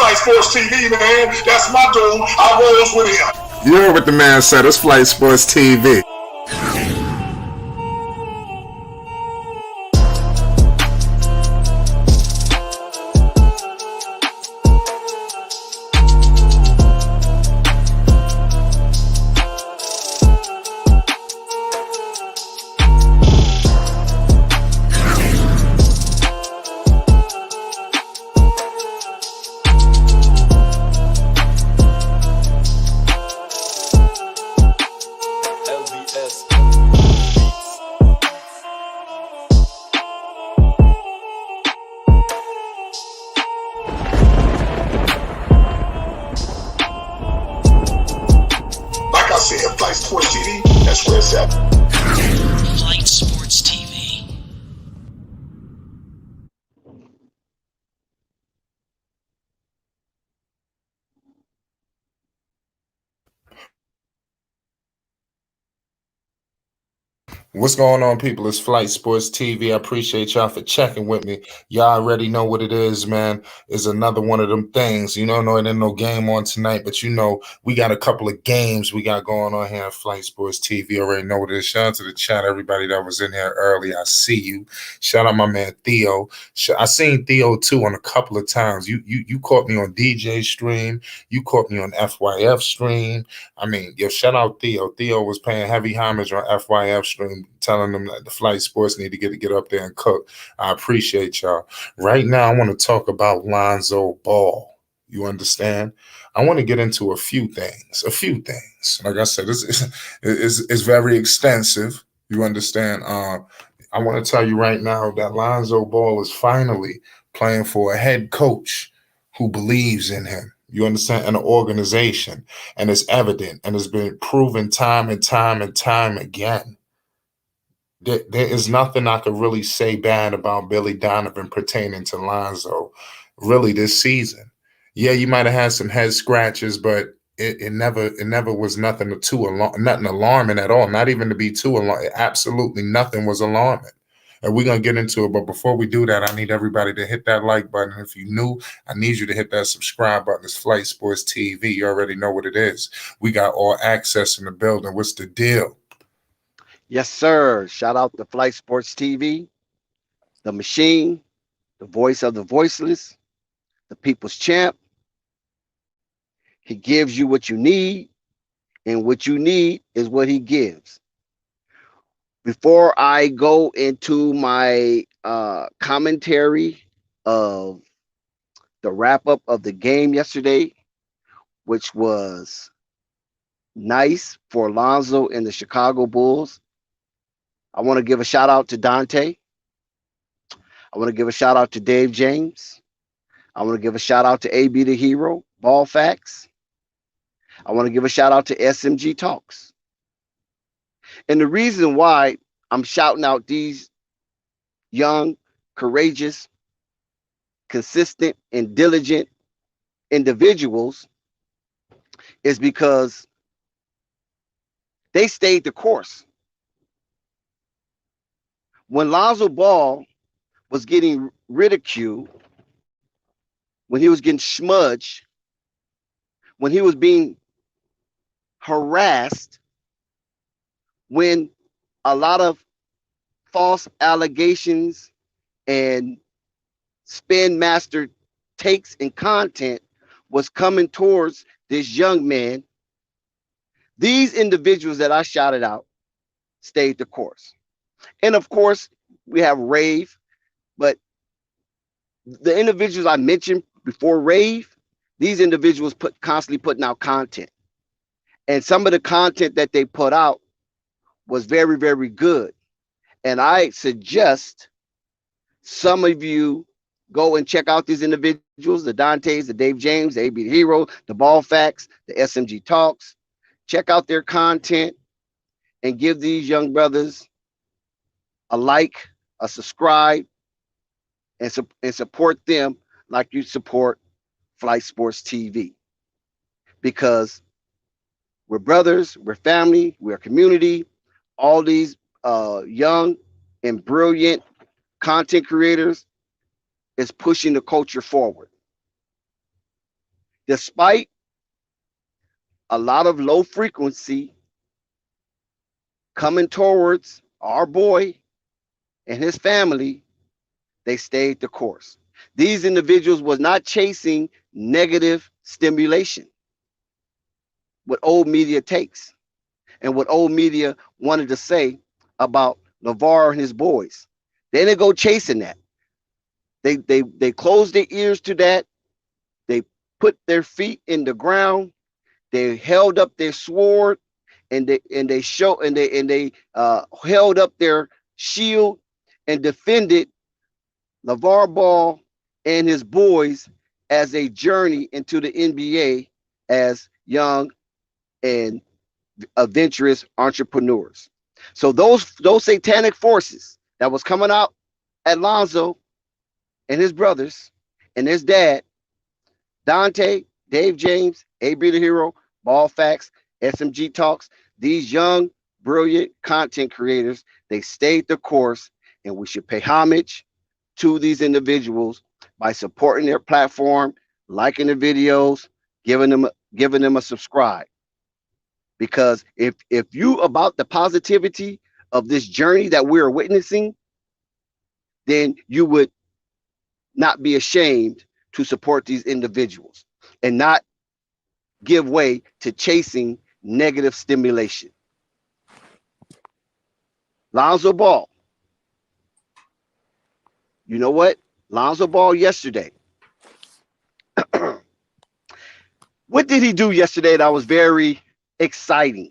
Flight Sports TV, man. That's my dude. I rolls with him. You heard what the man said. It's Flight Sports TV. Flight Sports TV, that's where it's at. Flight Sports TV. What's going on, people? It's Flight Sports TV. I appreciate y'all for checking with me. Y'all already know what it is, man. It's another one of them things. You know, there ain't no game on tonight, but you know, we got a couple of games we got going on here at Flight Sports TV. Already know what it is. Shout out to the chat, everybody that was in here early. I see you. Shout out my man Theo. I seen Theo too on a couple of times. You caught me on DJ stream. You caught me on FYF stream. I mean, yo, shout out Theo. Theo was paying heavy homage on FYF stream, telling them that the Flight Sports need to get up there and cook. I appreciate y'all. Right now, I want to talk about Lonzo Ball. You understand? I want to get into a few things. Like I said, it's very extensive. You understand? I want to tell you right now that Lonzo Ball is finally playing for a head coach who believes in him. You understand? An organization. And it's evident and it's been proven time and time again. There is nothing I could really say bad about Billy Donovan pertaining to Lonzo really this season. Yeah, you might have had some head scratches, but it never was nothing alarming at all. Not even to be too alarming. Absolutely nothing was alarming. And we're going to get into it. But before we do that, I need everybody to hit that like button. If you're new, I need you to hit that subscribe button. It's Flight Sports TV. You already know what it is. We got all access in the building. What's the deal? Yes, sir. Shout out to Flight Sports TV, the machine, the voice of the voiceless, the people's champ. He gives you what you need, and what you need is what he gives. Before I go into my commentary of the wrap-up of the game yesterday, which was nice for Lonzo and the Chicago Bulls, I want to give a shout out to Dante. I want to give a shout out to Dave James. I want to give a shout out to AB the Hero, Ball Facts. I want to give a shout out to SMG Talks. And the reason why I'm shouting out these young, courageous, consistent, and diligent individuals is because they stayed the course. When Lonzo Ball was getting ridiculed, when he was getting smudged, when he was being harassed, when a lot of false allegations and spin master takes and content was coming towards this young man, these individuals that I shouted out stayed the course. And of course, we have Rave, but the individuals I mentioned before Rave, these individuals constantly putting out content. And some of the content that they put out was very, very good. And I suggest some of you go and check out these individuals, the Dantes, the Dave James, the AB the Hero, the Ball Facts, the SMG Talks. Check out their content and give these young brothers a like, a subscribe, and support them like you support Flight Sports TV. Because we're brothers, we're family, we're a community. All these young and brilliant content creators is pushing the culture forward. Despite a lot of low frequency coming towards our boy and his family, they stayed the course. These individuals was not chasing negative stimulation, what old media takes and what old media wanted to say about LeVar and his boys. They didn't go chasing that. They closed their ears to that. They put their feet in the ground. They held up their sword, and they held up their shield and defended LeVar Ball and his boys as they journey into the NBA as young and adventurous entrepreneurs. So those satanic forces that was coming out at Lonzo and his brothers and his dad, Dante, Dave James, AB the Hero, Ball Facts, SMG Talks, these young, brilliant content creators, they stayed the course, and we should pay homage to these individuals by supporting their platform, liking the videos, giving them a subscribe. Because if you about the positivity of this journey that we're witnessing, then you would not be ashamed to support these individuals and not give way to chasing negative stimulation. Lonzo Ball. You know what? Lonzo Ball yesterday. What did he do yesterday that was very exciting?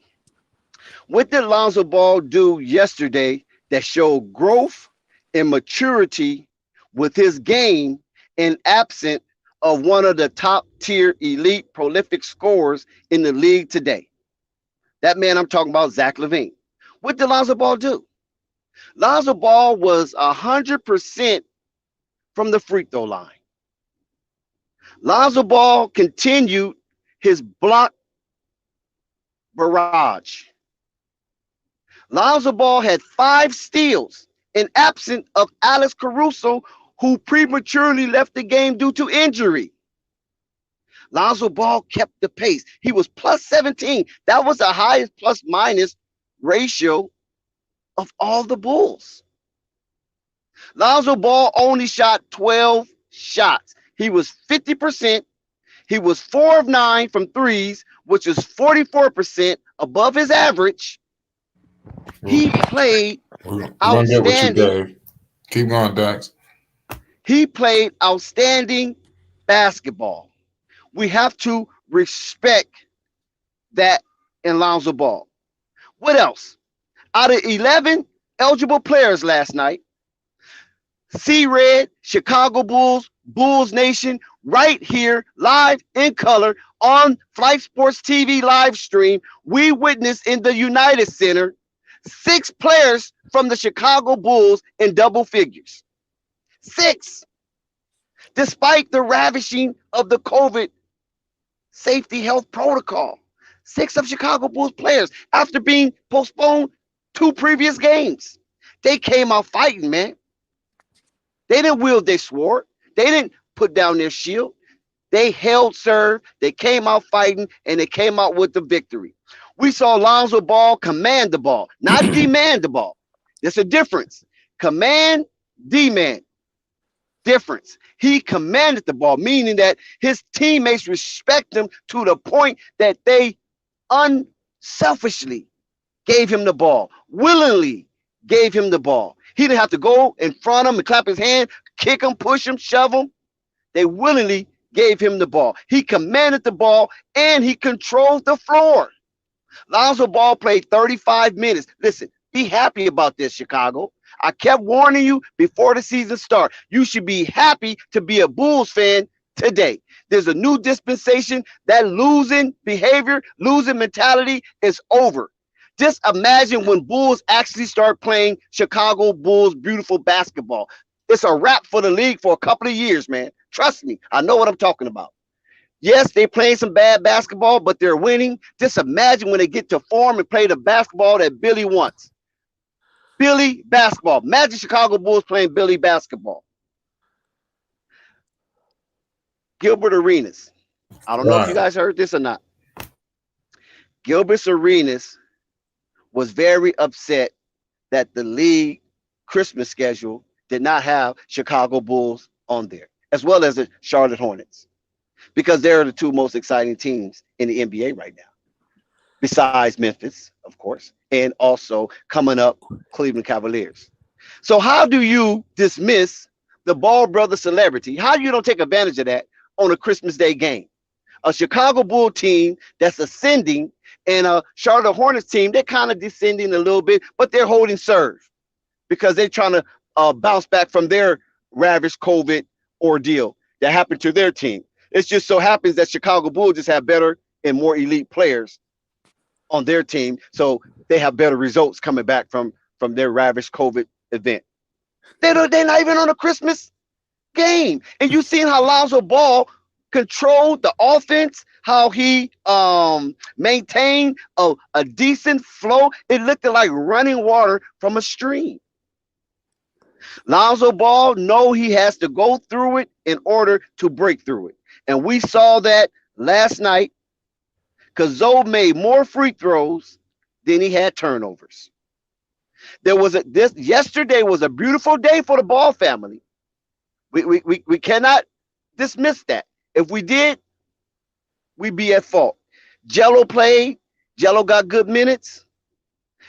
What did Lonzo Ball do yesterday that showed growth and maturity with his game and absent of one of the top tier elite prolific scorers in the league today? That man I'm talking about, Zach LaVine. What did Lonzo Ball do? Lonzo Ball was 100% from the free throw line. Lonzo Ball continued his block barrage. Lonzo Ball had 5 steals in absence of Alex Caruso, who prematurely left the game due to injury. Lonzo Ball kept the pace. He was plus 17. That was the highest plus minus ratio of all the Bulls. Lonzo Ball only shot 12 shots. He was 50%. He was 4 of 9 from threes, which is 44% above his average. He played outstanding. Keep going, Dax. He played outstanding basketball. We have to respect that in Lonzo Ball. What else? Out of 11 eligible players last night, C-Red, Chicago Bulls, Bulls Nation, right here, live in color on Flight Sports TV live stream, we witnessed in the United Center 6 players from the Chicago Bulls in double figures. 6. Despite the ravishing of the COVID safety health protocol, 6 of Chicago Bulls players, after being postponed 2 previous games, they came out fighting, man. They didn't wield their sword. They didn't put down their shield. They held serve. They came out fighting, and they came out with the victory. We saw Lonzo Ball command the ball, not demand the ball. There's a difference. Command, demand. Difference. He commanded the ball, meaning that his teammates respect him to the point that they unselfishly gave him the ball, willingly gave him the ball. He didn't have to go in front of him and clap his hand, kick him, push him, shove him. They willingly gave him the ball. He commanded the ball, and he controlled the floor. Lonzo Ball played 35 minutes. Listen, be happy about this, Chicago. I kept warning you before the season started. You should be happy to be a Bulls fan today. There's a new dispensation. That losing behavior, losing mentality is over. Just imagine when Bulls actually start playing Chicago Bulls beautiful basketball. It's a wrap for the league for a couple of years, man. Trust me. I know what I'm talking about. Yes, they're playing some bad basketball, but they're winning. Just imagine when they get to form and play the basketball that Billy wants. Billy basketball. Imagine Chicago Bulls playing Billy basketball. Gilbert Arenas. I don't know if you Right. guys heard this or not. Gilbert Arenas was very upset that the league Christmas schedule did not have Chicago Bulls on there, as well as the Charlotte Hornets, because they're the two most exciting teams in the NBA right now, besides Memphis, of course, and also coming up Cleveland Cavaliers. So how do you dismiss the Ball brother celebrity? How you don't take advantage of that on a Christmas Day game? A Chicago Bull team that's ascending and a Charlotte Hornets team, they're kind of descending a little bit, but they're holding serve because they're trying to bounce back from their ravaged COVID ordeal that happened to their team. It just so happens that Chicago Bulls just have better and more elite players on their team, so they have better results coming back from their ravaged COVID event. They're not even on a Christmas game, and you seen how Lonzo Ball controlled the offense, how he maintained a decent flow. It looked like running water from a stream. Lonzo Ball know he has to go through it in order to break through it. And we saw that last night because Zoe made more free throws than he had turnovers. Yesterday was a beautiful day for the Ball family. We cannot dismiss that. If we did, we'd be at fault. Jello played. Jello got good minutes.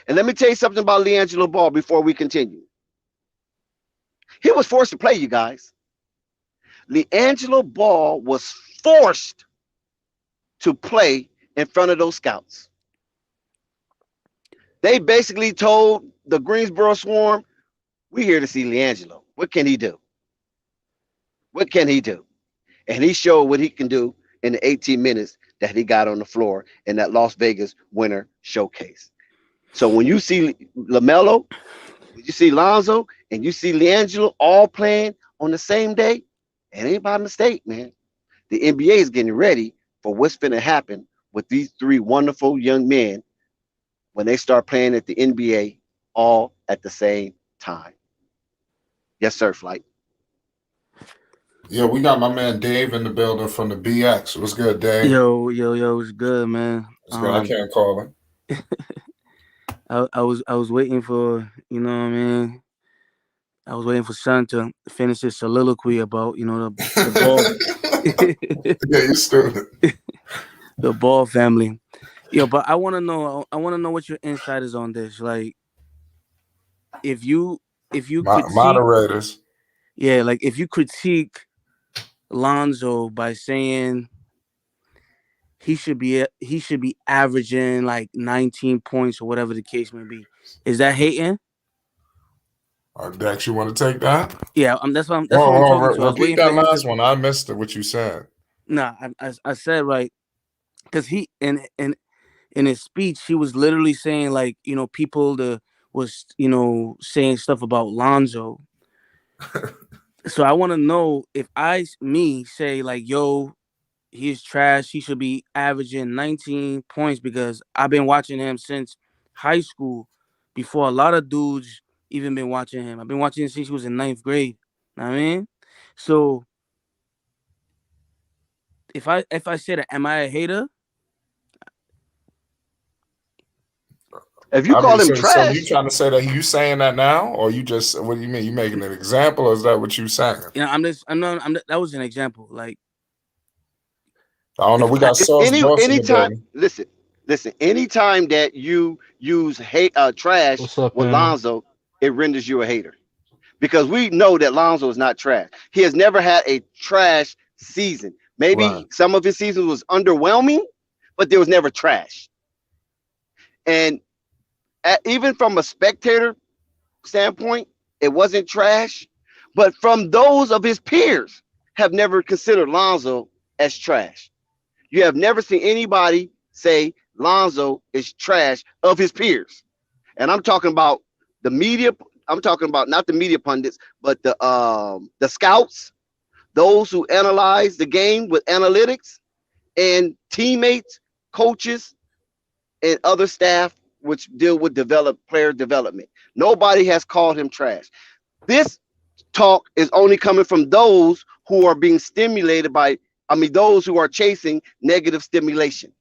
And let me tell you something about LiAngelo Ball before we continue. He was forced to play, you guys. LiAngelo Ball was forced to play in front of those scouts. They basically told the Greensboro Swarm, we're here to see LiAngelo. What can he do? What can he do? And he showed what he can do in the 18 minutes that he got on the floor in that Las Vegas Winter Showcase. So when you see LaMelo, you see Lonzo, and you see LiAngelo all playing on the same day, it ain't by mistake, man. The NBA is getting ready for what's going to happen with these three wonderful young men when they start playing at the NBA all at the same time. Yes, sir, Flight. Yeah, we got my man Dave in the building from the BX. What's good, Dave? Yo, it's good, man. What's good? I can't call him. I was waiting for, you know what I mean? I was waiting for Sean to finish his soliloquy about, the Ball. Yeah, you stupid. The Ball family. Yo, but I wanna know what your insight is on this. Like if you critique, Moderators. yeah, like if you critique Lonzo by saying he should be averaging like 19 points or whatever the case may be, is that hating? Dex, you want to take that? Yeah, that's what I'm talking to. I was Repeat waiting that for him last one. I missed it. What you said? Nah, I said right because he in his speech he was literally saying like people was saying stuff about Lonzo. So I want to know if me say like yo, he's trash. He should be averaging 19 points because I've been watching him since high school. Before a lot of dudes even been watching him. I've been watching him since he was in 9th grade. Know what I mean? So if I say that, am I a hater? If you call him trash, so you trying to say that you saying that now, or you just what do you mean? You making an example, or is that what you saying? Yeah, that was an example. Like I don't know. We got Sauce Boss in the building. Listen. Anytime that you use trash up, with man? Lonzo, it renders you a hater because we know that Lonzo is not trash. He has never had a trash season. Maybe some of his seasons was underwhelming, but there was never trash. And even from a spectator standpoint, it wasn't trash. But from those of his peers, have never considered Lonzo as trash. You have never seen anybody say Lonzo is trash of his peers. And I'm talking about the media. I'm talking about not the media pundits, but the scouts, those who analyze the game with analytics, and coaches, and other staff which deal with player development. Nobody has called him trash. This talk is only coming from those who are being stimulated by those who are chasing negative stimulation.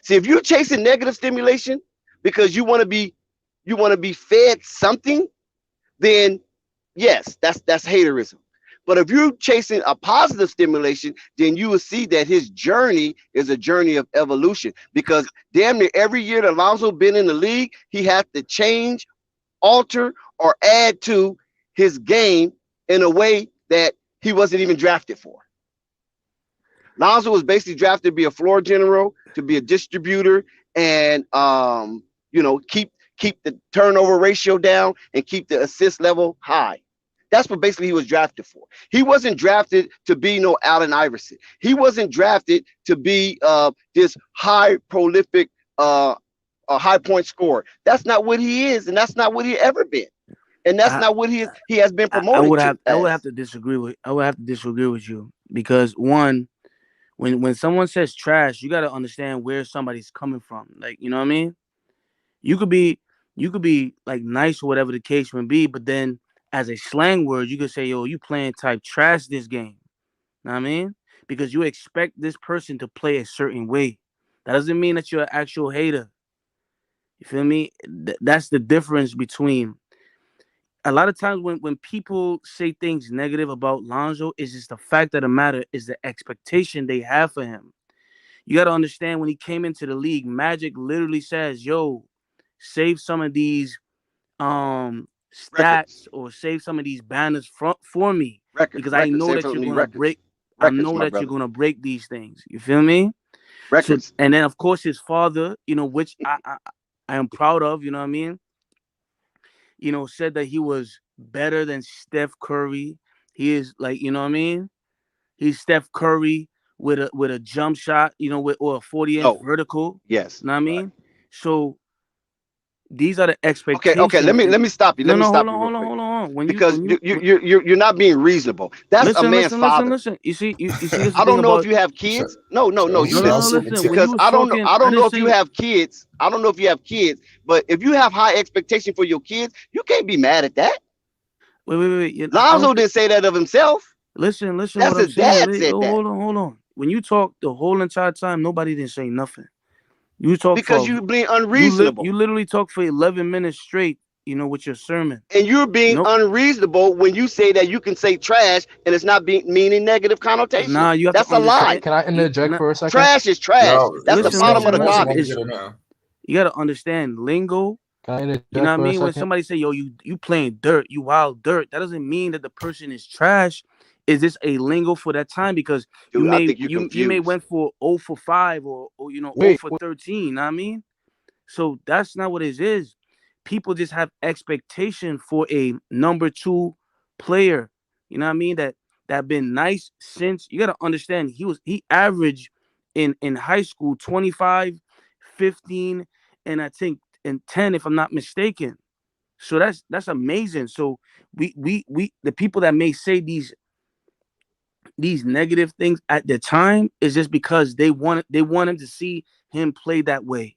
See, if you're chasing negative stimulation because you want to be fed something, then yes, that's haterism. But if you're chasing a positive stimulation, then you will see that his journey is a journey of evolution. Because damn near every year that Lonzo been in the league, he had to change, alter, or add to his game in a way that he wasn't even drafted for. Lonzo was basically drafted to be a floor general, to be a distributor, and keep the turnover ratio down and keep the assist level high. That's what basically he was drafted for. He wasn't drafted to be no Allen Iverson. He wasn't drafted to be this high prolific, a high point scorer. That's not what he is, and that's not what he ever been, and that's not what he has been promoted to. I would have to disagree with you because one, when someone says trash, you got to understand where somebody's coming from. Like, you know what I mean? You could be like nice or whatever the case may be, but then as a slang word, you could say, yo, you playing type trash this game. Know what I mean? Because you expect this person to play a certain way. That doesn't mean that you're an actual hater. You feel me? That's the difference between a lot of times when people say things negative about Lonzo, is just the fact of the matter is the expectation they have for him. You got to understand when he came into the league, Magic literally says, yo, save some of these stats or save some of these banners for me because I know that you're gonna break. I know that you're gonna break these things. You feel me? Records. So, and then of course his father, which I am proud of. You know what I mean? Said that he was better than Steph Curry. He is like, you know what I mean? He's Steph Curry with a jump shot, or a 40-inch vertical. Yes. You know what I mean? Right. So these are the expectations. Okay. Let me stop you. Hold on. Because you're not being reasonable. That's a man's father. Listen. You see. I don't know if you have kids. No. You listen. Because I don't know if you have kids. I don't know if you have kids. But if you have high expectation for your kids, you can't be mad at that. Wait. Lonzo didn't say that of himself. Listen. That's what his I'm dad saying. said that. Hold on. When you talk the whole entire time, nobody didn't say nothing. You talk because you're being unreasonable. You literally talk for 11 minutes straight, with your sermon. And you're being unreasonable when you say that you can say trash and it's not meaning negative connotation. Nah, you have That's to a lie. Can I interject for a second? Trash is trash. That's the bottom of the garbage. You got to understand lingo. Can I interject you know what I mean? When somebody say, yo, you playing dirt, you wild dirt, that doesn't mean that the person is trash. Is this a lingo for that time? Because you may went for 0 for 5 or 0 for 13. You know what I mean? So that's not what it is. People just have expectation for a number 2 player. You know what I mean? That been nice since. You got to understand he averaged in high school 25, 15, and I think in 10 if I'm not mistaken. So that's amazing. So we the people that may say these negative things at the time is just because they want him to see him play that way.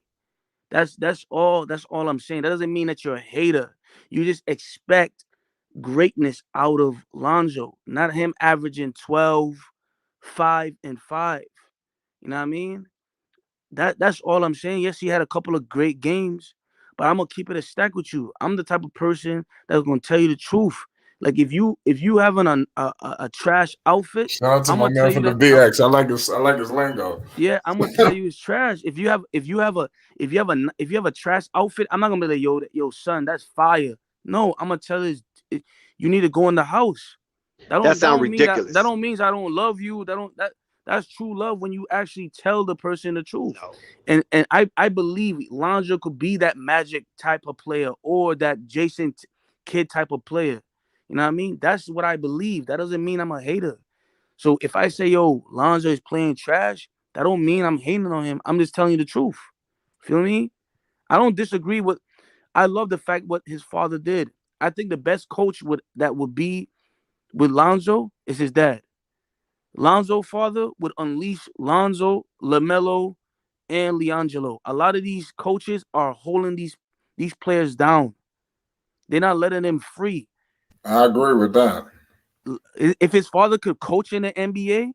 That's all I'm saying. That doesn't mean that you're a hater. You just expect greatness out of Lonzo, not him averaging 12, 5, and 5. You know what I mean? That's all I'm saying. Yes, he had a couple of great games, but I'm gonna keep it a stack with you. I'm the type of person that's gonna tell you the truth. Like if you have a trash outfit, shout out to my man from the BX. I like his lingo. Yeah, I'm gonna tell you it's trash. If you have a trash outfit, I'm not gonna be like, yo son, that's fire. No, I'm gonna tell you you need to go in the house. That sounds ridiculous. That don't mean I don't love you. That's true love when you actually tell the person the truth. No. And I believe Lonzo could be that Magic type of player or that Jason Kidd type of player. You know what I mean? That's what I believe. That doesn't mean I'm a hater. So if I say, yo, Lonzo is playing trash, that don't mean I'm hating on him. I'm just telling you the truth. Feel me? I don't disagree with. I love the fact what his father did. I think the best coach that would be with Lonzo is his dad. Lonzo's father would unleash Lonzo, LaMelo, and LiAngelo. A lot of these coaches are holding these players down. They're not letting them free. I agree with that. If his father could coach in the NBA,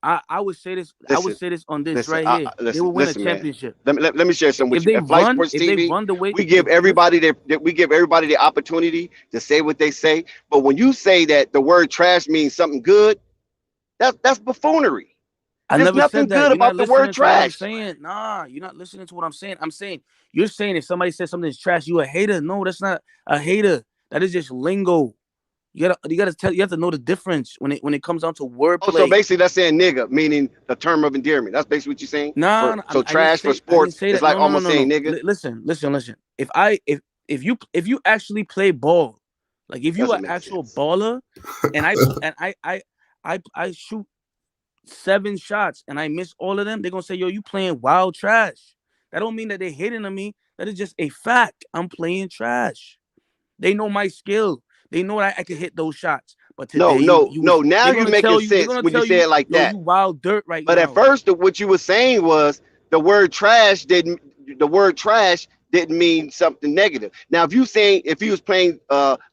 I would say this. I would say this on this Listen, right here. They will win a listen, man. championship. Let me share something with If you. they At Flight run, Sports if they TV, run the way we give everybody the opportunity to say what they say. But when you say that the word trash means something good, that's buffoonery. I There's never nothing said that. good You're not about the word listening to what I'm trash. saying. Nah, you're not listening to what I'm saying. I'm saying you're saying if somebody says something's trash, you a hater. No, that's not a hater. That is just lingo. You have to know the difference when it comes down to Oh, so wordplay. basically that's saying nigga, meaning the term of endearment. That's basically what you're saying. Nah, nah, So I didn't trash for say I didn't sports say is that. like No, no, no, almost no, saying no. nigga. Listen. If you actually play ball, like if you are Doesn't make actual sense. baller, and I shoot 7 shots and I miss all of them, they're gonna say, yo, you playing wild trash. That don't mean that they're hating on me. That is just a fact. I'm playing trash. They know my skill. They know that I can hit those shots. But today No. Now they're you're gonna making tell you, sense when you say it like yo, that. you wild dirt right But at now. first, what you were saying was the word trash didn't. The word trash didn't mean something negative. Now, if he was playing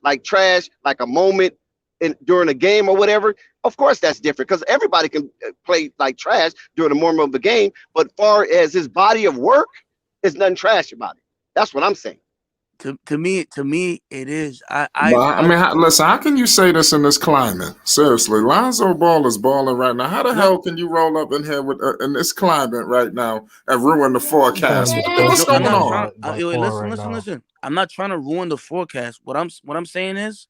like trash, like a moment during a game or whatever, of course that's different because everybody can play like trash during the moment of the game. But far as his body of work, there's nothing trash about it. That's what I'm saying. To me, it is. I mean, listen, how can you say this in this climate? Seriously, Lonzo Ball is balling right now. How the hell can you roll up in here with in this climate right now and ruin the forecast? What's I'm going not on? trying. Listen. I'm not trying to ruin the forecast. What I'm saying is,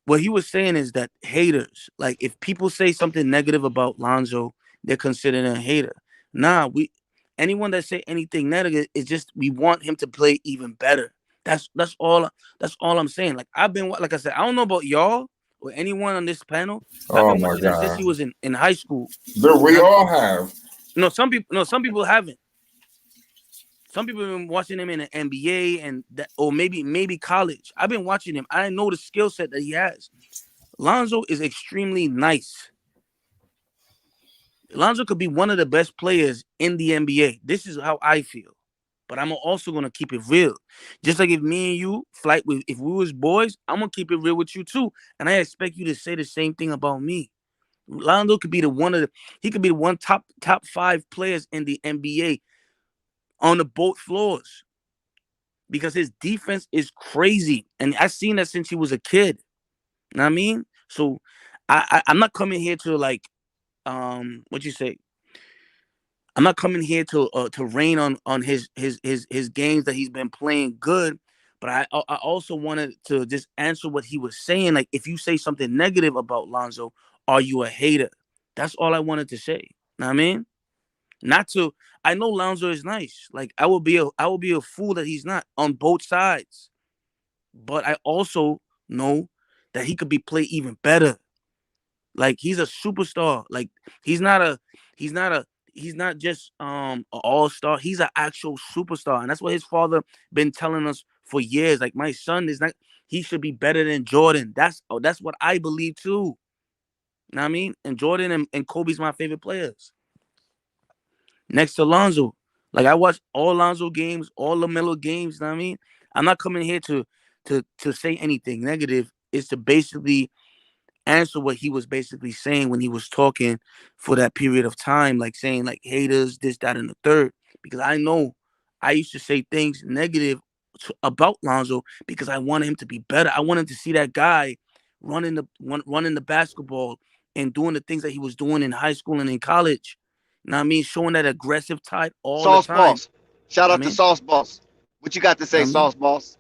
what he was saying is that haters, like if people say something negative about Lonzo, they're considered a hater. Nah, anyone that say anything negative is just we want him to play even better. That's all. That's all I'm saying. Like like I said, I don't know about y'all or anyone on this panel. I've Oh been my watching him since God. he was in high school. We all have. No, some people haven't. Some people have been watching him in the NBA or maybe college. I've been watching him. I know the skill set that he has. Lonzo is extremely nice. Lonzo could be one of the best players in the NBA. This is how I feel. But I'm also gonna keep it real. Just like if me and you if we was boys, I'm gonna keep it real with you too. And I expect you to say the same thing about me. Lonzo could be he could be the one top 5 players in the NBA on the both floors because his defense is crazy. And I've seen that since he was a kid. You know what I mean? So I'm not coming here to like what you say. I'm not coming here to rain on his games that he's been playing good, but I also wanted to just answer what he was saying. Like if you say something negative about Lonzo, are you a hater? That's all I wanted to say. Know what I mean? Not to. I know Lonzo is nice. Like I will be a fool that he's not on both sides. But I also know that he could be played even better. Like he's a superstar. Like he's not just an all-star. He's an actual superstar. And that's what his father been telling us for years. Like my son is not he should be better than Jordan. That's what I believe too. You know what I mean? And Jordan and Kobe's my favorite players. Next to Lonzo. Like I watch all Lonzo games, all LaMelo games, you know what I mean? I'm not coming here to say anything negative. It's to basically answer what he was basically saying when he was talking for that period of time, like saying like haters, this, that, and the third. Because I know I used to say things negative about Lonzo because I wanted him to be better. I wanted to see that guy running the basketball and doing the things that he was doing in high school and in college. You know what I mean? Showing that aggressive type all the Sauce time. Boss. Shout You know out what I to mean? Sauce Boss. What you got to You say, know what I mean? Sauce Boss?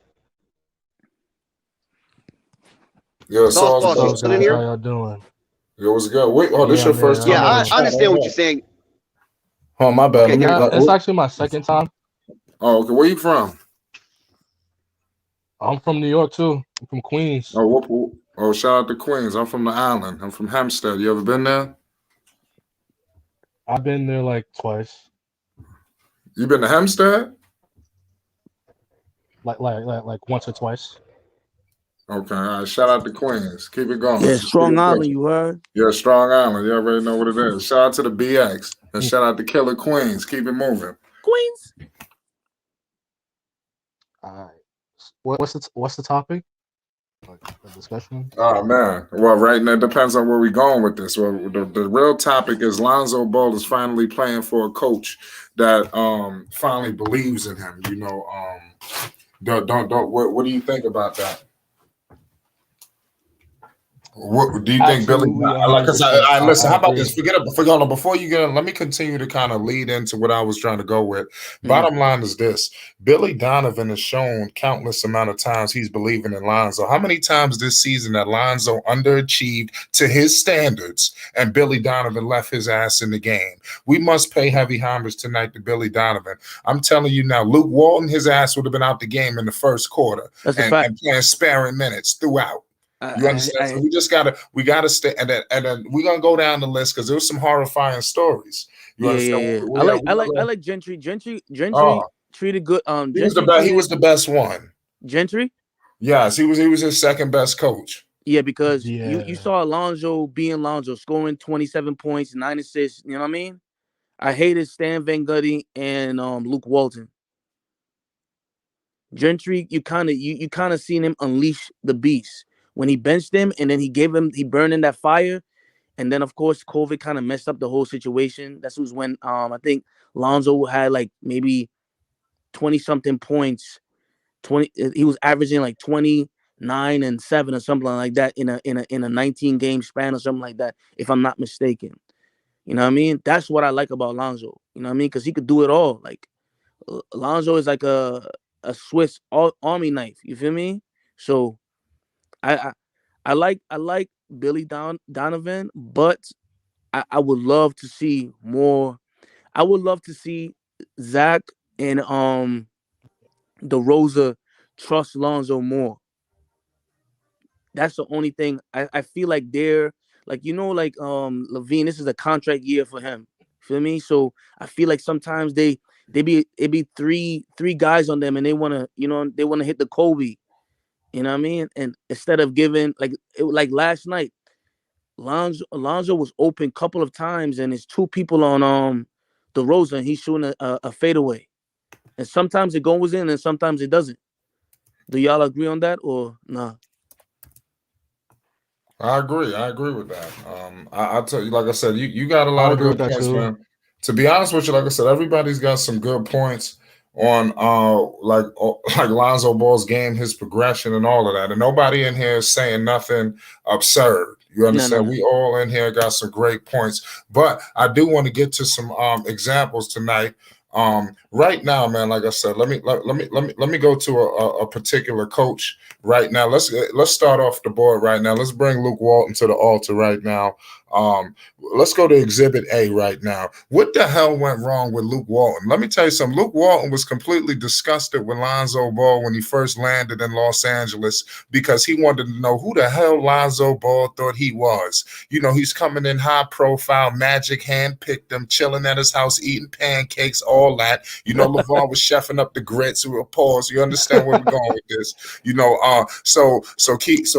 Yeah, Sauce Sauce Boss, you Boss. still in Guys? How here? y'all doing? It was good. Wait, this Yeah, your I'm here. first How time Yeah, y'all in the doing? I chat understand or what you're what? saying. Oh, my bad. Okay, Let me. good. It's actually my second time. Oh, okay. Where you from? I'm from New York too. I'm from Queens. Oh, shout out to Queens. I'm from the island. I'm from Hempstead. You ever been there? I've been there like twice, You been to Hempstead? like once or twice. Okay. All right. Shout out to Queens. Keep it going. Yeah, Just keep Strong it Island, pushing. you heard? Yeah, Strong Island. You already know what it is. Shout out to the BX and shout out to Killer Queens. Keep it moving. Queens. All right. What's the topic? like a discussion. Oh man. Well, right now it depends on where we're going with this. Well, the real topic is Lonzo Ball is finally playing for a coach that finally believes in him. Don't what do you think about that? What do you think, Billy? Absolutely, Like, cause 100%. I listen. I How about this? agree. Forget on. Before you get, let me continue to kind of lead into what I was trying to go with. Bottom line is this: Billy Donovan has shown countless amount of times he's believing in Lonzo. How many times this season that Lonzo underachieved to his standards, and Billy Donovan left his ass in the game? We must pay heavy homage tonight to Billy Donovan. I'm telling you now, Luke Walton, his ass would have been out the game in the first quarter That's a and fact. playing sparing minutes throughout. You understand? So we gotta stay, and then we're gonna go down the list because there was some horrifying stories. You understand? Yeah. I like Gentry. Gentry Oh, treated good. he was the Gentry best. He treated was the best one. Gentry. Yes, he was. He was his second best coach. Yeah, because you Yeah. saw Lonzo being Lonzo, scoring 27 points, 9 assists. You know what I mean? I hated Stan Van Gundy and Luke Walton. Gentry, you kind of seen him unleash the beast when he benched him, and then he burned in that fire, and then of course COVID kind of messed up the whole situation. That was when I think Lonzo had like maybe 20 something points. 20, he was averaging like 29 and 7 or something like that in a 19 game span or something like that, if I'm not mistaken. You know what I mean? That's what I like about Lonzo. You know what I mean? Because he could do it all. Like Lonzo is like a Swiss Army knife. You feel me? So I I, I like Billy Donovan, but I would love to see more. I would love to see Zach and DeRosa trust Lonzo more. That's the only thing. I feel like they're like like Levine. This is a contract year for him. Feel me? So I feel like sometimes it be three guys on them, and they wanna hit the Kobe. You know what I mean? And instead of giving like last night, Alonzo was open a couple of times, and it's two people on the Rosa, and he's shooting a fadeaway. And sometimes it goes in, and sometimes it doesn't. Do y'all agree on that or nah? I agree. I agree with that. I tell you, like I said, you got a lot I of agree with good that points, too. man. To be honest with you, like I said, everybody's got some good points on like Lonzo Ball's game, his progression, and all of that. And nobody in here is saying nothing absurd. You No. understand? We all in here got some great points. But I do want to get to some examples tonight. Right now, man, like I said, let me go to a particular coach right now. Let's start off the board right now. Let's bring Luke Walton to the altar right now. Let's go to Exhibit A right now. What the hell went wrong with Luke Walton? Let me tell you something. Luke Walton was completely disgusted with Lonzo Ball when he first landed in Los Angeles because he wanted to know who the hell Lonzo Ball thought he was. You know, he's coming in high profile, Magic handpicked him, chilling at his house, eating pancakes, all that. You know, LeVar was chefing up the grits. We were pause. You understand where we're going with this? You know, so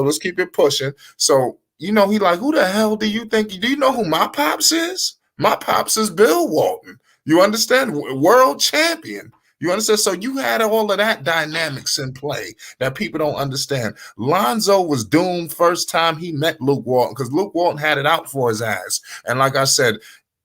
let's keep it pushing. So he like, who the hell do you think? Do you know who my pops is? My pops is Bill Walton. You understand? World champion. You understand? So you had all of that dynamics in play that people don't understand. Lonzo was doomed first time he met Luke Walton because Luke Walton had it out for his ass. And like I said,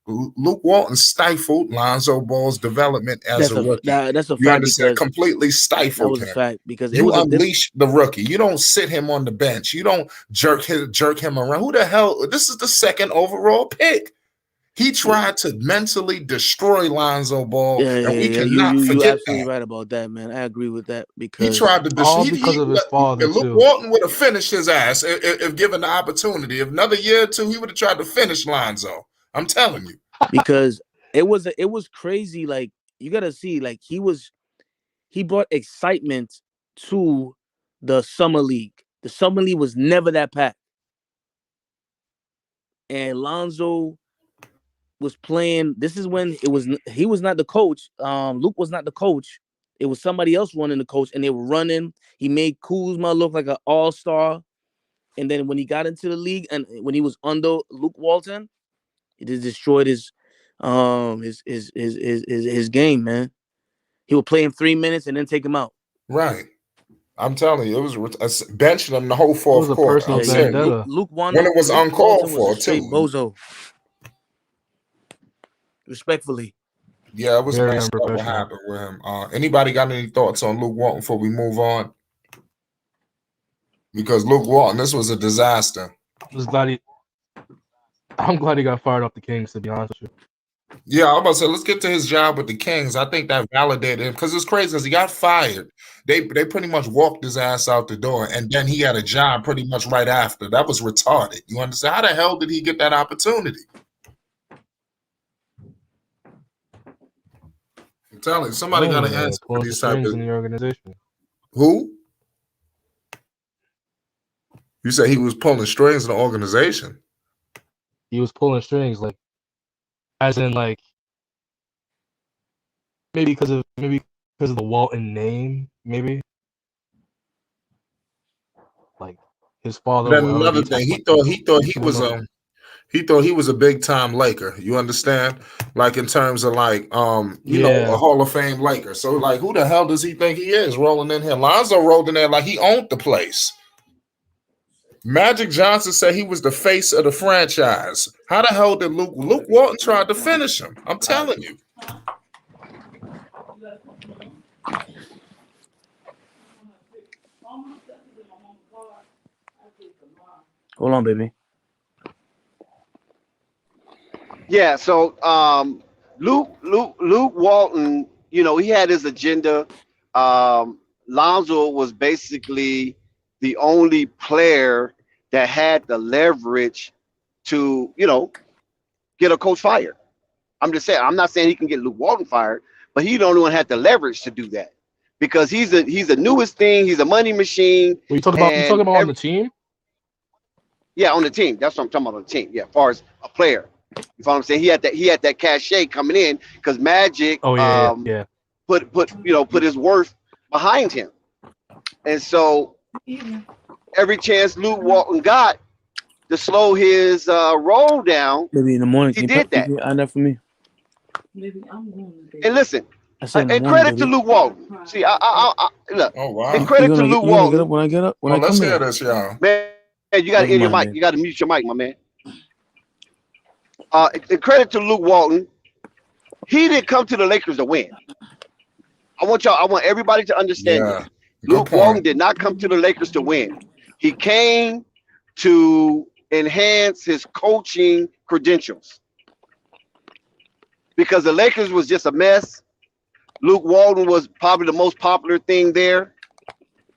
Luke Walton stifled Lonzo Ball's development as a rookie. That's a You fact understand? because Completely that stifled was a him. fact because it You was a unleash the rookie. You don't sit him on the bench. You don't jerk him around. Who the hell? This is the second overall pick. He tried to mentally destroy Lonzo Ball, and we yeah. cannot You forget absolutely that. right about that, man. I agree with that He because tried to All destroy. because of his father Luke too. Walton would have finished his ass if given the opportunity. If another year or two, he would have tried to finish Lonzo. I'm telling you. because it was crazy. Like you gotta see, like he brought excitement to the summer league. The summer league was never that packed, and Lonzo was playing. This is when he was not the coach. Luke was not the coach. It was somebody else running the coach, and they were running. He made Kuzma look like an all-star. And then when he got into the league and when he was under Luke Walton, it just destroyed his game, man. He would play him 3 minutes and then take him out. Right. I'm telling you, it was benching him the whole It was fourth a quarter. personal I'm saying vendetta. Luke when it was Walton uncalled was for a straight too. bozo. Respectfully. Yeah, it was Very messed up what unprofessional. happened with him. Anybody got any thoughts on Luke Walton before we move on? Because Luke Walton, this was a disaster. I'm glad he got fired off the Kings, to be honest with you. Yeah, I'm about to say, let's get to his job with the Kings. I think that validated him because it's crazy because he got fired. They pretty much walked his ass out the door, and then he had a job pretty much right after. That was retarded. You understand? How the hell did he get that opportunity? I'm telling you, somebody got to answer for pulling these some type strings of. in the organization. Who? You say he was pulling strings in the organization? He was pulling strings, like, as in, like, maybe because of the Walton name, maybe. Like, his father Then will another elevate thing, him. he thought he was a big time Laker. You understand? Like in terms of like you know, a Hall of Fame Laker. So like, who the hell does he think he is rolling in here? Lonzo rolled in there like he owned the place. Magic Johnson said he was the face of the franchise. How the hell did Luke Walton tried to finish him? I'm telling you. Hold on, baby. Yeah, so Luke Walton, he had his agenda. Lonzo was basically the only player that had the leverage to, get a coach fired. I'm just saying, I'm not saying he can get Luke Walton fired, but he the only one had the leverage to do that because he's the newest thing. He's a money machine. You talking about on the team? Yeah, on the team. That's what I'm talking about on the team. Yeah, as far as a player. You follow what I'm saying? He had that cachet coming in because Magic put his worth behind him. And so every chance Luke Walton got to slow his roll down, Maybe in the morning. he did that. I that for me. And listen, and credit to Luke Walton. See, I look. Oh wow. And credit to Luke Walton. Get up when I get up. When I let's come hear here. this, y'all. Man, you got to end your mic. Man. You got to mute your mic, my man. And credit to Luke Walton. He didn't come to the Lakers to win. I want everybody to understand this. Luke Walton did not come to the Lakers to win. He came to enhance his coaching credentials. Because the Lakers was just a mess. Luke Walton was probably the most popular thing there.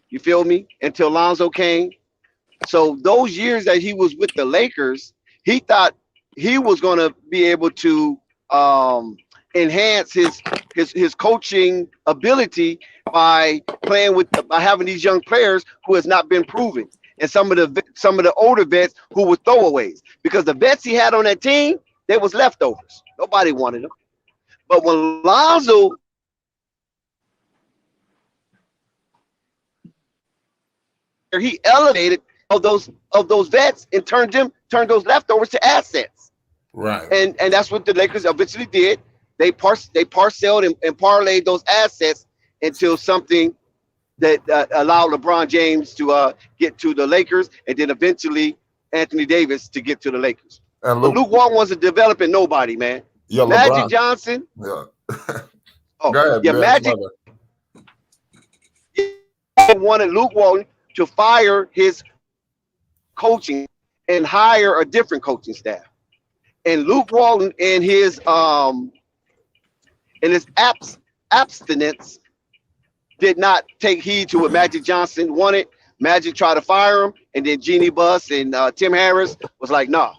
You feel me? Until Lonzo came. So those years that he was with the Lakers, he thought he was going to be able to enhance his coaching ability by having these young players who has not been proven, and some of the older vets who were throwaways, because the vets he had on that team, they was leftovers. Nobody wanted them. But when Lonzo he elevated of those vets and turned those leftovers to assets. Right. And that's what the Lakers eventually did. They parceled and parlayed those assets into something that allowed LeBron James to get to the Lakers, and then eventually Anthony Davis to get to the Lakers. And Luke Walton wasn't developing nobody, man. Yeah, Magic LeBron. Johnson. Yeah. Oh, go ahead, yeah, Magic wanted Luke Walton to fire his coaching and hire a different coaching staff. And Luke Walton in his abstinence did not take heed to what Magic Johnson wanted. Magic tried to fire him, and then Jeannie Buss and Tim Harris was like, no,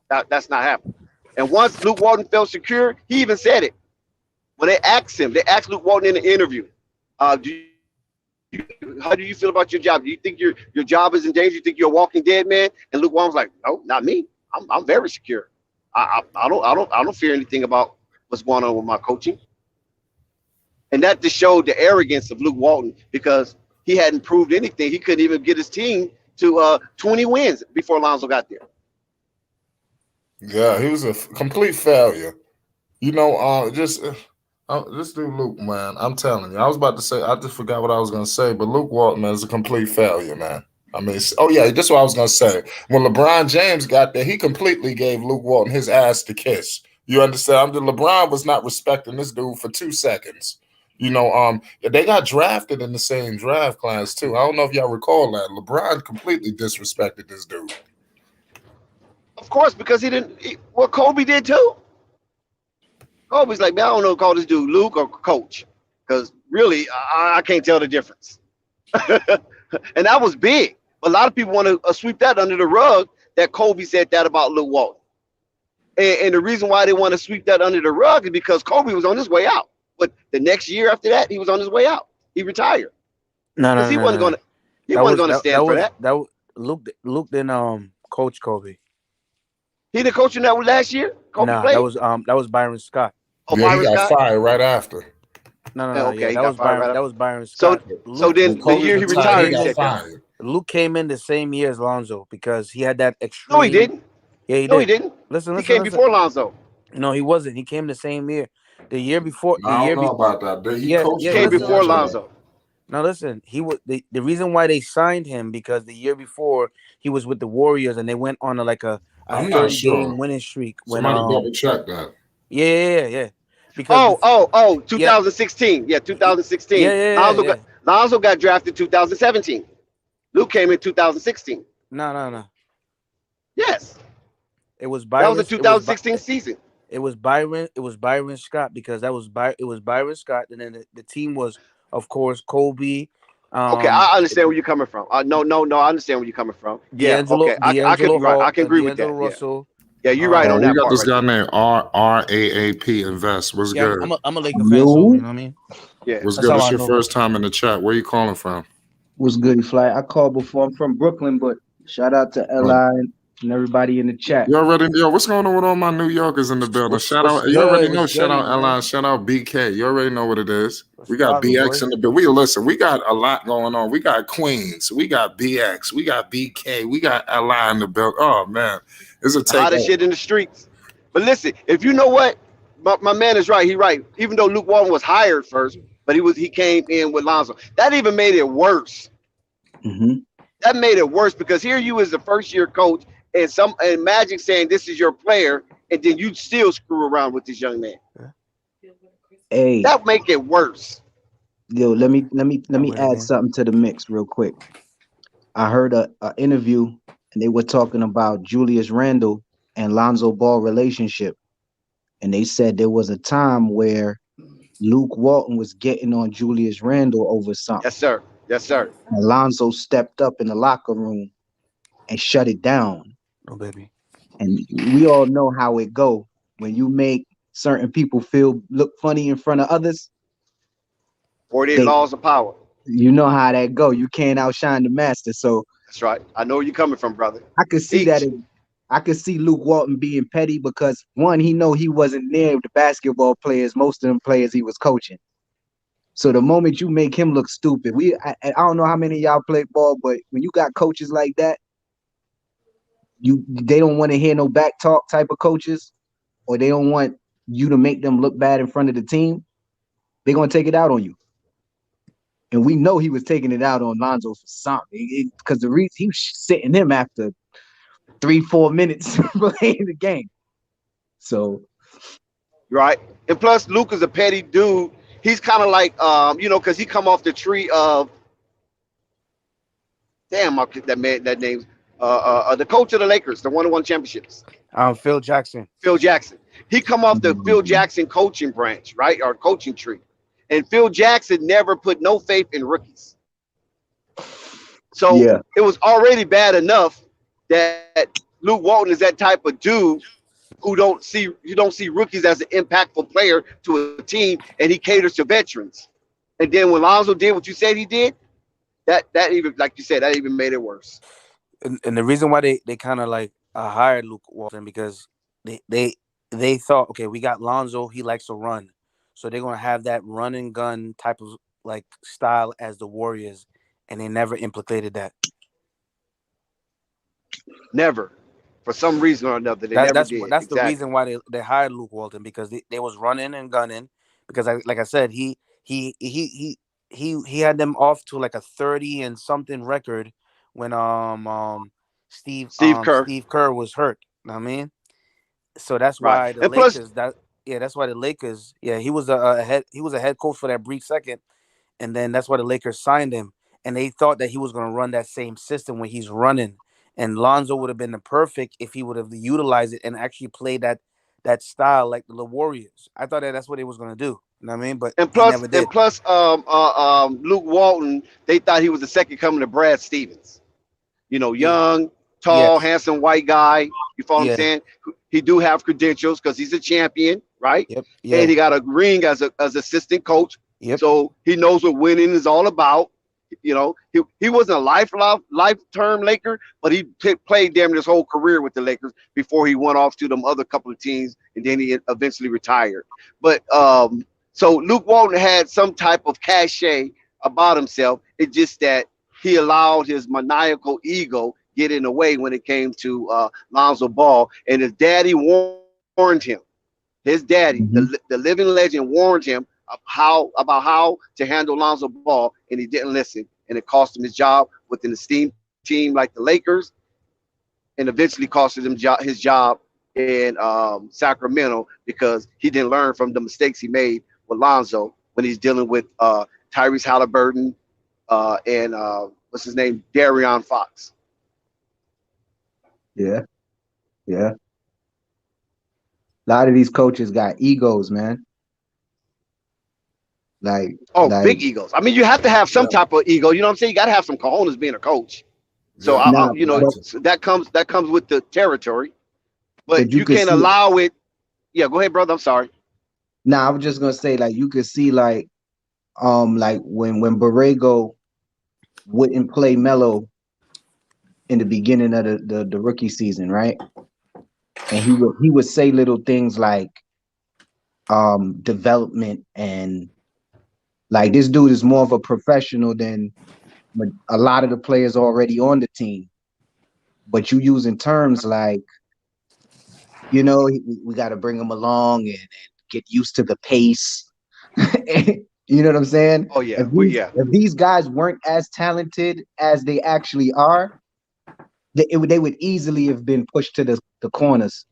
that's not happening. And once Luke Walton felt secure, he even said it. When they asked Luke Walton in an interview, how do you feel about your job? Do you think your job is in danger? You think you're a walking dead man? And Luke Walton was like, no, not me. I'm very secure. I don't fear anything about what's going on with my coaching. And that just showed the arrogance of Luke Walton, because he hadn't proved anything. He couldn't even get his team to 20 wins before Lonzo got there. Yeah, he was a complete failure. You know, Oh, this dude Luke, man, I'm telling you, I was about to say, I just forgot what I was gonna say, but Luke Walton, man, is a complete failure, man. I mean, oh yeah, that's what I was gonna say. When LeBron James got there, he completely gave Luke Walton his ass to kiss. You understand? LeBron was not respecting this dude for 2 seconds. They got drafted in the same draft class too. I don't know if y'all recall that. LeBron completely disrespected this dude. Of course, because he didn't. Well, Kobe did too. Kobe's like, man, I don't know, call this dude Luke or Coach, because really, I can't tell the difference. And that was big. A lot of people want to sweep that under the rug that Kobe said that about Luke Walton. And the reason why they want to sweep that under the rug is because Kobe was on his way out. But the next year after that, he was on his way out. He retired No, because no, he no, wasn't no. going to. He wasn't going to stand for that. That was Luke didn't coach Kobe. He didn't coach him that last year. Kobe Nah, played. that was Byron Scott. Oh, Yeah, he Byron got Scott. fired right after. No, Okay, yeah, he got fired right that after. was Byron So, Scott. so then When the Kobe year he retired, retired, he got said that. fired. Luke came in the same year as Lonzo because he had that extreme. No, he didn't. Yeah, he No, did. he didn't. Listen. He came before Lonzo. No, he wasn't. He came the same year. The year before. I don't know about that. He coached He them came before eventually. Lonzo. Now listen, he was the reason why they signed him because the year before he was with the Warriors and they went on a I'm not 30-game sure. winning streak. Somebody double check that. Yeah. Because 2016. Yeah, 2016. yeah. Lonzo got drafted 2017. Luke came in 2016. No. Yes, It was that Byron. was the 2016 season. It was Byron Scott because it was Byron Scott, and then the team was, of course, Kobe. Okay, I understand where you're coming from. No, I understand where you're coming from. Yeah, okay, I could be right. I can agree with that. Russell. Yeah, you're right on We that got part. this guy named RAAP Invest. What's good? I'm a Laker fan, so you know what I mean. Yeah, What's good? It's your first time in the chat. Where you calling from? What's good, Fly? I called before. I'm from Brooklyn, but shout out to Li and everybody in the chat. You already know what's going on with all my New Yorkers in the building. Shout out Li. Shout out BK. You already know what it is. We got BX in the building. We got a lot going on. We got Queens. We got BX. We got BK. We got Li in the building. Oh man, it's a take. hottest shit in the streets. But listen, if you know what, my man is right. He right. Even though Luke Walton was hired first, but he came in with Lonzo. That even made it worse. Mm-hmm. That made it worse because here you as the first year coach and Magic saying this is your player, and then you still screw around with this young man. Hey, that make it worse. Yo, let me add something to the mix real quick. I heard a interview and they were talking about Julius Randle and Lonzo Ball relationship, and they said there was a time where Luke Walton was getting on Julius Randle over something. Yes, sir. And Lonzo stepped up in the locker room and shut it down. Oh, baby. And we all know how it go when you make certain people look funny in front of others. 48 laws of power. You know how that go. You can't outshine the master. So that's right. I know where you're coming from, brother. I could see that. I could see Luke Walton being petty because one, he know he wasn't near the basketball players, most of them players he was coaching. So the moment you make him look stupid, I don't know how many of y'all play ball, but when you got coaches like that, they don't want to hear no back talk type of coaches, or they don't want you to make them look bad in front of the team. They're gonna take it out on you. And we know he was taking it out on Lonzo for something because the reason he was sitting him after 3-4 minutes playing the game. So, right. And plus, Luke is a petty dude. He's kind of like, because he come off the tree of, that name's the coach of the Lakers, the one who won championships. Phil Jackson. He come off the Phil Jackson coaching branch, right, or coaching tree. And Phil Jackson never put no faith in rookies. So It was already bad enough that Luke Walton is that type of dude who don't see rookies as an impactful player to a team, and he caters to veterans. And then when Lonzo did what you said he did, that even, like you said, that even made it worse. And the reason why they kind of like hired Luke Walton because they thought, okay, we got Lonzo, he likes to run. So they're going to have that run and gun type of like style as the Warriors, and they never implicated that. Never. For some reason or another, they never did. That's the reason why they hired Luke Walton, because they was running and gunning, because like I said, he had them off to like a 30 and something record when Steve Kerr. Steve Kerr was hurt. You know what I mean? So that's Right. why the And plus, Lakers that's why the Lakers, he was a head coach for that brief second, and then that's why the Lakers signed him, and they thought that he was going to run that same system when he's running, and Lonzo would have been the perfect if he would have utilized it and actually played that style like the Warriors. I thought that's what he was going to do. You know what I mean? But and he plus, never did. Luke Walton. They thought he was the second coming of Brad Stevens. Yeah. Young, tall, Yes. handsome white guy. You follow what I'm Yeah. saying? He do have credentials because he's a champion, right? Yep. And Yeah. he got a ring as assistant coach. Yep. So he knows what winning is all about. He wasn't a life-term Laker, but he played damn his whole career with the Lakers before he went off to them other couple of teams, and then he eventually retired. But so Luke Walton had some type of cachet about himself. It's just that he allowed his maniacal ego get in the way when it came to Lonzo Ball, and his daddy warned him. His daddy, the living legend, warned him about how to handle Lonzo Ball, and he didn't listen, and it cost him his job with an esteemed team like the Lakers, and eventually costed him his job in Sacramento because he didn't learn from the mistakes he made with Lonzo when he's dealing with Tyrese Halliburton and what's his name, Darion Fox. Yeah. A lot of these coaches got egos, man. Big egos. I mean, you have to have some type of ego. You know what I'm saying? You got to have some cojones being a coach. So that comes with the territory. But you can't allow it. Yeah, go ahead, brother. I'm sorry. I was just gonna say, like, you could see, like when Borrego wouldn't play Melo in the beginning of the rookie season, right? And he would say little things like development, and like, this dude is more of a professional than a lot of the players already on the team. But you using terms like, we got to bring him along and get used to the pace. You know what I'm saying? Oh yeah, if these guys weren't as talented as they actually are, they would easily have been pushed to the corners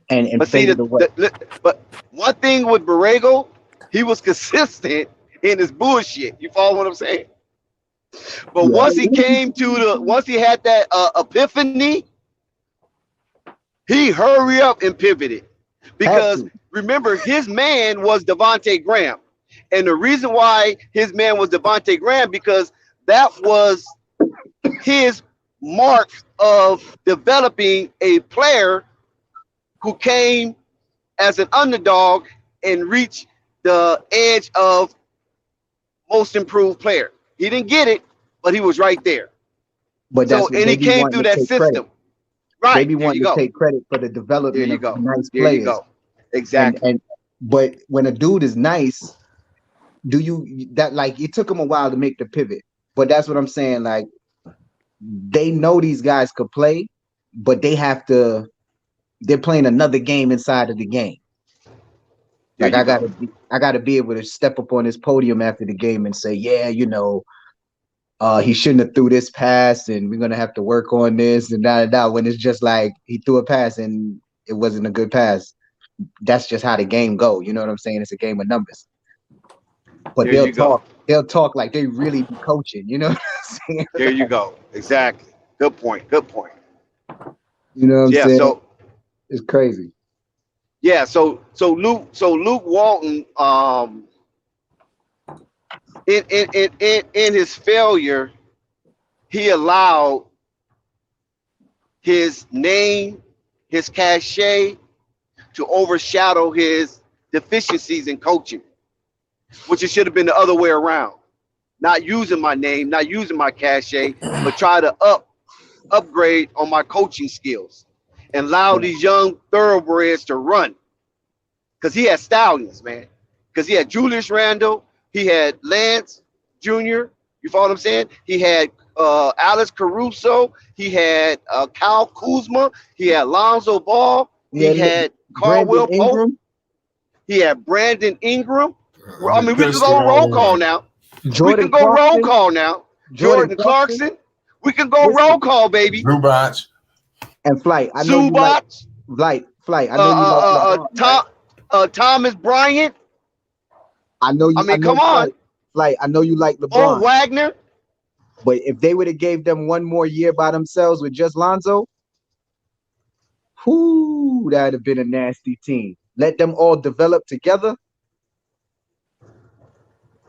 and faded away. But one thing with Borrego, he was consistent in his bullshit. You follow what I'm saying? But once he had that epiphany, he hurried up and pivoted. Because remember, his man was Devontae Graham. And the reason why his man was Devontae Graham, because that was his mark of developing a player who came as an underdog and reached the edge of most improved player. He didn't get it, but he was right there. But he came through that system. Credit. Right. They be wanting to take credit for the development of nice players. You go. Exactly. But when a dude is nice, it took him a while to make the pivot. But that's what I'm saying. Like, they know these guys could play, but they're playing another game inside of the game. Like, I gotta be able to step up on this podium after the game and say, he shouldn't have threw this pass, and we're gonna have to work on this and da. When it's just like, he threw a pass and it wasn't a good pass. That's just how the game go. You know what I'm saying? It's a game of numbers. But they'll talk like they really be coaching. You know what I'm saying? There you go. Exactly. Good point. You know what I'm saying? So it's crazy. Yeah. So Luke Walton, in his failure, he allowed his name, his cachet, to overshadow his deficiencies in coaching, which it should have been the other way around. Not using my name, not using my cachet, but try to upgrade on my coaching skills and allow these young thoroughbreds to run. Because he had stallions, man. Because he had Julius Randle, he had Lance Jr., you follow what I'm saying? He had Alex Caruso, he had Kyle Kuzma, he had Lonzo Ball, he had Caldwell Pope. He had Brandon Ingram. I mean, we could Pissed it go roll all call away. now. We Jordan can go roll Clarkson. call now. Jordan Clarkson. We can go Listen. roll call, baby. Zubac. And Flight. I know you like Zubac. Flight. I know you like LeBron, right? Thomas Bryant. I know you. I mean, come on. Flight. I know you like Oh, LeBron. Wagner. But if they would have gave them one more year by themselves with just Lonzo, that'd have been a nasty team. Let them all develop together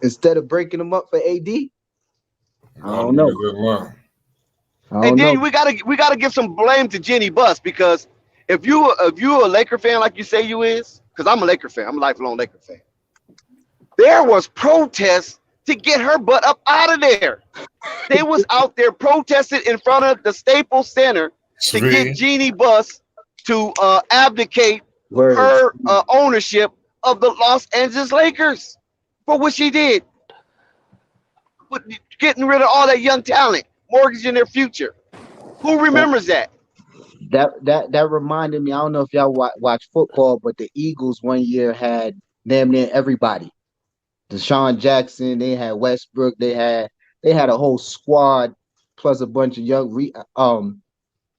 instead of breaking them up for AD. I don't know. Good luck. And then we gotta give some blame to Jenny Buss, because if you a Laker fan like you say you is, because I'm a Laker fan, I'm a lifelong Laker fan. There was protests to get her butt up out of there. They was out there protesting in front of the Staples Center to get Jeannie Buss to abdicate her ownership of the Los Angeles Lakers for what she did, getting rid of all that young talent, mortgaging their future. Who remembers that? That reminded me. I don't know if y'all watch football, but the Eagles one year had damn near everybody. Deshaun Jackson, they had Westbrook, they had a whole squad plus a bunch of young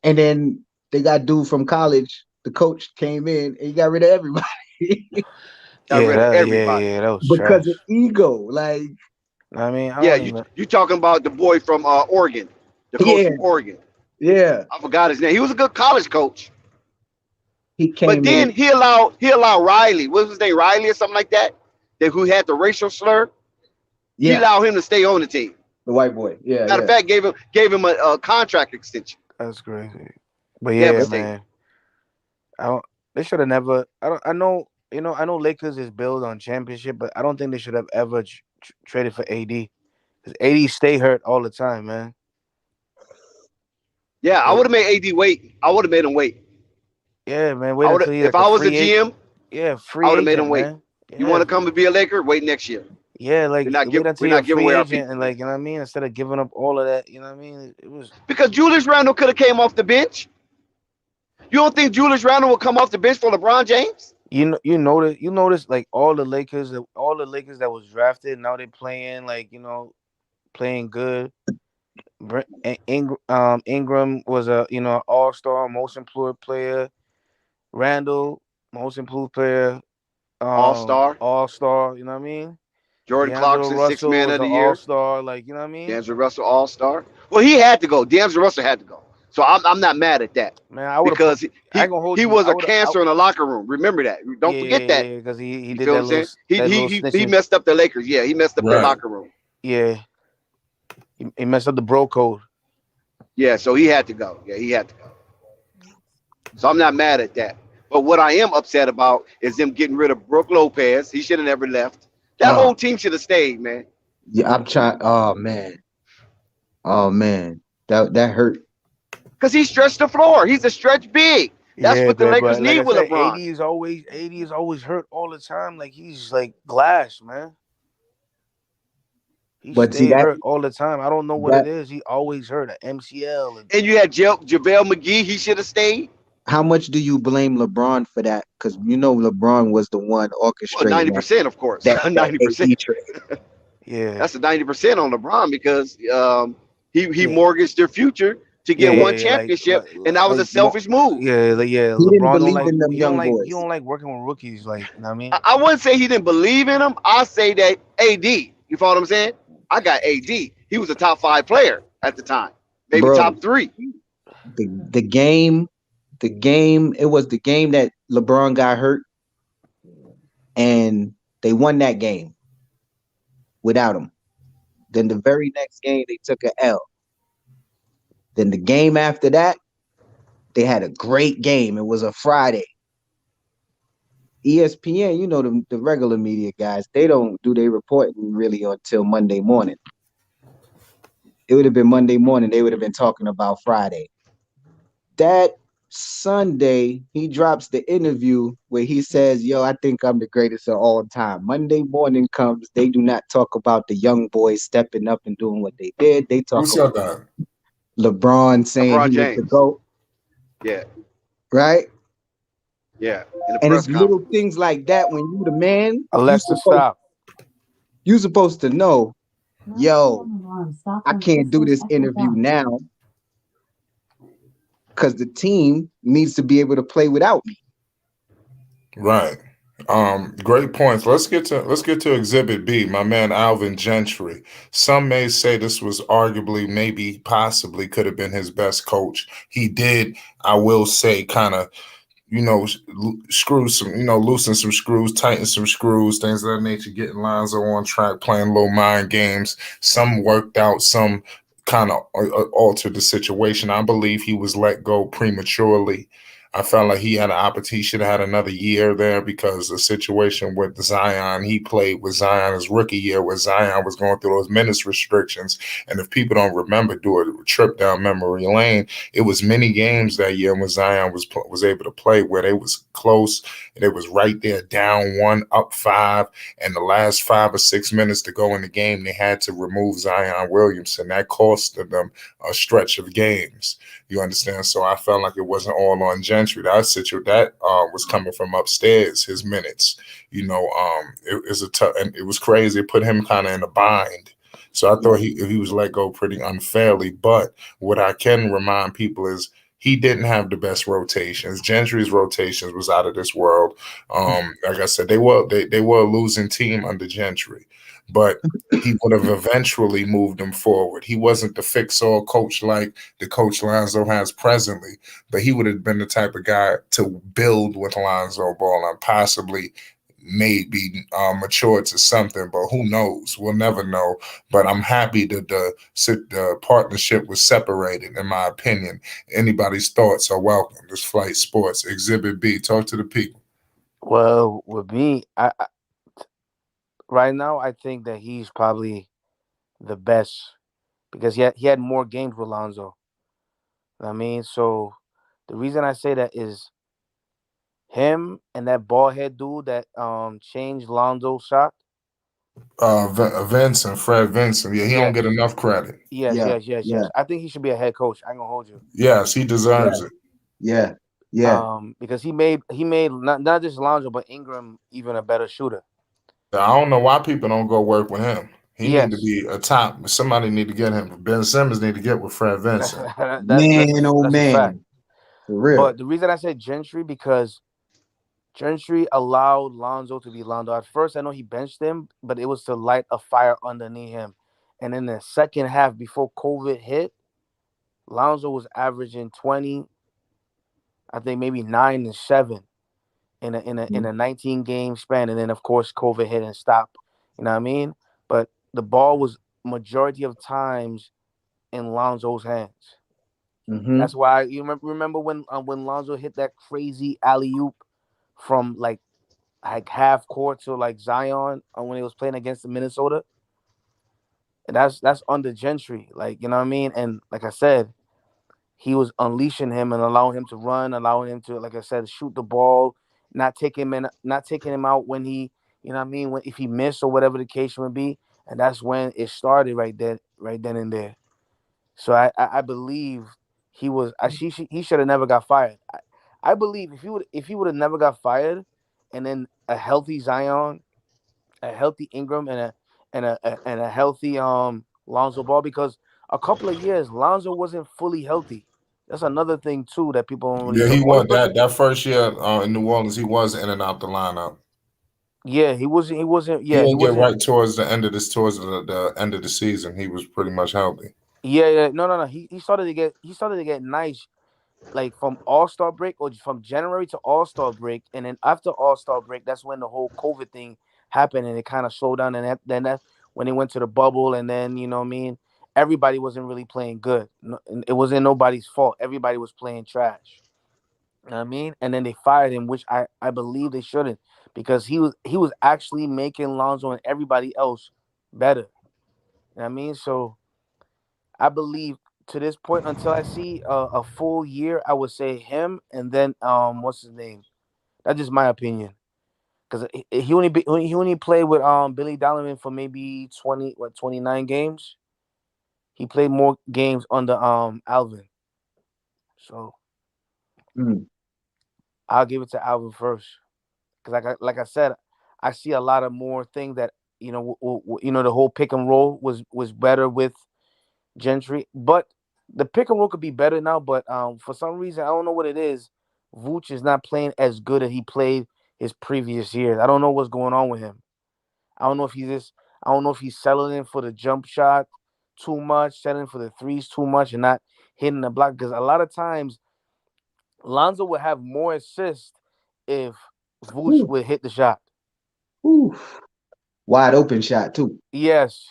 and then they got dude from college. The coach came in and he got rid of everybody. Got rid of everybody. Yeah, that was because trash. of ego. Like, I mean, you talking about the boy from Oregon, the coach from Oregon. Yeah, I forgot his name. He was a good college coach. He came, but then he allowed Riley. What was his name? Riley or something like that. Who had the racial slur. Yeah. He allowed him to stay on the team. The white boy. Yeah. Matter of fact, gave him a contract extension. That's crazy. But yeah, man. They should have never. I know Lakers is built on championship, but I don't think they should have ever traded for AD. Because AD stay hurt all the time, man. Yeah, I would have made AD wait. I would have made him wait. Yeah, man. Wait until if I was a GM, free I would have made him wait. Man. Yeah. You want to come and be a Laker? Wait next year. Yeah, like we're not giving away our people. And like, you know what I mean? Instead of giving up all of that, you know what I mean? It was because Julius Randle could have came off the bench. You don't think Julius Randle will come off the bench for LeBron James? You notice like all the Lakers that was drafted, now they're playing playing good. Ingram was a all-star, most improved player. Randall, most improved player. All-star, you know what I mean? Jordan Clarkson, Sixth Man of the Year. All-star, like, you know what I mean? D'Angelo Russell, all-star. Well, he had to go. D'Angelo Russell had to go. So I'm not mad at that. Man, because he was a cancer in the locker room. Remember that. Don't forget that. Yeah, because he did that he messed up the Lakers. Yeah, he messed up the locker room. Yeah. He messed up the bro code. Yeah, so he had to go. Yeah, he had to go. So I'm not mad at that. But what I am upset about is them getting rid of Brook Lopez. He should have never left. That whole team should have stayed, man. Yeah, I'm trying. Oh man. That hurt. Because he stretched the floor. He's a stretch big. That's what the Lakers need with LeBron. AD is always hurt all the time. Like, he's like glass, man. He stayed hurt all the time. I don't know what it is. He always hurt an MCL. And you had JaVale McGee. He should have stayed. How much do you blame LeBron for that? Because LeBron was the one orchestrating. 90%, of course. 90%. Yeah, that's the 90% on LeBron because he mortgaged their future to get one championship, and that was a selfish move. Yeah. LeBron he don't like working with rookies. Like, you know what I mean? I wouldn't say he didn't believe in him. I say that AD. You follow what I'm saying? I got AD. He was a top 5 player at the time, maybe top 3. The game. It was the game that LeBron got hurt, and they won that game without him. Then the very next game, they took an L. Then the game after that, they had a great game. It was a Friday. ESPN, the regular media guys, they don't do their reporting really until Monday morning. It would have been Monday morning. They would have been talking about Friday. That Sunday, he drops the interview where he says, I think I'm the greatest of all time. Monday morning comes, they do not talk about the young boys stepping up and doing what they did. They talk about LeBron saying he was the GOAT. Yeah. Right? Yeah, in the And press it's little conference. things like that when you the man, Alexa, stop. you supposed to know, yo, I can't do this interview now because the team needs to be able to play without me. Right. Great points. Let's get to Exhibit B. My man Alvin Gentry. Some may say this was arguably, maybe, possibly could have been his best coach. He did, I will say, kind of, screw some, loosen some screws, tighten some screws, things of that nature, getting Lonzo on track, playing little mind games. Some worked out, some kind of altered the situation. I believe he was let go prematurely. I felt like he had an opportunity. He should have had another year there because the situation with Zion, he played with Zion his rookie year, where Zion was going through those minutes restrictions. And if people don't remember, do a trip down memory lane, it was many games that year when Zion was able to play where they was close and it was right there, down 1, up 5, and the last 5 or 6 minutes to go in the game, they had to remove Zion Williamson. That costed them a stretch of games. You understand? So I felt like it wasn't all on Gentry. That was coming from upstairs. His minutes, and it was crazy. It put him kind of in a bind. So I thought he was let go pretty unfairly. But what I can remind people is he didn't have the best rotations. Gentry's rotations was out of this world. Like I said, they were a losing team under Gentry, but he would have eventually moved them forward. He wasn't the fix-all coach like the coach Lonzo has presently, but he would have been the type of guy to build with Lonzo Ball and possibly maybe mature to something, but who knows? We'll never know. But I'm happy that the partnership was separated, in my opinion. Anybody's thoughts are welcome. This Flight Sports Exhibit B. Talk to the people. Well, with me, I right now I think that he's probably the best because he had more games with Lonzo. I mean, so the reason I say that is him and that bald head dude that changed Lonzo's shot. Fred Vincent. Yeah, he don't Yes. get enough credit. Yes, Yeah, yes, yes, yeah, yes. I think he should be a head coach. I ain't gonna hold you. Yes, he yeah, deserves it. yeah, yeah. Because he made not just Lonzo but Ingram even a better shooter. I don't know why people don't go work with him. He need to Yes. be a top. Somebody need to get him. Ben Simmons need to get with Fred Vincent. Man, oh That's a fact. man, for real. But the reason I said Gentry because Gentry allowed Lonzo to be Lonzo. At first, I know he benched him, but it was to light a fire underneath him. And in the second half, before COVID hit, Lonzo was averaging 20, I think maybe 9 and 7 in a 19 game span. And then of course COVID hit and stopped. You know what I mean? But the ball was majority of times in Lonzo's hands. Mm-hmm. That's why you remember when Lonzo hit that crazy alley oop from like half court to like Zion when he was playing against the Minnesota. And that's under Gentry, like you know what I mean. And like I said, he was unleashing him and allowing him to run, allowing him to, like I said, shoot the ball, not taking him out when he, you know what I mean, when if he missed or whatever the case would be. And that's when it started right then and there. So I believe he should have never got fired. I believe if he would have never got fired, and then a healthy Zion, a healthy Ingram, and a healthy Lonzo Ball, because a couple of years Lonzo wasn't fully healthy. That's another thing too that people don't really Yeah, he talk. Only was person, that first year in New Orleans. He was in and out the lineup. yeah, he wasn't. He wasn't. He Yeah, he didn't get wasn't. right towards the end of the season. He was pretty much healthy. Yeah, yeah. No, no, no. He started to get nice like from All Star break or from January to All Star break, and then after All Star break, that's when the whole COVID thing happened, and it kind of slowed down. And then that's when they went to the bubble, and then you know what I mean. Everybody wasn't really playing good. It wasn't nobody's fault. Everybody was playing trash. You know what I mean? And then they fired him, which I believe they shouldn't, because he was actually making Lonzo and everybody else better. You know what I mean? So I believe to this point, until I see a full year, I would say him, and then what's his name? That's just my opinion, because he only played with Billy Donovan for maybe 29 games. He played more games under Alvin. So Mm. I'll give it to Alvin first because like I said, I see a lot of more things that the whole pick and roll was better with Gentry, but the pick and roll could be better now. But for some reason, I don't know what it is. Vooch is not playing as good as he played his previous years. I don't know what's going on with him. I don't know if I don't know if he's settling for the jump shot too much, settling for the threes too much, and not hitting the block. Because a lot of times Lonzo would have more assists if Vooch Ooh, would hit the shot. ooh. Wide open shot too. Yes.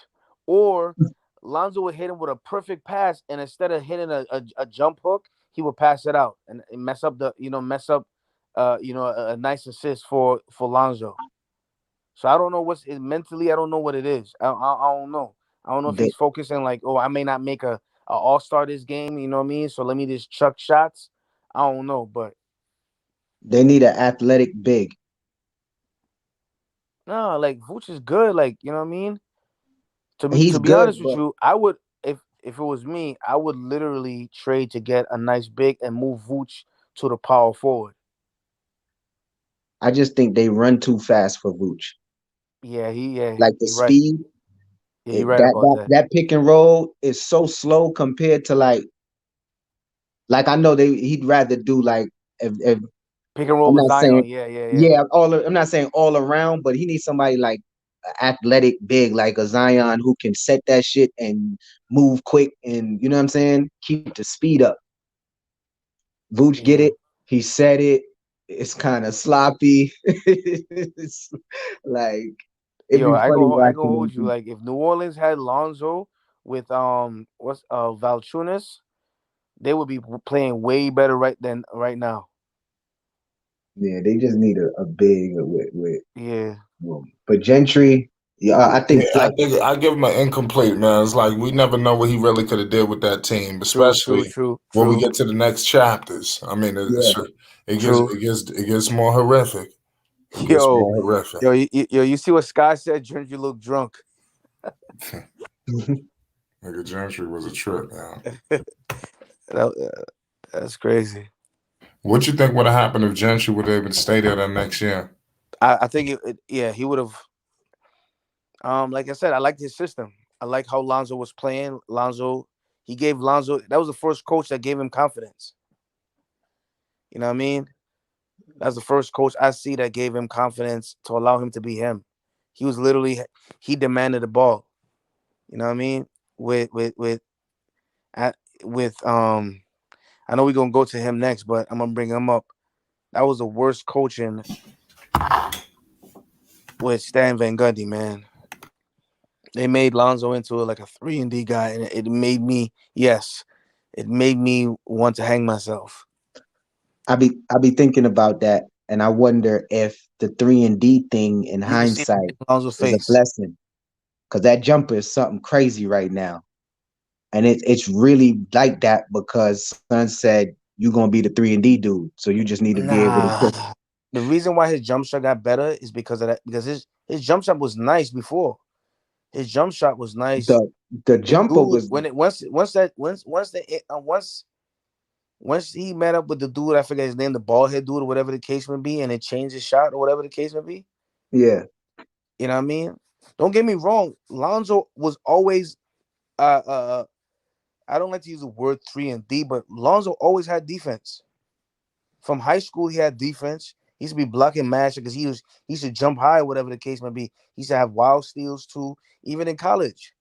Or Lonzo would hit him with a perfect pass, and instead of hitting a jump hook, he would pass it out and mess up a nice assist for Lonzo. So I don't know what's it mentally. I don't know what it is. I don't know. I don't know if They he's focusing like, oh, I may not make a all-star this game. You know what I mean? So let me just chuck shots. I don't know, but they need an athletic big. no, like Vooch is good. Like you know what I mean? He's To be good, honest with but you, I would if it was me, I would literally trade to get a nice big and move Vooch to the power forward. I just think they run too fast for Vooch. Yeah, Like the you're right. speed, Yeah, you're it, right that about that that. that pick and roll is so slow compared to like I know he'd rather do like if Pick and roll I'm with not saying Zion. Yeah. yeah I'm not saying all around, but he needs somebody like athletic big like a Zion who can set that shit and move quick and you know what I'm saying keep the speed up. Vooch get Yeah. it. He said it. It's kind of sloppy. It's like it'd Yo, be funny I go watching hold them. you. Like if New Orleans had Lonzo with what's Valanciunas, they would be playing way better than right now. Yeah, they just need a big with Yeah, but Gentry. Yeah, I think Yeah, I like think I give him an incomplete, man. It's like we never know what he really could have did with that team, especially when we true, get to the next chapters. I mean, yeah. true. it gets more horrific. It gets Yo, more horrific. you see what Sky said? Gentry looked drunk. Nigga, Gentry was a trip, man. That, that's crazy. What you think would have happened if Gentry would have able to stay there that next year? I think yeah, he would have. Like I said, I liked his system. I like how Lonzo was playing. He gave Lonzo. That was the first coach that gave him confidence. You know what I mean? That's the first coach I see that gave him confidence to allow him to be him. He was literally he demanded the ball. You know what I mean? At, with I know we're gonna go to him next, but I'm gonna bring him up. That was the worst coaching with Stan Van Gundy, man. They made Lonzo into like a 3-and-D guy, and it made me it made me want to hang myself. I be thinking about that, and I wonder if the 3 and D thing in You see hindsight Lonzo's is a face. blessing because that jumper is something crazy right now, and it's really like that because Son said you're gonna be the 3 and D dude, so you just need to be able to Nah. put The reason why his jump shot got better is because of that. Because his jump shot was nice before. His jump shot was nice. the the The jumper dude was when it once he met up with the dude, I forget his name, the bald head dude or whatever the case may be, and it changed his shot or whatever the case may be. yeah. You know what I mean? Don't get me wrong. Lonzo was always I don't like to use the word 3 and D, but Lonzo always had defense. From high school, he had defense. He used to be blocking master because he used to jump high, whatever the case may be. He used to have wild steals too, even in college.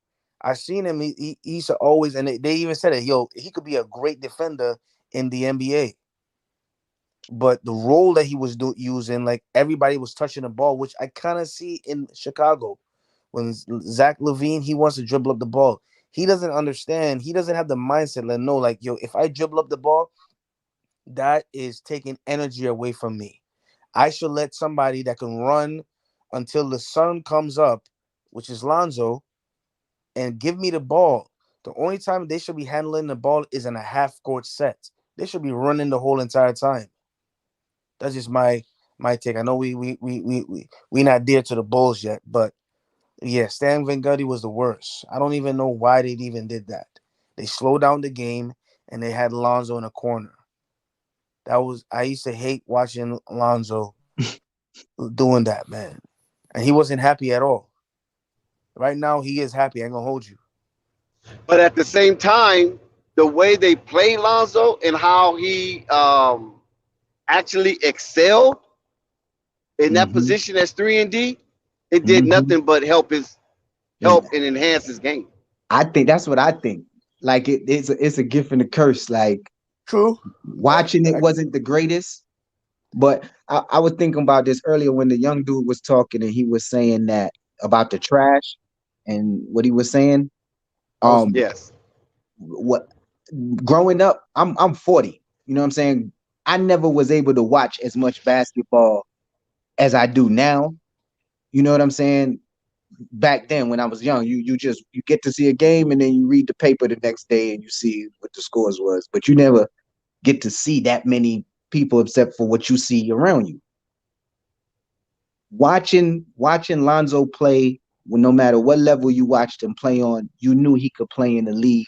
I seen him. He used to always, and they even said it. Yo, he could be a great defender in the NBA. But the role that he was using, like everybody was touching the ball, which I kind of see in Chicago. When Zach Levine, he wants to dribble up the ball. He doesn't understand. He doesn't have the mindset. Like, no, like, yo, if I dribble up the ball, that is taking energy away from me. I should let somebody that can run until the sun comes up, which is Lonzo, and give me the ball. The only time they should be handling the ball is in a half court set. They should be running the whole entire time. That's just my take. I know we not dear to the Bulls yet, but yeah, Stan Van Gundy was the worst. I don't even know why they even did that. They slowed down the game and they had Lonzo in a corner. I used to hate watching Lonzo doing that, man. And he wasn't happy at all. Right now, he is happy. I ain't gonna hold you. But at the same time, the way they play Lonzo and how he actually excelled in that Mm-hmm. position as 3 and D, it did Mm-hmm. nothing but help And and enhance his game. I think that's what I think. Like it's a gift and a curse. Like True. watching it wasn't the greatest, but I was thinking about this earlier when the young dude was talking and he was saying that about the trash and what he was saying. Um, Yes. what growing up, I'm 40. You know what I'm saying? I never was able to watch as much basketball as I do now. You know what I'm saying? Back then when I was young, you get to see a game and then you read the paper the next day and you see what the scores was, but you never get to see that many people except for what you see around you. Watching Lonzo play, well, no matter what level you watched him play on, you knew he could play in the league.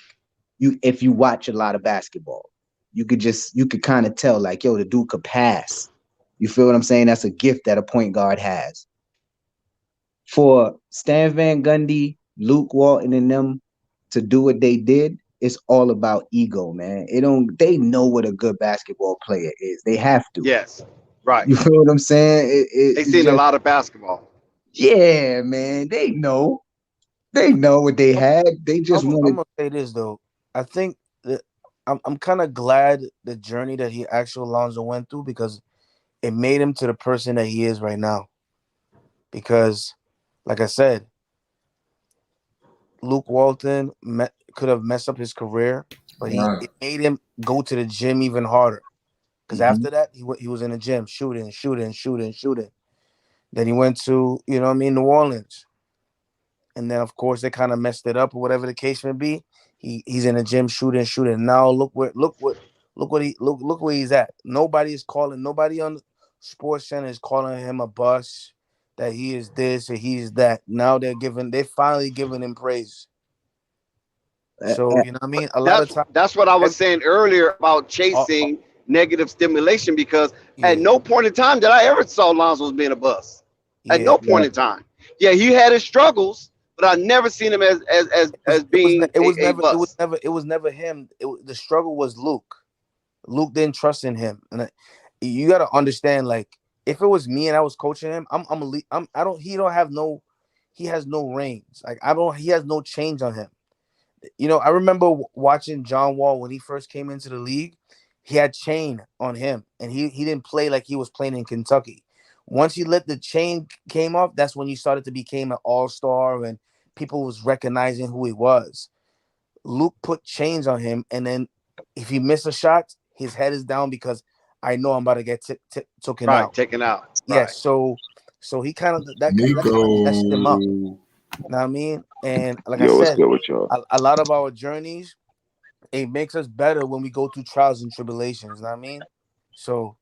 If you watch a lot of basketball, you could kind of tell like, yo, the dude could pass. You feel what I'm saying? That's a gift that a point guard has. For Stan Van Gundy, Luke Walton, and them to do what they did, it's all about ego, man. They know what a good basketball player is. They have to. Yes. Right. You feel what I'm saying? They It's seen a just, lot of basketball. yeah, man. They know. They know what they had. They just I'm wanted. gonna say this though. I think that I'm kind of glad the journey that he actual Lonzo went through because it made him to the person that he is right now. Because, like I said, Luke Walton could have messed up his career, but Right. it made him go to the gym even harder. Because Mhm. after that, he was in the gym shooting. Then he went to, New Orleans. And then, of course, they kind of messed it up or whatever the case may be. He's in the gym shooting. Now look where he's at. Nobody on Sports Center is calling him a bust, that he is this or he's that. Now they finally giving him praise. So, you know what I mean? A lot of That's times, that's what I was saying earlier about uh, chasing negative stimulation because at yeah, no point in time did I ever saw Lonzo as being a bust. At yeah. no point in time. Yeah, he had his struggles, but I never seen him as being a bust. It was never him. The struggle was Luke. Luke didn't trust in him, and you got to understand. Like, if it was me and I was coaching him, I don't. He has no reins. Like, I don't. He has no change on him. I remember watching John Wall when he first came into the league. He had chain on him, and he didn't play like he was playing in Kentucky. Once he let the chain came off, that's when you started to become an all-star, and people was recognizing who he was. Luke put chains on him, and then if he missed a shot, his head is down because I know I'm about to get taken Right, out. taken out. Yeah, Right. so he kind of that kind of messed him up. Nico. You know what I mean? And like I Yo, what's said, good with y'all? a lot of our journeys, it makes us better when we go through trials and tribulations. You know what I mean? So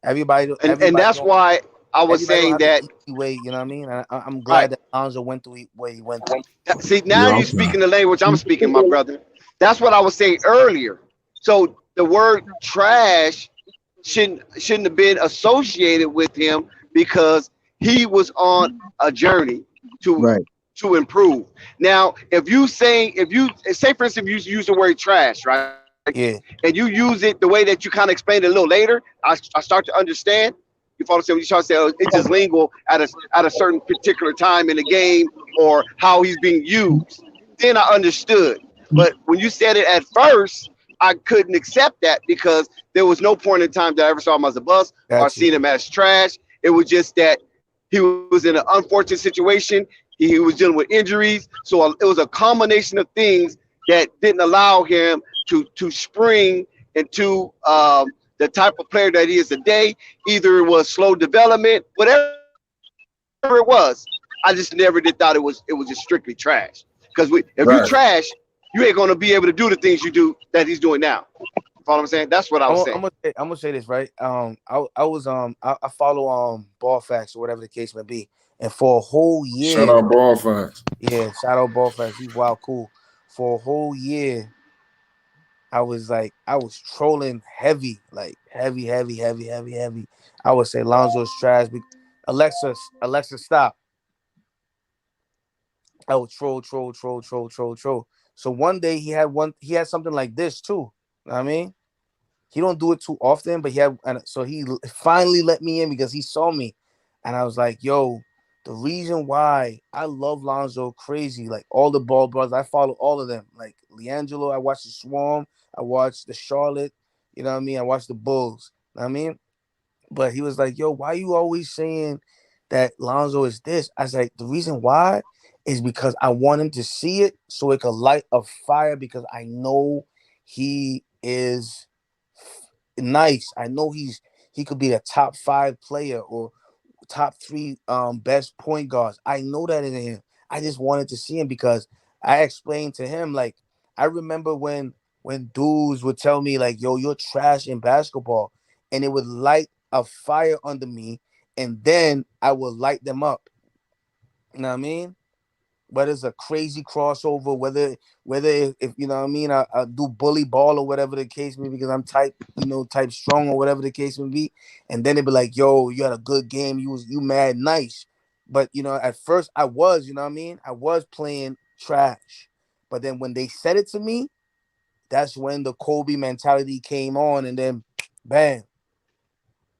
everybody, And that's why I was everybody don't saying have the that. easy way. You know what I mean? And I'm Right. glad that Lonzo went through what he went through. See, now Yeah, you okay. speaking the language I'm speaking, my brother. That's what I was saying earlier. So the word trash shouldn't have been associated with him because he was on a journey to Right. to improve. Now, if you say for instance, you use the word trash, right? Yeah, And you use it the way that you kind of explained it a little later, I start to understand. You follow what I'm saying? When you start to say, oh, it's just lingo at a certain particular time in the game or how he's being used. Then I understood. But when you said it at first, I couldn't accept that because there was no point in time that I ever saw him as a bust or got you. seen him as trash. It was just that he was in an unfortunate situation. He was dealing with injuries. So it was a combination of things that didn't allow him to spring into the type of player that he is today. Either it was slow development, whatever it was. I just never did thought it was just strictly trash. Because if you Right. trash, you ain't gonna be able to do the things you do that he's doing now. You follow what I'm saying? That's what I was saying. I'm gonna say this right. I follow Ball Facts or whatever the case may be, and for a whole Shout year, out Ball Facts. yeah, shout out Ball Facts. He's wild cool. For a whole year, I was trolling heavy, like heavy. I would say Lonzo's trash. Alexa, stop. I would troll. So one day he had something like this too. You know what I mean? He don't do it too often, but so he finally let me in because he saw me, and I was like, "Yo, the reason why I love Lonzo crazy, like all the Ball brothers, I follow all of them. Like Leangelo, I watched the Swarm, I watched the Charlotte, you know what I mean? I watched the Bulls, you know what I mean? But he was like, "Yo, why you always saying that Lonzo is this?" I was like, "The reason why is because I want him to see it so it could light a fire because I know he is." Nice. I know he could be a top 5 player or top 3 best point guards. I know that in him. I just wanted to see him because I explained to him like I remember when dudes would tell me like, "Yo, you're trash in basketball," and it would light a fire under me, and then I would light them up. You know what I mean? Whether it's a crazy crossover, whether if you know what I mean, I do bully ball or whatever the case may be because I'm type strong or whatever the case may be, and then it'd be like, "Yo, you had a good game, you mad nice," but at first I was, you know what I mean, I was playing trash, but then when they said it to me, that's when the Kobe mentality came on, and then bam,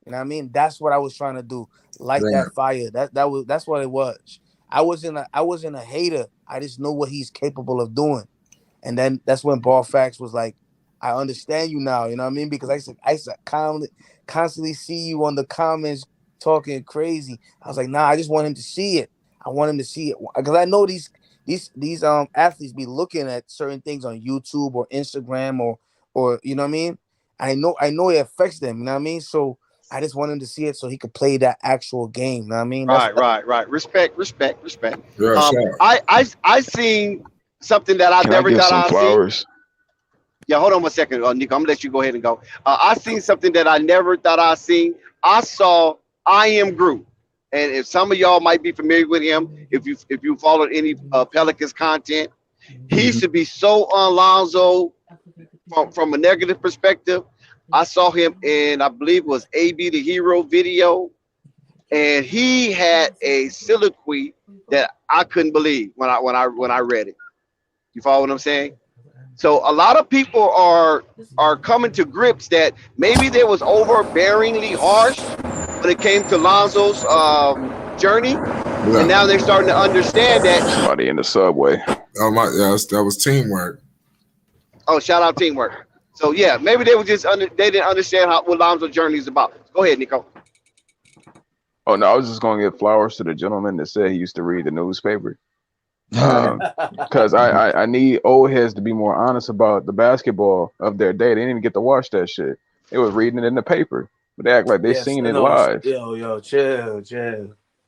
you know what I mean, that's what I was trying to do, light Right. that fire. That's what it was. I wasn't a hater. I just know what he's capable of doing. And then that's when Ball Facts was like, "I understand you now," you know what I mean? Because I used to constantly see you on the comments talking crazy. I was like, "Nah, I just want him to see it. I want him to see it." Because I know these athletes be looking at certain things on YouTube or Instagram or you know what I mean? I know it affects them, you know what I mean? So I just want him to see it so he could play that actual game. You know what I mean? Right. Respect. Yeah, sure. I seen something that I Can I never give thought some I'd see. flowers? Yeah, hold on 1 second, Nico. I'm gonna let you go ahead and go. I seen something that I never thought I'd seen. I saw I Am Groot, and if some of y'all might be familiar with him, if you followed any Pelicans content, he used to be so on Lonzo from a negative perspective. I saw him in, I believe it was AB the Hero video, and he had a soliloquy that I couldn't believe when I read it. You follow what I'm saying? So a lot of people are coming to grips that maybe they was overbearingly harsh when it came to Lonzo's journey, and now they're starting to understand that. Somebody in the subway. Oh my, yes, that was teamwork. Oh, shout out teamwork. So yeah, maybe they were just they didn't understand what Lonzo's journey is about. Go ahead, Nico. Oh no, I was just gonna give flowers to the gentleman that said he used to read the newspaper. Because I need old heads to be more honest about the basketball of their day. They didn't even get to watch that shit. They was reading it in the paper, but they act like they seen it live. Yo, chill.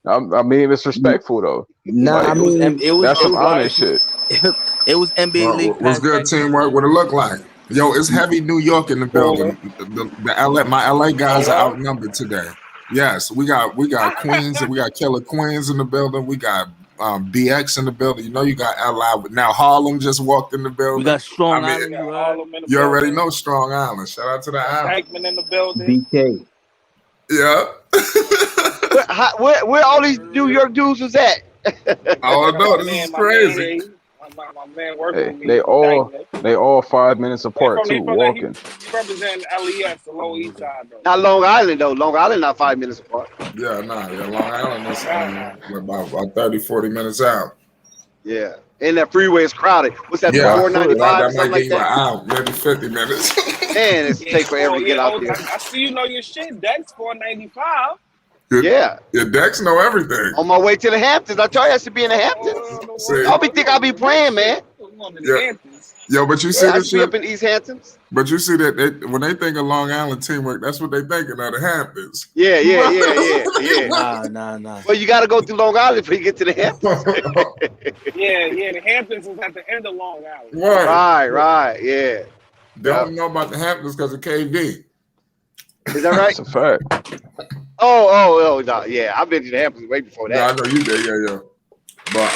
I mean, it's respectful though. Nah, Like, I mean, that's some honest shit. It was NBA League What's Pass. good, teamwork? What it look like? Yo, it's heavy New York in the building. My LA guys are outnumbered today. Yes, we got Queens, we got Killer Queens in the building. We got BX in the building. You know, you got LI. Now Harlem just walked in the building. We got Strong Island. You already know Strong Island. Shout out to the island. Bankman in the building. BK. Yeah. Where all these New York dudes was at? Oh no, this is crazy. My man working Hey, they all 5 minutes apart too, walking. He represent LES, the Lower East Side, though. Not Long Island though. Long Island not 5 minutes apart. Yeah, Long Island is about 30, 40 minutes out. Yeah. And that freeway is crowded. What's that, Yeah, 495 or that something might like give you an that? hour, maybe 50 minutes. Man, it's take forever to get out there. I see you know your shit. That's 495. Yeah. Your decks know everything. On my way to the Hamptons. I told you I should be in the Hamptons. Y'all think I be playing, man. Yeah. Yo, but you see I this be shit? up in East Hamptons. But you see that when they think of Long Island teamwork, that's what they thinking of the Hamptons. Yeah. Nah. Well, you got to go through Long Island before you get to the Hamptons. Yeah. The Hamptons is at the end of Long Island. Right. Yeah. They don't know about the Hamptons because of KD. Is that right? That's a fact. Oh, no. Yeah. I've been to the Hamptons way before that. Yeah, I know you did. Yeah. But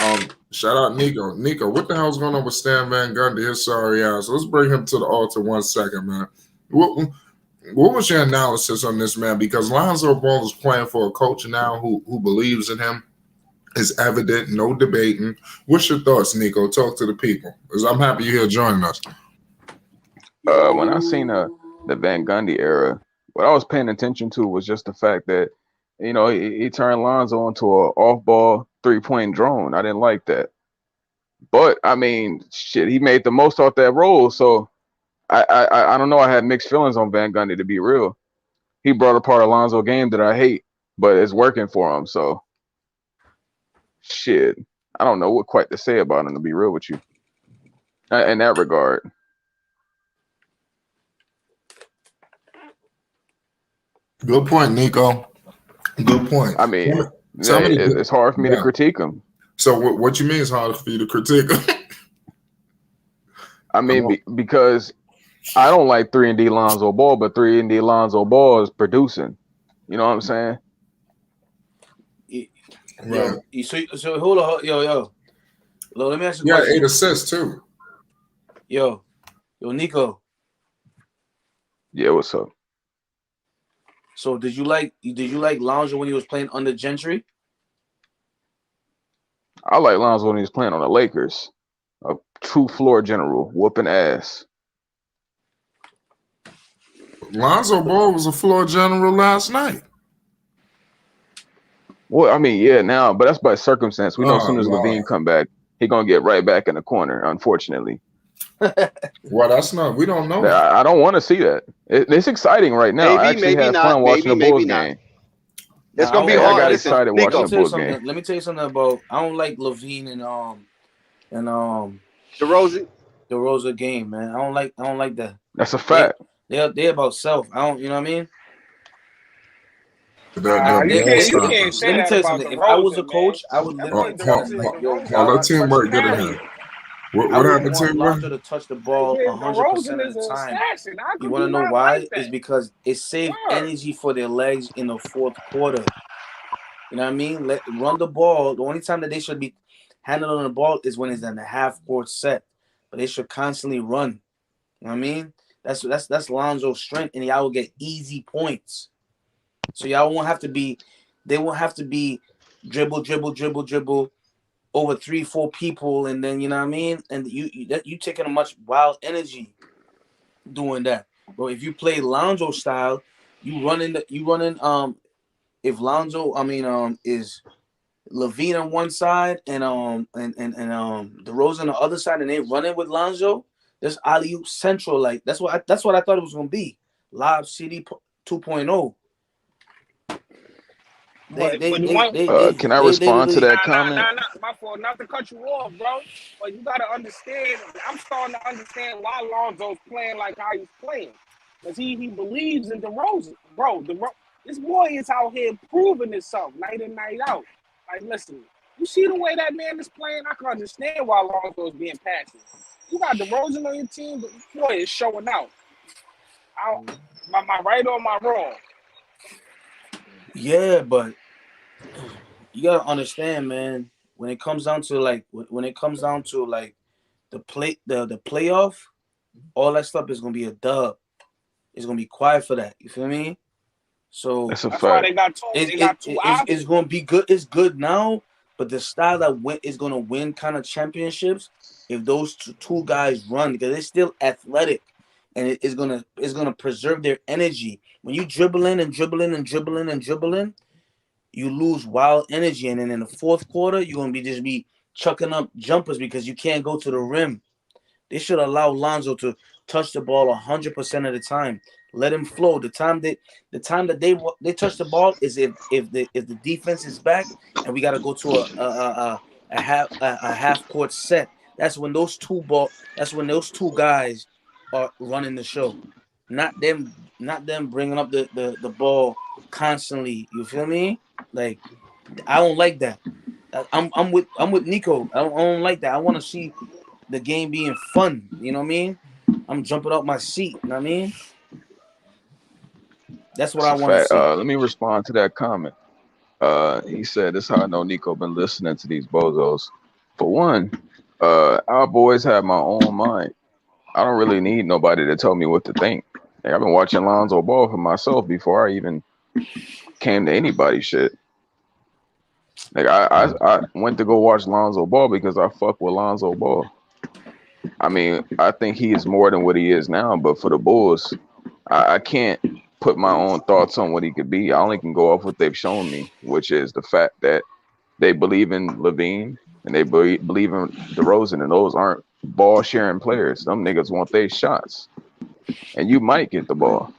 Shout out Nico. Nico, what the hell's going on with Stan Van Gundy? His sorry ass. Let's bring him to the altar 1 second, man. What was your analysis on this, man? Because Lonzo Ball is playing for a coach now who believes in him. Is evident, no debating. What's your thoughts, Nico? Talk to the people. Because I'm happy you're here joining us. When I seen the Van Gundy era, what I was paying attention to was just the fact that, you know, he turned Lonzo into an off-ball 3-point drone. I didn't like that. But, I mean, shit, he made the most off that role. So, I don't know. I had mixed feelings on Van Gundy, to be real. He brought a part of Lonzo's game that I hate, but it's working for him. So, shit, I don't know what quite to say about him, to be real with you, in that regard. Good point, Nico. Good point. I mean, it's hard for me to critique him. So what you mean it's hard for you to critique him? I mean, because I don't like 3-and-D Lonzo Ball, but 3-and-D Lonzo Ball is producing. You know what I'm saying? Right. So hold on, yo. Let me ask you a question. Yeah, 8 assists too. Yo, Nico. Yeah, what's up? So did you like Lonzo when he was playing under Gentry? I like Lonzo when he was playing on the Lakers. A true floor general, whooping ass. Lonzo Ball was a floor general last night. Well, I mean, yeah, now, but that's by circumstance. We know as soon as Levine come back, he gonna get right back in the corner, unfortunately. Well, that's not. We don't know. I don't want to see that. It's exciting right now. I actually had fun watching the Bulls game. It's gonna be hard. I got excited watching the Bulls game. Let me tell you something about. I don't like Levine and DeRozan game, man. I don't like that. That's a fact. They're about self. I don't. You know what I mean? You can't say let me tell you something. If I was a coach, I would literally let teamwork get in here. What happened to Lonzo to touch the ball 100% of the time? You want to know why? It's because it saved energy for their legs in the fourth quarter. You know what I mean? Run the ball. The only time that they should be handling the ball is when it's in a half-court set. But they should constantly run. You know what I mean? That's Lonzo's strength, and y'all will get easy points. So y'all won't have to be. They won't have to be dribble over 3-4 people, and then you know what I mean. And you taking a much wild energy doing that. But if you play Lonzo style, you running. If Lonzo, is Levine on one side and DeRozan on the other side, and they running with Lonzo, there's alley-oop central. Like that's what I thought it was gonna be. Lob City 2.0. Can I respond to that comment? My fault, not to cut you off, bro. But you gotta understand. I'm starting to understand why Lonzo's playing like how he's playing, because he believes in DeRozan, bro. This boy is out here proving himself night in, night out. Like, listen, you see the way that man is playing. I can understand why Lonzo's being passive. You got DeRozan on your team, but this boy is showing out. Am I right or am I wrong? Yeah, but you gotta understand, man. When it comes down to the playoff, all that stuff is gonna be a dub. It's gonna be quiet for that. You feel me? So that's why they got two. It's gonna be good. It's good now, but the style that is gonna win kind of championships if those two guys run, because they're still athletic. And it's gonna preserve their energy. When you dribbling, you lose wild energy. And then in the fourth quarter, you're gonna be chucking up jumpers because you can't go to the rim. They should allow Lonzo to touch the ball 100% of the time. Let him flow. The time that they touch the ball is if the defense is back and we gotta go to a half court set. That's when those two guys are running the show, not them bringing up the ball constantly. You feel me? Like, I don't like that. I'm with Nico. I don't like that. I want to see the game being fun. You know what I mean? I'm jumping up my seat. You know what I mean? That's what I want to see. Let me respond to that comment. He said, "This is how I know Nico been listening to these bozos." For one, I've always had my own mind. I don't really need nobody to tell me what to think. Like, I've been watching Lonzo Ball for myself before I even came to anybody's shit. Like I went to go watch Lonzo Ball because I fuck with Lonzo Ball. I mean, I think he is more than what he is now, but for the Bulls, I can't put my own thoughts on what he could be. I only can go off what they've shown me, which is the fact that they believe in Levine and they believe in DeRozan, and those aren't ball sharing players. Some niggas want their shots, and you might get the ball.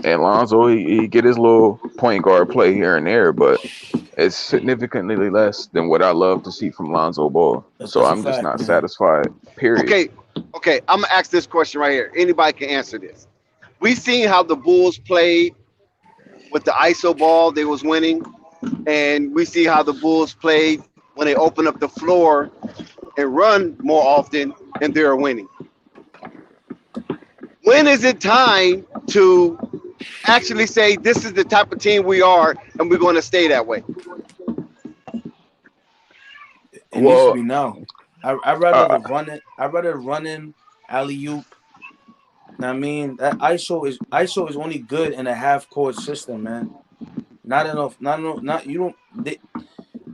And Lonzo, he get his little point guard play here and there, but it's significantly less than what I love to see from Lonzo Ball. So I'm just not satisfied, period. Okay. I'm gonna ask this question right here. Anybody can answer this. We seen how the Bulls played with the ISO ball they was winning, and we see how the Bulls played when they open up the floor and run more often, and they're winning. When is it time to actually say this is the type of team we are, and we're going to stay that way? It needs to be now. I'd rather run in alley-oop. I mean, that ISO is only good in a half-court system, man. Not enough. Not you don't.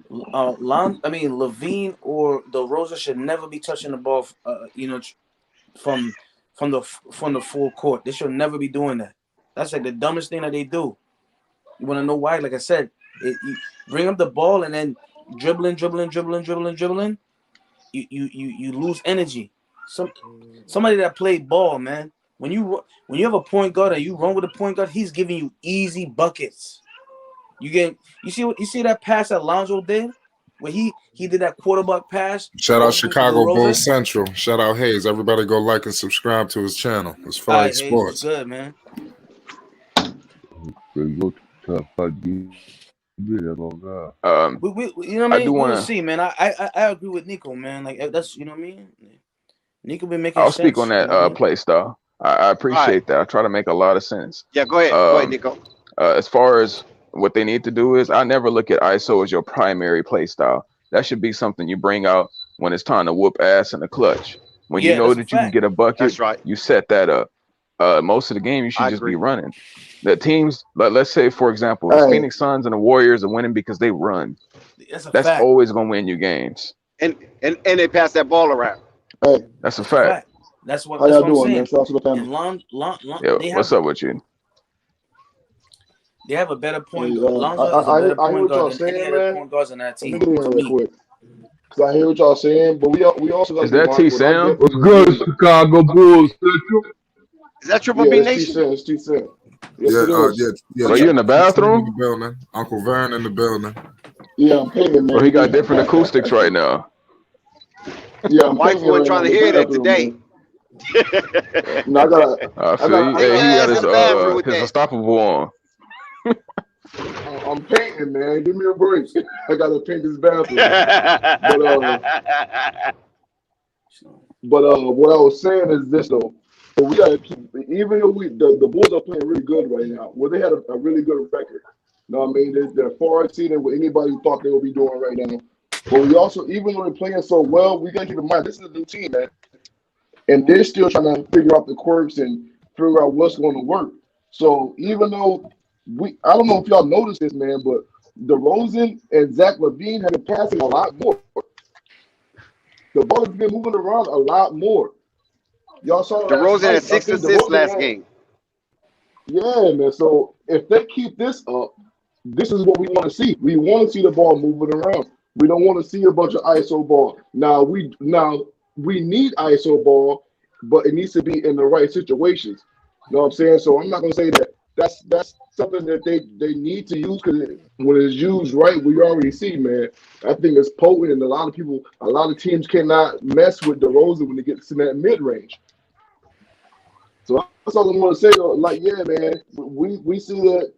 Levine or DeRozan should never be touching the ball. From the full court, they should never be doing that. That's like the dumbest thing that they do. You want to know why? Like I said, you bring up the ball and then dribbling. You lose energy. Somebody that played ball, man. When you have a point guard and you run with a point guard, he's giving you easy buckets. You see that pass that Lonzo did, where he did that quarterback pass. Shout out Chicago Bulls Central. Shout out Hayes. Everybody go like and subscribe to his channel. It's Flag Sports. Hayes, good, man. You know what I mean? We'll see, man. I agree with Nico, man. Like that's, you know what I mean. Nico been making. I'll speak on that play style. I appreciate that. I try to make a lot of sense. Yeah, go ahead. Go ahead, Nico. As far as what they need to do is, I never look at ISO as your primary play style. That should be something you bring out when it's time to whoop ass in the clutch. When you know that you can get a bucket, that's right. You set that up. Most of the game, you should just be running. The teams, let's say, for example, the Phoenix Suns and the Warriors are winning because they run. That's always going to win you games. And they pass that ball around. Hey, that's a fact. That's what I'm saying. And what's up with you? They have a better point. Hey, Lonzo has a better point guard than any other man. point guards on that team. Real quick. Because I hear what y'all saying, but we also got. Is that T Sam? What's good, Chicago Bulls? Is that Triple B Nation? It's T Sam. Yeah. Are you in the bathroom? In the building. Uncle Vern in the building. Yeah, I'm paying, man. He got different acoustics right now. Yeah, my wife wasn't trying to hear that today. No, I got. He got his unstoppable on. I'm painting, man. Give me a break. I gotta paint this bathroom. But what I was saying is this though. So we gotta keep, even though the Bulls are playing really good right now. Well, they had a really good record. You know what I mean? They're far exceeding what anybody thought they would be doing right now. But we also, even though they're playing so well, we gotta keep in mind this is a new team, man. And they're still trying to figure out the quirks and figure out what's going to work. So even though I don't know if y'all noticed this, man, but DeRozan and Zach LaVine have been passing a lot more. The ball has been moving around a lot more. Y'all saw DeRozan had 6 assists last game. Yeah, man. So if they keep this up, this is what we want to see. We want to see the ball moving around. We don't want to see a bunch of ISO ball. Now we need ISO ball, but it needs to be in the right situations. You know what I'm saying? So I'm not gonna say that that's something that they need to use, because when it's used right, we already see, man. I think it's potent, and a lot of teams cannot mess with DeRozan when it gets in that mid range. So that's all I want to say. Like, yeah, man, we see that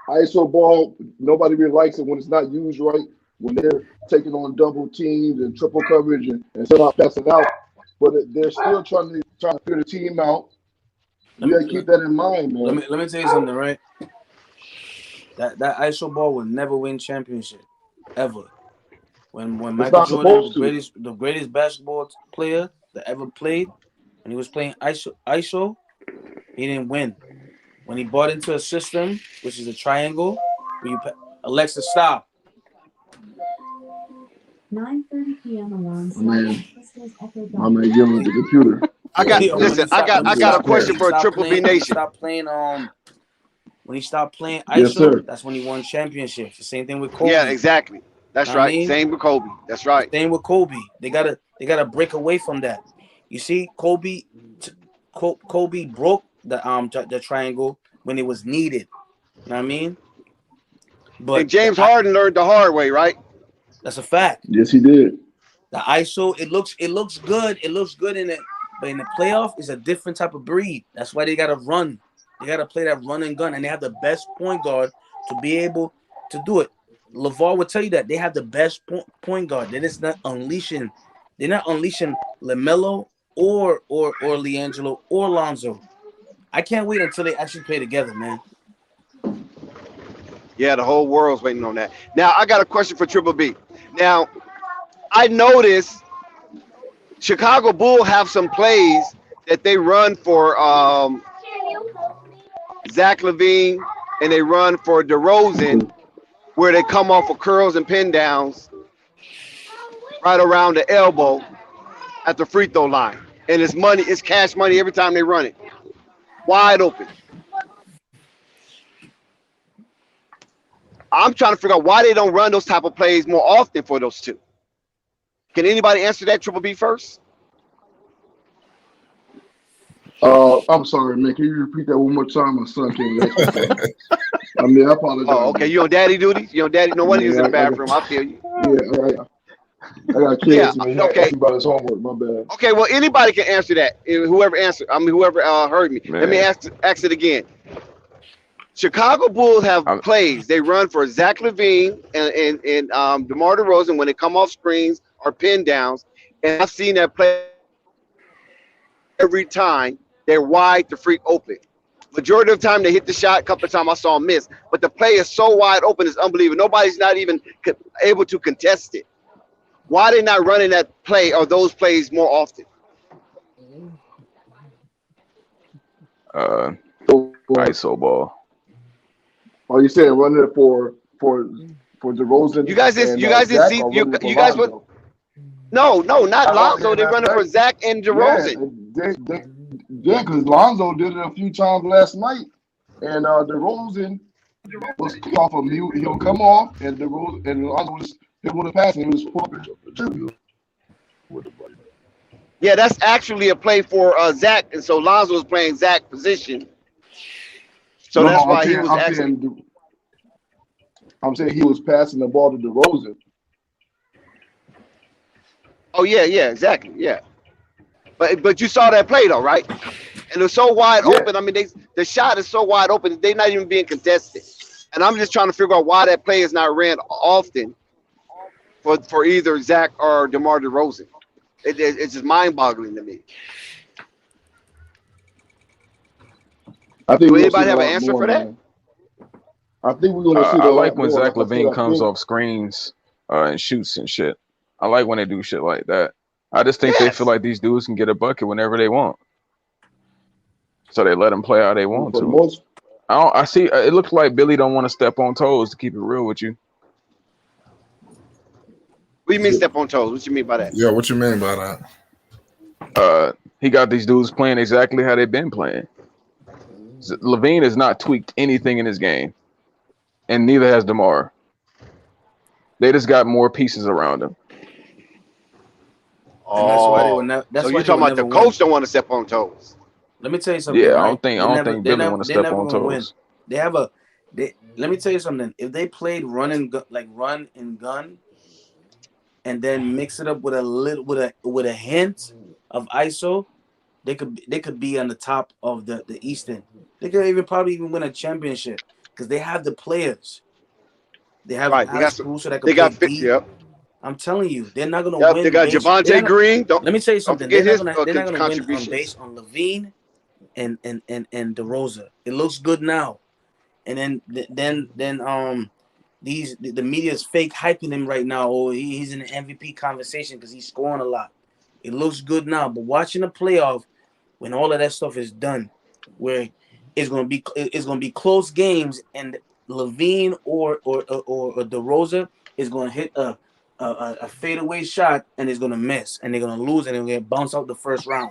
ISO ball. Nobody really likes it when it's not used right. When they're taking on double teams and triple coverage and somehow passing out, but they're still trying to figure the team out. You gotta keep that in mind, man. Let me tell you something, right? That ISO ball will never win championship, ever. When It's Michael not Jordan, supposed to. the greatest basketball player that ever played, when he was playing ISO, he didn't win. When he bought into a system, which is a triangle, where Alexa, stop. 9:30 p.m. alarm. My man yelling at the computer. I got Yo, listen. I got a question for Triple B Nation. When he stopped playing Yes, ISO, sir. that's when he won championships. The same thing with Kobe. Yeah, exactly. That's Know what I right. mean? Same with Kobe. That's right. Same with Kobe. They gotta break away from that. You see, Kobe broke the triangle when it was needed. You know what I mean? But And James Harden learned the hard way, right? that's a fact. Yes, he did. The ISO, it looks good. It looks good in it, but in the playoff, it's a different type of breed. That's why they gotta run. They gotta play that run and gun, and they have the best point guard to be able to do it. LeVar would tell you that they have the best point guard. They're not unleashing LaMelo or LiAngelo or Lonzo. I can't wait until they actually play together, man. Yeah, the whole world's waiting on that. Now, I got a question for Triple B. Now, I noticed Chicago Bulls have some plays that they run for Zach LaVine and they run for DeRozan, where they come off of curls and pin downs right around the elbow at the free throw line. And it's cash money every time they run it. Wide open. I'm trying to figure out why they don't run those type of plays more often for those two. Can anybody answer that, Triple B, first? I'm sorry, man. Can you repeat that one more time? My son came back. I mean, I apologize. Oh, okay. You on daddy duty? You on daddy? No wonder he was in the bathroom. I feel you. Yeah, I got kids. Yeah, Man. okay. About his homework. My bad. Okay, well, anybody can answer that. Whoever heard me. Man. Let me ask it again. Chicago Bulls have plays. They run for Zach LaVine and DeMar DeRozan when they come off screens or pin downs. And I've seen that play every time. They're wide to freak open. Majority of the time they hit the shot. A couple of times I saw them miss. But the play is so wide open, it's unbelievable. Nobody's not even able to contest it. Why are they not running that play or those plays more often? ISO ball. Oh, you saying running it for DeRozan? You guys didn't see you guys would. No, not Lonzo. They're running for Zach and DeRozan. Yeah, because Lonzo did it a few times last night, and DeRozan was off of mute. He'll come off, and Lonzo was hit with a pass, and he was popping. Yeah, that's actually a play for Zach, and so Lonzo was playing Zach position. So that's why he was actually. I'm saying he was passing the ball to DeRozan. Oh yeah, exactly, yeah. But you saw that play though, right? And it was so wide open. I mean, the shot is so wide open. They're not even being contested. And I'm just trying to figure out why that play is not ran often for either Zach or DeMar DeRozan. It's just mind-boggling to me. I think. Do anybody have an answer for that? I think we're gonna see. I like when Zach LaVine comes off screens and shoots and shit. I like when they do shit like that. I just think they feel like these dudes can get a bucket whenever they want, so they let them play how they want to. I see. It looks like Billy don't want to step on toes. To keep it real with you. What do you mean step on toes? What you mean by that? Yeah, what you mean by that? He got these dudes playing exactly how they've been playing. LaVine has not tweaked anything in his game, and neither has DeMar. They just got more pieces around him. Oh, that's why they would never. So you're talking about the coach don't want to step on toes? Let me tell you something. Yeah, right? I don't think Billy want to step on toes. Let me tell you something. If they played run and gun, and then mix it up with a hint of ISO, they could be on the top of the Eastern. They could probably win a championship because they have the players. They have schools so that they got deep. Yep. I'm telling you, they're not gonna win. They got Javonte Green. Let me tell you something. They're not gonna win based on LaVine and DeRozan. It looks good now, and then the media is fake hyping him right now. Oh, he's in the MVP conversation because he's scoring a lot. It looks good now, but watching the playoff when all of that stuff is done, where it's gonna be close games, and Levine or DeRozan is gonna hit a fadeaway shot and is gonna miss, and they're gonna lose, and they're gonna get bounced out the first round.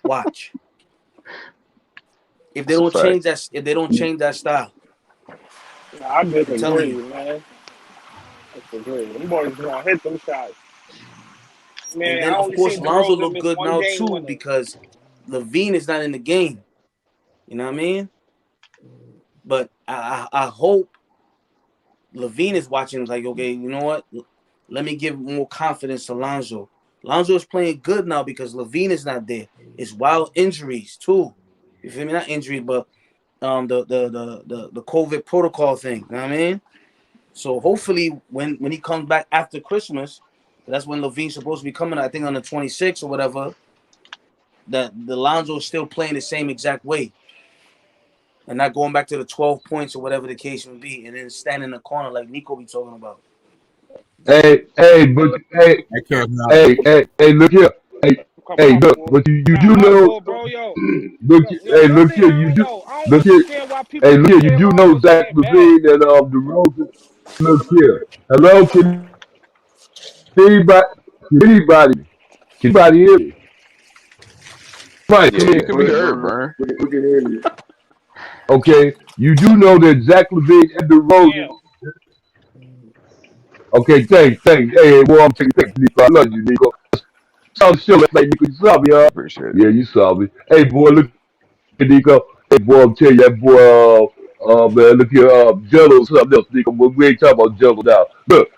Watch. If they don't change that style, Nah, I I'm telling disagree, you. man. I disagree. Them boys gonna hit them shots. And Man, I then of only course seen Lonzo DeRozan look miss good one now game too winner. because Levine is not in the game. You know what I mean? But I hope Levine is watching like, okay, you know what? Let me give more confidence to Lonzo. Lonzo is playing good now because Levine is not there. It's wild injuries too. You feel me? Not injuries, but the COVID protocol thing. You know what I mean? So hopefully when he comes back after Christmas, that's when Levine's supposed to be coming, I think on the 26th or whatever, that the Lonzo is still playing the same exact way. And not going back to the 12 points or whatever the case may be, and then standing in the corner like Nico be talking about. But I can't have it. look here. Look, Comfortable. but you Nah, do my know, fault, bro. look, look Listen, here, Aaron, I don't look here, understand why people keep you saying do know Lonzo's Zach playing bad. Levine and DeRozan. Look here, hello, anybody, anybody, can anybody hear me? Right, Yeah, come you in. can be heard, Burn. Burn. We can hear you. Okay, you do know that Zach Levine and DeRozan. Damn. Okay, thanks. Hey, well, I'm taking thanks, Nico. I love you, Nico. I'm sure like Nico, you saw me, huh? Appreciate it. Yeah, you saw me. Hey, boy, look at Nico. Hey, boy, I'm telling you, that boy, man, look here, Jello, something else, Nico. But we ain't talking about Jello now. Look,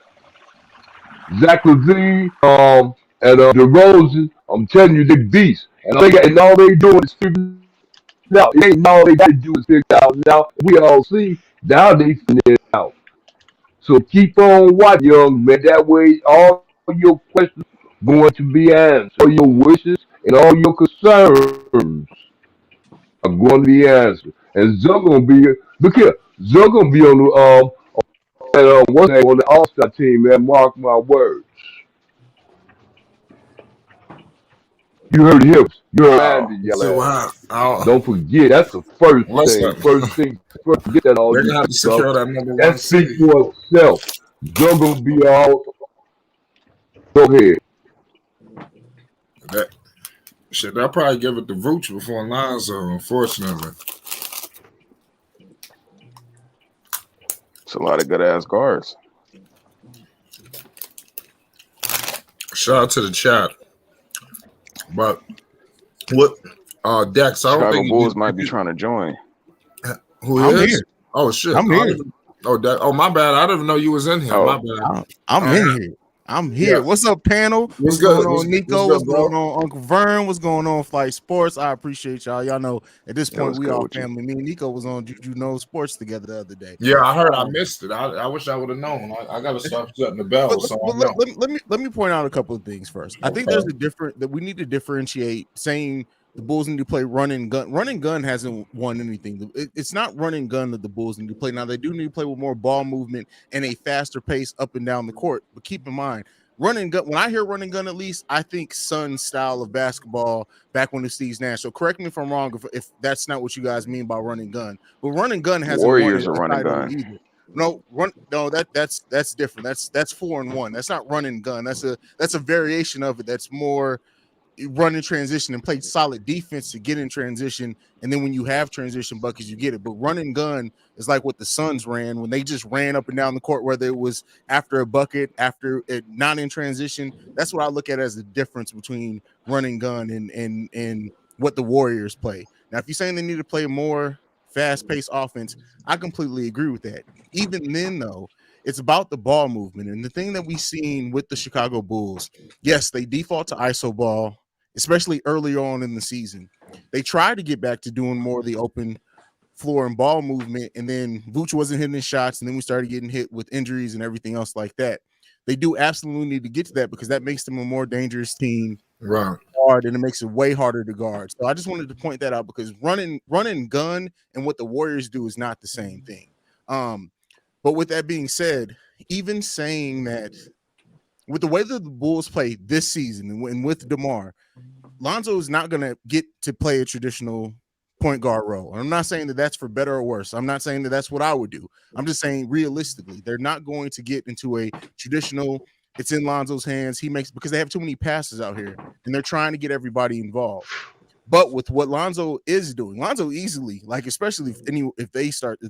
Zach Levine, and DeRozan, I'm telling you, they beasts. And all they doing is figuring it out. It ain't all they got to do is figure it out now. We all see now they figuring it out. So keep on watching, young man. That way, all your questions going to be answered. All your wishes and all your concerns are going to be answered. And Zug gonna be look here. Zug gonna be on what's name on the All Star team, man. Mark my words. You heard him. You heard Wow. Andy Let's yell see what at. happens. Don't forget, that's the first Listen, thing. First thing first. Forget that all they're you gonna have to stuff. secure that number That one speaks seed. for itself. Zug gonna be all. Go ahead. That shit, they'll probably give it to Vooch before Lonzo, unfortunately. It's a lot of good ass guards. Shout out to the chat. But what Dex, I don't Chicago think Bulls might be trying to join. who he I'm is? here. Oh shit. I'm here. My bad. I didn't know you was in here. My Oh, bad. I'm Uh, in here. I'm yeah. here. What's up, panel? What's What's going good? on, What's Nico? good, What's bro? going on, Uncle Vern? What's going on, Flight Sports? I appreciate y'all. Y'all know at this yeah, point what's we good all with you? family. Me and Nico was on Juju Know Sports together the other day. Yeah, I heard. I Um, missed it. I wish I would have known. I got to start shutting the bell, but, so but I know. let me point out a couple of things first. I think there's Okay. a different that we need to differentiate saying the Bulls need to play run and gun. Run and gun hasn't won anything. It's not run and gun that the Bulls need to play. Now they do need to play with more ball movement and a faster pace up and down the court. But keep in mind, run and gun. When I hear run and gun, at least I think Sun style of basketball back when it's Steve Nash. So correct me if I'm wrong if that's not what you guys mean by run and gun. But run and gun hasn't won Warriors a are running title gun. either. No, that's different. That's 4-1. That's not run and gun. That's a variation of it. That's more run in transition and play solid defense to get in transition. And then when you have transition buckets, you get it. But run and gun is like what the Suns ran when they just ran up and down the court, whether it was after a bucket, after it not in transition. That's what I look at as the difference between run and gun and what the Warriors play. Now, if you're saying they need to play more fast-paced offense, I completely agree with that. Even then, though, it's about the ball movement. And the thing that we've seen with the Chicago Bulls, yes, they default to ISO ball, especially early on in the season. They tried to get back to doing more of the open floor and ball movement, and then Vooch wasn't hitting his shots, and then we started getting hit with injuries and everything else like that. They do absolutely need to get to that because that makes them a more dangerous team Right. guard, and it makes it way harder to guard. So I just wanted to point that out because running gun and what the Warriors do is not the same thing. But with that being said, even saying that, with the way that the Bulls play this season and with DeMar, Lonzo is not going to get to play a traditional point guard role. And I'm not saying that that's for better or worse. I'm not saying that that's what I would do. I'm just saying realistically, they're not going to get into a traditional, it's in Lonzo's hands. He makes, because they have too many passes out here and they're trying to get everybody involved. But with what Lonzo is doing, Lonzo easily, like, especially if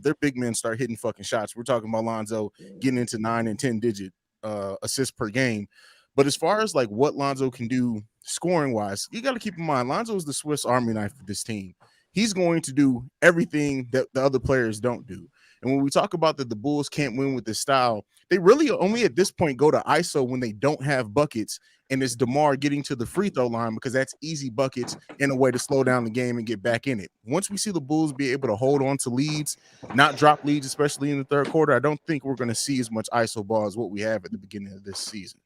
their big men start hitting fucking shots, we're talking about Lonzo getting into 9 and 10 digit assists per game. But as far as like what Lonzo can do scoring wise, you got to keep in mind, Lonzo is the Swiss Army knife of this team. He's going to do everything that the other players don't do. And when we talk about that the Bulls can't win with this style, they really only at this point go to ISO when they don't have buckets. And it's DeMar getting to the free throw line because that's easy buckets and a way to slow down the game and get back in it. Once we see the Bulls be able to hold on to leads, not drop leads, especially in the third quarter, I don't think we're going to see as much ISO ball as what we have at the beginning of this season.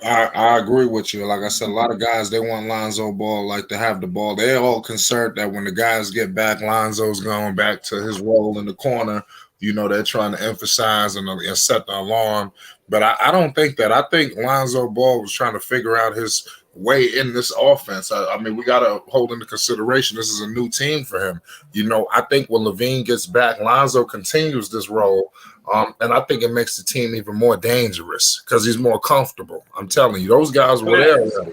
I agree with you. Like I said, a lot of guys, they want Lonzo Ball like to have the ball. They're all concerned that when the guys get back, Lonzo's going back to his role in the corner. You know, they're trying to emphasize and set the alarm. But I don't think that. I think Lonzo Ball was trying to figure out his way in this offense. I mean, we got to hold into consideration this is a new team for him. You know, I think when LaVine gets back, Lonzo continues this role. And I think it makes the team even more dangerous because he's more comfortable. I'm telling you, those guys were there already.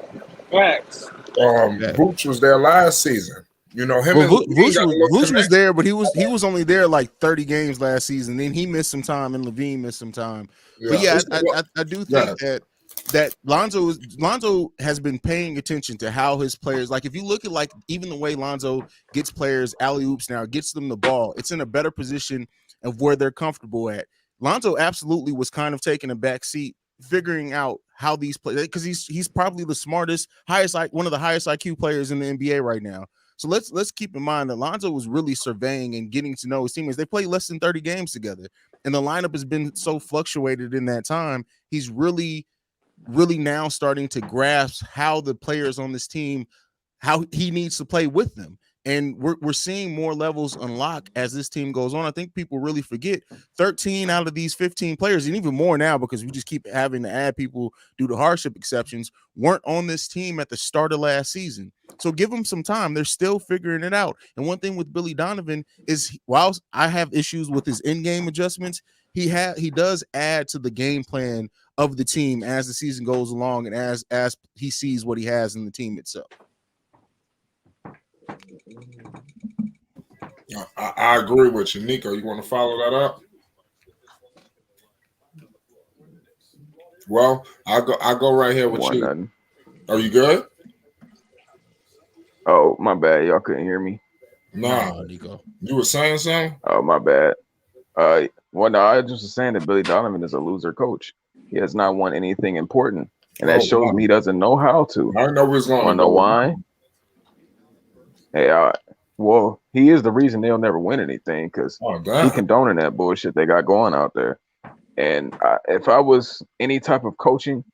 Facts. Vooch was there last season. You know, him and Vooch was there, but he was only there like 30 games last season. Then he missed some time, and LaVine missed some time. Yeah. But yeah, I do think that Lonzo has been paying attention to how his players, like if you look at like even the way Lonzo gets players alley-oops now, gets them the ball, it's in a better position of where they're comfortable at. Lonzo absolutely was kind of taking a back seat, figuring out how these players, because he's probably the smartest, one of the highest IQ players in the NBA right now. So let's keep in mind that Lonzo was really surveying and getting to know his teammates. They play less than 30 games together, and the lineup has been so fluctuated in that time. He's really now starting to grasp how the players on this team, how he needs to play with them. And we're seeing more levels unlock as this team goes on. I think people really forget 13 out of these 15 players, and even more now because we just keep having to add people due to hardship exceptions, weren't on this team at the start of last season. So give them some time. They're still figuring it out. And one thing with Billy Donovan is, while I have issues with his in-game adjustments, he does add to the game plan of the team as the season goes along and as he sees what he has in the team itself. I agree with you, Nico. You want to follow that up? Well, I'll go right here with you. Nothing. Are you good? Oh, my bad. Y'all couldn't hear me. No, Nico. You were saying something? Oh, my bad. Well, no, I just was saying that Billy Donovan is a loser coach. He has not won anything important, and that shows me he doesn't know how to. I know what's going on. Want to know why? Hey, well, he is the reason they'll never win anything because he condoning that bullshit they got going out there. And if I was any type of coaching,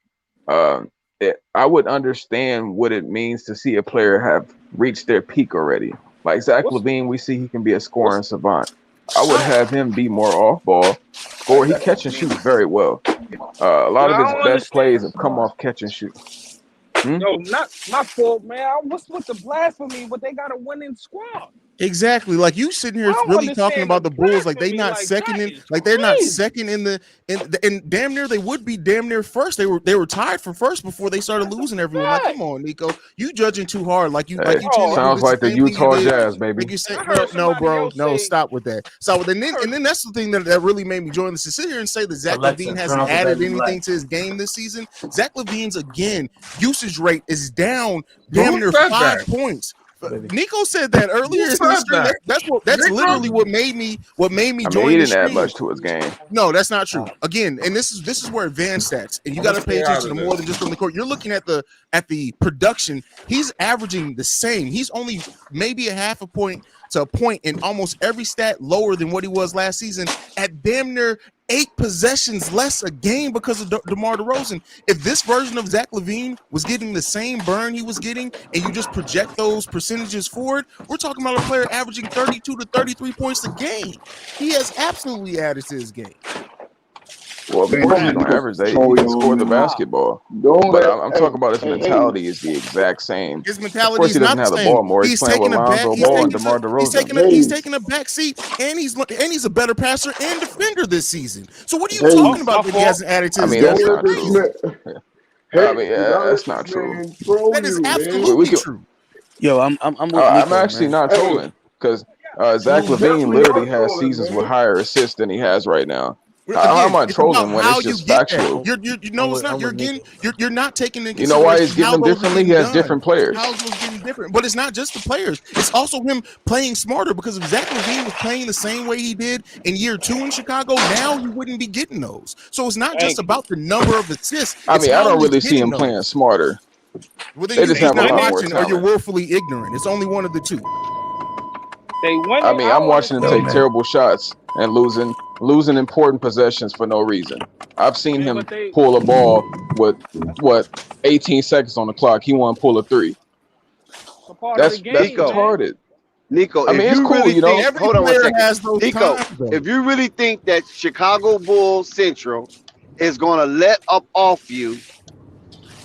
I would understand what it means to see a player have reached their peak already. Like Zach LaVine, we see he can be a scoring savant. I would have him be more off ball, score. He catch and shoots very well. A lot of his best plays have come off catch and shoot. No, not my fault, man. What's with the blasphemy? But they got a winning squad. Exactly. Like you sitting here really talking about the Bulls like they not second in, like they're not second in the and damn near they would be damn near first. They were tied for first before they started losing everyone. Like, come on, Nico, you judging too hard. Like you sounds like the Utah Jazz, baby. Like you say, no, bro, no, stop with that. So and then that's the thing that really made me join this. To sit here and say that Zach LaVine hasn't added anything to his game this season. Zach LaVine's usage rate is down damn near 5 points. Nico said that earlier. That's literally what made me join. He didn't add much to his game. No, that's not true. Again, and this is where advanced stats, and you got to pay attention to more than just from the court. You're looking at the production. He's averaging the same. He's only maybe a half a point to a point in almost every stat lower than what he was last season at damn near 8 possessions less a game because of DeMar DeRozan. If this version of Zach LaVine was getting the same burn he was getting, and you just project those percentages forward, we're talking about a player averaging 32 to 33 points a game. He has absolutely added to his game. Well, of course he's gonna average that. He can score the basketball. But I'm talking about his mentality is the exact same. His mentality of course is he doesn't not have the the ball same. more. He's playing with Lonzo Ball and DeMar DeRozan. He's taking a back seat, and he's a better passer and defender this season. So what are you talking about that he hasn't added to his game? That's not true. That's not true. That is absolutely true. Yo, I'm with I'm Nico, actually man. not trolling because Zach LaVine literally has seasons with higher assists than he has right now. How am I trolling when it's just factual? You're it's not. You're not taking into You know why he's consideration getting how them those differently? are He has getting different done. players. How those getting different, but it's not just the players. It's also him playing smarter. Because if Zach LaVine was playing the same way he did in year 2 in Chicago, now he wouldn't be getting those. So it's not just about the number of assists. I it's mean, I how don't he's really see getting him those. playing smarter. Well, then They just have a not lot more watching, or you're talent. willfully ignorant. It's only one of the two. I mean, I'm watching him take terrible shots and losing important possessions for no reason. I've seen him pull a ball with 18 seconds on the clock. He want to pull a 3. That's retarded. Nico, I mean, if it's you cool, really you know. think, hold on one second. Nico, times, though. if you really think that Chicago Bulls Central is going to let up off you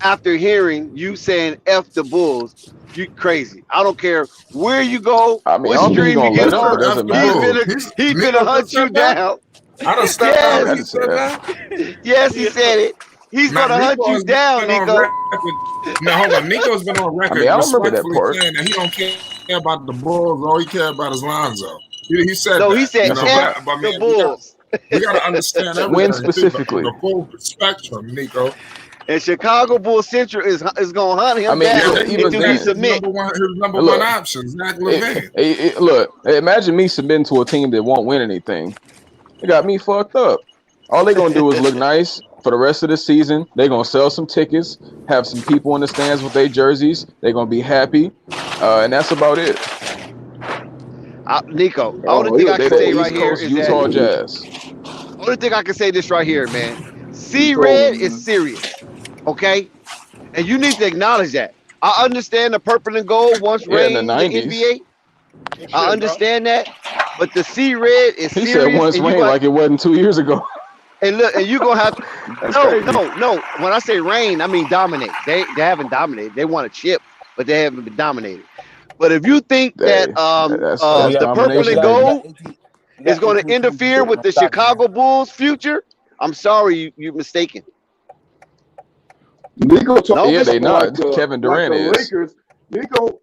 after hearing you saying F the Bulls, you crazy. I don't care where you go, I mean, what I don't think he's stream you gonna get let up. It on, doesn't matter. he's gonna hunt you down. I don't step I out. didn't say that. Yes, he said it. He's Now, gonna hunt Nico you has down, been on Nico. record. Now, hold on. Nico's been on record I mean, I don't remember that respectfully part. saying that he don't care about the Bulls. All he cares about is Lonzo. He said No, that. he said You know, F but, the Bulls. we got to understand everything. When too, specifically? the full spectrum, Nico. And Chicago Bulls Central is gonna hunt him I mean, down even until he then, submit. His number one option, Zach LaVine. Look, imagine me submitting to a team that won't win anything. It got me fucked up. All they gonna do is look nice for the rest of the season. They gonna sell some tickets, have some people in the stands with their jerseys. They gonna be happy, and that's about it. Nico, the only thing I can say right here is Utah that Jazz. only thing I can say this right here, man. C-Red is serious, okay? And you need to acknowledge that. I understand the purple and gold once reigned in the 90s. NBA. I understand that, but the C-Red is He serious. said once and you rain got- like it wasn't 2 years ago. And look, and you gonna have That's no. crazy. When I say reign, I mean dominate. They haven't dominated. They won a chip, but they haven't been dominated. But if you think that that's the purple domination. and gold is going to interfere with the Chicago Bulls' future, I'm sorry, you're mistaken. Nico talking Yeah, they not. like the, Kevin Durant like the is. Lakers. Nico,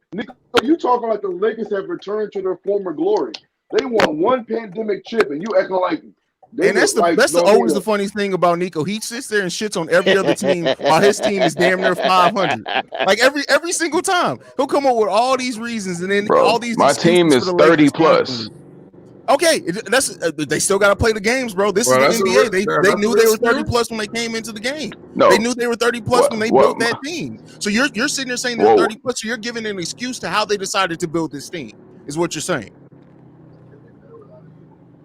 you talking like the Lakers have returned to their former glory. They won one pandemic chip, and you acting like. And that's always the funny thing about Nico. He sits there and shits on every other team while his team is damn near 500. Like every single time, he'll come up with all these reasons and then all these. My team is 30 plus. Okay, they still got to play the games, bro. This is the NBA. They knew they were 30 plus when they came into the game. No, they knew they were 30 plus when they built that team. So you're sitting there saying they're 30 plus. So you're giving an excuse to how they decided to build this team. Is what you're saying.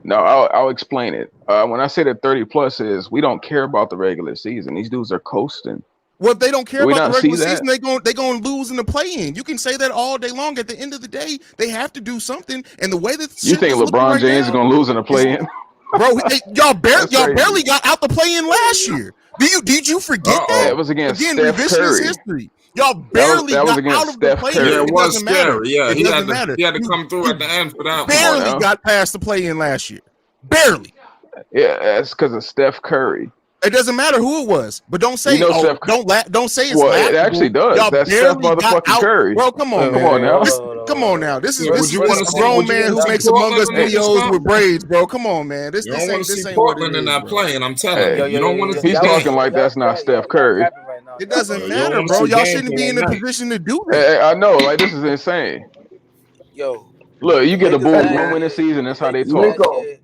No, I'll explain it. When I say that 30 plus is, we don't care about the regular season. These dudes are coasting. Well, if they don't care Do we about the not see regular that? season, they going to lose in the play-in. You can say that all day long. At the end of the day, they have to do something. And the way that You think LeBron James is gonna lose in the play-in? Bro, y'all crazy. barely got out the play-in last year. Did you forget that? It was against Again, Steph revisionist Curry. history. Y'all barely that was got against out of the Steph play-in. Curry. Yeah, it It was doesn't matter. scary. Yeah, It doesn't matter. he had to come through at the end for that one. Barely got past the play-in last year. Barely. Yeah, that's because of Steph Curry. It doesn't matter who it was, but don't say Steph, don't say it's well, laughable. it actually does. Y'all That's barely Steph got motherfucking out. Curry. Bro, come on, Come man. on now. Come on now. This is a grown man who makes Among Us videos with braids, bro. Come on, man. You don't want to see ain't what Portland it in is, that bro. playing. I'm telling you. You don't want to see He's talking like that's not Steph Curry. It doesn't You matter, don't bro. wanna see Y'all games shouldn't be in a tonight. position to do that. I know, like this is insane. Yo, Look, you get the Bulls one win this season. That's how they talk.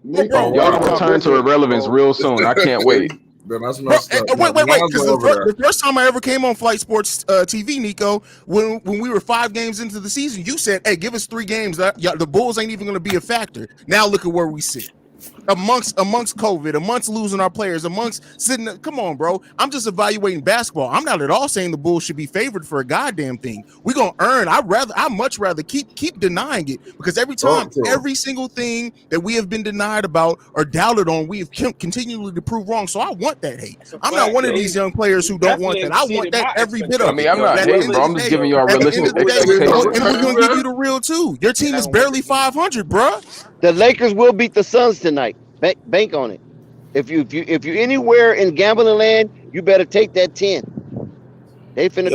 Nico, Y'all gonna return to irrelevance real soon. I can't wait. Then that's Bro, messed up. Now, wait, because Lonzo over there. the first time I ever came on Flight Sports TV, Nico, when we were 5 games into the season, you said, "Hey, give us 3 games. The Bulls ain't even going to be a factor." Now look at where we sit. Amongst COVID, amongst losing our players, amongst sitting. Come on, bro. I'm just evaluating basketball. I'm not at all saying the Bulls should be favored for a goddamn thing. We're gonna earn. I much rather keep denying it, because every time, every single thing that we have been denied about or doubted on, we have continually to prove wrong. So I want that hate. I'm not one of these young players who don't want that. I want that every bit of it. I mean, I'm not hating, bro. I'm just giving y'all realistic expectations. And we're gonna give you the real too. Your team is barely 500, bro. The Lakers will beat the Suns tonight. Bank on it. If you're anywhere in gambling land, you better take that 10. They finna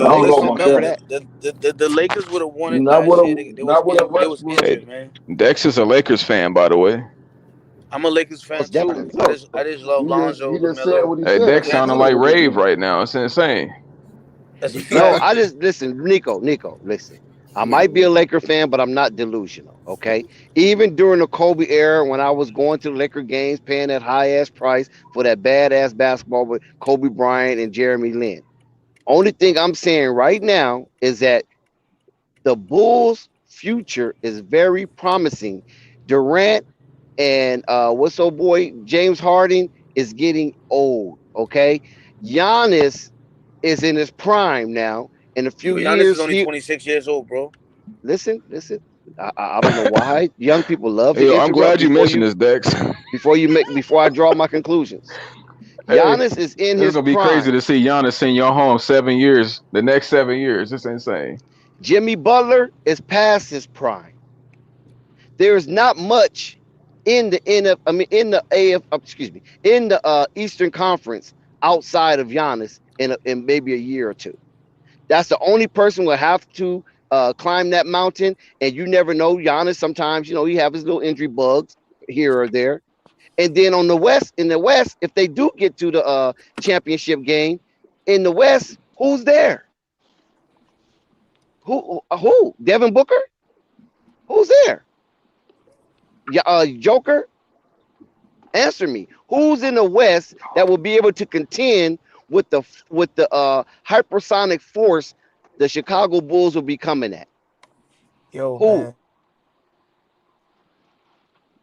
cover that. The Lakers would have won it Not last with year. a They not with a was Westbrook. injured, man. Dex is a Lakers fan, by the way. I'm a Lakers fan Most too. definitely. I just love Lonzo. He just said what he Hey, said. Dex That's sounding exactly like what they Rave do. right now. It's insane. That's a No, fact. I just listen, Nico, listen. I might be a Laker fan, but I'm not delusional. Okay. Even during the Kobe era, when I was going to the Laker games, paying that high ass price for that badass basketball with Kobe Bryant and Jeremy Lin. Only thing I'm saying right now is that the Bulls' future is very promising. Durant and what's old boy James Harden is getting old. Okay. Giannis is in his prime now. In a few Giannis is years, only 26 years old, bro. listen. I don't know why young people love to Hey, yo, I'm interrupt glad you mentioned this, Dex. before I draw my conclusions. Hey, Giannis is in it's his gonna be prime. crazy to see Giannis send y'all home 7 years. The next 7 years, it's insane. Jimmy Butler is past his prime. There is not much in the Eastern Conference outside of Giannis in maybe a year or two. That's the only person will have to climb that mountain, and you never know. Giannis sometimes, he have his little injury bugs here or there. And then in the West, if they do get to the championship game, in the West, who's there? Who? Devin Booker? Who's there? Joker? Answer me. Who's in the West that will be able to contend with the hypersonic force the Chicago Bulls will be coming at? Yo, Who? man.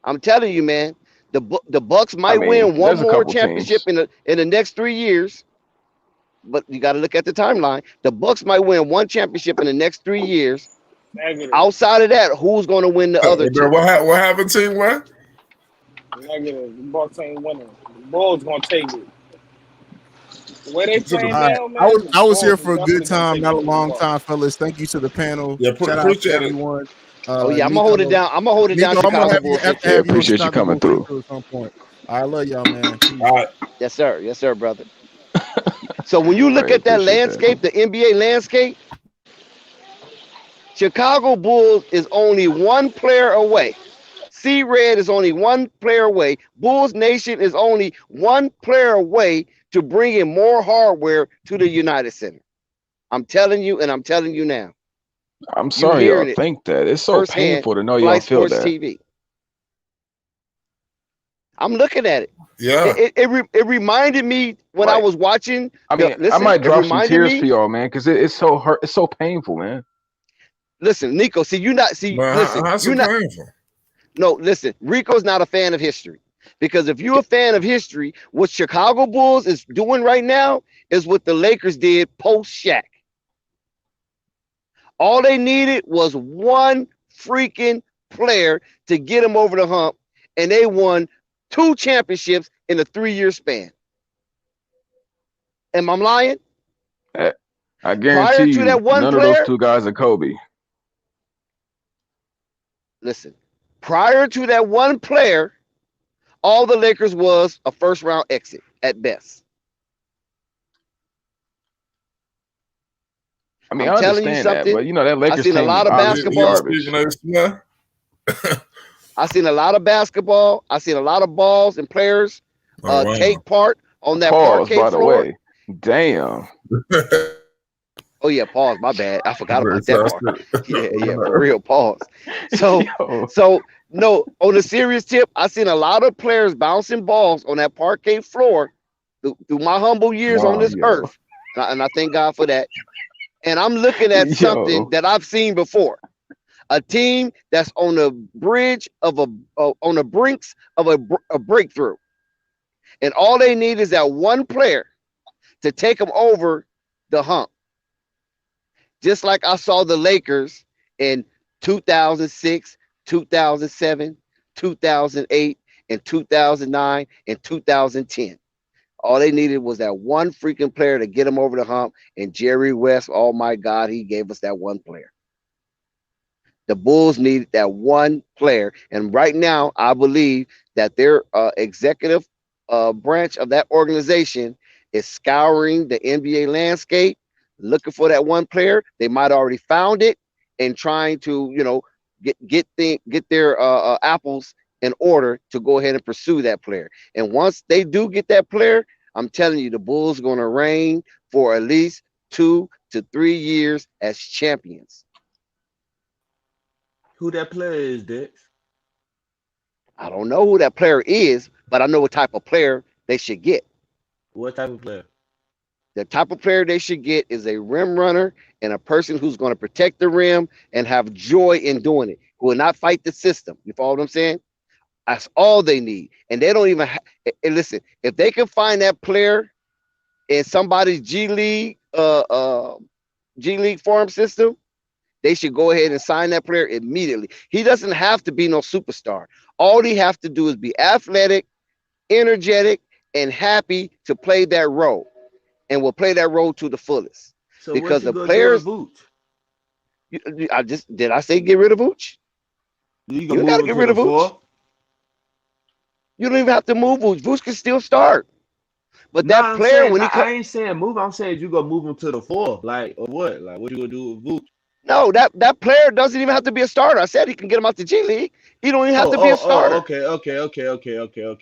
I'm telling you, man. The Bucks might win one there's a more couple championship teams. in the next 3 years, but you got to look at the timeline. The Bucks might win one championship in the next 3 years. Negative. Outside of that, who's going to win the other two? What happened, team? What? Negative. The Bucks ain't winning. The Bulls gonna take it. The way they playing All right. now, man. I was here Bulls for a definitely good gonna time, take not it a from the long Bucks. time, fellas. Thank you to the panel. Yeah, Shout out appreciate to it. everyone. Oh yeah, I'm gonna Nico, hold it down. I'm gonna hold it down. Nico, I'm gonna Chicago Bulls. have to Yeah, have you on appreciate you Chicago coming Bulls through. at some point. I love y'all, man. Peace. All right. Yes, sir, brother. So when you look I at that appreciate landscape, the NBA landscape, Chicago Bulls is only one player away. Sea Red is only one player away. Bulls Nation is only one player away to bring in more hardware to the United Center. I'm telling you, and I'm telling you now. I'm sorry hearing y'all it think that. It's so firsthand, painful to know y'all Flight feel Sports that. TV. I'm looking at it. Yeah. It reminded me when I was watching. I mean, I might drop some tears for y'all, man, because it's so hurt. It's so painful, man. Listen, Nico. Listen, you're not. Painful? No, listen. Rico's not a fan of history, because if you're a fan of history, what Chicago Bulls is doing right now is what the Lakers did post Shaq. All they needed was one freaking player to get them over the hump, and they won 2 championships in a 3-year span. Am I lying? I guarantee you, none of those 2 guys are Kobe. Listen, prior to that one player, all the Lakers was a first-round exit at best. I mean, I understand that, but that Lakers I've seen a lot of basketball. I've seen a lot of basketball. I've seen a lot of balls and players take part on that parquet by the floor. way. Damn. Oh yeah, pause. My bad. I forgot about that part. Yeah, for real. Pause. So no. On a serious tip, I seen a lot of players bouncing balls on that parquet floor through my humble years on Wow, this yo, earth, and I thank God for that. And I'm looking at something yo, that I've seen before. A team that's on the bridge of on the brinks of a breakthrough, and all they need is that one player to take them over the hump. Just like I saw the Lakers in 2006, 2007, 2008, and 2009 and 2010. All they needed was that one freaking player to get them over the hump. And Jerry West, oh my God, he gave us that one player. The Bulls need that one player. And right now, I believe that their executive branch of that organization is scouring the NBA landscape, looking for that one player. They might already found it and trying to, get their apples in order to go ahead and pursue that player. And once they do get that player, I'm telling you, the Bulls are going to reign for at least 2 to 3 years as champions. Who that player is, Dex? I don't know who that player is, but I know what type of player they should get. What type of player? The type of player they should get is a rim runner and a person who's going to protect the rim and have joy in doing it, who will not fight the system. You follow what I'm saying? That's all they need. And they don't even listen, if they can find that player in somebody's G League farm system, they should go ahead and sign that player immediately. He doesn't have to be no superstar. All he has to do is be athletic, energetic, and happy to play that role, and will play that role to the fullest. So because what you the gonna players, do with Vooch? Did I say get rid of Vooch? You You gonna don't got to move him get to rid the of Vooch. four? You don't even have to move Vooch. Vooch can still start. But No, that I'm player, saying when he I ain't saying move. I'm saying you gonna move him to the four, like or what? Like what you gonna do with Vooch? no, that player doesn't even have to be a starter. I said he can get him out the G League. He don't even have to be a starter. Okay.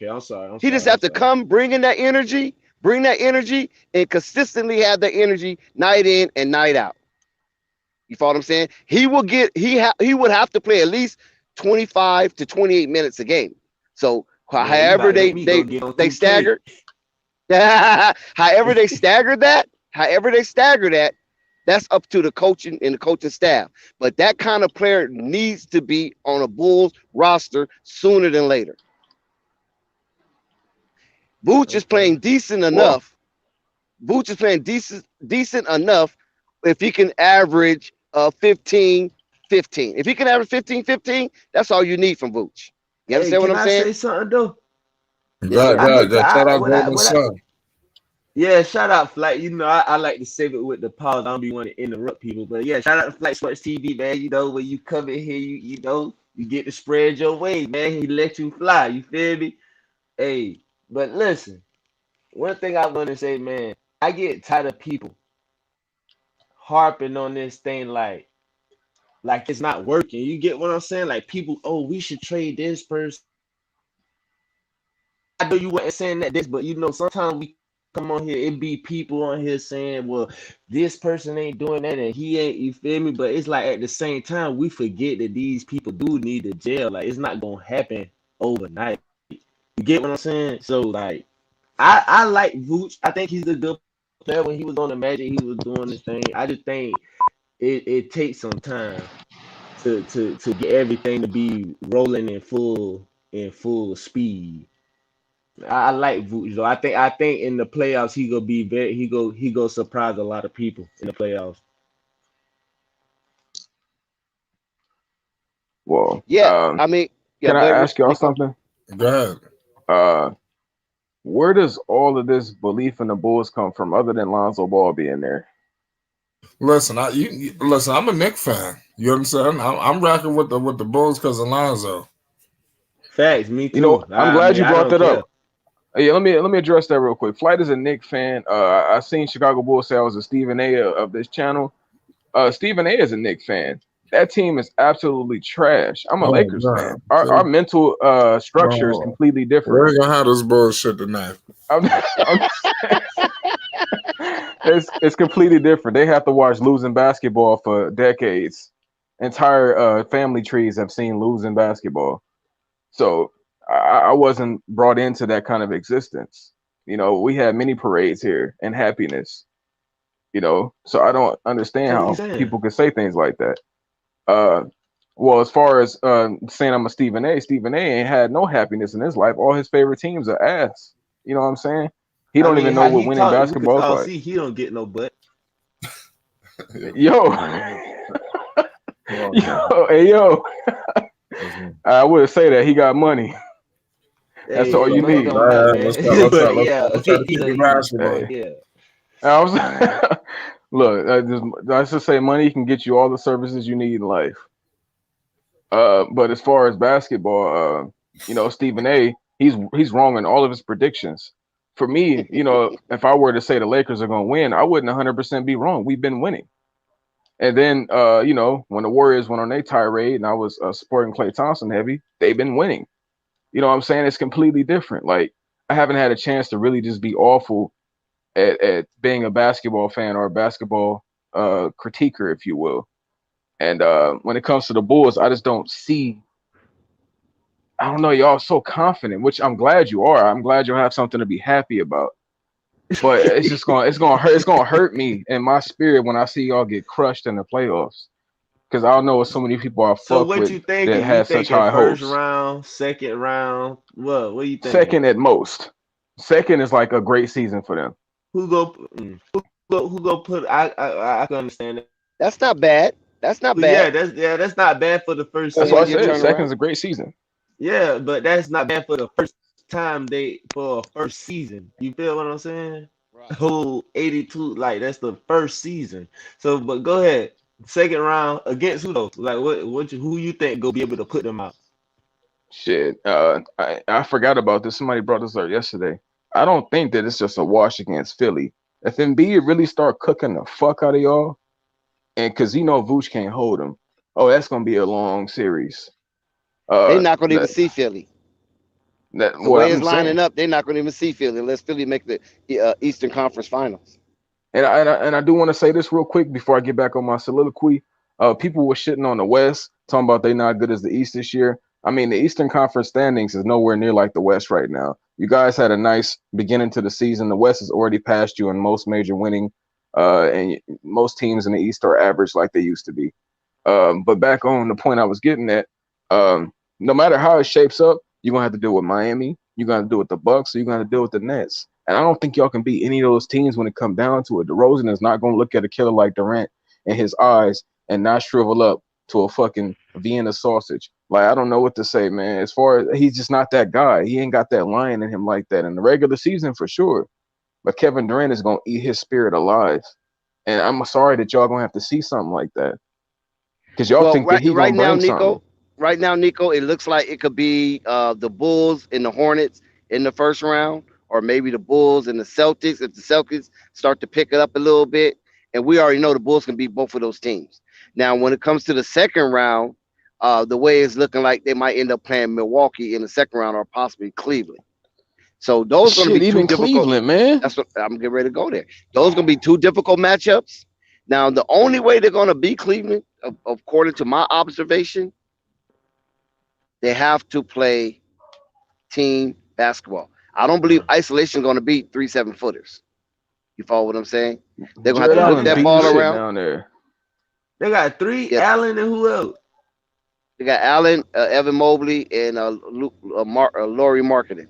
I'm sorry. He just have to come, bring that energy, and consistently have that energy night in and night out. You follow what I'm saying? He would have to play at least 25 to 28 minutes a game. So Man, you however about to make me go get on they 2K. staggered, however they stagger that, that's up to the coaching and the coaching staff. But that kind of player needs to be on a Bulls roster sooner than later. Vooch is playing decent well, enough. Vooch is playing decent enough if he can average 15. If he can average 15, that's all you need from Vooch. You Hey, understand what can I'm I saying? say something though? God, I God, hate to God. Shout out what I Golden what I Sun. Yeah, shout out Flight. I like to save it with the pause. I don't be want to interrupt people, but yeah, shout out to Flight Sports TV, man. When you come in here, you get to spread your wings, man. He let you fly. You feel me? Hey, but listen, one thing I want to say, man, I get tired of people harping on this thing like it's not working. You get what I'm saying? Like people, oh, we should trade this person. I know you weren't saying that this, but sometimes we come on here, it be people on here saying, well, this person ain't doing that and he ain't, you feel me? But it's like at the same time, we forget that these people do need to jail. Like it's not gonna happen overnight. You get what I'm saying? So like I like Vooch. I think he's a good player. When he was on the Magic, he was doing this thing. I just think it takes some time to get everything to be rolling in full speed. I like Vooch though. I think in the playoffs he gonna be he go surprise a lot of people in the playoffs. well, Yeah, I mean, yeah. can I Go ahead, ask y'all Rico. something? Go ahead. Uh, where does all of this belief in the Bulls come from, other than Lonzo Ball being there? Listen, listen. I'm a Knicks fan. You understand? I'm rocking with the Bulls because of Lonzo. Facts, me You know, too. I'm I glad mean, you I brought don't that care. up. Yeah, let me address that real quick. Flight is a Knicks fan. I seen Chicago Bulls say I was a Stephen A of this channel. Stephen A is a Knicks fan. That team is absolutely trash. I'm a Oh Lakers fan. man, Our mental structure is no, completely different. we're gonna have this bullshit tonight. I'm it's completely different. They have to watch losing basketball for decades. Entire family trees have seen losing basketball. So I wasn't brought into that kind of existence. We had many parades here and happiness. So I don't understand So what you how saying? people could say things like that. Well, as far as saying I'm a Stephen A ain't had no happiness in his life. All his favorite teams are ass. You know what I'm saying? He I don't mean, even know how what he winning talk, we could basketball is all like. see he don't get no butt. Yo, yo, I would say that he got money. That's all Hey, you money need. don't matter, Let's man. talk. But yeah, Let's try to you keep know, it he, basketball. Hey, yeah. I was look. Let's just say money can get you all the services you need in life. But as far as basketball, Stephen A, he's wrong in all of his predictions. For me, if I were to say the Lakers are going to win, I wouldn't 100% be wrong. We've been winning. And then, when the Warriors went on their tirade and I was supporting Klay Thompson heavy, they've been winning. You know what I'm saying? It's completely different. Like, I haven't had a chance to really just be awful at being a basketball fan or a basketball critiquer, if you will. And when it comes to the Bulls, I just don't see. I don't know. Y'all so confident, which I'm glad you are. I'm glad you'll have something to be happy about. But it's gonna hurt me in my spirit when I see y'all get crushed in the playoffs. Because I don't know what so many people I So fuck what with you that thinking? You had such thinking high first hopes. round, second round? What you thinking? Second at most. Second is like a great season for them. Who go? Who go put? I can understand that. That's not bad. That's not But bad. that's not bad for the first A That's why I 1 year season. said second's turnaround. a great season. Yeah, but that's not bad for the first time for a first season. You feel what I'm saying? Right. Whole 82, like that's the first season. So, but go ahead. Second round against who though? Like who you think go be able to put them out? Shit. I forgot about this. Somebody brought this up yesterday. I don't think that it's just a wash against Philly. If Embiid really start cooking the fuck out of y'all, and because Vooch can't hold him, oh, that's gonna be a long series. They're Uh, not going to even that see Philly. The what way it's I'm lining saying. up, they're not going to even see Philly unless Philly make the Eastern Conference Finals. And I do want to say this real quick before I get back on my soliloquy. People were shitting on the West, talking about they not good as the East this year. I mean, the Eastern Conference standings is nowhere near like the West right now. You guys had a nice beginning to the season. The West has already passed you in most major winning, and most teams in the East are average like they used to be. But back on the point I was getting at, no matter how it shapes up, you're gonna have to deal with Miami. You're gonna deal with the Bucks. Or you're gonna deal with the Nets. And I don't think y'all can beat any of those teams when it comes down to it. DeRozan is not gonna look at a killer like Durant in his eyes and not shrivel up to a fucking Vienna sausage. Like, I don't know what to say, man. As far as he's just not that guy. He ain't got that lion in him like that in the regular season for sure. But Kevin Durant is gonna eat his spirit alive. And I'm sorry that y'all gonna have to see something like that. Because y'all Well, think that he right gonna now, bring something. Nico, it looks like it could be the Bulls and the Hornets in the first round, or maybe the Bulls and the Celtics if the Celtics start to pick it up a little bit. And we already know the Bulls can beat both of those teams. Now, when it comes to the second round, the way it's looking like they might end up playing Milwaukee in the second round or possibly Cleveland. So those are going to Shit, be two even difficult. Cleveland, man. That's what I'm getting ready to go there. Those are going to be two difficult matchups. Now, the only way they're going to beat Cleveland, according to my observation, they have to play team basketball. I don't believe isolation is going to beat 3 7-footers. You follow what I'm saying? They're going to have Jared to Yeah, whip they Allen that got beating the ball shit three. around. down there. They got three. Yeah, Allen and who else? they got Allen, Evan Mobley, and Laurie Marketing.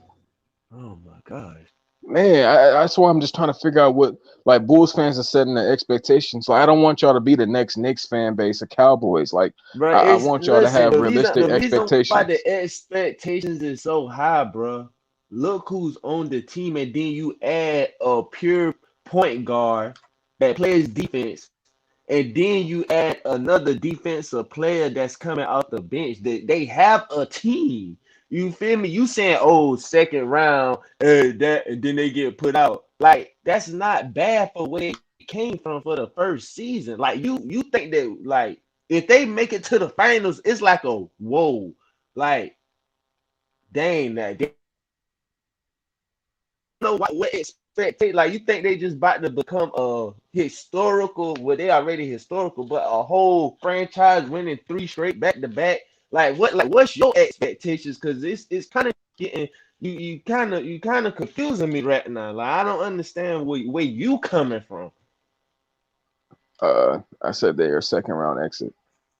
Oh my gosh. Man, that's why I'm just trying to figure out what like Bulls fans are setting the expectations. Like, I don't want y'all to be the next Knicks fan base of Cowboys. Like, Bro, I it's want y'all to listen. have The realistic reason why expectations. the expectations is so high, bro. Look who's on the team, and then you add a pure point guard that plays defense, and then you add another defensive player that's coming off the bench. They have a team. You feel me? You saying, oh, second round, that, and then they get put out. Like, that's not bad for where it came from for the first season. Like, you think that, like, if they make it to the finals, it's like a whoa. Like, dang, that they don't know what expect. Like, you think they just about to become a historical, well, they already historical, but a whole franchise winning 3 straight back to back. Like, what's your expectations? Because it's kind of getting You kind of confusing me right now. Like I don't understand where you coming from. I said they're a second round exit.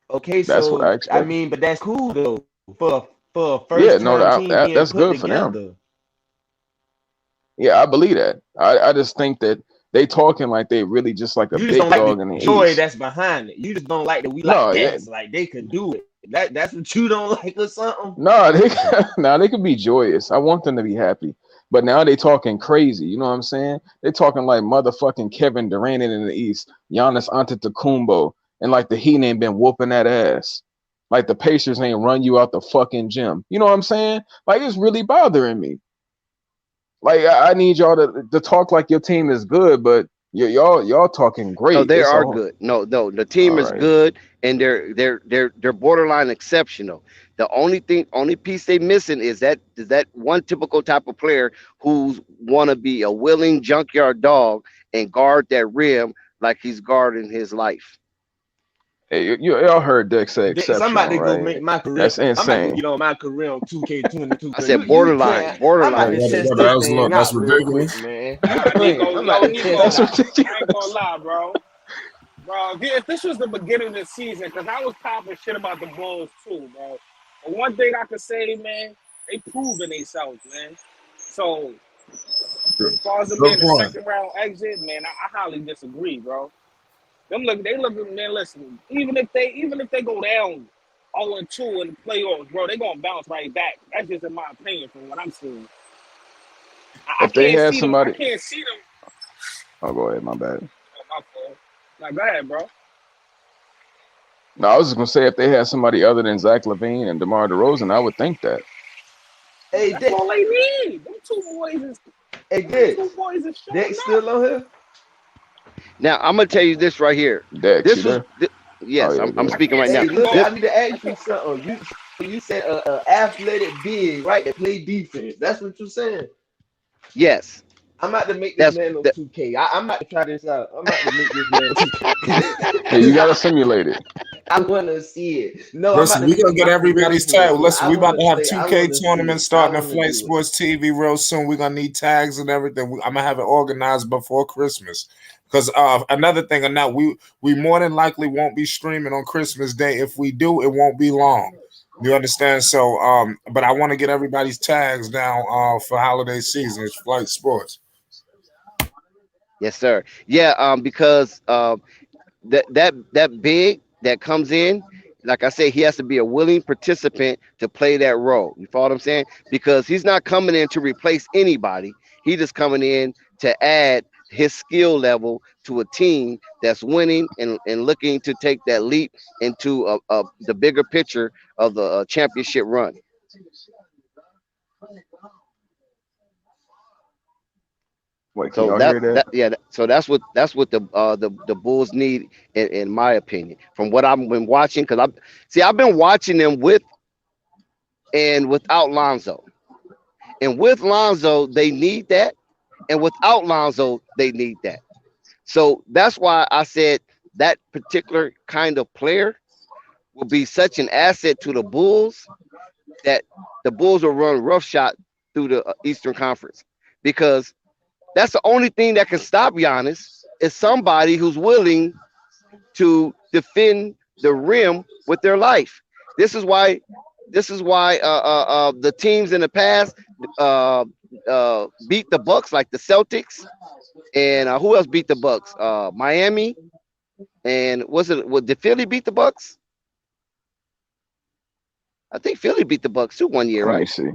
Okay, That's what so I I expect. mean, but that's cool though for a Yeah, first no, time team being that's put good for them. together. Yeah, I believe that. I just think that they talking like they really just like a You just don't big like dog the in the joy East. that's behind it. You just don't like that we like No, yeah, yes, like they could do it. That's what you don't like or something. no, they now they can be joyous. I want them to be happy. But now they talking crazy. You know what I'm saying? They talking like motherfucking Kevin Durant in the East, Giannis Antetokounmpo, and like the Heat ain't been whooping that ass. Like the Pacers ain't run you out the fucking gym. You know what I'm saying? Like it's really bothering me. Like I need y'all to talk like your team is good, but y'all talking No, great. they It's are all good. No, the team all is right. good, and they're borderline exceptional. The only piece they missing is that one typical type of player who's want to be a willing junkyard dog and guard that rim like he's guarding his life. Hey, y'all heard Dex say I'm about exceptional, to go right? make my career. That's I'm about to insane. get on my career on 2K22 I because said you borderline, playing. I'm about What, to borderline. what, test what this else? Look, thing that's out real quick, ridiculous. man. You Nah, playing? Nico, I'm about yo, to test Nico, That's it out. I ain't gonna ridiculous. lie, bro. If this was the beginning of the season, because I was popping shit about the Bulls too, bro. But one thing I can say, man, they proving themselves, man. So as far as it Good being a point. second round exit, man, I highly disagree, bro. They look, man. Listen, even if they go down 0-2 in the playoffs, bro, they gonna bounce right back. That's just in my opinion from what I'm seeing. I If they can't had see them. I somebody, can't see them. oh, go ahead, my bad. Oh, my fault. Now go ahead, bro. No, I was just gonna say if they had somebody other than Zach LaVine and DeMar DeRozan, I would think that. Hey, That's Dick. all they need. Them two boys is Hey, them two Dex. boys is showing Dex up. still on here? Now I'm gonna tell you this right here. Dex, you This was there? Oh yes, yeah, I'm good. I speaking can't right see now. Hey, them look, go. This, I need to I ask you can't. something. You said athletic big, right? That play defense. That's what you're saying. yes, I'm about to make this that's man on that. 2K. I'm about to try this out. I'm about to make this man 2K. Yeah, you gotta simulate it. I want to see it. No, I'm about Listen, to we gonna make get my career everybody's switch. tag. Listen, I we want about to to have play. I want 2K to see tournaments it. I starting at want to Flight do it. Sports TV real soon. We're gonna need tags and everything. I'm gonna have it organized before Christmas. Because another thing or not, we more than likely won't be streaming on Christmas Day. If we do, it won't be long. You understand? So but I want to get everybody's tags down for holiday season. It's Flight Sports. Yes, sir. Yeah, because that big that comes in, like I said, he has to be a willing participant to play that role. You follow what I'm saying? Because he's not coming in to replace anybody. He just coming in to add his skill level to a team that's winning and looking to take that leap into the bigger picture of the championship run. Wait, can So y'all hear that? so that's what the Bulls need in my opinion. From what I've been watching, because I've been watching them with and without Lonzo. And with Lonzo, they need that. And without Lonzo, they need that. So that's why I said that particular kind of player will be such an asset to the Bulls that the Bulls will run roughshod through the Eastern Conference because that's the only thing that can stop Giannis is somebody who's willing to defend the rim with their life. This is why. This is why the teams in the past beat the Bucks, like the Celtics, and who else beat the Bucks? Miami, and did Philly beat the Bucks? I think Philly beat the Bucks too one year, Let me right? see.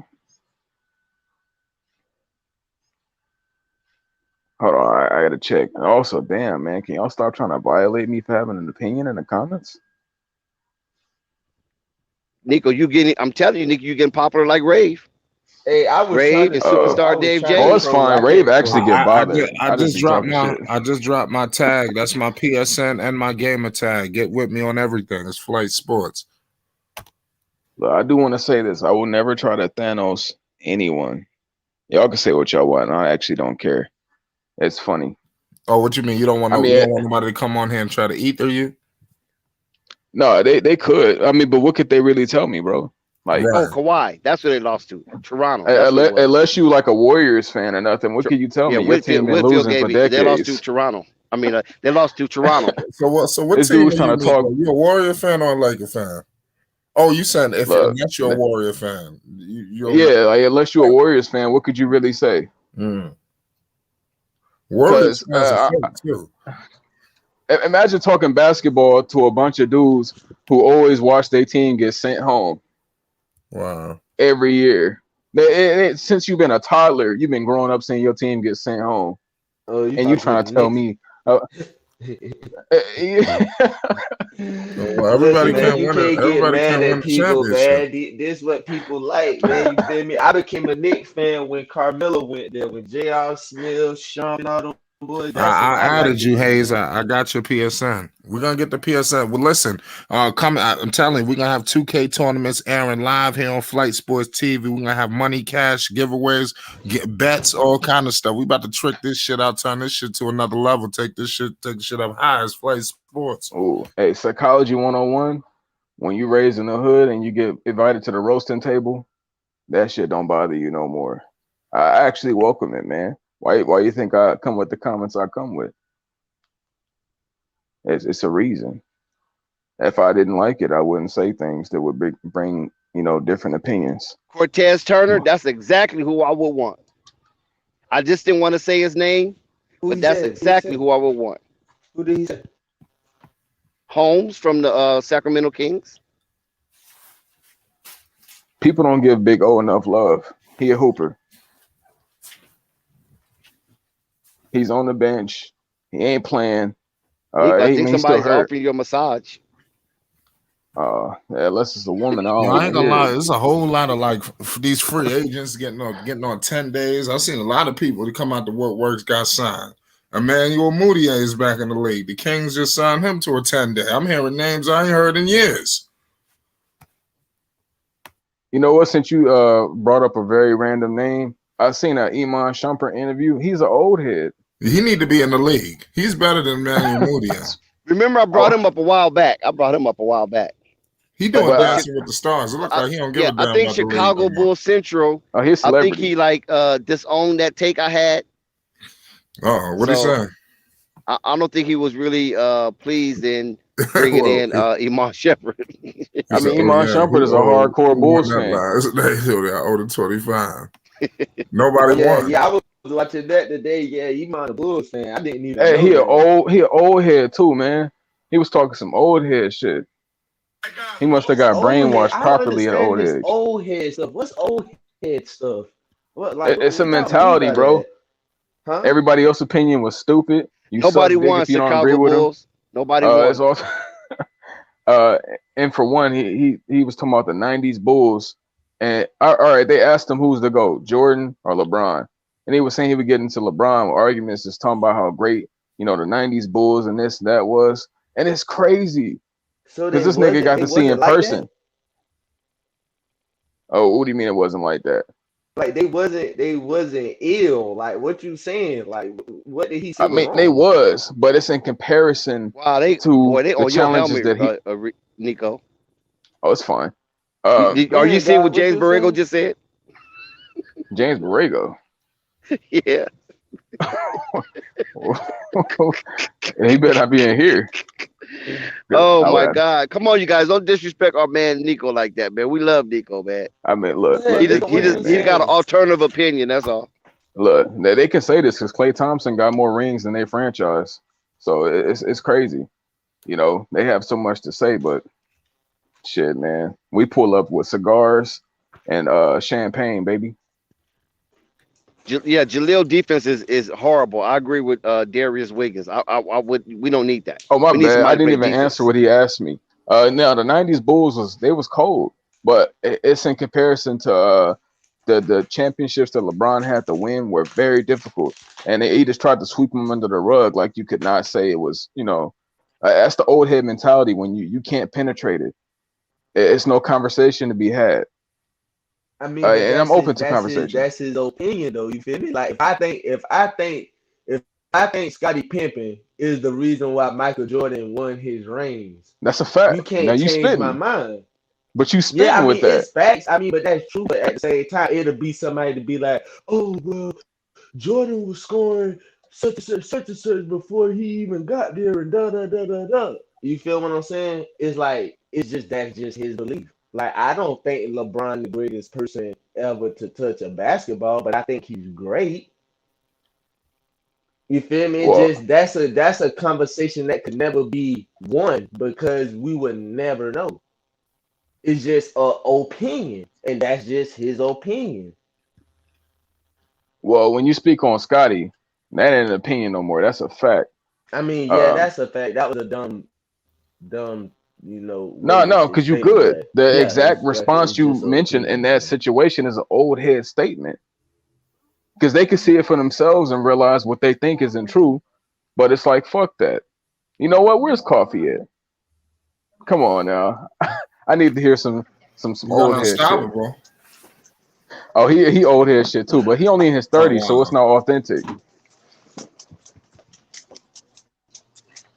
Hold on, I gotta check. And also, damn man, can y'all stop trying to violate me for having an opinion in the comments? Nico, you getting? I'm telling you, Nico, you getting popular like Rave, Hey, I was trying Rave, to and troll. I Superstar was Dave trying to Oh, it's James. troll. fine. I Rave can't troll actually no get more. bothered. I I just just be dropped talking my shit. tag. That's my PSN and my gamer tag. Get with me on everything. It's Flight Sports. But I do want to say this. I will never try to Thanos anyone. Y'all can say what y'all want. I actually don't care. It's funny. Oh, what you mean? You don't want I you mean, don't want nobody to come on here and try to ether you? no, they could. I mean, but what could they really tell me, bro? Like, Right. Oh, Kawhi. That's who they lost to. Toronto. That's what it was. unless you like a Warriors fan or nothing, what can you tell Yeah, me? Your team been Whitfield losing for gave it. They lost to decades. Toronto. I mean, they lost to Toronto. So what This team dude's are trying you, to talk. Nico? You a Warrior fan or a Laker fan? Oh, you said if Look, unless you're a Warrior fan, you're yeah, like unless you're a Warriors fan, what could you really say? Warriors Because fans are fake too. imagine talking basketball to a bunch of dudes who always watch their team get sent home. Wow. Every year. Since you've been a toddler, you've been growing up seeing your team get sent home. Oh, you And you about to trying say to the tell Knicks. me Well, everybody Listen, man, can't you win it. can't get Everybody mad can't win at the people, championship. man. This what people like, man. You feel me? I became a Knicks fan when Carmelo went there, when J.R. Smith, Sean, and all them boys. That's when I I liked added the you, team, Hayes. man. I got your PSN. We're gonna get the PSN. Well, listen, I'm telling you, we're gonna have 2K tournaments airing live here on Flight Sports TV. We're gonna have money, cash, giveaways, get bets, all kind of stuff. We about to trick this shit out, turn this shit to another level, take the shit up high as Flight Sports. Oh, hey, psychology 101. When you raised in the hood and you get invited to the roasting table, that shit don't bother you no more. I actually welcome it, man. Why you think I come with the comments I come with? It's a reason. If I didn't like it, I wouldn't say things that would bring different opinions. Cortez Turner. That's exactly who I would want. I just didn't want to say his name, but that's exactly who I would want. Who did he say? Holmes from the Sacramento Kings. People don't give Big O enough love. He a hooper. He's on the bench. He ain't playing. I think He's still somebody's hurt. offering you a massage. Unless it's a woman, I don't I want ain't to gonna hear lie. it. There's a whole lot of these free agents getting on 10 days. I've seen a lot of people that come out to work got signed. Emmanuel Moutier is back in the league. The Kings just signed him to a 10-day. I'm hearing names I ain't heard in years. You know what? Since you brought up a very random name, I seen an Iman Shumpert interview. He's an old head. He need to be in the league. He's better than Emmanuel Moutier. Remember, I brought him up a while back. He doing Dancing with the Stars. It looks like he don't give a damn I think about the league Chicago no more. Bulls Central. Oh, he's a I celebrity. think he disowned that take I had. Oh, what he saying? I don't think he was really pleased in bringing in Iman Shepherd. I mean, Iman Shumpert is a hardcore Bulls fan. I owe the 25. Nobody won. Yeah, I was watching that today. Yeah, Iman a Bulls fan. I didn't even. Hey, know he an old head too, man. He was talking some old head shit. He must have got brainwashed properly at old age. Old head stuff. What's old head stuff? What It's a mentality, bro. Huh? Everybody else's opinion was stupid. Nobody wants if you don't Chicago agree with Bulls. him. Nobody wants. Also, and for one, he was talking about the '90s Bulls. And all right, they asked him who's the GOAT, Jordan or LeBron, and he was saying he would get into LeBron arguments, just talking about how great the '90s Bulls and this and that was, and it's crazy because this nigga got to see in person. Oh, what do you mean it wasn't like that? Like they wasn't ill. Like what you saying? Like what did he say? I mean, they was, but it's in comparison to the challenges that he. Nico. Oh, it's fine. Are you seeing what James Borrego just said? James Borrego. Yeah. He better not be in here. Oh my God! Come on, you guys! Don't disrespect our man Nico like that, man. We love Nico, man. I mean, look, he got an alternative opinion. That's all. Look, they can say this because Klay Thompson got more rings than their franchise, so it's crazy. They have so much to say, but shit, man, we pull up with cigars and champagne, baby. Yeah, Jaleel defense is horrible. I agree with Darius Wiggins. We don't need that. Oh my bad, I didn't even answer what he asked me. Now the '90s Bulls was cold, but it's in comparison to the championships that LeBron had to win were very difficult, and he just tried to sweep them under the rug. Like you could not say it was, that's the old head mentality when you can't penetrate it. It's no conversation to be had. I mean, and I'm open to conversation. That's his opinion, though. You feel me? Like if I think Scottie Pippen is the reason why Michael Jordan won his rings, that's a fact. You can't now you change spitting. my mind. But you Yeah, spitting I with mean that. it's facts. I mean, but that's true. But at the same time, it'll be somebody to be like, "Oh well, Jordan was scoring such and such before he even got there," and da da da da da. You feel what I'm saying? It's like it's just that's just his belief. Like I don't think LeBron the greatest person ever to touch a basketball, but I think he's great. You feel me? It Well, just that's a conversation that could never be won because we would never know. It's just a opinion, and that's just his opinion. when you speak on Scotty, that ain't an opinion no more. That's a fact. I mean, yeah, Um, that's a fact. That was a dumb, way no, to no, say because you statement, good. but The yeah, exact it's response you just an mentioned in opinion. that So situation is an old head statement because they can see it for themselves and realize what they think isn't true. But it's like fuck that. You know what? Where's coffee at? Come on now. I need to hear some You got old head shit. unstoppable. Oh, he old head shit too, but he only in his Oh 30s, so it's wow. not authentic.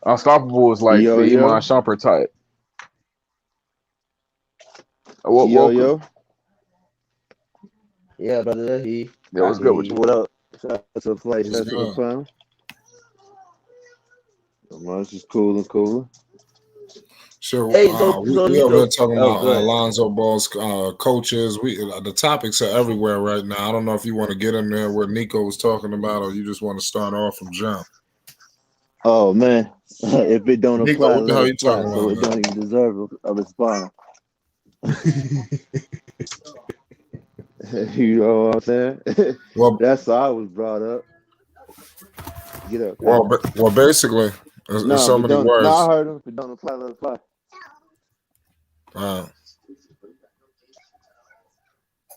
Unstoppable is like Yo, the Iman yo, Shumpert type. What yo, welcome. yo. yeah, brother, Yeah, I what's hear good with you. you? What up? Shout out to the flight. What's Shout out to the good? pound. Man, it's just cool and cooler. Sure. Hey, so so We over here Nico, talking oh, about go ahead. Lonzo Ball's coaches. The topics are everywhere right now. I don't know if you want to get in there where Nico was talking about, or you just want to start off from jump. Oh man, if it don't Nico, apply, what the let hell it you fly. talking So about, it man? don't even deserve a response. You know what I'm saying? Well, That's how I was brought up. Get up, man. basically, in No, so if it many don't. No, I words. heard him. If it don't apply, let it fly. Uh,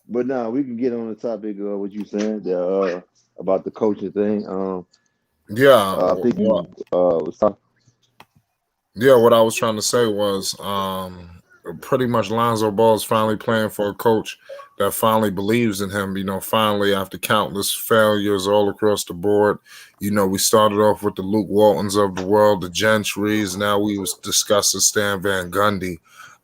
But now we can get on the topic of what you saying about the coaching thing. yeah. I think you was talking. Yeah, what I was trying to say was pretty much Lonzo Ball's finally playing for a coach that finally believes in him, finally after countless failures all across the board. We started off with the Luke Waltons of the world, the Gentrys. Now we was discussing Stan Van Gundy.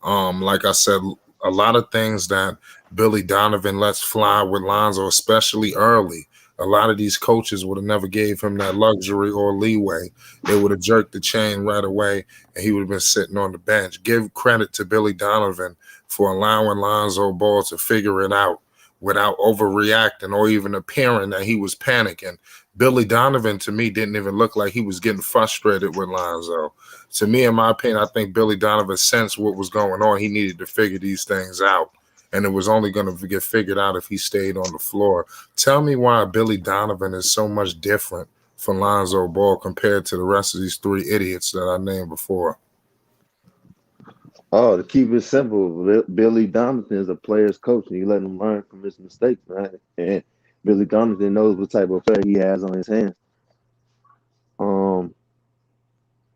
Like I said, a lot of things that Billy Donovan lets fly with Lonzo, especially early. A lot of these coaches would have never gave him that luxury or leeway. They would have jerked the chain right away and he would have been sitting on the bench. Give credit to Billy Donovan for allowing Lonzo Ball to figure it out without overreacting or even appearing that he was panicking. Billy Donovan, to me, didn't even look like he was getting frustrated with Lonzo. To me, in my opinion, I think Billy Donovan sensed what was going on. He needed to figure these things out. And it was only going to get figured out if he stayed on the floor. Tell me why Billy Donovan is so much different for Lonzo Ball compared to the rest of these three idiots that I named before. Oh, to keep it simple, Billy Donovan is a player's coach, and you let him learn from his mistakes, right? And Billy Donovan knows what type of player he has on his hands.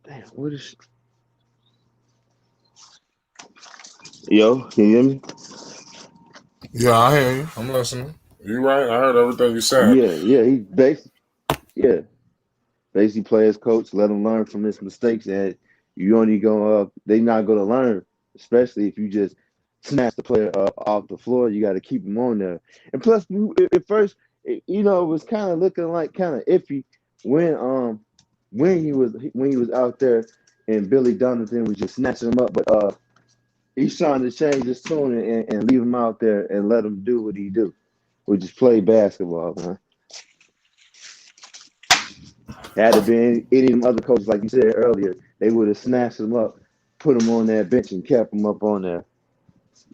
Damn, what is? Yo, can you hear me? Yeah, I hear you. I'm listening. You right. I heard everything you said. Yeah, yeah, basically player's coach, let him learn from his mistakes, and you only go they not gonna learn, especially if you just snatch the player off the floor. You got to keep him on there. And plus, at first, it was kind of looking like kind of iffy when he was out there, and Billy Donovan was just snatching him up, but he's trying to change his tune and leave him out there and let him do what he do, which is play basketball, man. Had it been any of them other coaches, like you said earlier, they would have snatched him up, put him on that bench, and kept him up on there,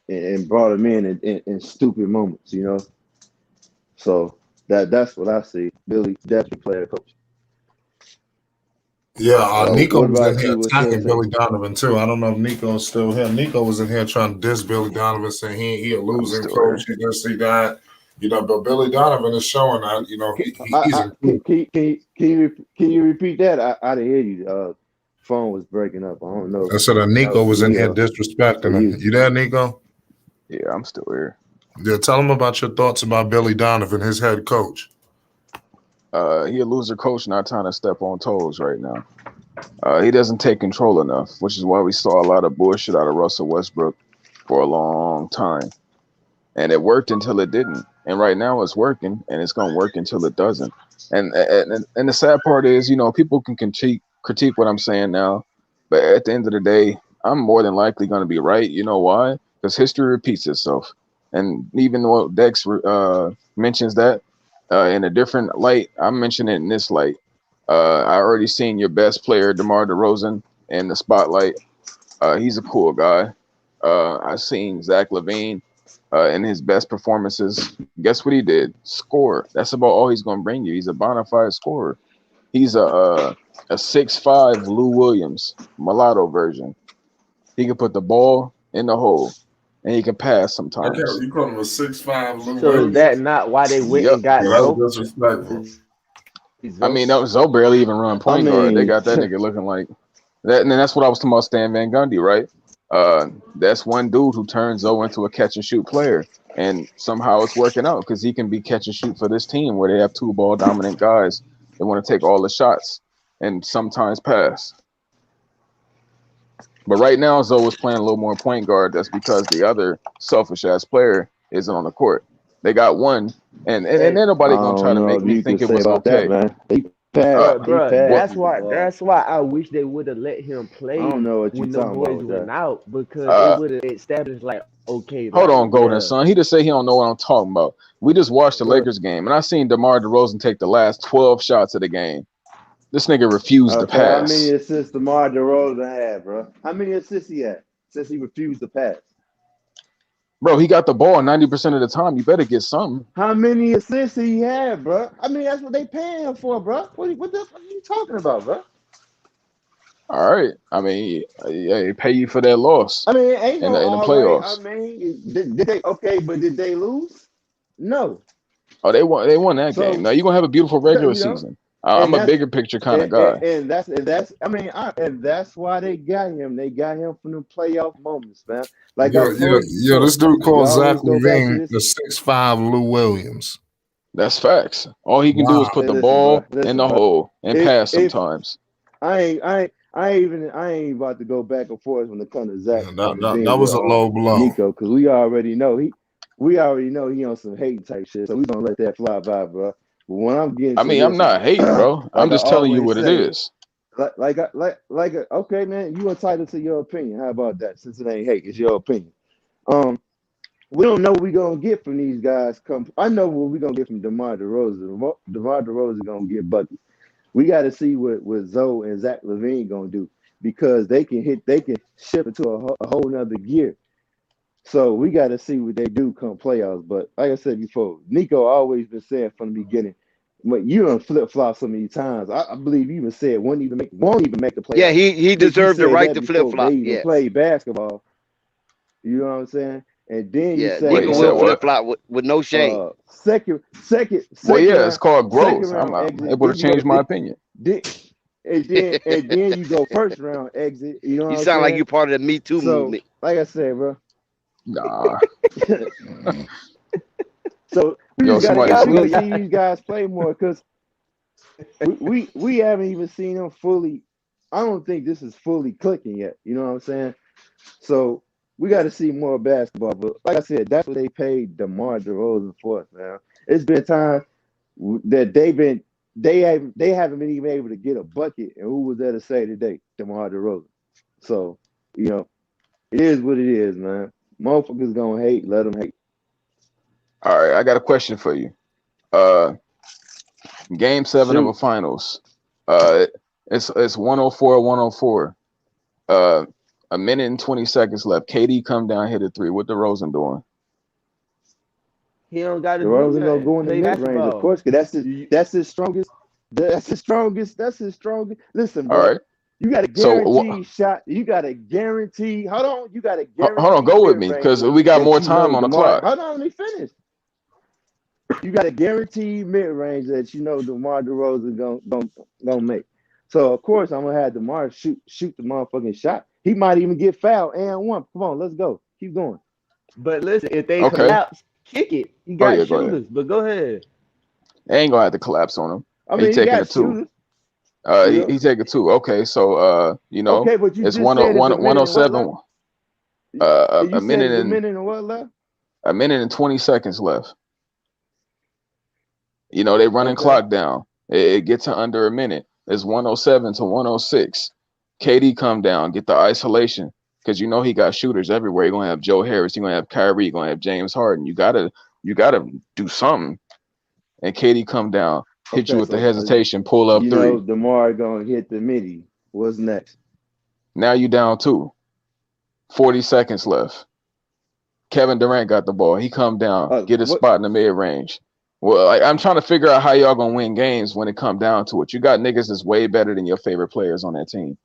and brought him in stupid moments. So that's what I see. Billy definitely player coach. Yeah, Nico What was in about here you? What's your attacking take? Billy Donovan too. I don't know if Nico's still here. Nico was in here trying to diss Billy Donovan, saying he a I'm losing still coach, here. he this, he that. But Billy Donovan is showing that he's improved. Can you repeat that? I didn't hear you. Phone was breaking up. I don't know I said that if that Nico was was in me here or disrespecting him. you. You there, Nico? Yeah, I'm still here. Yeah, tell him about your thoughts about Billy Donovan, his head coach. He a loser coach, not trying to step on toes right now. He doesn't take control enough, which is why we saw a lot of bullshit out of Russell Westbrook. for a long time, and it worked until it didn't. And right now it's working, and it's gonna work until it doesn't. And the sad part is, people can critique what I'm saying now, but at the end of the day, I'm more than likely gonna be right. You know why? Because history repeats itself. And even though Dex mentions that in a different light, I'm mentioning it in this light. I already seen your best player, DeMar DeRozan, in the spotlight. He's a cool guy. I seen Zach LaVine in his best performances. Guess what he did? Score. That's about all he's gonna bring you. He's a bona fide scorer. He's a 6'5" Lou Williams mulatto version. He can put the ball in the hole, and he can pass Okay, sometimes. you call him a 6'5" Lou So is Williams? that not why they went Yep. and got Well, that Zoe? was disrespectful. I mean, Zoe barely even run I point guard. They mean, got that nigga looking like that, and then that's what I was talking about. Stan Van Gundy, right? That's one dude who turns Zoe into a catch and shoot player, and somehow it's working out because he can be catch and shoot for this team where they have two ball dominant guys that want to take all the shots and sometimes pass. But right now, Zoe is playing a little more point guard. That's because the other selfish ass player isn't on the court. They got one, and I nobody gonna try don't to know make if me you can think it say was about that, okay. man. He Uh, passed. He Bro, passed what? people off. that's why I wish they would have let him I play don't know what you when them talking boys about with went that. out because it Uh, would have established like, okay, Hold like on, Golden yeah, Son. He just say he don't know what I'm talking about. We just watched the Bro, Lakers game, and I seen DeMar DeRozan take the last 12 shots of the game. This nigga refused to okay, how many pass. assists DeMar DeRozan had, bro? How many assists he had since he refused to pass? Bro, he got the ball 90% of the time. You better get something. How many assists he had, bro? I mean, that's what they paying him for, bro. What the fuck are you talking about, bro? All right. I mean, yeah, they pay you for that loss I mean, it ain't no in the all right. I playoffs. mean, did they okay, but did they lose? No. Oh, they won that game. So Now you're gonna have a beautiful regular you know, season. and I'm a that's bigger picture kind of guy. that's I mean, and that's why they got him. They got him from the playoff moments, man. Like I Yo, told you this before, dude we called Zach always go back to Levine this. the 6'5" Lou Williams. That's facts. All he can do is Wow. put Hey, the listen, bro. ball in Listen, the bro. hole and pass If sometimes. I ain't about to go back and forth when it comes to Zach Yeah, that Levine was with a low blow. Nico, because we already know he on some hate type shit. So we gonna let that fly by, bro. But when I'm getting I to mean, I'm this, not hating, bro. I'm like I just telling you always what it say, is. okay, man, you entitled to your opinion. How about that? Since it ain't hate, it's your opinion. Um, we don't know what we're gonna get from these guys. I know what we're gonna get from DeMar DeRozan. DeMar DeRozan gonna get buckets. We got to see what Zoe and Zach LaVine gonna do because they can shift into a whole nother gear. So we got to see what they do come playoffs. But like I said before, Nico always been saying from the beginning, but you done flip flop so many times. I believe you even said won't even make the Yeah, playoffs. he I think you deserved the said right that to flip before they flop. even Yes. played basketball. You know what I'm saying? And then you Yeah, Wait, say, you Nico said will what? flip flop with no shame. second Well, yeah, it's called second growth. round I'm exit. able to Then you go change my opinion. then, and then you go first round exit. You know what You I'm sound like saying? you're part of the Me Too So movement. like I said, bro. Nah. So we Yo, just somebody. gotta see these guys play more because we haven't even seen them fully. I don't think this is fully clicking yet. You know what I'm saying? So we got to see more basketball. But like I said, that's what they paid DeMar DeRozan for, man. It's been time that they haven't been even able to get a bucket. And who was there to say today? DeMar DeRozan. So it is what it is, man. Motherfuckers gonna hate, let them hate. All right, I got a question for you. Game 7 of a Shoot. finals. It's 104-104. A minute and 20 seconds left. KD come down, hit a three. What DeRozan doing? he don't got to do DeRozan gonna nothing. go in the Play mid range, of basketball. course, because that's his strongest. That's his strongest. That's his strongest. Listen, All bro. right. You got a So guaranteed shot. You got a guarantee. Hold on. You got a hold on, guaranteed go with mid me range because we got that more you know time on the DeMar. clock. Hold on, let me finish. You got a guaranteed mid range that you know DeMar DeRozan gonna make. So of course I'm gonna have DeMar shoot the motherfucking shot. He might even get fouled and one. Come on, let's go. Keep going. But listen, if they Okay. collapse, kick it. You Oh got yeah, go ahead. shooters. But go ahead. They ain't gonna have to collapse on him. I He mean, he taking a got two. shooters. He taking two. Okay, so Okay, but you it's just said it's a minute and what 107. left? And you A said minute it's a and minute and what left? a minute and 20 seconds left. You know, they running Okay. clock down. It gets to under a minute. It's 107 to 106. KD come down, get the isolation. Because you know he got shooters everywhere. You're gonna have Joe Harris, you're gonna have Kyrie, you're gonna have James Harden. You gotta do something. And KD come down, hit you Okay, with the so hesitation, pull up you know three. DeMar gonna hit the midi. What's next? Now you down 2. 40 seconds left. Kevin Durant got the ball. He come down, get a What? spot in the mid range. Well, I'm trying to figure out how y'all gonna win games when it come down to it. You got niggas that's way better than your favorite players on that team.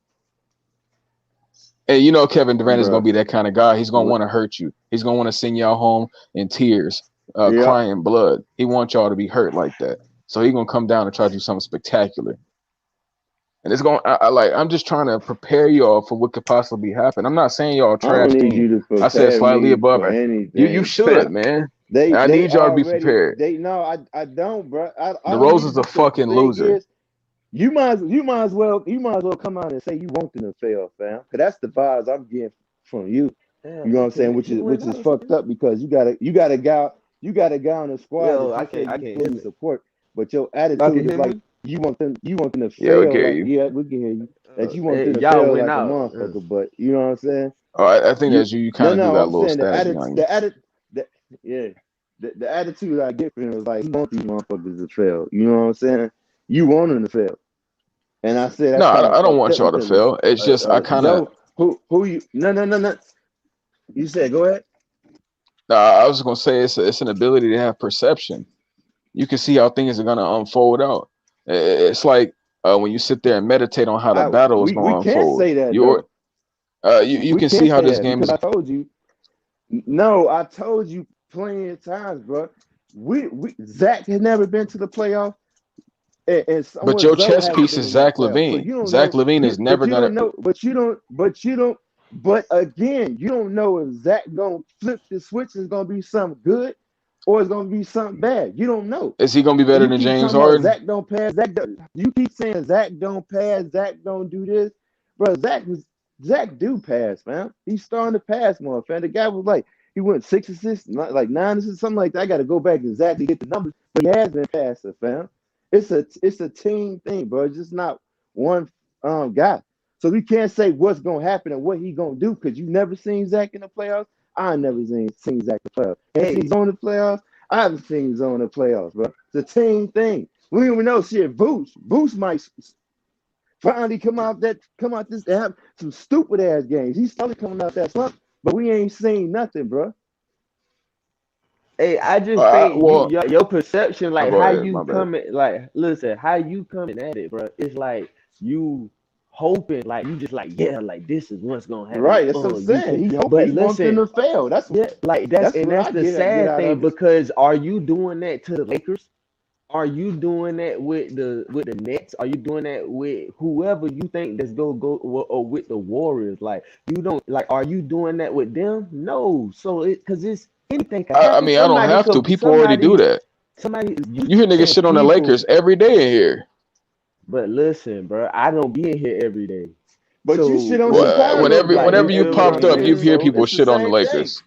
And you know Kevin Durant is gonna Bruh. be that kind of guy. He's gonna What? want to hurt you. He's gonna want to send y'all home in tears, Yep. crying blood. He wants y'all to be hurt like that. So he's gonna come down and try to do something spectacular. And it's going. I'm just trying to prepare y'all for what could possibly happen. I'm not saying y'all I don't trash need team. you to I said prepare slightly me above for it. anything. You should, man. They I need y'all to be already prepared. I don't, bro. I The don't Rose need is you a because the fucking thing loser. is, you might as well come out and say you want them to fail, fam. Cause that's the vibes I'm getting from you. Yeah, You know what I'm saying? because Which is fucked up because you got a guy on the squad Yo, that you say I you can't fully hear me. support, but your Y'all can attitude is hear like me? you want them to Yeah, we fail. hear Like, you. yeah, we can hear you. That you want them to Y'all fail went like a out. motherfucker, but you know what I'm saying? Oh, I think as you kind of do got a I'm little saying static behind you. the attitude I get from him is like you want these motherfuckers to fail. You know what I'm saying? You want them to fail, and I said No, that's kind of I don't fucked want up y'all to because fail. It's just I kind of. Zoe, who you? No. You said go ahead. I was gonna say it's an ability to have perception. You can see how things are gonna unfold out. It's like when you sit there and meditate on how the battle is We gonna can't unfold. say that though. You We can see can't how say this that game because is. I told you. No, I told you plenty of times, bro. We Zach has never been to the playoffs, and But someone your Zoe chess hasn't piece been is in no Zach playoffs. So Levine. you don't Zach know. Levine is never But you gonna. don't know. But again, you don't know if Zach gonna flip the switch. Is gonna be something good, or it's gonna be something bad. You don't know. Is he gonna be better You than keep James talking about Harden? Zach don't pass. You keep saying Zach don't pass. Zach don't do this, bro. Zach do pass, man. He's starting to pass more, fam. The guy was like he went 6 assists, like 9 assists, something like that. I got to go back to Zach to get the numbers, but he has been passing, fam. It's a team thing, bro. It's just not one guy. So we can't say what's gonna happen and what he gonna do because you never seen Zach in the playoffs. I never seen Zach in the playoffs. Has he on the playoffs? I haven't seen his on the playoffs, bro. It's a team thing. We don't even know shit. Boost might finally come out this to have some stupid ass games. He's finally coming out that slump, but we ain't seen nothing, bro. Hey, I just think Well, your perception, like go how ahead. you My bad. coming, like listen, how you coming at it, bro. It's like you hoping, like you just like like this is what's gonna happen. Right, that's what I'm You saying. but He wants them listen, to fail. That's that's what I the get sad out thing of it. because are you doing that to the Lakers? Are you doing that with the Nets? Are you doing that with whoever you think that's go or with the Warriors? Like you don't like. Are you doing that with them? No. So because it's anything can I happen. mean, I don't have to. People already do that. You hear niggas saying shit on the people, Lakers every day in here. but listen, bro, I don't be in here every day. But you shit on Well, Chicago, though. whenever you you feel what popped I'm up, you saying? hear So people it's the shit on the same thing. Lakers.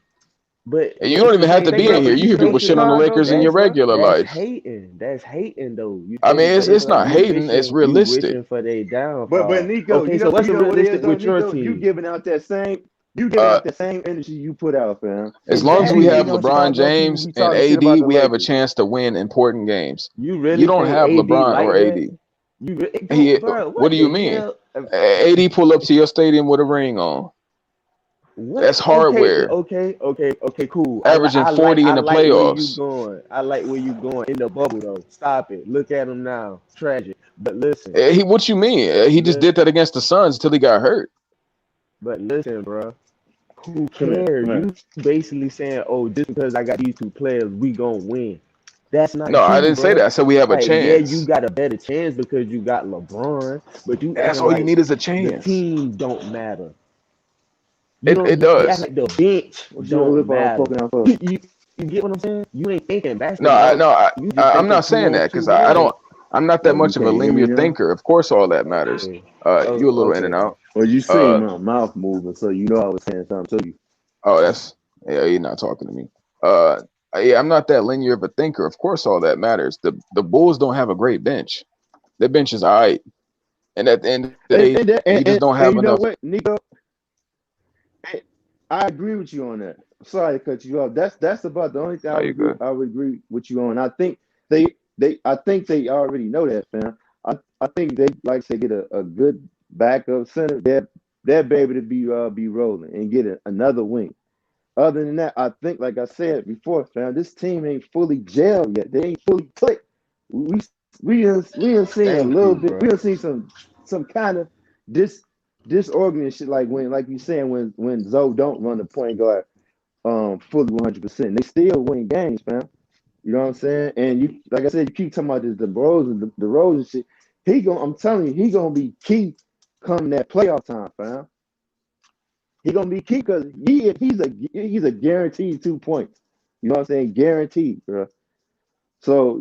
But And you don't it's even the have same to thing be in though. here. If You you hear say people shit on the Chicago, Lakers in your regular that's life. hating. That's hating though. You I feel me? mean, But it's it's like not hating. It's you realistic. wishing for their But downfall. Nico, Okay, so what's you the know what it is realistic though, with your Nico? You team? giving out that same energy you put out, fam. As long as we We have hating on LeBron Chicago people. James We and talking shit about AD, the we have a Lakers. chance to win important games. You You really don't think have AD LeBron like or that? AD. Bro, What what do you the mean? hell? AD pull up to your stadium with a ring on. What? That's hardware. Okay, cool. Averaging 40 in I the like where you playoffs. going. I like where you going in the bubble though. Stop it. Look at him now. Tragic. But listen. What you mean? He just did that against the Suns until he got hurt. But listen, bro. Who Come cares? here. You basically saying, "Oh, just because I got these two players, we gonna win." That's not No, I true, didn't say bro. that. I said we have a Like, yeah, you chance. got a better chance because you got LeBron, but you And that's acting all you like need is a the chance. team don't matter. It You act does. like the bench What you don't matter. poking out for? You get what I'm saying? You ain't thinking No, I, basketball. no, I, You just I'm thinking not saying 2-on-2 that because I game. don't. I'm not that Oh, you much of a can't hear me linear now? thinker. Of course, all that matters. Okay. You a little in Okay. and out. Well, you see my mouth moving, so you know I was saying something to you. Oh, yeah. You're not talking to me. Uh, yeah, I'm not that linear of a thinker. Of course, all that matters. The Bulls don't have a great bench. Their bench is all right, and at the end of the day, we just don't And have you know enough. what, Nico? I agree with you on that. Sorry to cut you off. That's about the only thing Oh, you good? I would agree with you on. I think I think they already know that, fam. I think they like to get a good backup center. They'll be able to be rolling and get another wing. Other than that, I think, like I said before, fam, this team ain't fully gelled yet. They ain't fully clicked. We we done seen a Thank little you, bit. bro. We done seen some kind of disorganized shit, like like you saying, when Zoe don't run the point guard fully 100%. They still win games, fam. You know what I'm saying? And you, like I said, you keep talking about this the Rose and shit. I'm telling you, he gonna be key come that playoff time, fam. He gonna be key because he's a guaranteed 2 points. You know what I'm saying? Guaranteed, bro. So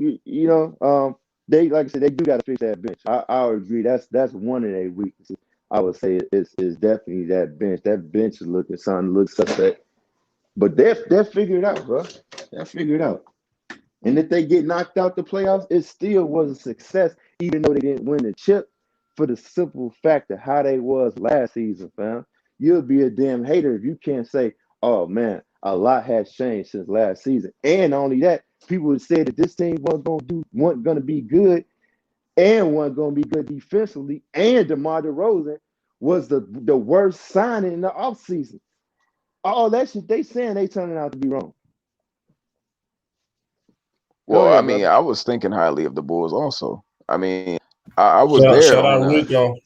they, like I said, they do got to fix that bench. I would agree. That's one of their weaknesses. I would say is definitely that bench. That bench is looks suspect. But they'll figure it out, bro. They'll figure it out. And if they get knocked out the playoffs, it still was a success, even though they didn't win the chip, for the simple fact of how they was last season, fam. You'll be a damn hater if you can't say, oh man, a lot has changed since last season. And not only that, people would say that this team wasn't gonna be good and wasn't gonna be good defensively, and DeMar DeRozan was the worst signing in the offseason. All that shit they saying, they turning out to be wrong. Go Well, I ahead, mean, brother. I was thinking highly of the Bulls also. I mean, I was Shout, there shout on out Rico.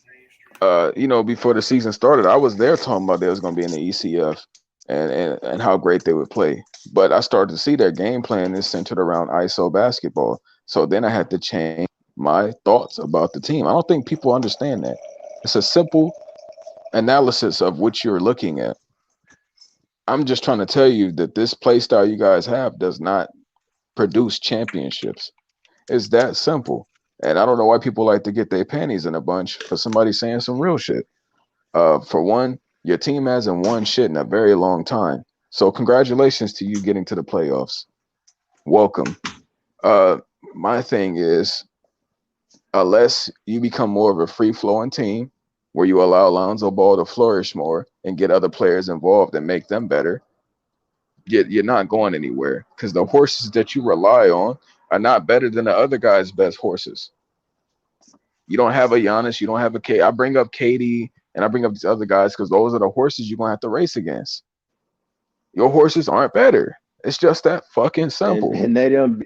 before the season started. I was there talking about they was going to be in the ECF and how great they would play. But I started to see their game plan is centered around ISO basketball. So then I had to change my thoughts about the team. I don't think people understand that. It's a simple analysis of what you're looking at. I'm just trying to tell you that this play style you guys have does not produce championships. It's that simple. And I don't know why people like to get their panties in a bunch for somebody saying some real shit. For one, your team hasn't won shit in a very long time. So congratulations to you getting to the playoffs. Welcome. Uh, my thing is, unless you become more of a free flowing team where you allow Lonzo Ball to flourish more and get other players involved and make them better, you're not going anywhere because the horses that you rely on are not better than the other guy's best horses. You don't have a Giannis, you don't have a K. I bring up KD and I bring up these other guys because those are the horses you're gonna have to race against. Your horses aren't better. It's just that fucking simple. And they done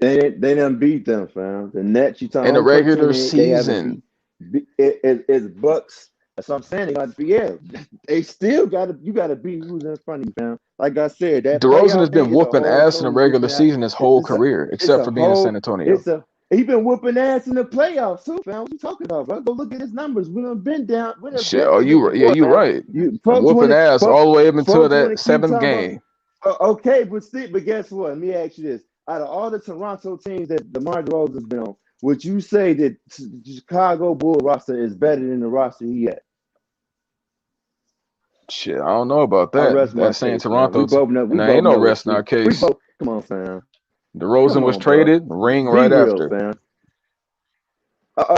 beat them, fam. The Nets, you talking In the only person regular they haven't season, beat is Bucks. That's what I'm saying. They got to be, yeah. They still gotta beat who's in front of you, fam. Like I said, that DeRozan has playoff been thing is a whooping whole ass in the totally regular different. season his whole It's a career, it's except a for being in San whole Antonio. he been whooping ass in the playoffs too, fam. What you talking about, bro? Go look at his numbers. We done been down. We done Shit, been oh through this yeah, before, you fam. right. You And folks whooping want ass to all the way up until folks want that to keep seventh talking about. game. Okay, but guess what? Let me ask you this: out of all the Toronto teams that DeMar DeRozan has been on, would you say that the Chicago Bull roster is better than the roster he had? Shit, I don't know about I that. rest my That's saying case, man. We Toronto, both know. and We there ain't both no know it's rest in true. our case. Come on, fam. DeRozan Come was on, bro. traded, ring Be right real, after. fam.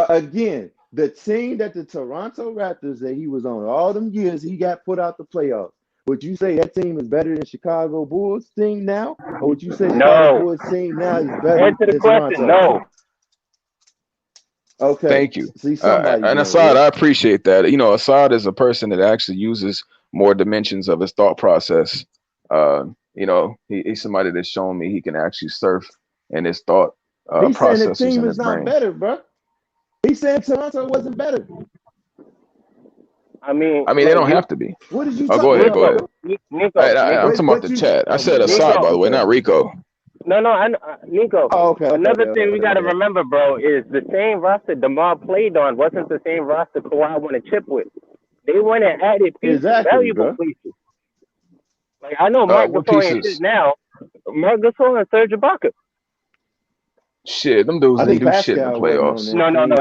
Again, the team that the Toronto Raptors that he was on all them years, he got put out the playoffs. Would you say that team is better than Chicago Bulls team now, or would you say Chicago No. Bulls team now is better Answer the than question. Toronto? No. Okay, Thank you. see somebody And being Assad, real. I appreciate that. You know, Assad is a person that actually uses more dimensions of his thought process. He's somebody that's shown me he can actually surf in his thought He's saying the processes team in is his not brain. better, bro. He's saying Toronto wasn't better. I mean, I mean, they look, don't you, have to be. What did you Oh, go talking ahead, go about, Nico, ahead. bro? I'm Nico. talking about What the what you? chat. I Oh said my Assad, God. by Nico. the way, Okay. not Rico. No, Nico. Oh, okay. Another thing we got to remember, bro, is the same roster DeMar played on wasn't the same roster Kawhi won a chip with. They went and added pieces, Exactly, valuable bro. pieces. Like I know Mark What Gasol ain't shit pieces? now. Mark Gasol and Serge Ibaka. Shit, them dudes I didn't think do shit in the Pascal wasn't on playoffs.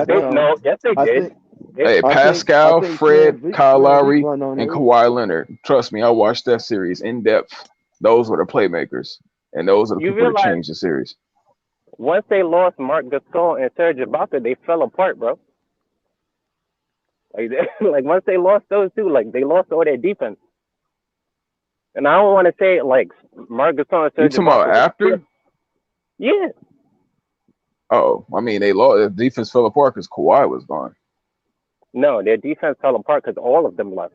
that No, team. yes they I did. think Hey, I Pascal, think Fred, Kyle Fred Vic Lowry, run on and it. Kawhi Leonard. Trust me, I watched that series in depth. Those were the playmakers, and those are the You people that realize changed the series. once they lost Mark Gasol and Serge Ibaka, they fell apart, bro. Like, like once they lost those two, like they lost all their defense. And I don't want to say it like Mark Gasol and You Serge talking about Ibaka was after? yeah. Oh, I mean, they lost. The defense fell apart because Kawhi was gone. No, their defense fell apart because all of them left.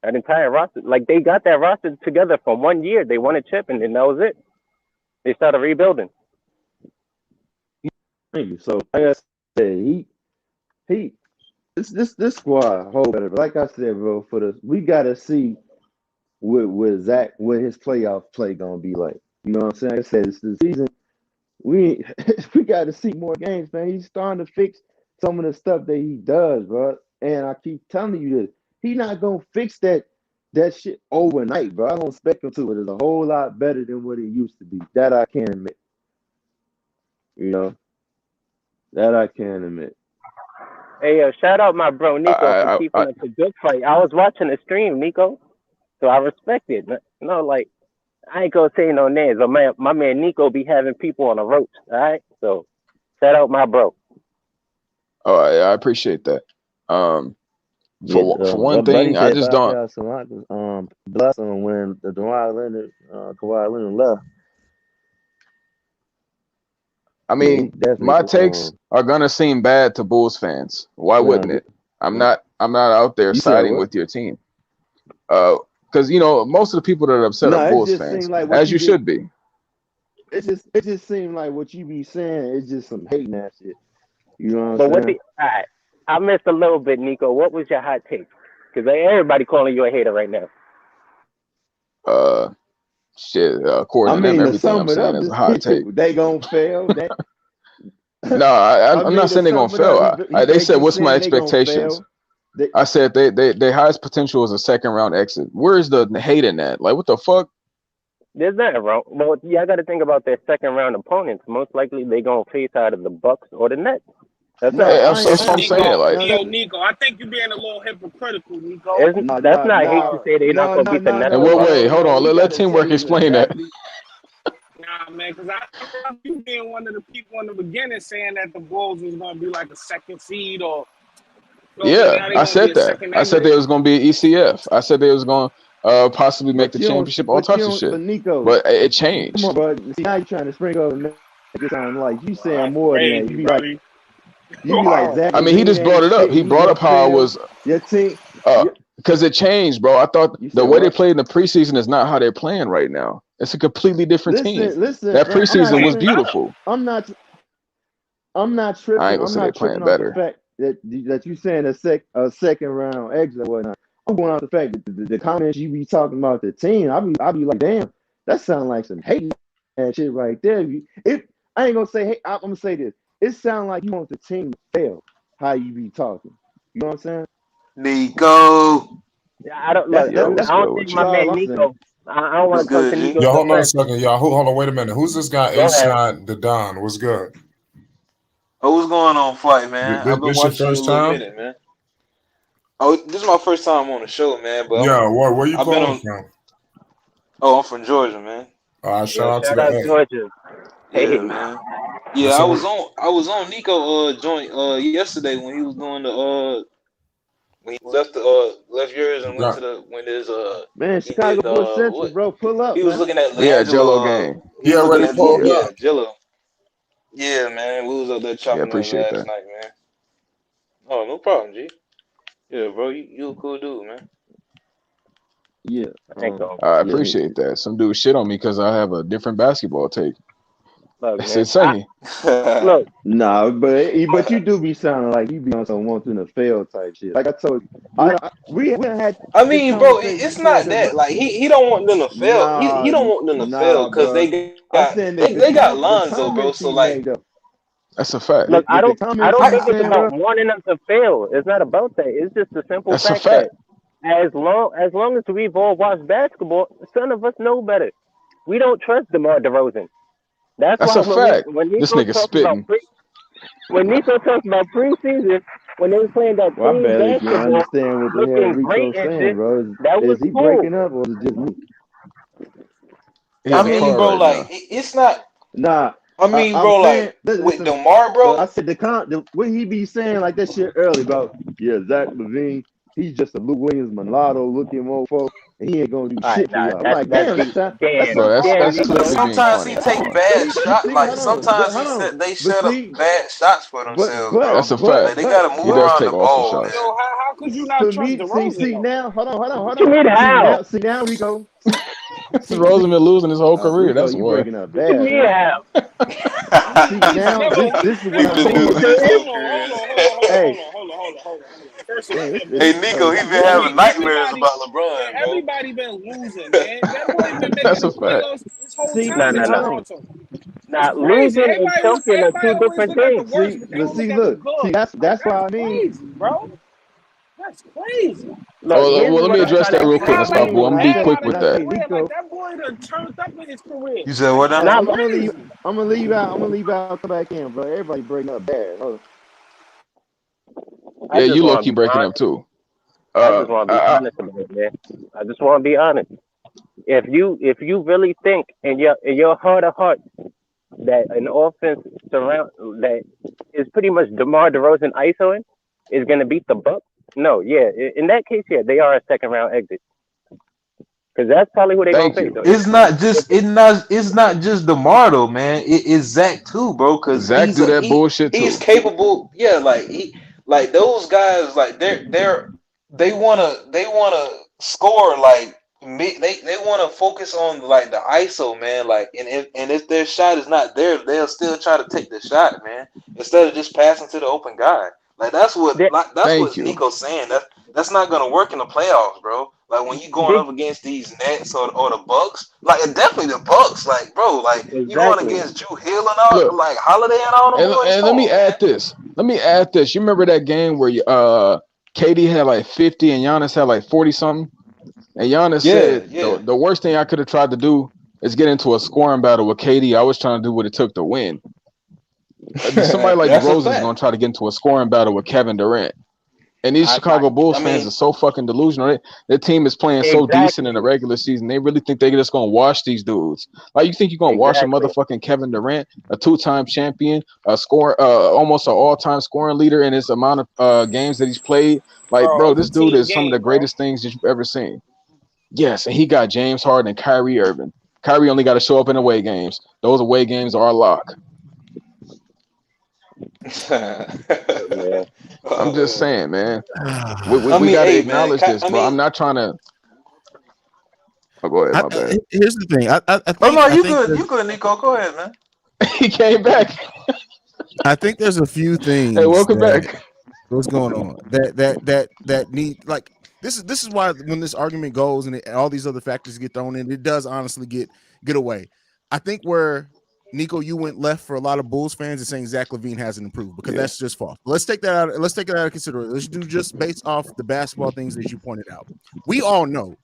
That entire roster, like they got that roster together for 1 year. They won a chip, and then that was it. They started rebuilding. Thank you. So like I said, he this squad whole better. But like I said, bro, we gotta see what Zach what his playoff play gonna be like. You know what I'm saying? Like I said, it's the season. We we got to see more games, man. He's starting to fix some of the stuff that he does, bro. And I keep telling you this, he's not gonna fix that shit overnight, bro. I don't expect him to, but it's a whole lot better than what it used to be. That I can admit. You know, that I can admit. Hey, shout out my bro Nico for keeping I up the good fight. I was watching the stream, Nico, so I respect it. You know, like I ain't gonna say no names, but my man Nico be having people on the ropes. All right, so shout out my bro. Oh, I appreciate that. Yeah, For one but buddy thing, I said just don't. Pascal bless him when the Kawhi Leonard left. I Yeah, he mean, my definitely takes are gonna seem bad to Bulls fans. Why wouldn't it? I'm not out there You said siding what? with your team. Because most of the people that are upset No, are it Bulls just fans, seemed like what as you you be. should be. It just seemed like what you be saying is just some hating ass shit. You know But what I'm what saying? all right, I missed a little bit, Nico. What was your hot take? Because everybody calling you a hater right now. Shit. I According to them, mean, to everything I'm sum it saying up, is a hot take. they gonna fail. No, I I'm mean, not to saying they're gonna sum it up, fail. They they said, keep "What's my saying they gonna expectations?" fail. They, I said they highest potential is a second round exit. Where's the hate in that? Like, what the fuck? There's nothing wrong. Well, y'all got to think about their second round opponents. Most likely, they gonna face out of the Bucks or the Nets. That's no, not. That's what I'm saying. Like, Nico, I think you're being a little hypocritical, Nico. That's not hate to say they're not gonna beat the Nets. in what way? Hold on. Let teamwork explain that. Nah, man, because I remember you being one of the people in the beginning saying that the Bulls was going to be like a second seed or Yeah, now they're I going to be said a that. second I said exit. they was going to be ECF. I said they was going to possibly make the you don't. championship. All But you types of don't. shit. But Nico, But it come changed. on, bro. See, now you're trying to sprinkle and make it sound like you saying That's more than that. crazy, You be buddy. like Zach I mean, he Levine just brought ain't it up. shit. He He brought gonna up how I fail. was Your team. because it changed, bro. I thought You the said way they what? played in the preseason is not how they're playing right now. It's a completely different team. Listen, That man. I'm not preseason was saying. beautiful. I'm not I ain't tripping. gonna I'm say they not tripping playing off the better. fact that you saying a second round exit or whatnot. I'm going off the fact that the comments you be talking about the team. I be like, damn, that sounds like some hate and shit right there. I ain't gonna say hey. I'm gonna say this. It sounds like you want the team to fail. How you be talking? You know what I'm saying? Nico. I don't look. Yo, I what's don't good think with my you? all man I'm saying. Nico. I don't want What's to come good, to G? Nico's Yo, hold on a defense. second, y'all. Hold on, wait a minute. Who's this guy? Go ahead. A-Shot the Don. What's good? Oh, what's going on, Flight, man? I've been This your watching you a first little time? minute, man. Oh, this is my first time on the show, man. But Yeah. Where you I've been calling on. from? Oh, I'm from Georgia, man. All right, shout Yo, out to shout the out A. Georgia. Yeah, Hey, man. Yeah, What's I up? was on Nico joint yesterday when he was doing the when he left left yours and went to the when there's Man, he Chicago did Bulls Central, what bro. Pull up, he was man. looking at Yeah, Jello LiAngelo. game. He He was looking already at pulled up. Jello. Yeah, man. We was up there Yeah, chopping up appreciate last that. night, man. Oh, no problem, G. Yeah, bro, you a cool dude, man. Yeah. thank you. I Yeah. appreciate that. Some dude shit on me because I have a different basketball take. Look, That's man. insane. Look. Nah, but you do be sounding like you be on some wanting to fail type shit. Like I told you, we had I this mean, bro, conversation it's before. not Cause that. Like he don't want them to fail. He don't want them to fail because bro. they I'm got saying that they got the Lonzo, bro. comments So he like, made though. That's a fact. Look, I The don't comments he be think it's saying, about bro. wanting them to fail. It's not about that. It's just the simple That's a fact that fact. as long as we've all watched basketball, some of us know better. We don't trust DeMar DeRozan. That's That's why a fact. This nigga spitting. when Nico talks about preseason, when they were playing that Well, I team barely can basketball, understand what the hell looking great Rico's and saying, shit, bro. that was Is he cool. breaking up or is it just me? He I in the mean, car bro, right like now. it's not. Nah, I mean, I'm bro, saying, like with listen, Demar, I bro. said what he be saying like that shit early about, yeah, Zach LaVine, he's just a Lou Williams mulatto looking mofo, and he ain't gonna do All right, shit for nah, y'all. I'm like, that's damn, deep. that's Bro, a Damn, hard That's damn, ass but clearly Nico. being sometimes he funny. Come take on. bad shot. see, Like hold on, but sometimes hold on, they but set up see, bad shots for but themselves, bro. That's a fact. Like they gotta He move does around take the awful ball, shots. man. Yo, how could you not to trust me, DeRozan see though? now, hold What you on, mean how? see now, Rico, Rosen been losing his whole career. Rico, That's you why. breaking up What you bad, mean man. how? See now, Yeah, but this is what He I'm been saying. losing his whole career. Hey, hold on. First of damn, all, this man, Hey nigga, Nico, he been you having nightmares everybody, about LeBron, bro. everybody been losing, man. That boy been making That's a the fact. playoffs this whole see, Nah, time in nah, hold nah. on. Toronto. That's Nah, crazy. losing and choking are Everybody two always different look at the things. worst, See, but they but don't look see, at the look, see, good. Like that's that's what I mean. crazy, bro. That's crazy. Look, Oh, here's well, let what me I'm That's address trying to that real He quick. explain And to stop, highlighted boo. you. I'm the gonna be hell quick out of with his that. when I say career. Like Nico, that boy done turned up in his career. You said what Like now? hold that's on, crazy. I'm gonna leave out, come back in, bro. Everybody breaking up bad. Hold I Yeah, just you low want key to be breaking up honest. too. I just want to be I, honest about it, man. I just want to be honest. If you really think in your heart of hearts that an offense surround that is pretty much DeMar DeRozan ISOing is going to beat the Bucks, no, yeah, in that case, yeah, they are a second round exit because that's probably who they're going thank to face. you. So It's not just DeMar though, man. It's Zach too, bro. Cause Zach do that bullshit he's too. capable. Yeah, like those guys like they wanna score like they wanna focus on like the ISO, man. Like and if their shot is not there, they'll still try to take the shot, man. Instead of just passing to the open guy. did, That's Thank what you. Nico's saying. That's not gonna work in the playoffs, bro. Like when you going did up against these Nets or the Bucks, like and definitely the Bucks, like bro, like you going exactly against Drew Hill and all, Look, like Holiday and all them boys. and Come let me on, man. add this. Let me add this. You remember that game where KD had like 50 and Giannis had like 40 something? And Giannis said Yeah. the worst thing I could have tried to do is get into a scoring battle with KD. I was trying to do what it took to win. Somebody like That's a DeRozan is fact. going to try to get into a scoring battle with Kevin Durant. And these Chicago Bulls I fans mean, are so fucking delusional. Their team is playing so decent in the exactly regular season. They really think they're just going to wash these dudes. Like, you think you're going to wash a exactly. motherfucking Kevin Durant, a two-time champion, a score, almost an all-time scoring leader in his amount of games that he's played? Like, Bro, bro, it's this a dude team is some of the game, bro. greatest things that you've ever seen. Yes, and he got James Harden and Kyrie Irving. Kyrie only got to show up in away games. Those away games are a lock. Look, man. I'm just saying, man. I We mean, got to hey man, acknowledge this, I bro. I'm mean, not trying to. Oh, go ahead, my bad. Here's the thing. I oh think no, I you think good, there's, you good, Nico. Go ahead, man. He came back. I think there's a few Hey, things welcome that back. what's going on that need like this is why when this argument goes and all these other factors get thrown in, it does honestly get away. I think where Nico, you went left for a lot of Bulls fans is saying Zach LaVine hasn't improved because Yeah. that's just false. Let's take that out. Let's take it out of consideration. Let's do just based off the basketball things that you pointed out. We all know,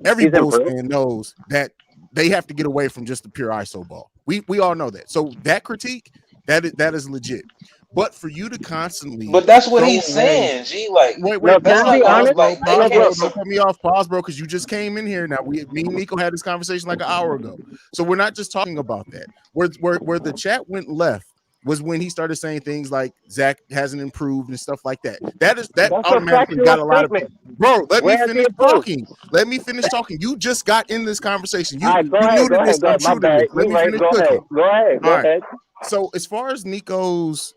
every He's Bulls improved. fan knows that they have to get away from just the pure ISO ball. We all know that. So that critique that is legit. But for you to constantly But that's what throw he's away saying. G, like No, wait, can that's I pause, not be gonna pause, honest? bro, like they pause, Look, can't. look. bro. Don't cut me off, pause, bro, because you just came in here. Now me and Nico had this conversation like an hour ago, so we're not just talking about that. Where the chat went left was when he started saying things like Zach hasn't improved and stuff like that. That That's a automatically factual got a lot of statement. bro. Let me Where has he finish improved? talking. Let me finish talking. You just got in this conversation. All right, go You ahead, new to this. go I'm ahead. My true to bad. this. Let You me right. finish Go ahead. cooking. All Go right. ahead. So as far as Nico's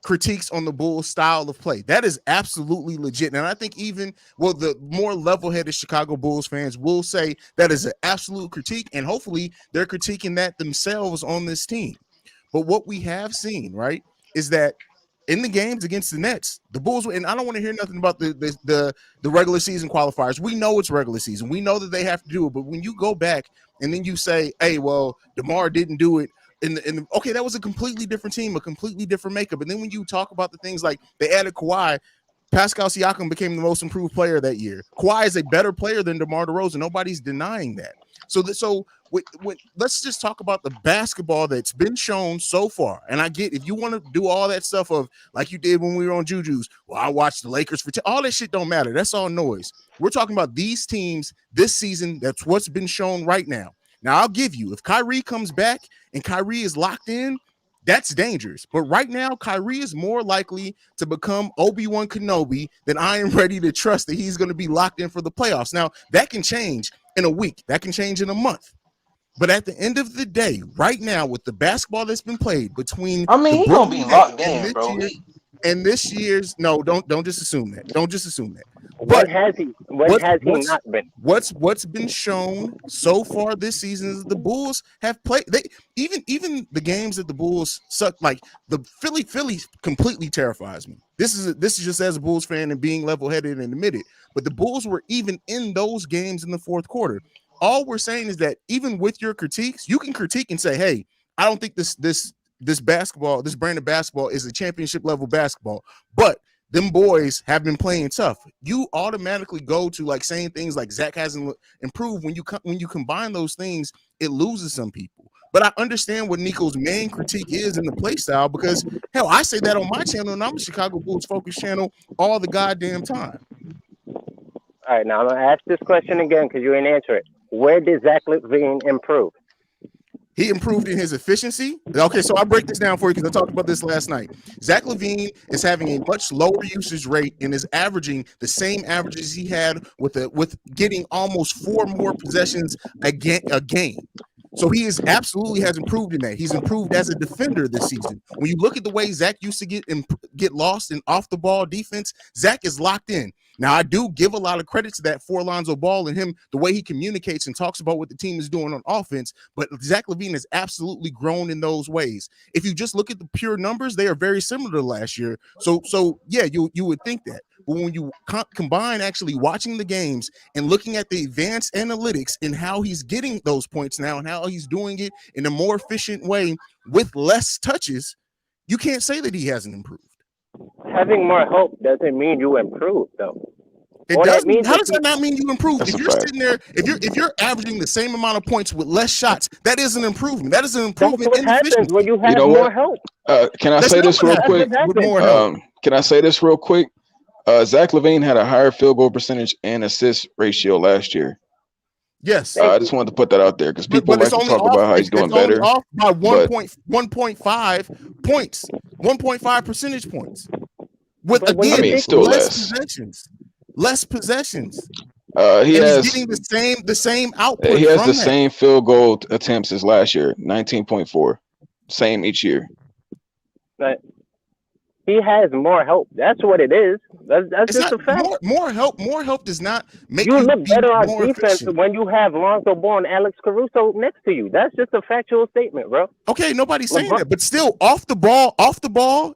critiques on the Bulls style of play, that is absolutely legit. And I think even the more level-headed Chicago Bulls fans will say that is an absolute critique, and hopefully they're critiquing that themselves on this team. But what we have seen, right, is that in the games against the Nets, the Bulls, and I don't want to hear nothing about the regular season qualifiers. We know it's regular season. We know that they have to do it. But when you go back and then you say, hey, well, DeMar didn't do it, okay, that was a completely different team, a completely different makeup. And then when you talk about the things like they added Kawhi, Pascal Siakam became the most improved player that year. Kawhi is a better player than DeMar DeRozan. Nobody's denying that. So let's just talk about the basketball that's been shown so far. And I get if you want to do all that stuff of like you did when we were on Juju's. Well, I watched the Lakers for all that shit don't matter. That's all noise. We're talking about these teams this season. That's what's been shown right now. Now I'll give you if Kyrie comes back and Kyrie is locked in, that's dangerous. But right now, Kyrie is more likely to become Obi-Wan Kenobi than I am ready to trust that he's going to be locked in for the playoffs. Now, that can change in a week. That can change in a month. But at the end of the day, right now, with the basketball that's been played between he's going to be locked in, bro. And this year's don't just assume that. Don't just assume that. When has he not been? What's been shown so far this season is the Bulls have played. They even the games that the Bulls suck. Like the Philly completely terrifies me. This is just as a Bulls fan and being level-headed and admit it. But the Bulls were even in those games in the fourth quarter. All we're saying is that even with your critiques, you can critique and say, "Hey, I don't think this brand of basketball is a championship level basketball." But them boys have been playing tough. You automatically go to like saying things like Zach hasn't improved. When you combine those things, it loses some people. But I understand what Nico's main critique is in the play style because hell, I say that on my channel and I'm a Chicago Bulls focused channel all the goddamn time. All right, now I'm gonna ask this question again because you didn't answer it. Where did Zach LaVine improve? He improved in his efficiency. Okay, so I'll break this down for you because I talked about this last night. Zach LaVine is having a much lower usage rate and is averaging the same averages he had with getting almost 4 more possessions a game. So he absolutely has improved in that. He's improved as a defender this season. When you look at the way Zach used to get lost in off the ball defense, Zach is locked in. Now, I do give a lot of credit to that for Lonzo Ball and him, the way he communicates and talks about what the team is doing on offense. But Zach LaVine has absolutely grown in those ways. If you just look at the pure numbers, they are very similar to last year. So yeah, you would think that. But when you combine actually watching the games and looking at the advanced analytics and how he's getting those points now and how he's doing it in a more efficient way with less touches, you can't say that he hasn't improved. Having more hope doesn't mean you improve, though. It does. How does that not mean you improve? If you're sitting there, if you're averaging the same amount of points with less shots, that is an improvement. That is an improvement in efficiency. When you have more help. Can I say this real quick? Can I say this real quick? Zach LaVine had a higher field goal percentage and assist ratio last year. Yes, I just wanted to put that out there because people like to talk about how he's doing better. Off by 1.5 points, 1.5 percentage points. With again, still less possessions. He's getting the same output. He has the same field goal attempts as last year, 19.4, same each year. But he has more help. That's what it is. That's just a fact. More help does not make you look better on defense efficient. when you have Lonzo Ball and Alex Caruso next to you. That's just a factual statement, bro. Okay, nobody's saying that, but still, off the ball,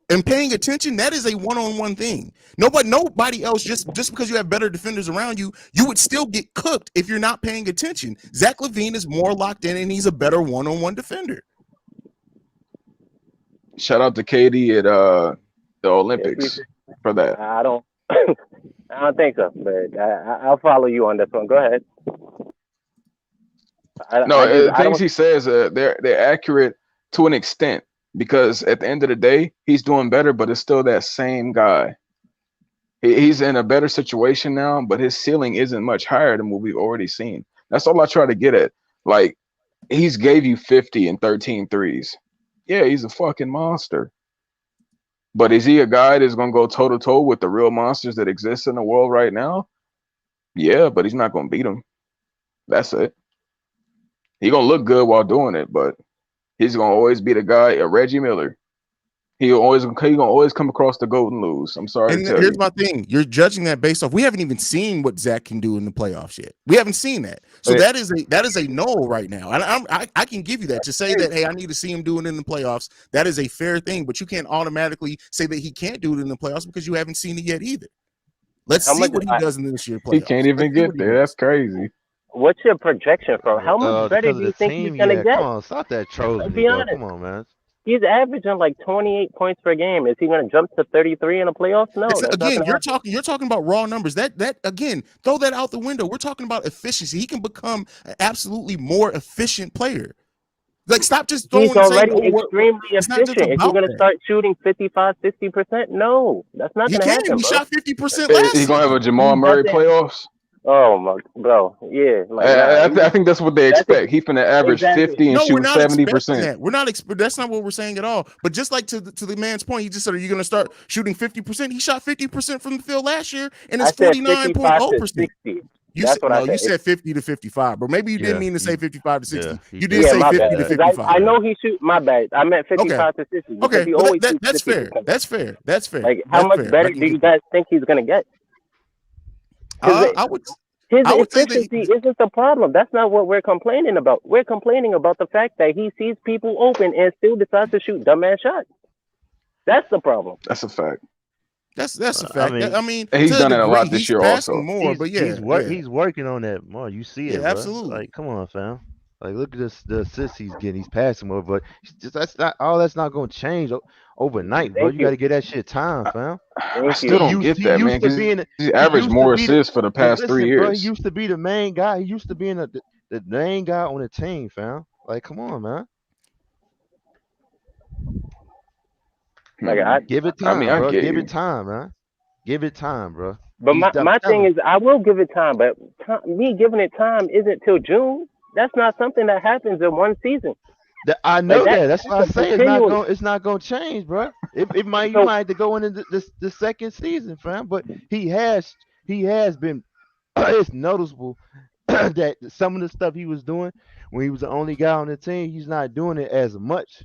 and paying attention, that is a one-on-one thing. Nobody else, just because you have better defenders around you, you would still get cooked if you're not paying attention. Zach LaVine is more locked in, and he's a better one-on-one defender. Shout out to KD at the Olympics for that. I don't think so, but I'll follow you on this one. Go ahead. Things he says, they're accurate to an extent because at the end of the day, he's doing better, but it's still that same guy. He's in a better situation now, but his ceiling isn't much higher than what we've already seen. That's all I try to get at. Like, he's gave you 50 and 13 threes. Yeah, he's a fucking monster. But is he a guy that's going to go toe-to-toe with the real monsters that exist in the world right now? Yeah, but he's not going to beat them. That's it. He's going to look good while doing it, but he's going to always be the guy, a Reggie Miller. He'll always come across the GOAT and lose. I'm sorry. And here's my thing. You're judging that based off. We haven't even seen what Zach can do in the playoffs yet. We haven't seen that. So that is a no right now. And I can give you that. To say that, hey, I need to see him do it in the playoffs, that is a fair thing. But you can't automatically say that he can't do it in the playoffs because you haven't seen it yet either. Let's see what he does in this year's playoffs. He can't even get there. That's crazy. What's your projection for how much better do you think he's going to get? Come on, stop that trolling. Let's be honest. Come on, man. He's averaging like 28 points per game. Is he going to jump to 33 in the playoffs? No, It's, that's not again, going to happen. you're talking about raw numbers. That again, throw that out the window. We're talking about efficiency. He can become an absolutely more efficient player. Like, stop just He's throwing and saying, already "Oh, extremely it's not just efficient. Is he about going to that." start shooting 55, 60%? No, that's not He going to can. happen, He bro. shot 50% He last gonna have a season. Jamal He Murray doesn't. playoffs. Oh my, bro, yeah, like nah. I think that's what they That's expect. He finna average exactly. 50 and No, we're shoot not expecting 70%. that. We're not. That's not what we're saying at all. But just like to the man's point, he just said, "Are you going to start shooting 50%?" He shot 50% from the field last year, and I it's said 49.0%. 55 to 60. You That's said what I no. said. You said 50 to 55, bro. Maybe you didn't Yeah, mean to say 55 to 60. he You did. did say my 50 bad. to 'Cause 55. I know he shoot. My bad. I meant 55 to 60 because Okay. he Well, always shoots that's fair. 50%. That's fair. That's fair. Like, how That's much fair. better I can do you get guys think he's gonna get? I would His I would say that efficiency isn't the problem. That's not what we're complaining about. We're complaining about the fact that he sees people open and still decides to shoot dumbass shots. That's the problem. That's a fact. That's a I fact. mean, I mean, And he's to done a it a degree, lot this he's year passing also. more, but yeah, he's working on that more. You see it, yeah, bro. absolutely. Like, come on, fam. Like, look at this, the assists he's getting. He's passing more, but that's not going to change overnight, bro. Thank You got to you. give that shit time, fam. I Thank still you. don't get that, man. Because he's averaged more assists for the past 3 Listen, bro. He years. used to be the main guy. He used to be the main guy on the team, fam. Like, come on, man. Like Give it I mean, time, I bro. get Give you. it time, man. Give it time, bro. But I'm my thing telling is, I will give it time, but me giving it time isn't till June. That's not something that happens in one season. I know Like that. That's why I say continuous. it's not gonna change, bro. It might you So might have to go into the second season, fam. But he has been. It's noticeable that some of the stuff he was doing when he was the only guy on the team, he's not doing it as much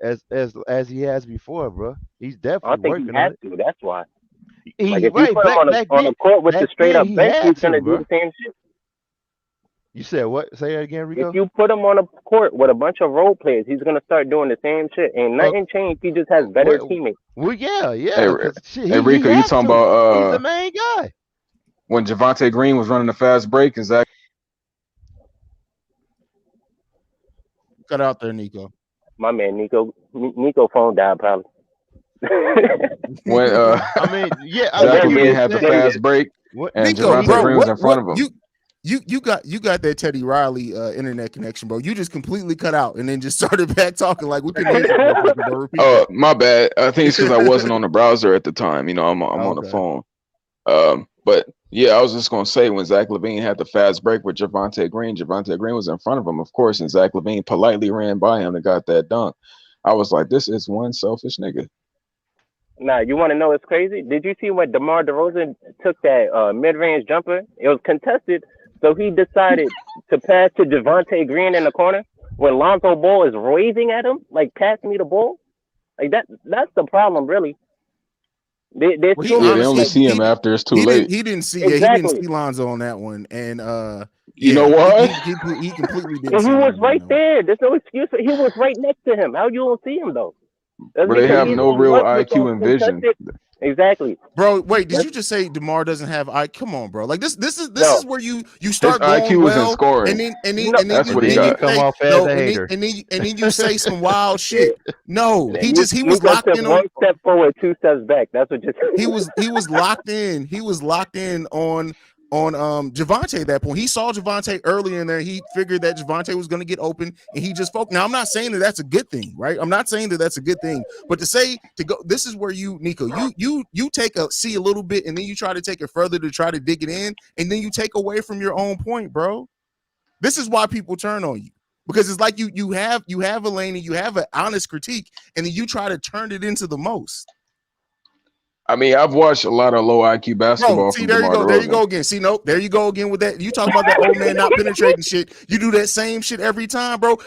as he has before, bro. He's I definitely think he working on has it. to. That's why. He Like if you right put him on a court with the back straight then up he bench, had he's to, gonna do bro. the same shit. You said what? Say that again, Rico. If you put him on a court with a bunch of role players, he's gonna start doing the same shit. Ain't nothing changed. He just has better teammates. Well, yeah. Hey, Because hey Rico, you has talking to. about He's the main guy. when Javante Green was running the fast break? Is that cut out there, Nico? My man, Nico phone died probably. when I mean, yeah. Zach LaVine had the fast break and Nico, Javante bro, Green was in front of him? You got that Teddy Riley internet connection, bro. You just completely cut out and then just started back talking like we couldn't hear you, bro. Repeat that. My bad. I think it's because I wasn't on the browser at the time. You know, I'm on the phone. But yeah, I was just gonna say when Zach LaVine had the fast break with Javante Green was in front of him, of course, and Zach LaVine politely ran by him and got that dunk. I was like, this is one selfish nigga. Nah, you want to know what's crazy? Did you see when DeMar DeRozan took that mid-range jumper? It was contested, so he decided to pass to Javante Green in the corner when Lonzo Ball is raving at him, like, pass me the ball. Like, that's the problem, really. They only see him after it's too late. He didn't see Exactly. he didn't see Lonzo on that one, and you know what? He completely didn't. And see he was Lonzo right there. There's no excuse. He was right next to him. How you don't see him though? That's But they because have he's no on real one with IQ those and vision. contested- Exactly. Bro, wait, did you just say DeMar doesn't have come on, bro. Like this is No. where you His start going IQ is in well scoring. and then That's what he then you got. come off as no, a and hater. then you say some wild shit. No, he was Luka locked took in one on step forward, 2 steps back. That's what just he was locked in. He was locked in on Javante at that point. He saw Javante earlier in there. He figured that Javante was going to get open, and he just focused. Now, I'm not saying that that's a good thing, right? I'm not saying that that's a good thing, but to go, this is where you, Nico, you see a little bit, and then you try to take it further to try to dig it in, and then you take away from your own point, bro. This is why people turn on you. Because it's like you have a lane and you have an honest critique, and then you try to turn it into the most. I mean, I've watched a lot of low IQ basketball. Bro, see, there you go. There you go again. See, nope. There you go again with that. You talk about that old man not penetrating shit. You do that same shit every time, bro.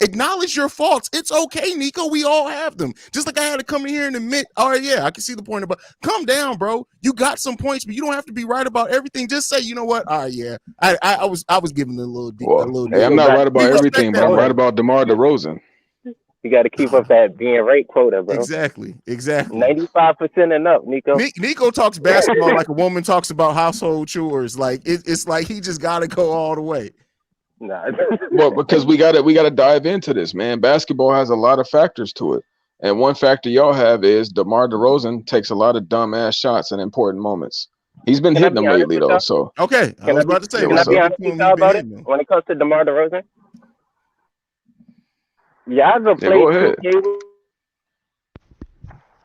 Acknowledge your faults. It's okay, Nico. We all have them. Just like I had to come in here and admit, all right, yeah, I can see the point about calm down, bro. You got some points, but you don't have to be right about everything. Just say, you know what? All right, yeah. I was giving it a little deep. Hey, I'm not right about everything, but I'm right about DeMar DeRozan. You got to keep up that being right quota, bro. Exactly. 95% and up, Nico. Nico talks basketball like a woman talks about household chores. Like it's like he just got to go all the way. Nah. Well, because we gotta dive into this, man. Basketball has a lot of factors to it, and one factor y'all have is DeMar DeRozan takes a lot of dumbass shots in important moments. He's been Can I hitting be them honest lately with though. y'all? So Okay, I Can I was be about to say, yeah, can I what's be up? honest with y'all about it? When it comes to DeMar DeRozan, y'all ever Yeah, play go ahead. 2K?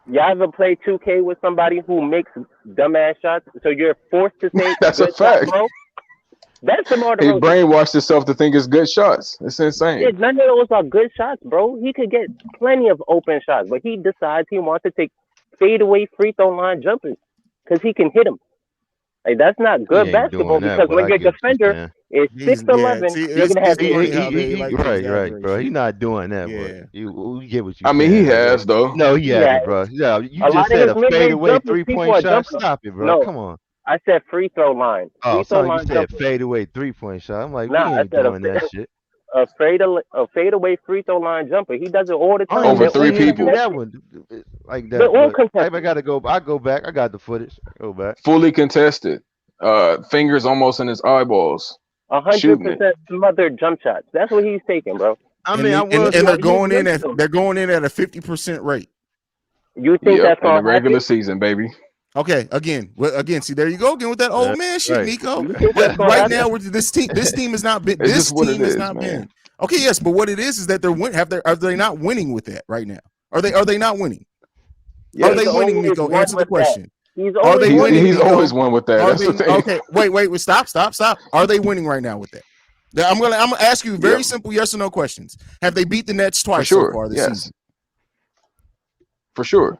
Y'all ever play 2K with somebody who makes dumbass shots? So you're forced to say That's a good shot, fact. bro. That's DeMar He DeRozan. brainwashed himself to think it's good shots. It's Yeah, insane. none of those are good shots, bro. He could get plenty of open shots, but he decides he wants to take fadeaway free throw line jumpers because he can hit them. Like that's not He good ain't basketball doing that, because but when I your get what you're defender saying. is He's 6'11", see, you're gonna have it's to. funny how they like to Right, exaggerate bro. He shit. not doing that, Yeah. but we get what I you're mean, he saying. has though. No, he Yeah, hasn't, bro. Yeah, you a just lot of said his a mid-range fadeaway jumpers, people 3-point are shot. jumping. Stop it, bro. No, Come on. I said free throw line. Oh, Free throw son, you line said jumpers. fadeaway 3-point shot. I'm like, we Nah, I ain't said doing that shit. a fadeaway free throw line jumper. He does it all the I time. don't Over even They're three all see him do people, that contested. one like They're that. all But I contested. gotta go. I go back. I got the footage. Go back. fully contested. Fingers almost in his eyeballs, shooting it. 100% smothered jump shots. That's what he's taking, bro. I And mean, I they, was and they're He's going in used at to 'em. they're going in at a 50% rate. You think Yep, that's in the gonna regular happen? season, baby. Okay, again, see there you go again with that old man shit, right. Nico. You think that's gonna Right happen? now, this team has not been. It's This just what it team has is, not man. been. Okay, yes, but what it is that are they not winning with that right now? Are they not winning? Are He's they Yes, winning, always Nico? won Answer the with that. question. He's Are always they won with winning, he's that. always Nico? won with that. Are That's they the thing. okay? Wait. Stop. Are they winning right now with that? I'm gonna ask you very Yep, simple yes or no questions. Have they beat the Nets for twice so sure. far this Yes, season? for sure.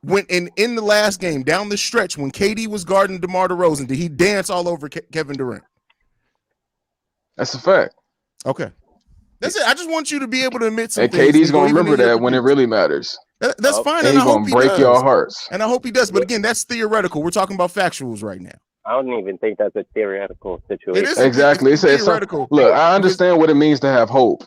When in the last game down the stretch when KD was guarding DeMar DeRozan, did he dance all over Kevin Durant? That's a fact. Okay, that's it. I just want you to be able to admit some And things, KD's Nico, gonna even remember in your that when it critique. really matters, That's fine, and and he I hope gonna he break y'all does. hearts. And I hope he does. But again, that's theoretical. We're talking about factuals right now. I don't even think that's a theoretical It situation. isn't. Exactly. It's It's theoretical. look. I If it's, understand what it means to have hope.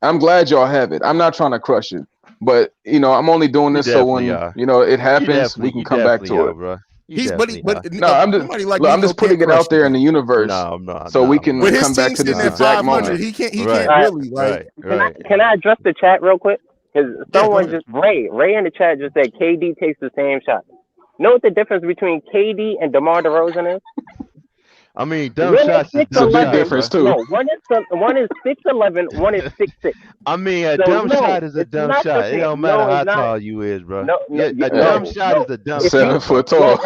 I'm glad y'all have it. I'm not trying to crush it, but I'm only doing You this so definitely when are. it happens, we can You come back definitely to are, it. bro. You he's definitely are. No, somebody like I'm Nico just can't putting it crush out you there in though. the universe No, no, so we can With his come back team to sitting this at exact 500, moment. he can't Right, really like. Can I address the chat real quick? Because Yeah, go someone ahead. just Ray in the chat just said KD takes the same shot. Know what the difference between KD and DeMar DeRozan is? I mean, dumb One is shots is six It's a dumb big shots, eleven. bro. difference too. No, one is 6'11", one is 6'6". I mean, a So dumb no, shot is a it's dumb not the shot. It same. don't matter No, how it's not. tall you is, bro. No, Yeah, a Hey, dumb no, shot no. is a dumb If you seven shot, bro. foot no, tall.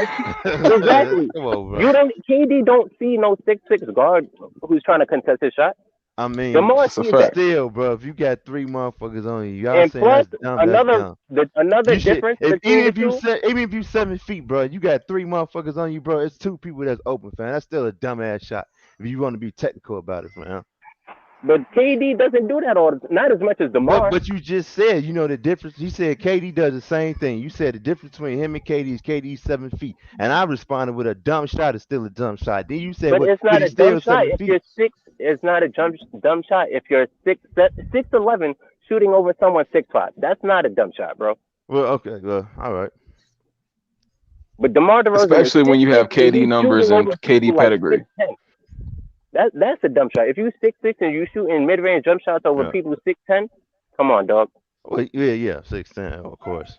exactly. Come on, bro. You don't. KD don't see no 6'6" guard who's trying to contest his shot. I mean, DeMar That's a sees that. fact. still, bro, if you got 3 motherfuckers on you, y'all And saying plus, that's dumb, that's dumb. another You should, difference if between the two. even if you 7 feet, bro, you got 3 motherfuckers on you, bro. It's 2 people that's open, fam. That's still a dumbass shot. If you want to be technical about it, fam. But KD doesn't do that not as much as DeMar. But you just said, the difference. You said KD does the same thing. You said the difference between him and KD is KD's 7 feet, and I responded with a dumb shot is still a dumb shot. Then you said, But well, it's but not a he's dumb still shot 7 if feet. you're 6. It's not a dumb shot if you're 6'11" shooting over someone 6'5". That's not a dumb shot, bro. Well, okay, well, all right. But DeMar DeRozan is Especially when you 6'6" have and KD he's numbers shooting and over KD people like pedigree. 6'10". That's a dumb shot. If you 6'6" and you shoot in mid-range jump shots over Yeah. people 6'10", come on, dog. Well, yeah, 6'10", of course.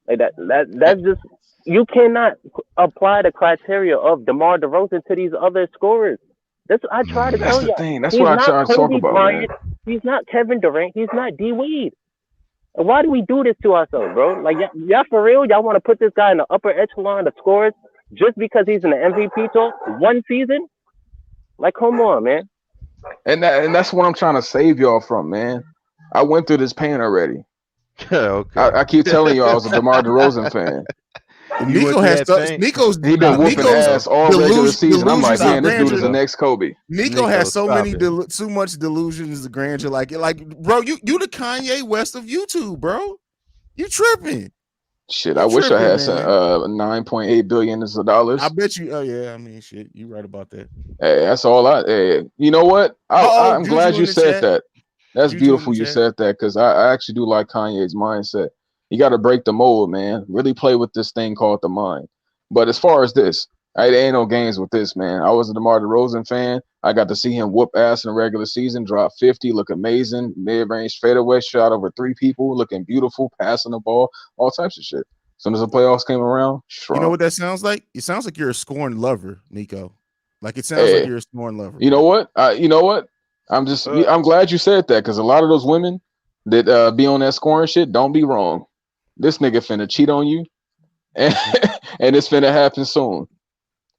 Like that's just, you cannot apply the criteria of DeMar DeRozan to these other scorers. That's I try to That's tell the y'all. thing. That's He's what I not try to talk Kobe about, Bryant. man. He's not Kevin Durant. He's not D Wade. Why do we do this to ourselves, bro? Like y'all for real? Y'all want to put this guy in the upper echelon of scorers just because he's in the MVP talk one season? Like, come on, man. And that's what I'm trying to save y'all from, man. I went through this pain already. Okay. I keep telling you I was a DeMar DeRozan fan. You went Nico through has that pain? He been whooping Nico's ass all regular season. I'm like, delusions of man, this dude is the grandeur. next Kobe. Nico has so stop many it. too much delusions of grandeur. Like, bro, you the Kanye West of YouTube, bro. You tripping? Shit, You I wish I tripping, had some man. $9.8 billion of dollars. I bet you. Oh yeah, I mean, shit, you right about that. Hey, that's all hey, you know what? I'm glad you said that. That's beautiful you said that, because I actually do like Kanye's mindset. You got to break the mold, man. Really play with this thing called the mind. But as far as this, there ain't no games with this, man. I was a DeMar DeRozan fan. I got to see him whoop ass in the regular season, drop 50, look amazing, mid-range fadeaway shot over 3 people, looking beautiful, passing the ball, all types of shit. As soon as the playoffs came around, You know shrunk. what that sounds like? It sounds like you're a scorn lover, Nico. Like it sounds like Hey, you're a scorn lover. you know what? I'm glad you said that, because a lot of those women that be on that scoring shit, don't be wrong. This nigga finna cheat on you, and, and it's finna happen soon.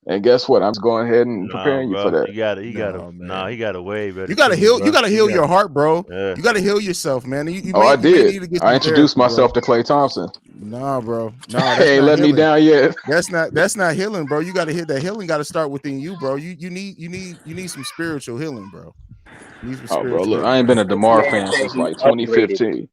And guess what? I'm just going ahead and preparing you for that. He got a way better. You gotta team, heal. bro. You gotta heal your heart, bro. Yeah. You gotta heal yourself, man. You I may did. need to get I some introduced therapy, myself bro. to Klay Thompson. Nah, bro. Nah, that's Hey, not let me healing. down yet. That's not healing, bro. You gotta hit that healing. Got to start within you, bro. You need some spiritual healing, bro. You need some Oh, bro, spiritual look, healing. I ain't been a This DeMar man fan said since he like upgraded. 2015.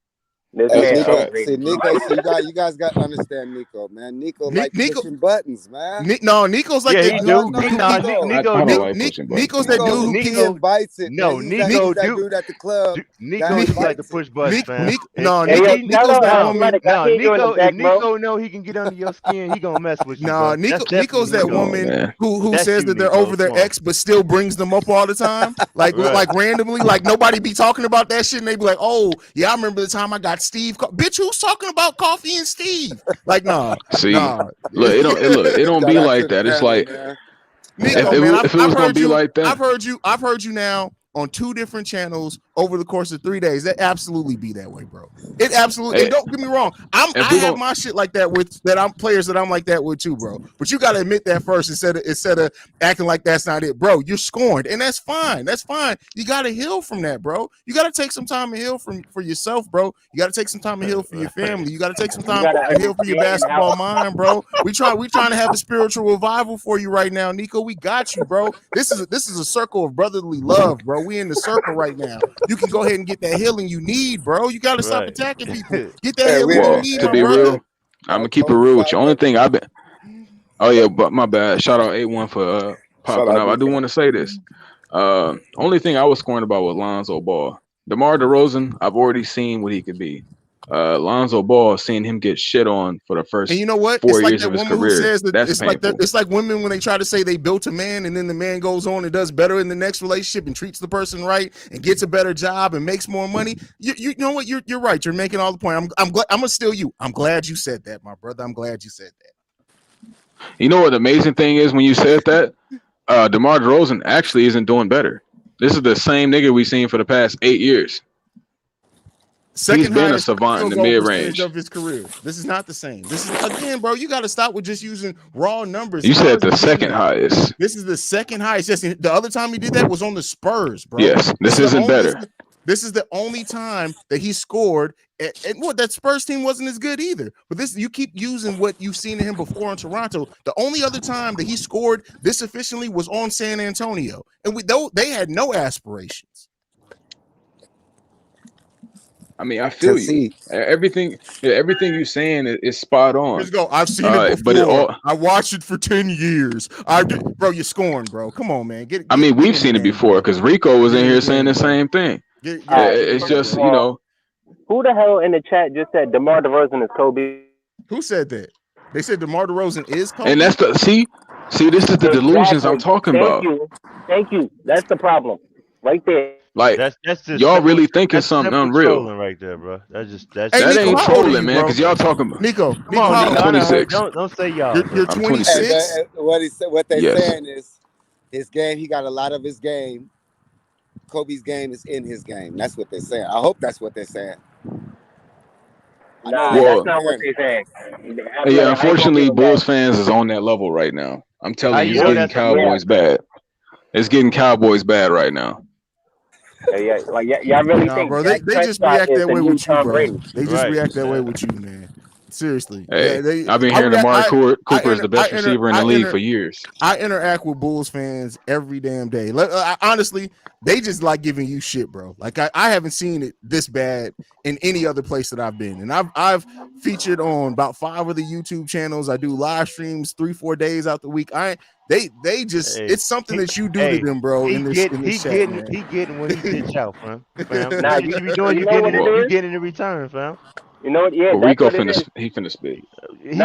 This Hey, man That's a Nico, fact. see upgraded. Nico, see you guys got to understand Nico, man. Nico like Nico, pushing buttons, man. No, Nico's like Yeah, that he dude You guys do. know who Nico. I Nico don't do. like pushing buttons. Nico's Come that on, dude bro. who He PM. invites it, man. No, He's Nico that do. dude at the club that Nico do like to invites it. push buttons, fam. No, Hey, yo, tell Nico's her, that woman. Athletic, I hear you in the If back, bro. Nico know he can get under your skin, he gonna mess with you, Nah, bro. That's definitely Nico's that Come Nico. on, woman man. who That's says you, that they're Nico. over their Come on. ex, but still brings them up all the time, like Right. randomly, like nobody be talking about that shit, and they be like, "Oh, yeah, I remember the time I got Steve." Bitch, who's talking about Coffee and Steve? Like, nah. See, look, it don't Shout be out to like the that. It's family, like man. Nico, man, if it I've was gonna heard be you. like that, I've heard you now on 2 different channels over the course of 3 days. That absolutely be that way, bro. It absolutely. And hey, don't get me wrong, I if we have gonna my shit like that with that. I'm players that I'm like that with too, bro. But you got to admit that first instead of acting like that's not it, bro. You're scorned, and that's fine. That's fine. You got to heal from that, bro. You got to take some time to heal for yourself, bro. You got to take some time to heal for your family. You got to take some You time gotta to heal for your understand basketball how. mind, bro. We trying to have a spiritual revival for you right now, Nico. We got you, bro. This is a circle of brotherly love, bro. We in the circle right now. You can go ahead and get that healing you need, bro. You got to stop Right. attacking people. Get that Hey, healing you well, need, to my be brother. real, I'm gonna keep it Kobe, real with shout you. out Only to thing I've been, oh yeah, but my bad. Shout out A1 for shout popping out up. I do Nico. want to say this. Only thing I was scorned about was Lonzo Ball. DeMar DeRozan, I've already seen what he could be. Lonzo Ball, seeing him get shit on for the And you first know what? It's 4 like years that of his woman who career. says that That's painful. it's like women when they try to say they built a man and then the man goes on and does better in the next relationship and treats the person right and gets a better job and makes more money. You know what? You're right. You're making all the point. I'm glad. I'm gonna steal you. I'm glad you said that, my brother. I'm glad you said that. You know what the amazing thing is when you said that? DeMar DeRozan actually isn't doing better. This is the same nigga we've seen for the past 8 years. He's Second been a highest savant in field the goal mid percentage range. of his career. This is not the same. This is again, bro. You got to stop with just using raw numbers. You How said has the he been second that? highest. This is the second highest. Yes, the other time he did that was on the Spurs, bro. Yes, this isn't better. This is the only time that he scored. And what that Spurs team wasn't as good either. But this, you keep using what you've seen in him before in Toronto. The only other time that he scored this efficiently was on San Antonio, and they had no aspirations. I mean, I feel you. Everything you're saying is spot on. Let's go. I've seen it But before. I watched it for 10 years. Bro, you're scoring, bro. Come on, man. I mean, we've seen it before because Rico was in here saying the same thing. It's just, you know. Who the hell in the chat just said DeMar DeRozan is Kobe? Who said that? They said DeMar DeRozan is Kobe. And that's the see, this is the delusions I'm talking about. Thank you. That's the problem, right there. Like that's just y'all really thinking something unreal. Right there, bro. That's That Nico, ain't how old are trolling, you, man. bro? Because y'all talking about Nico. Come on, I'm 26. Don't say y'all. You're I'm 26. Hey, what they're Yes. saying is his game. He got a lot of his game. Kobe's game is in his game. That's what they're saying. I hope that's what they're saying. Nah, Well, that's not what they're saying. Yeah, unfortunately, Bulls fans is on that level right now. I'm telling you, it's getting Cowboys bad. It's getting Cowboys bad right now. Yeah, like y'all really think bro? Dak They just Prescott react is that the way new with you, Tom bro. Brady. They just react that way with you, man. Seriously. Hey, I've been hearing Amari Cooper is the best receiver in the league for years. I interact with Bulls fans every damn day. Honestly, they just like giving you shit, bro. Like I haven't seen it this bad in any other place that I've been. And I've featured on about 5 of the YouTube channels. I do live streams 3-4 days out the week. They just it's something that you do to them, bro. In this chat, man. He getting what he ditch out, fam. Nah, you be doing, you getting in return, fam. You know what? Yeah, well, that's Rico what it is. he finna speak. He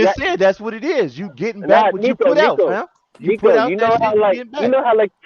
said that's what it is. You getting back what you put out, fam. You Nico, put out you that know shit, how you like getting back. you know how like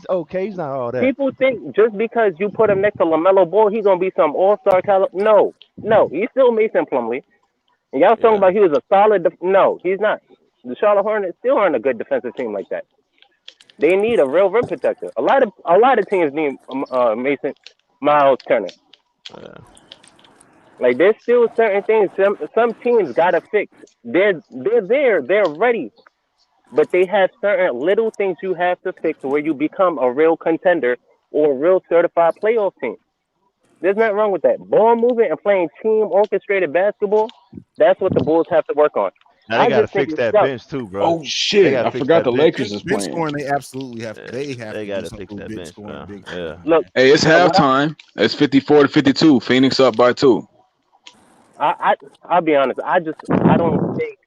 He's okay. He's not all that. People think just because you put him next to LaMelo Ball, he's gonna be some all-star caliber. No, no, he's still Mason Plumlee. And y'all talking Yeah. about he was a solid. No, he's not. The Charlotte Hornets still aren't a good defensive team like that. They need a real rim protector. A lot of teams need Mason Miles Turner. Yeah. Like there's still certain things some teams gotta fix. They're there. They're ready. But they have certain little things you have to fix where you become a real contender or a real certified playoff team. There's nothing wrong with that. Ball movement and playing team orchestrated basketball, that's what the Bulls have to work on. Now they I got to just think fix it's that self. bench too, bro. Oh They shit! got I to fix forgot that the bench. Lakers is Bench playing. scoring, they absolutely have. They have They to got do to something fix with that bench bench, scoring bro. big Yeah. time. Look, Hey, it's what halftime. It's 54-52. Phoenix up by 2. I'll be honest. I don't think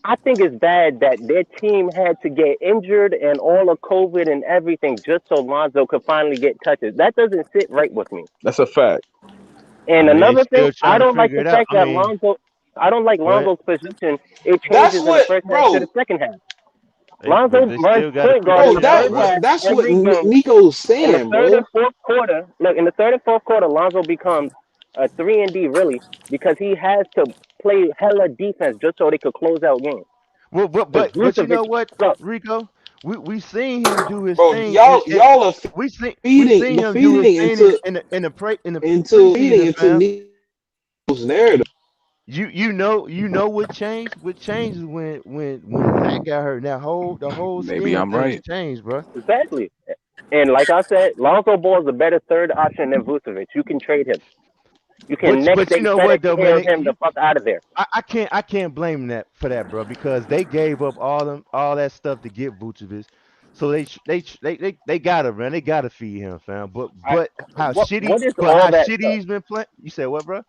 I think it's bad that their team had to get injured and all of COVID and everything just so Lonzo could finally get touches. That doesn't sit right with me. That's a fact. I And mean, they another thing, still trying to figure it out. I mean, I don't like go ahead. Lonzo's position. It That's changes in the what, first half to the bro. second half. But Lonzo they runs still got to point guard figure in Bro, the it out, first bro. half that's what every game. Nico's In the saying, third and bro. fourth quarter, look, in the third and fourth quarter, Lonzo becomes a 3-and-D really because he has to play hella defense just so they could close out games. Well, Because but you Vucevic know what, sucks. Rico? We seen him do his Bro, thing, and y'all are we seen him do his feeding thing into in the feeding preseason, into fam. Nico's narrative. You know what changed? What changed is when Zach got hurt. The whole scheme Maybe of I'm things right. changed, bro. Exactly. And like I said, Lonzo Ball is a better third option than Vucevic. You can trade him. You can next But you day know what FedEx though, man? mail him the fuck out of there. I can't blame that for that, bro, because they gave up all that stuff to get Vucevic. So they gotta run. They gotta feed him, fam. I what is How all that shitty stuff? he's been playing. You said what, bro?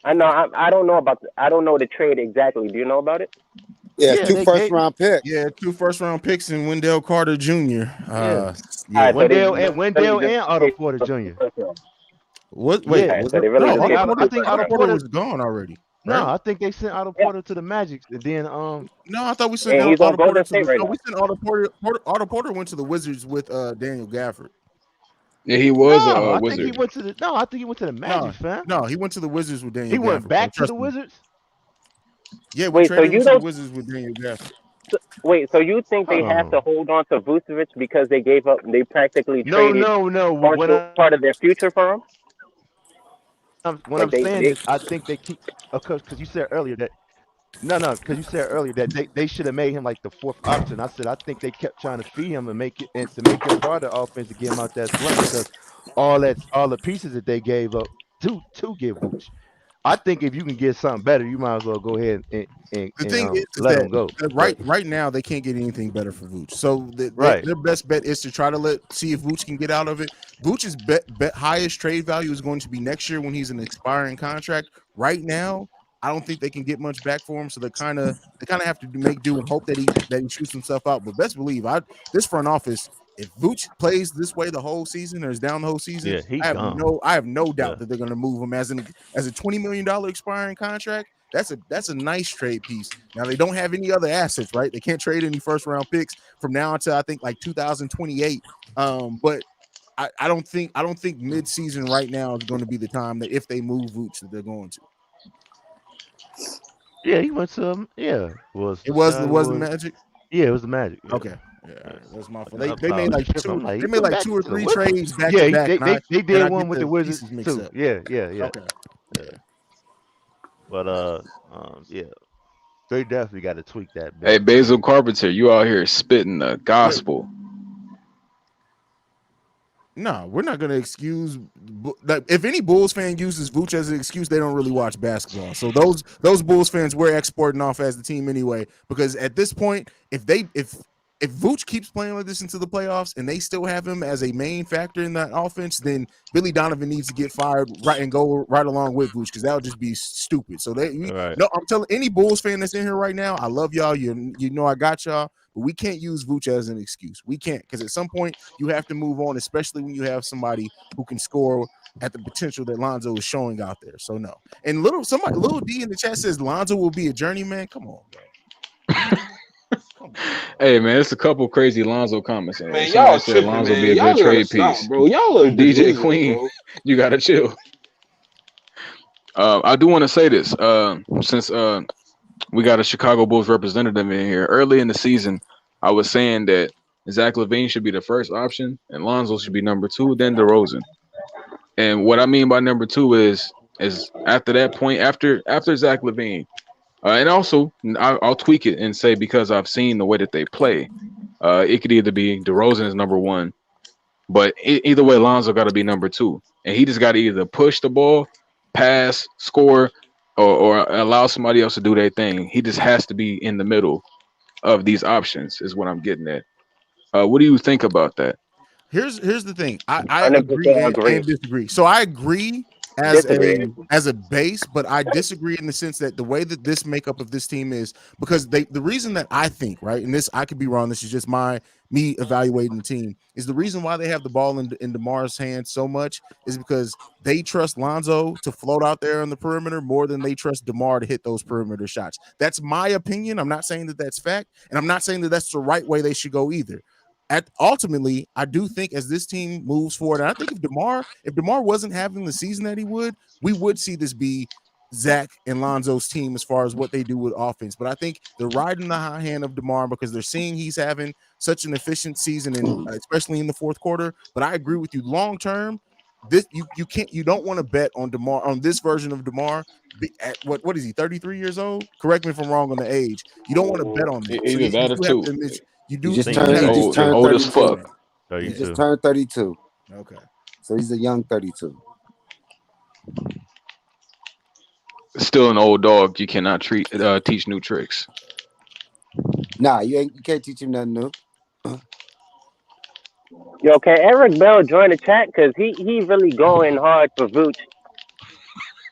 I know I don't know about I don't know the trade exactly. Do you know about it? Yeah, it's Yeah, two they first gave round picks. Yeah, 2 first-round picks and Wendell Carter Jr. yeah All right, Yeah. so they really Wendell just and Otto gave Porter up Jr. the first round. What? Wait, Yeah, All right, was so it? they really No, just gave up I the think first Otto round. Porter Porter. was gone already, No, right? I think they sent Otto Yeah, Porter to the Magic, and then No, I thought we sent and he's on Otto Porter Golden to State the. right No, now. we sent Otto Porter. Otto Porter went to the Wizards with Daniel Gafford. Yeah, he was No, a I think he wizard. went to the no, I think he went to the No, Magic, fam. no, he went to the Wizards with He Daniel went Gafford, bro. back to the Trust me. Wizards. Yeah, we Wait, so traded him you to the don't Wizards with Daniel Gafford. wait, so you think they have Oh to hold on to Vucevic because they practically traded no. partial part of their future for him? What Like I'm saying they is, I think they keep because you said earlier that no, because you said earlier that they should have made him like the fourth option. I said I think they kept trying to feed him and make it and to make him part of the offense to get him out that slump because all the pieces that they gave up to get Vooch. I think if you can get something better, you might as well go ahead The and thing is let him go. that But right now they can't get anything better for Vooch. So right, their best bet is to try to see if Vooch can get out of it. Vooch's highest trade value is going to be next year when he's an expiring contract. Right now, I don't think they can get much back for him. So they kind of have to make do and hope that he shoots himself out. But best believe this front office, if Vooch plays this way the whole season or is down the whole season, yeah, he I have gone. no Yeah, doubt that they're going to move him as a $20 million expiring contract. That's a nice trade piece. Now they don't have any other assets, right? They can't trade any first round picks from now until I think like 2028. But I don't think mid season right now is going to be the time that if they move Vooch that they're going to. yeah, he went to was It the was Charlotte the was Magic. yeah, it was the Magic. Yeah. Okay, yeah, all right. That's my fault. I They thought I made was like tripping. I'm two. like, They he made went like back 2 or to the 3 Wizards. trades back to Yeah, back, they and did I one get with the the Wizards pieces mixed too. up. Yeah. Okay. Yeah. But yeah, they definitely got to tweak that Hey, bench, Basil man. Carpenter, you out here spitting the Wait, gospel. no, we're not going to excuse. Like, if any Bulls fan uses Vooch as an excuse, they don't really watch basketball. So those Bulls fans, we're exporting off as the team anyway. Because at this point, if Vooch keeps playing like this into the playoffs and they still have him as a main factor in that offense, then Billy Donovan needs to get fired right and go right along with Vooch because that would just be stupid. So All right. no, I'm telling any Bulls fan that's in here right now, I love y'all. You know I got y'all. But we can't use Vooch as an excuse. We can't, because at some point you have to move on, especially when you have somebody who can score at the potential that Lonzo is showing out there. So no. And little D in the chat says Lonzo will be a journeyman. Come on, bro. Hey man, it's a couple crazy Lonzo comments in here. Man, Somebody y'all said tripping, Lonzo be man. a good Y'all gotta trade stop, piece. bro. Y'all are DJ delusional, Queen, bro. you gotta chill. I do want to say this. Since we got a Chicago Bulls representative in here. Early in the season, I was saying that Zach LaVine should be the first option and Lonzo should be number 2, then DeRozan. And what I mean by number 2 is after that point, after Zach LaVine, and also I'll tweak it and say because I've seen the way that they play, it could either be DeRozan is number 1, But either way, Lonzo got to be number two, and he just got to either push the ball, pass, score, or allow somebody else to do their thing. He just has to be in the middle of these options. Is what I'm getting at. What do you think about that? Here's the thing. I 100% agree agree. and disagree. So I agree Disagree. as a base, but I disagree in the sense that the way that this makeup of this team is, because the reason that I think, right, and this I could be wrong, this is just me evaluating the team, is the reason why they have the ball in DeMar's hands so much is because they trust Lonzo to float out there on the perimeter more than they trust DeMar to hit those perimeter shots. That's my opinion. I'm not saying that that's fact, and I'm not saying that that's the right way they should go either. Ultimately, I do think as this team moves forward, and I think if DeMar wasn't having the season that he would, we would see this be Zach and Lonzo's team as far as what they do with offense. But I think they're riding the high hand of DeMar because they're seeing he's having such an efficient season, and especially in the fourth quarter. But I agree with you, long term, this you don't want to bet on DeMar, on this version of DeMar. At what is he, 33 years old? Correct me if I'm wrong on the age. You don't want to bet on that. So Either you that or do have two. to admit you He do just you turned. have He to just turned old as 32. fuck. He just 32. turned 32. Okay. So he's a young 32. Still an old dog. You cannot teach new tricks. Nah, you can't teach him nothing new. Yo, can Eric Bell join the chat? Because he really going hard for Vooch.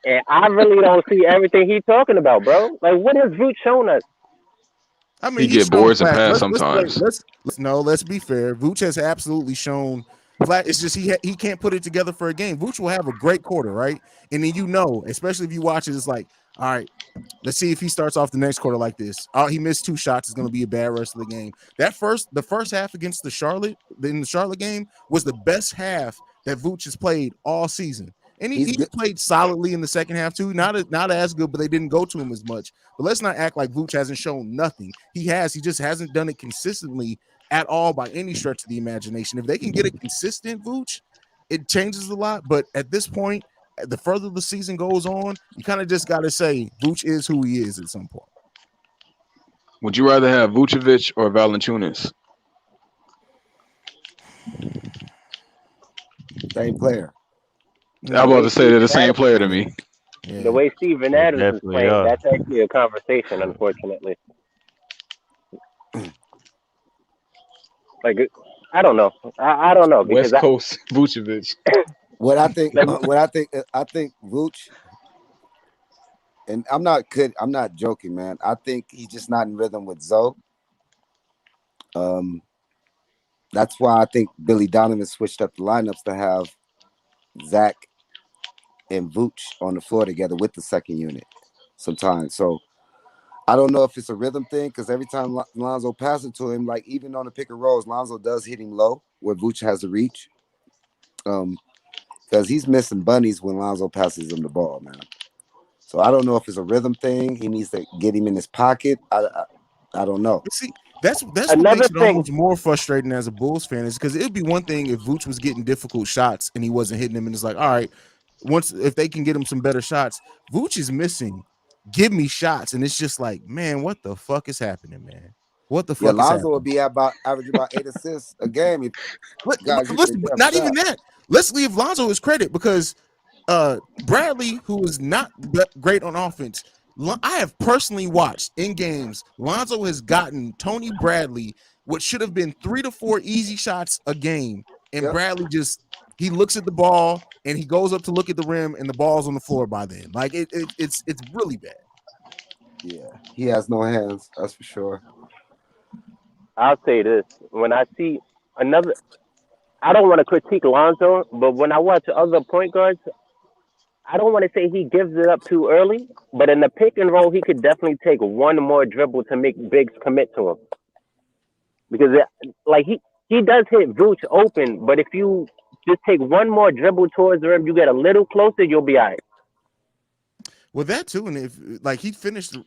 And I really don't see everything he's talking about, bro. Like, what has Vooch shown us? I mean, He he's get shown boards and flash. pass Let's sometimes. let's be fair. Vooch has absolutely shown flat. It's just he can't put it together for a game. Vooch will have a great quarter, right? And then especially if you watch it, it's like, all right, let's see if he starts off the next quarter like this. Oh, he missed 2 shots. It's going to be a bad rest of the game. The first half against the Charlotte game was the best half that Vooch has played all season. And he played solidly in the second half too. Not as good, but they didn't go to him as much. But let's not act like Vooch hasn't shown nothing. He has. He just hasn't done it consistently at all by any stretch of the imagination. If they can get a consistent Vooch, it changes a lot. But at this point, the further the season goes on, you kind of just got to say Vooch is who he is at some point. Would you rather have Vucevic or Valanciunas? Same player. I'm about to say they're the same player to me. Yeah. The way Steven They Adams is definitely playing, are. that's actually a conversation, unfortunately. Like, I don't know. I don't know because West Coast Vucevic. What I think, I think Vooch, and I'm not joking, man. I think he's just not in rhythm with Zoe. That's why I think Billy Donovan switched up the lineups to have Zach and Vooch on the floor together with the second unit sometimes. So I don't know if it's a rhythm thing because every time Lonzo passes to him, like even on the pick and rolls, Lonzo does hit him low where Vooch has the reach. Because he's missing bunnies when Lonzo passes him the ball, man. So I don't know if it's a rhythm thing. He needs to get him in his pocket. I don't know. See, that's what Another makes it thing. almost more frustrating as a Bulls fan is because it'd be one thing if Vooch was getting difficult shots and he wasn't hitting them, and it's like, all right, if they can get him some better shots, Vooch is missing. Give me shots, and it's just like, man, what the fuck is happening, man? What the fuck is Lonzo happening? would be average about 8 assists a game if guys Listen, not even that. Let's leave Lonzo his credit because Bradley, who is not great on offense, I have personally watched in games. Lonzo has gotten Tony Bradley what should have been 3 to 4 easy shots a game, and Bradley he looks at the ball and he goes up to look at the rim, and the ball's on the floor by then. Like it's really bad. Yeah, he has no hands. That's for sure. I'll say this: when I see another, I don't want to critique Lonzo, but when I watch other point guards, I don't want to say he gives it up too early, but in the pick and roll, he could definitely take one more dribble to make bigs commit to him. Because he does hit Vooch open, but if you just take one more dribble towards the rim, you get a little closer, you'll be all right. Well, that too, and if like he finished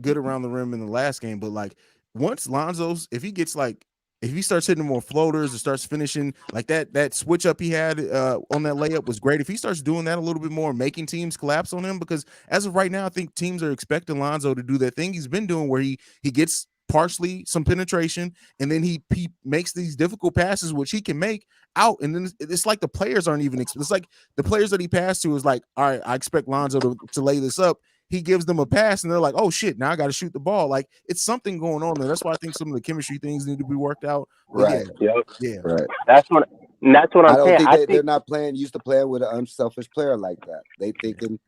good around the rim in the last game, but like once Lonzo's, if he starts hitting more floaters or starts finishing like that switch up he had on that layup was great. If he starts doing that a little bit more, making teams collapse on him, because as of right now, I think teams are expecting Lonzo to do that thing he's been doing where he gets partially some penetration, and then he makes these difficult passes, which he can make out. And then it's like the players aren't even. It's like the players that he passed to is like, all right, I expect Lonzo to lay this up. He gives them a pass, and they're like, oh shit, now I got to shoot the ball. Like it's something going on there. That's why I think some of the chemistry things need to be worked out. But Right. yeah. Right. That's what I I'm don't saying. think they're not used to playing with an unselfish player like that. They thinking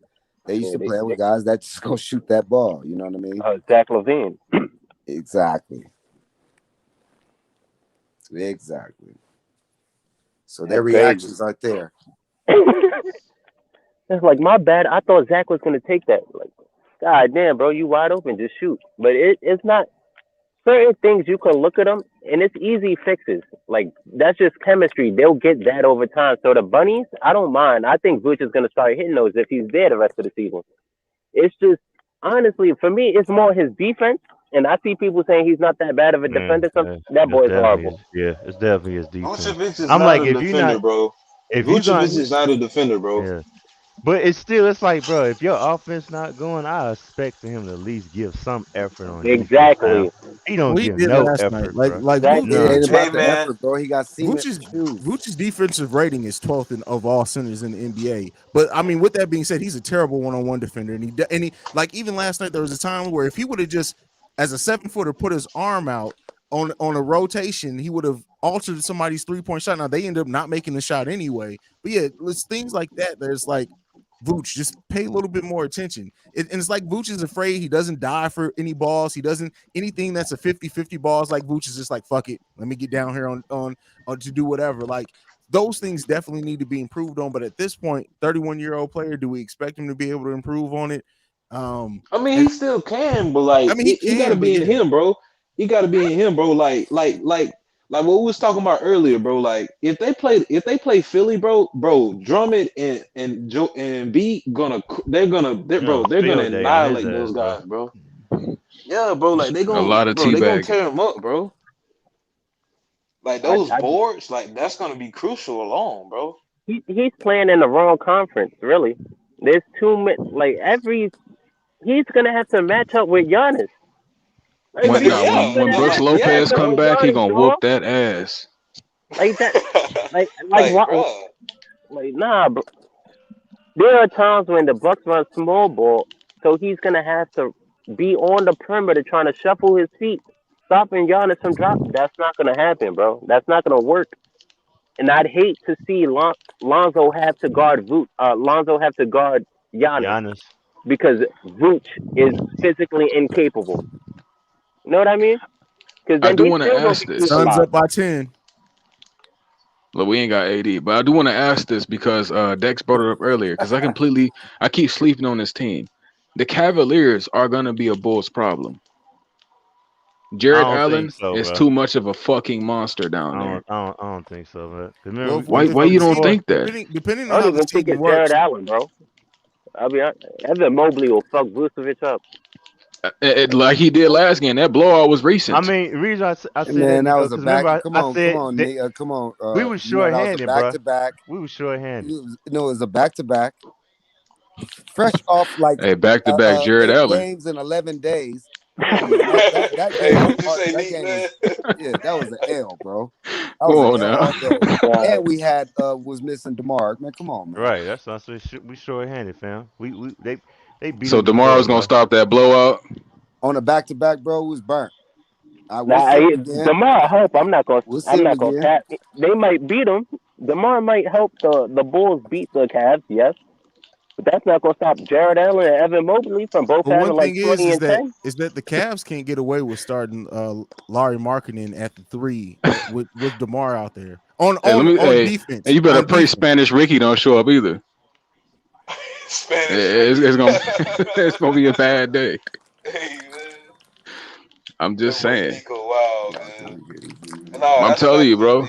they used to playing with guys that just go shoot that ball. You know what I mean? Zach LaVine. Exactly. So their reactions aren't there. It's like, my bad. I thought Zach was gonna take that. Like, God damn, bro, you wide open, just shoot. But it's not. Certain things you can look at them and it's easy fixes. Like that's just chemistry. They'll get that over time. So the bunnies, I don't mind. I think Vooch is gonna start hitting those if he's there the rest of the season. It's just honestly for me, it's more his defense. And I see people saying he's not that bad of a defender. That boy is horrible. It's definitely his defense. Vucevic is I'm not like, a if you're defender, not, bro. if you Vucevic is not a defender, bro. Yeah. But it's like, bro, if your offense not going, I expect for him to at least give some effort on Exactly. defense. He don't Well, he give did no last effort, night. bro. Like It ain't about Hey, the man. effort, bro. He got cement shoes. Vooch's defensive rating is 12th of all centers in the NBA. But I mean, with that being said, he's a terrible one-on-one defender, and he like even last night there was a time where if he would have just as a 7-footer put his arm out on a rotation, he would have altered somebody's 3-point shot. Now they end up not making the shot anyway. But yeah, it's things like that. There's like Vooch, just pay a little bit more attention. And it's like Vooch is afraid. He doesn't die for any balls. He doesn't anything that's a 50-50 balls. Like Vooch is just like, fuck it. Let me get down here on to do whatever. Like those things definitely need to be improved on. But at this point, 31-year-old player, do we expect him to be able to improve on it? I mean, he still can, but like, I mean, he got to be in him, bro. He got to be in him, bro. Like what we was talking about earlier, bro. Like if they play Philly, bro, Drummond and B they're gonna annihilate those guys, bro. Yeah, bro. Like they gonna tear him up, bro. Like those boards, like that's gonna be crucial alone, bro. He's playing in the wrong conference, really. There's too much. Like he's gonna have to match up with Giannis. Like, when Brooks Lopez come back, he gonna whoop that ass. Like that, like what? Like nah, bro. There are times when the Bucks run small ball, so he's gonna have to be on the perimeter trying to shuffle his feet, stopping Giannis from dropping. That's not gonna happen, bro. That's not gonna work. And I'd hate to see Lonzo have to guard Lonzo have to guard Giannis. Because Vooch is physically incapable. You know what I mean? Because I do want to ask this. Suns up by 10. Look, we ain't got AD, but I do want to ask this because Dex brought it up earlier. Because I keep sleeping on this team. The Cavaliers are gonna be a Bulls problem. Jared Allen is too much of a fucking monster down there. I don't think so, but why you don't think that? Depending I on how don't even this think team it's works. Jared Allen, bro. I'll be honest. Evan Mobley will fuck Vucevic up. Like he did last game. That blowout was recent. I mean, the reason I said Man, that because was a back. Come on, Nigga, come on. we were short-handed, bro. Back to back. We were short-handed. No, it was a back to back. Fresh off like back to back Jared 8 Allen games in 11 days. Come on, man. That game was an L, bro. That was an L all day. And we had was missing DeMar. Man, come on, man. Right, that's what I said. We short-handed, fam. They beat. So DeMar was gonna stop that blowout on a back to back, bro. Was burnt. DeMar help. I'm not gonna cap. They might beat him. DeMar might help the Bulls beat the Cavs. Yes. But that's not going to stop Jared Allen and Evan Mobley from both having like 20 and 10. Is that the Cavs can't get away with starting Larry Markkinen at the 3 with DeMar out there on defense. And you better pray Spanish Ricky don't show up either. It's gonna be a bad day. I'm just saying. Wow, man. I'm telling you, bro.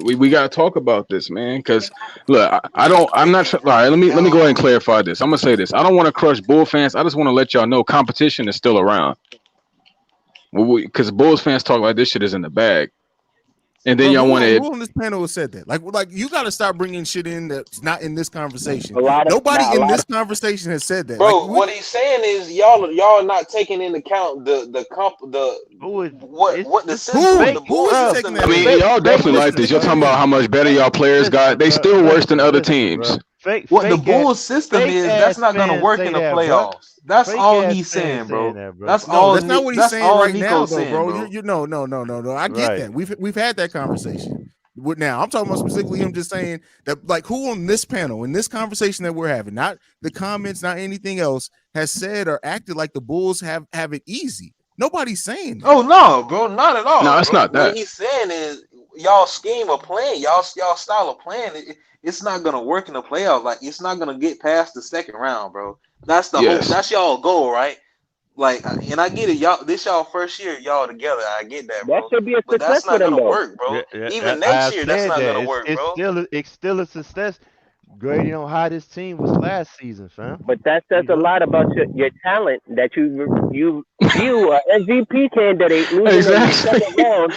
We gotta talk about this, man. Because look, I'm not. All right, let me go ahead and clarify this. I'm gonna say this. I don't want to crush Bull fans. I just want to let y'all know competition is still around. Because Bulls fans talk like this shit is in the bag, And then Bro, y'all want to. who on this panel has said that? Like you got to stop bringing shit in that's not in this conversation. A lot Nobody in this of conversation has said that. Bro, what he's saying is y'all not taking into account what the system, the bull system I mean, is. y'all definitely like this. You're talking about how much better y'all players got. They still worse than other teams. What the bull system is, that's not gonna work in the playoffs. That's all he's saying, bro. That's all. That's not what he's saying right now, Nico's though, saying, bro. You no. I get that. We've had that conversation. Now I'm talking about specifically him just saying that, like, who on this panel in this conversation that we're having, not the comments, not anything else, has said or acted like the Bulls have it easy. Nobody's saying that. Oh no, bro, not at all. No, it's not that. What he's saying is y'all scheme of playing, y'all style of playing. It's not gonna work in the playoffs. Like, it's not gonna get past the second round, bro. That's the whole. That's y'all goal, right? Like, and I get it, y'all. This y'all first year, y'all together. I get that, bro. That should be a But success that's not for them, gonna though. work, bro. Even next year, that's not gonna work, bro. It's still a success. Grading on how this team was last season, fam. But that says a lot about your talent that you view an MVP candidate losing in the second round.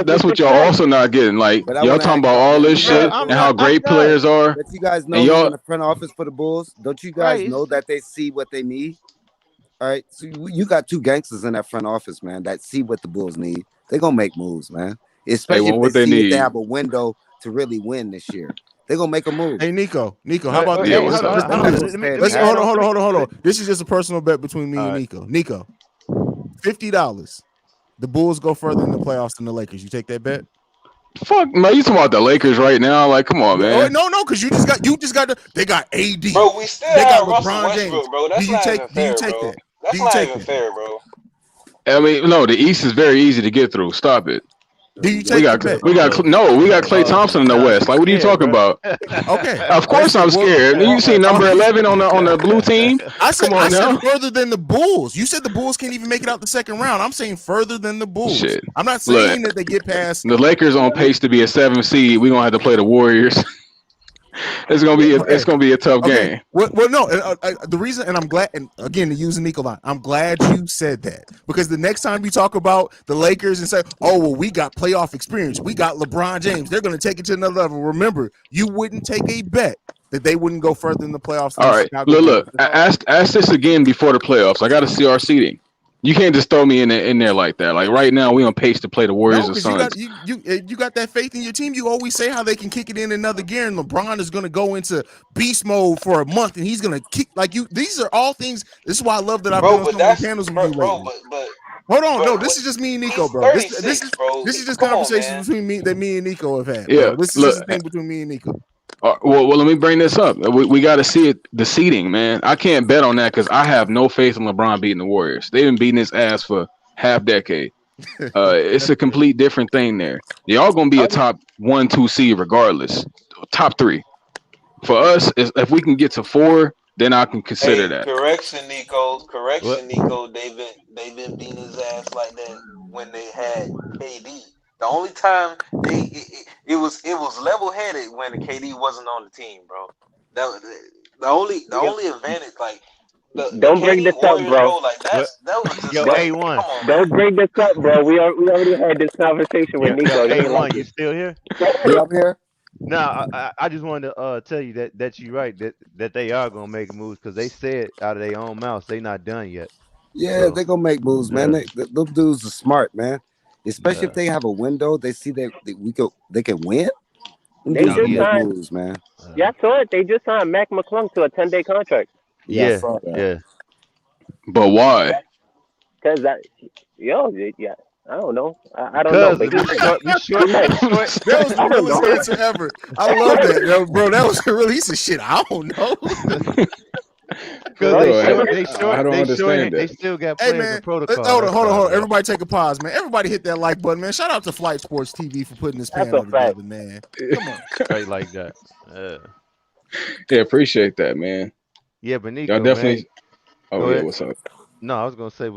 That's what y'all also not getting. Like, But I y'all wanna talking ask about all y'all, this shit and how great players are. But you guys know And who's y'all, in the front office for the Bulls? Don't you guys know that they see what they need? All right, so you got two gangsters in that front office, man, that see what the Bulls need. They're gonna make moves, man. Especially if what they they see if they need. have a window to really win this year. They're gonna make a move. Hey, Nico, how about Yeah, this? what's up? Let's hold on. This is just a personal bet between me and Nico. Nico, $50. The Bulls go further in the playoffs than the Lakers. You take that bet? Fuck, man, you talking about the Lakers right now? Like, come on, man. No, because you just got they got AD. Bro, we still They have got Russell LeBron Westbrook, James. bro. That's not even fair, bro. That? That's not even fair, bro. I mean, no, the East is very easy to get through. Stop it. Do you take the bet? We got Klay Thompson in the West. Like, what are you talking about? Okay. Of course I'm scared. You see number 11 on the blue team? I said now. further than the Bulls. You said the Bulls can't even make it out the second round. I'm saying further than the Bulls. Shit. I'm not saying that they get past the Lakers on pace to be a 7 seed. We're gonna have to play the Warriors. It's gonna be a tough game. Well, no. The reason, and I'm glad, and again, to use Nico line, I'm glad you said that, because the next time we talk about the Lakers and say, "Oh, well, we got playoff experience, we got LeBron James, they're gonna take it to another level." Remember, you wouldn't take a bet that they wouldn't go further in the playoffs. All right, look. Ask this again before the playoffs. I got to see our seeding. You can't just throw me in there like that. Like, right now, we on pace to play the Warriors or Suns. You got that faith in your team. You always say how they can kick it in another gear, and LeBron is going to go into beast mode for a month, and he's going to kick like you. These are all things. This is why I love that I've been on so many panels with you lately. But hold on, this is just me and Nico, bro. This is just conversations between me and Nico have had. Yeah, bro. This is just a thing between me and Nico. Well, let me bring this up. We got to see the seeding, man. I can't bet on that because I have no faith in LeBron beating the Warriors. They've been beating his ass for half decade. It's a complete different thing there. Y'all gonna be a top 1-2 seed regardless. Top 3. For us, if we can get to 4, then I can consider that. Correction, Nico. They've been beating his ass like that when they had KD. The only time it was level headed when the KD wasn't on the team, bro. The only advantage, like don't bring this up, bro. Like that was just Yo, like, A1. come on, Don't bring this up, bro. We already had this conversation with Nico. A1, you still here? Yeah, I'm here. No, I just wanted to tell you that you're right, that they are gonna make moves, because they said out of their own mouths they not done yet. Yeah, they're gonna make moves, man. Those dudes are smart, man. Especially if they have a window, they see that they can win. They just signed moves, man. Yeah, I saw it. They just signed Mac McClung to a 10-day contract. Yeah. But why? Because I don't know. I don't know. That was the realest answer ever. I love that, bro. That was the realest shit. I don't know. They still got players and protocol. Hold on. Everybody take a pause, man. Everybody hit that like button, man. Shout out to Flight Sports TV for putting this panel together, man. Come on. Straight like that. Yeah, appreciate that, man. Yeah, but Nico, y'all definitely. Man, oh yeah, what's up? No, I was gonna say,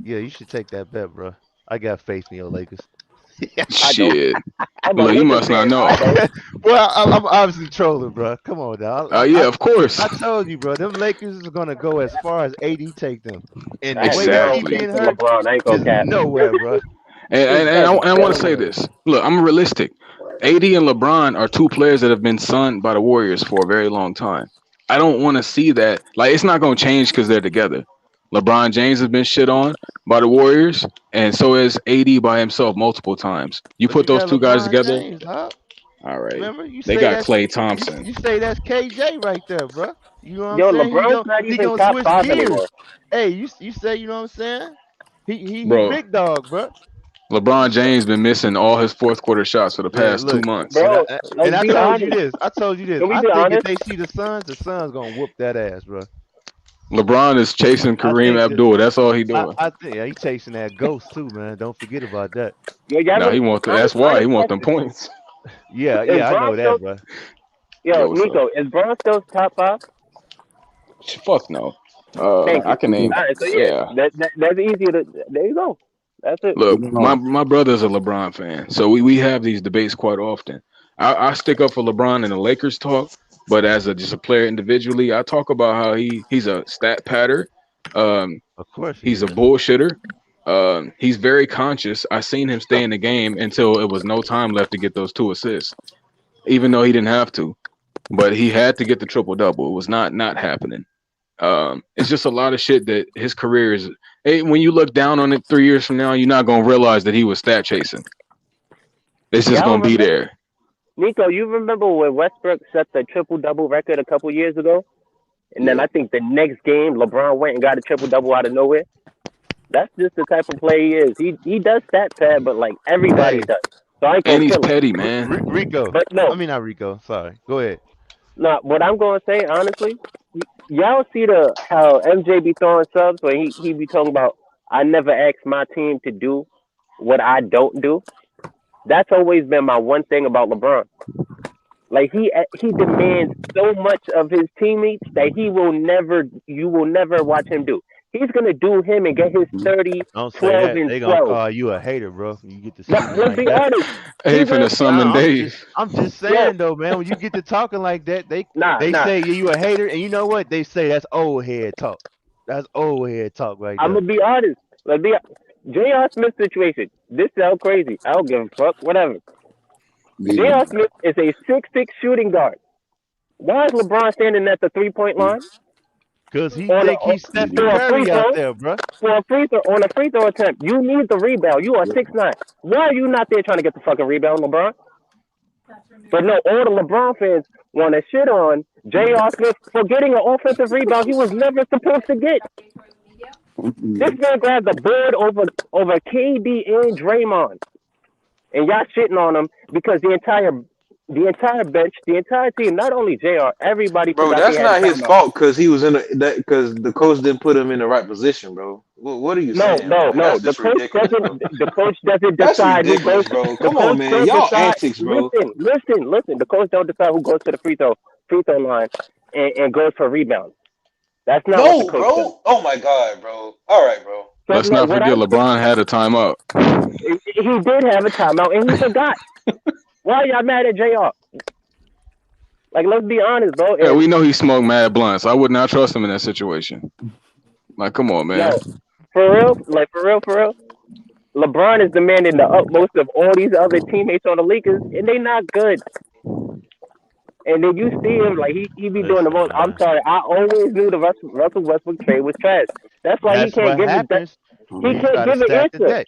yeah, you should take that bet, bro. I got faith in your Lakers. Shit. Look, you must not know. Well, I'm obviously trolling, bro. Come on, dog. Yeah, of course. I told you, bro. Them Lakers is gonna go as far as AD take them. And exactly. LeBron ain't gonna cap. Nowhere, bro. And I want to say Exactly. this. Look, I'm realistic. AD and LeBron are two players that have been signed by the Warriors for a very long time. I don't want to see that. Like, it's not going to change because they're together. LeBron James has been shit on by the Warriors, and so has AD by himself multiple times. You But put you those got two guys LeBron together, James, huh? all right. Remember, you They say got that's Klay Thompson, you say that's KJ right there, bro. You know what I'm Yo, saying? LeBron's not He even gonna top switch five gears. anymore. Hey, you say you know what I'm saying? He bro. big dog, bro. LeBron James been missing all his fourth quarter shots for the Man, past 2 look, months. and Bro, let's I be told you honest. this. I told you this. Can we I be think if honest? they see the Suns gonna whoop that ass, bro. LeBron is chasing I Kareem think Abdul. That's all he doing. I think yeah, he chasing that ghost too, man. Don't forget about that. Yo, y'all Now really, he want. That's honest, why he honest want them question. points. Yeah, Is yeah, I Bron know still, that, bro. yo, Yo, what's up? Nico, is Bron still top five? Fuck no. Thank I you. can name. All right, so yeah, Yeah. that's easier to, there you go. That's it. Look, my No, my brother's a LeBron fan, so we have these debates quite often. I stick up for LeBron in the Lakers talk, but as just a player individually, I talk about how he's a stat patter. Um, Of course he he's a is. bullshitter. He's very conscious. I seen him stay in the game until it was no time left to get those 2 assists, even though he didn't have to. But he had to get the triple double. It was not happening. It's just a lot of shit that his career is. Hey, when you look down on it 3 years from now, you're not gonna realize that he was stat chasing. It's just Y'all gonna be remember, there. Nico, you remember when Westbrook set the triple double record a couple years ago? And then Yeah. I think the next game, LeBron went and got a triple double out of nowhere. That's just the type of player he is. He does stat pad, but like everybody Hey, does. So I ain't gonna And he's kill him. petty, man. Rico. But I no, mean not Rico. Sorry. Go ahead. no. What I'm gonna say honestly, y'all see the how MJ be throwing subs when he be talking about I never asked my team to do what I don't do. That's always been my one thing about LeBron. Like he demands so much of his teammates that you will never watch him do. He's gonna do him and get his 30, Don't say 12, that. and They gonna 12. call you a hater, bro. When you get to No, speaking let's like be that. honest. Hey, He's gonna finna summon Dave. I'm just yo, saying though, man. When you get to talking like that, they nah. say you a hater, and you know what? They say that's old head talk. That's old head talk right I'm there. gonna be honest. Let's be J.R. Smith situation. This sound crazy. I don't give a fuck. Whatever. leave J.R. him. Smith is a 6'6" shooting guard. Why is LeBron standing at the 3-point line Cause he on think he's Stephen for a free Curry out throw? there, bro. For a free throw on a free throw attempt, you need the rebound. You are 6'9". Why are you not there trying to get the fucking rebound, LeBron? But no, all the LeBron fans want to shit on J.R. Smith for getting an offensive rebound he was never supposed to get. This man grabbed the board over KD and Draymond, and y'all shitting on him because the entire bench, the entire team, not only J.R., everybody Bro, forgot they that's had a not his timeout. fault because he was in that because the coach didn't put him in the right position, bro. What are you No, saying, bro? no. That's just ridiculous, bro. The coach doesn't That's decide who goes. ridiculous, bro. The Come on, coach man. don't Y'all decide. antics, bro. Listen. The coach don't decide who goes to the free throw line and goes for rebounds. That's not what the No, coach does. bro. Oh my god, bro. All right, bro. So Let's no, not what forget I'm saying, LeBron had a timeout. he did have a timeout and he forgot. Why are y'all mad at Jr.? Like, let's be honest, bro. Yeah, And we know he smoked mad blunts. I would not trust him in that situation. Like, come on, man. yo, for real, LeBron is demanding the utmost of all these other teammates on the Lakers, and they not good. And then you see him like he be doing the Listen, most. I'm man. sorry, I always knew the Russell Westbrook trade was trash. That's why he That's can't what give his happens he when you can't try to give an stack the answer. deck.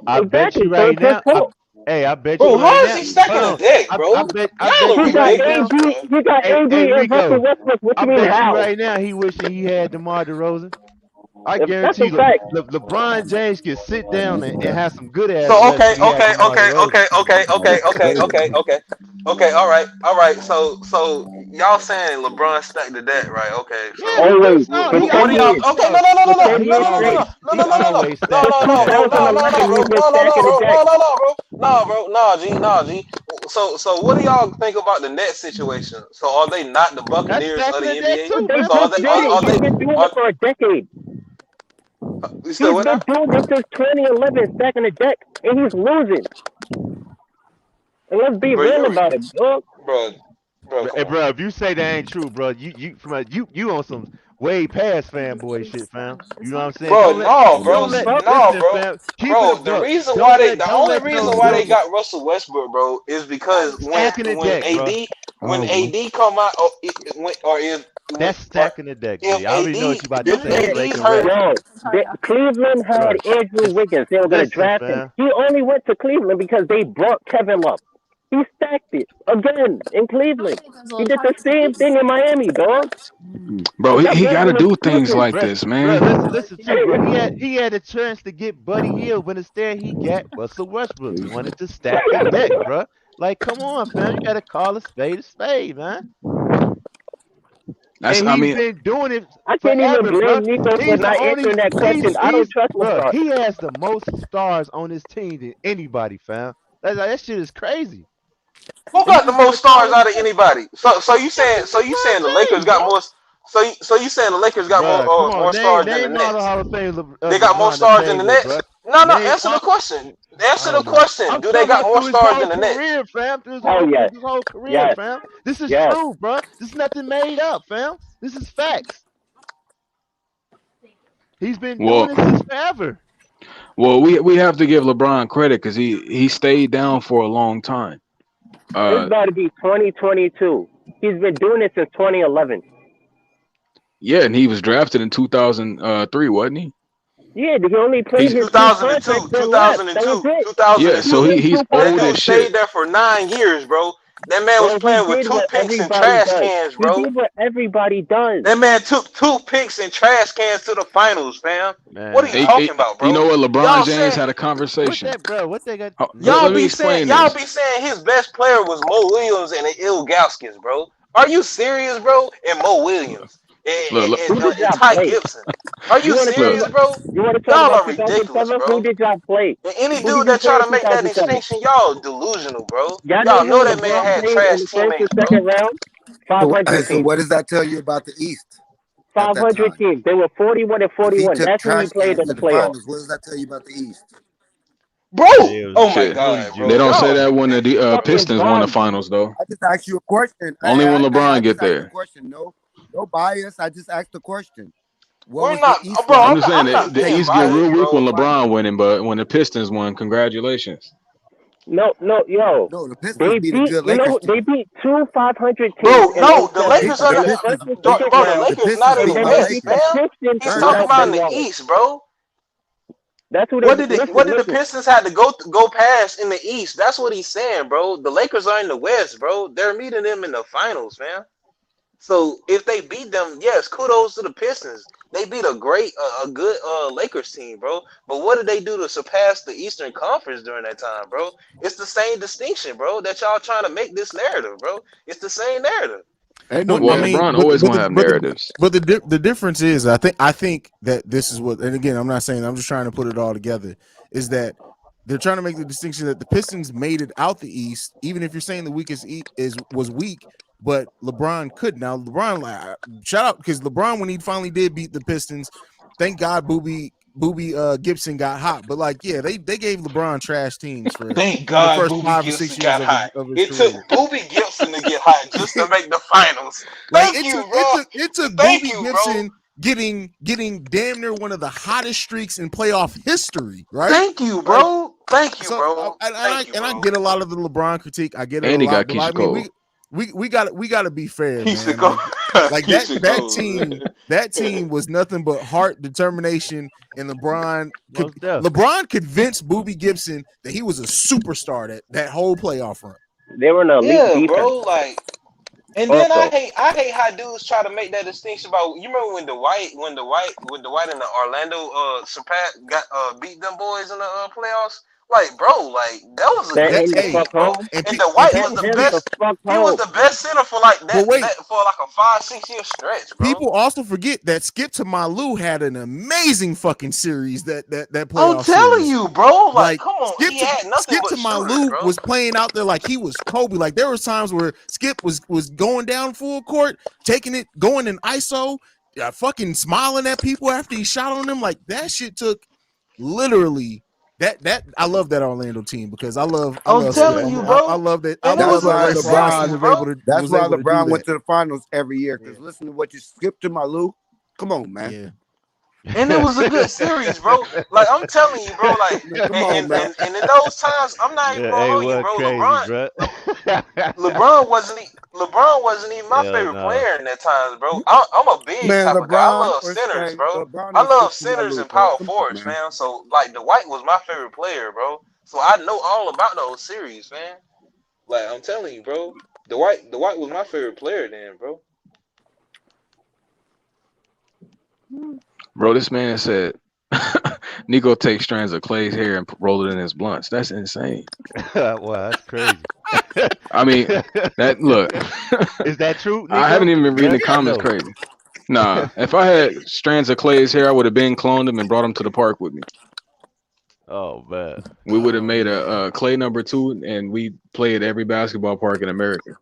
I bet Exactly. you So right it's his now. fault. I bet Bro, you right how is now. he Hold stacking the on. deck, bro? I Y'all bet are He you got right now. ridiculous, AD. bro. He got AD Hey and Russell Rico. Westbrook. What I you mean bet you how? right now he wishing he had DeMar DeRozan. I That's guarantee a you, fact. LeBron James can sit down and have some good ass So nuts if he had DeMar DeRozan. okay. All right. So y'all saying LeBron stacked the deck, right? Okay. Yeah, So Always for what 10 do always. y'all? years. Okay, Bro, For no, 10 years straight. he always Since stacked the deck. 2011, he's been stacking the deck. bro, nah, G. So what do y'all think about the Nets situation? So are they not the That's Buccaneers of stacking the the deck NBA? But too, they bro. So just did it. are He's they been doing it are for a decade. you still He's with been now? doing this since 2011, stacking the deck, and he's losing. And let's be Bro, real about it, dog. bro, Hey, come on, bro, bro. if you say that ain't true, bro, you on some way past fanboy shit, fam. You know what I'm saying? Bro, no, Don't bro, let no, listen, bro, fam. Keep it a bro. buck. The Don't only let reason those why they numbers got Russell Westbrook, bro, is because stacking the deck, bro. When AD come out, or That's stacking the deck, if G. I already know what AD you about to if say. AD's Breaking hurt, records. Cleveland had Bro, Andrew Wiggins. They were going to listen, draft him. fam. He only went to Cleveland because they brought Kevin Love. He stacked it again in Cleveland. He did the same thing in Miami, dog. Bro, Stop he got to making do things excuses. like this, Bro, man. listen too, bro. He had a chance to get Buddy Hield, but instead he got Russell Westbrook. He wanted to stack the deck, bro. Like, come on, fam. You gotta call a spade, man. And I he's mean, been doing it I can't even forever, bro. blame Nico for He's the not only answering that question. I don't trust bro. LeBron. He has the most stars on his team than anybody, fam. That shit is crazy. who And you got the just gotta most call stars it out of spade. anybody? So you saying LeBron the Lakers James, got bro. more? So you saying the Lakers got Bruh, come on, more stars than the name all the Nets? Hall of Fame They got more LeBron done stars than played the with, Nets? bruh. No. Name Answer the all. question. I Answer the don't know. question. I'm Do they talking got about more through his stars whole than the Nets? career, fam. Through Oh, yes. his whole career, Yes. fam. This is Yes. true, bruh. This is nothing made up, fam. This is facts. He's been doing well, this since forever. we have to give LeBron credit because he stayed down for a long time. It's about to be 2022. He's been doing it since 2011. Yeah, and he was drafted in 2003, wasn't he? Yeah, he only played He's his two 2002, contracts then left. That was it. yeah, He so 2002. played he's two That old dude as contracts. shit. stayed there for 9 years, bro. That man was Bro, he playing with did what toothpicks and everybody trash does. cans, He bro. did what everybody does. That man took toothpicks and trash cans to the finals, fam. What are you Man, talking about, You bro? know what? LeBron Y'all James saying had a what conversation. that, bro? What they got? Oh, y'all let me be saying explain this. his best player was Mo Williams and Ilgauskas, bro. Are you serious, bro? And Mo Williams Look, Who did and y'all Ty play? Gibson. Are You you want to talk look. serious, about? bro? You want to talk Y'all about are ridiculous, 2007? Who bro. did y'all play? And any Who did dude you that play try in to make that 2007? distinction, y'all delusional, bro. Y'all know Y'all know who that man LeBron had played in trash the first and teammates, bro. second round? So, 500 so teams. what does that tell you about the East at that 500 time? teams. They were 41 and If he 41. took That's who he trash played cans in to the the playoffs. finals, what does that tell you about the East? Bro, Yeah, oh my Shit. Looney god, They bro. Juice. don't say Y'all that when the Fucking Pistons won the bum. finals, though. I just asked you a question. Only when I LeBron just get asked a there. question. No bias. I just asked a question. What we're was the not, East bro. like? I'm just saying I'm that not the being Take East get real biased, weak when bro. LeBron winning, but when the Pistons won, congratulations. No, yo. No, the Pistons They beat a beat, good Lakers they team. beat two 500 teams Bro, in no, the The, 07. Lakers Pe- are the They not, went first Pistons and beat second bro. The round, the Lakers not Pistons in and the beat then my they West, beat the Lakers. fam. Pistons He's Third talking last about decade. in and the lost. East, bro. That's who they What did the listen. Pistons had to go past in the East? That's what he's saying, bro. The Lakers are in the West, bro. They're meeting them in the finals, man. So if they beat them, yes, kudos to the Pistons. They beat a good Lakers team, bro. But what did they do to surpass the Eastern Conference during that time, bro? It's the same distinction, bro, that y'all trying to make this narrative, bro. It's the same narrative. Ain't no Well, Well, I mean, LeBron always gonna have narratives. the difference is, I think that this is what, and again, I'm not saying, I'm just trying to put it all together, is that they're trying to make the distinction that the Pistons made it out the East, even if you're saying the weakest was weak, but LeBron could. Now, LeBron, like, shout out, because LeBron, when he finally did beat the Pistons, thank God Booby Gibson got hot. But like, yeah, they gave LeBron trash teams for Thank the God first Booby 5 or 6 Gibson years got hot. of his It took career. Booby Gibson to get hot just to make the finals. Like Thank you, bro. it took Thank Booby you, bro. Gibson getting damn near one of the hottest streaks in playoff history, right? Thank you, Like, bro. Thank you, so bro. Thank you, I bro. get a lot of the LeBron critique. I get it a And he got lot, but I Keisha mean Cole. we got to be fair, He should man. go. Like He should go. that team was nothing but heart, determination, and Most def. LeBron convinced Booby Gibson that he was a superstar that whole playoff run. They were an elite Yeah, defense. bro. Like, and then Also, I hate how dudes try to make that distinction about. You remember when the White and the Orlando surpassed got beat them boys in the playoffs? Like, bro, like that was a send good him the team, fuck bro. home. And the And White was people Send the him forget, the best. fuck He was home. the best center for like but wait, for like a 5-6 year stretch, bro. people also forget that Skip to Malou had an amazing fucking series that I'm playoff telling series. you, bro. Like, Like come on, he had nothing Skip but to shooters, Malou bro. was playing out there like he was Kobe. Like there was times where Skip was going down full court, taking it, going in ISO, fucking smiling at people after he shot on them. Like that shit took literally that I love that Orlando team because I love I'm Skip. telling you, I bro. love that And it That's was a why Ray good Bronson LeBron. series, bro. That's was why able to do LeBron went that. to the finals every year. Because listen to what you skip to Malou. Come on, man. Yeah. And it was a good series, bro. Like I'm telling you, bro. Like, Come on, man. and in those times, I'm not even Yeah, gonna hey, hold you, what bro. crazy, bro? LeBron wasn't even my Hell favorite no. player in that times, bro. I'm a big Man, type of guy. I LeBron love or centers, bro. LeBron I or love Steve centers Malou, and bro. power Come on, forwards, man. fam. So like Dwight was my favorite player, bro. So I know all about those series, man. Like I'm telling you, bro. Dwight was my favorite player then, bro. Bro, this man said Nico takes strands of Clay's hair and roll it in his blunts. That's insane. Wow, that's crazy. I mean, that look. Is that true, I haven't Nico? even been reading the Yes or comments no? crazy. Nah, if I had strands of Clay's hair, I would have been cloned him and brought him to the park with me. Oh man. We would have Oh made man. a Clay #2, and we played every basketball park in America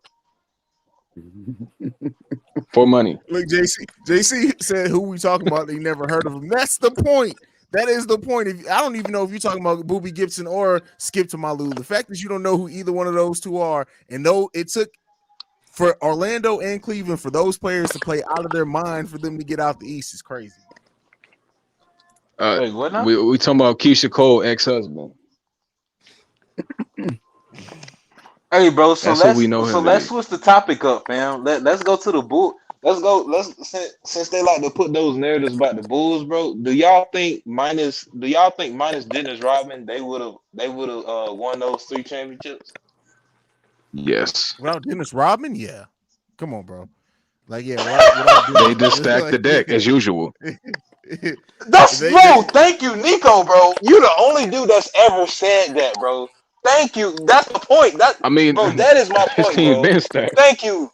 for money. Look, JC said who we talking about. They never heard of him. That's the point. That is the point. I don't even know if you're talking about Booby Gibson or Skip to Malou. The fact that you don't know who either one of those two are, and though it took for Orlando and Cleveland for those players to play out of their mind for them to get out the East is crazy. Wait, what now? We talking about Keisha Cole ex-husband. Hey, bro. So That's who we know him to let's be. switch the topic up, fam. Let's go to the Bull. Let's go. Since they like to put those narratives about the Bulls, bro. Do y'all think minus Dennis Rodman they would have won those 3 championships? Yes. Without Dennis Rodman, yeah. Come on, bro. Like, yeah, without They Dennis, just stacked the deck as usual. Thank you, Nico, bro. You the only dude that's ever said that, bro. Thank you. That's the point. I mean, Bro, that is my his point, team bro. been stacked. Thank you,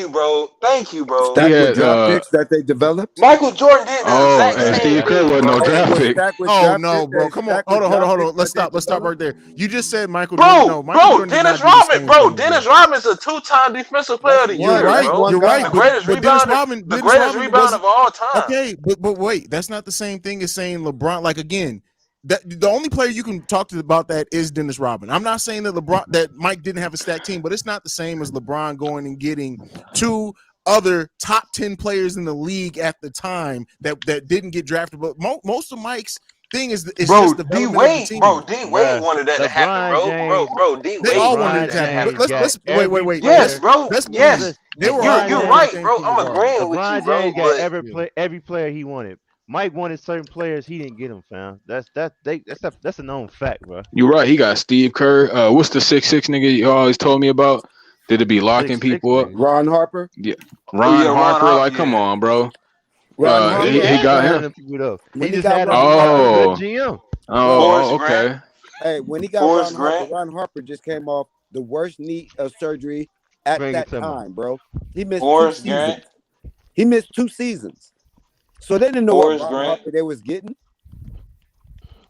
bro. Thank you, bro. He Stacked with had draft picks that they developed. Michael Jordan did the exact and same Steve Kerr thing, wasn't bro. no It draft was pick. stacked with Oh draft no, picks. bro. Come on. Stacked with Hold draft on. picks Let's that stop. they Let's stop right developed. there. You just said Michael Jordan. No, Michael Jordan did Dennis not do the Rodman, same bro. thing, Dennis Rodman's a 2-time defensive player That's of the You're year, one. right. That's bro. one You're right. The guy. greatest But Dennis rebounder, Rodman of wasn't all time. okay. But wait, that's not the same thing as saying LeBron. Like again, that the only player you can talk to about that is Dennis Rodman. I'm not saying that Mike didn't have a stacked team, but it's not the same as LeBron going and getting 2 other top 10 players in the league at the time that didn't get drafted. But most of Mike's thing is just development of the team. D Wade wanted that to happen, bro. D They Wade all wanted wanted that it to to happen. But happen. let's wait. Yes, bro. Let's be Yes, honest. They were all you're going right, the same bro. thing I'm for LeBron. agreeing with you, LeBron bro. James got But every player he wanted. Mike wanted certain players, he didn't get them, fam. That's a known fact, bro. You're right. He got Steve Kerr. What's the 6'6" nigga you always told me about? Did it be locking 6'6" people up? nigga. Ron Harper. Yeah. Ron Harper. Ron Like, come on, bro. Ron He Harper. ain't He had got none of him. them people though. When He he just got had Ron a Harper. good Oh. GM. Forrest Okay. Grant. Hey, when he got Forrest Ron Harper just came off the worst knee surgery at Bring that it to me. time, bro. He missed Forrest 2 Grant. seasons. He missed 2 seasons. So they didn't know what Forrest Ron Grant. Harper they was getting.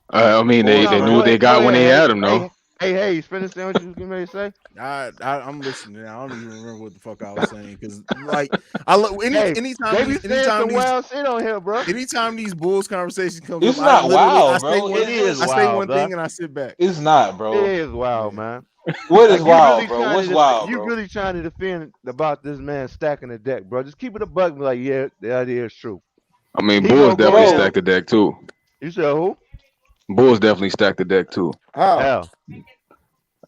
I mean, they Forrest knew what they Grant. got when they had him, though. Hey, finish saying what you was getting ready to say. I'm listening. I don't even remember what the fuck I was saying because, like, I look anytime they be saying some wild shit on here, bro. Anytime these Bulls conversations come It's up, not wild, I bro. say one thing and I sit back. It's not, bro. It is wild, man. What is wild, bro? What's wild, You bro? really trying to defend about this man stacking the deck, bro. Just keep it a buck and be like, yeah, the idea is true. I mean, Bulls definitely stacked the deck, too. You said who? Bulls definitely stacked the deck, too. How?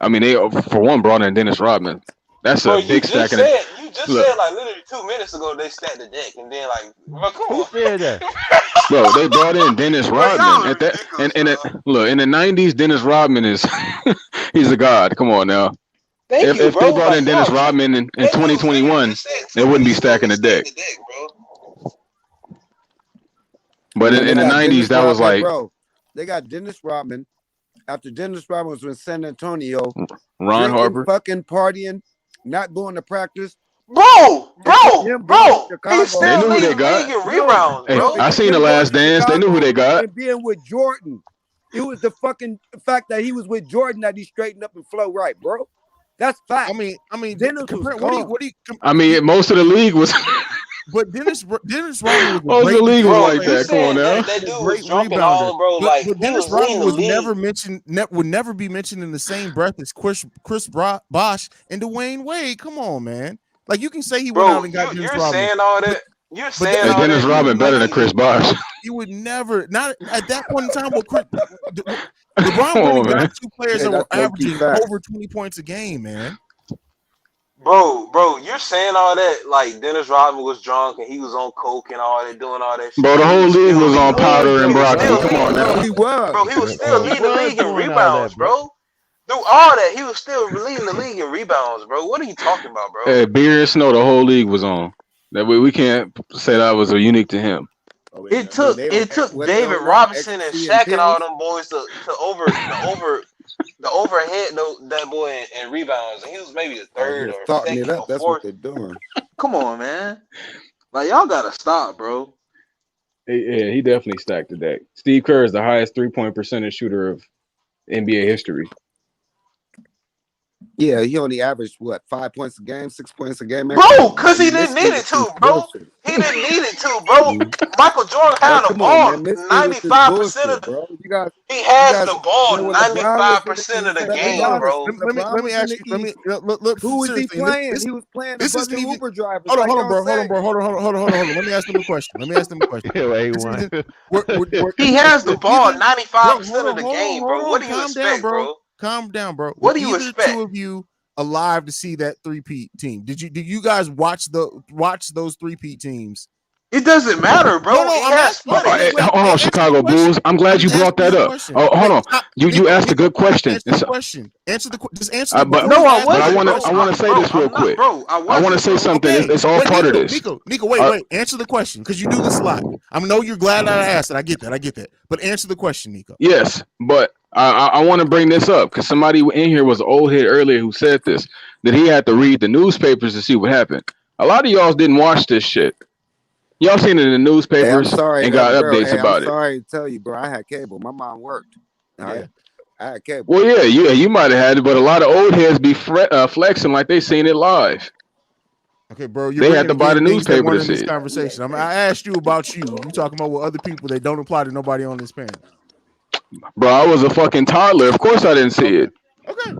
I mean, they, for one, brought in Dennis Rodman. That's a big stack. You just said like literally 2 minutes ago they stacked the deck, and then like, bro, come on. Who said that? Bro, they brought in Dennis Rodman. Look, in the 90s, Dennis Rodman is he's a god. Come on now. If they brought in Dennis Rodman in 2021, they wouldn't be stacking the deck. But in the 90s, that was like, bro, they got Dennis Rodman. After Dennis Rodman was in San Antonio, Ron Harper, fucking partying, not going to practice. Bro. He they knew who they got. Rebounds, hey, bro. I seen The Last Dance. They knew who they got. And being with Jordan, it was the fucking fact that he was with Jordan that he straightened up and flow right, bro. That's fact. I mean, Dennis what do you? I mean, most of the league was. But Dennis Rodman was the league was like that. Come on now. That dude was jumping all, bro. Like, but Dennis Rodman was would never be mentioned in the same breath as Chris Bosh and Dwayne Wade. Come on, man. Like, you can say he went out and got Dennis Rodman. You're saying all that. You're But saying Hey, all Dennis that. Rodman better than Chris Bosh. You would never, not at that point in time. LeBron Come went and on, got man. 2 players Hey, that were that's low-key averaging facts. over 20 points a game, man. Bro, you're saying all that like Dennis Rodman was drunk and he was on coke and all that, doing all that shit. Bro, the But he whole was league still was on leading. powder and He was broccoli. still Come on leading. now. He was. Bro, he was still He leading the was league in doing all rebounds, that, bro. bro. Through all that, he was still leading the league in rebounds, bro. What are you talking about, bro? Hey, Beer and Snow, the whole league was on. That way we can't say that was unique to him. Oh, It they took what they David on now? Robinson and Ecstasy and Shaq and all pills. them boys to overhead that boy in rebounds, and he was maybe the Out third here or thoughting it second up. or That's what fourth. they're doing. Come on, man. Like y'all gotta stop, bro. Yeah, he definitely stacked the deck. Steve Kerr is the highest 3-point percentage shooter of NBA history. Yeah, he only averaged what 5 points a game, 6 points a game. Bro, cause he You didn't missed need me it with this to, bro. bullshit. He didn't need it to, bro. Mhm. Michael Jordan Bro, had the come on, ball man. Miss me with this 95% of bullshit, the bro. he You has guys, the ball when LeBron was in the 95% of East, the let's be game, honest. bro. When Let LeBron me was in ask the you. East, Look who was he seriously. playing? He was playing a This bunch isn't of even. Uber drivers, Hold on, like hold on, y'all bro. Hold on, say. bro. Hold on. Let me ask them a question. Yeah, This A1. isn't. He has the ball Either, bro. 95% of the game, Hold bro. What on. do you Calm down, expect, bro. bro? Calm down, bro. Were What do you either expect? two of you alive to see that three-peat team? Did you guys watch those three-peat teams? It doesn't matter, bro. No, He I'm has asking. footage. Hold on, Answer the Chicago question. Bulls. I'm glad I'm you brought asking that you a up. question. Oh, hold on. Stop. You asked a good question. Answer the question. Just answer But before No, you I ask me wasn't, the bro. I want to say this real I'm not, quick. bro. I I want to wasn't, say bro. something. Okay. It's all Wait, part of Nico, this. wait. Answer the question because you do this a lot. I know you're glad I asked it. I get that. But answer the question, Nico. Yes, but I want to bring this up because somebody in here was an old head earlier who said this, that he had to read the newspapers to see what happened. A lot of y'all didn't watch this shit. Y'all seen it in the Hey, I'm newspapers sorry, and got bro. updates Hey, I'm about it. sorry to tell you, bro. I had cable. My mom worked. All right, I had cable. Well, yeah, you might have had it, but a lot of old heads be flexing like they seen it live. Okay, bro, you're They had bringing to buy again the things that newspaper weren't to in see this it. conversation. I asked you about you. You talking about with other people that don't apply to nobody on this panel. Bro, I was a fucking toddler. Of course I didn't see it. Okay.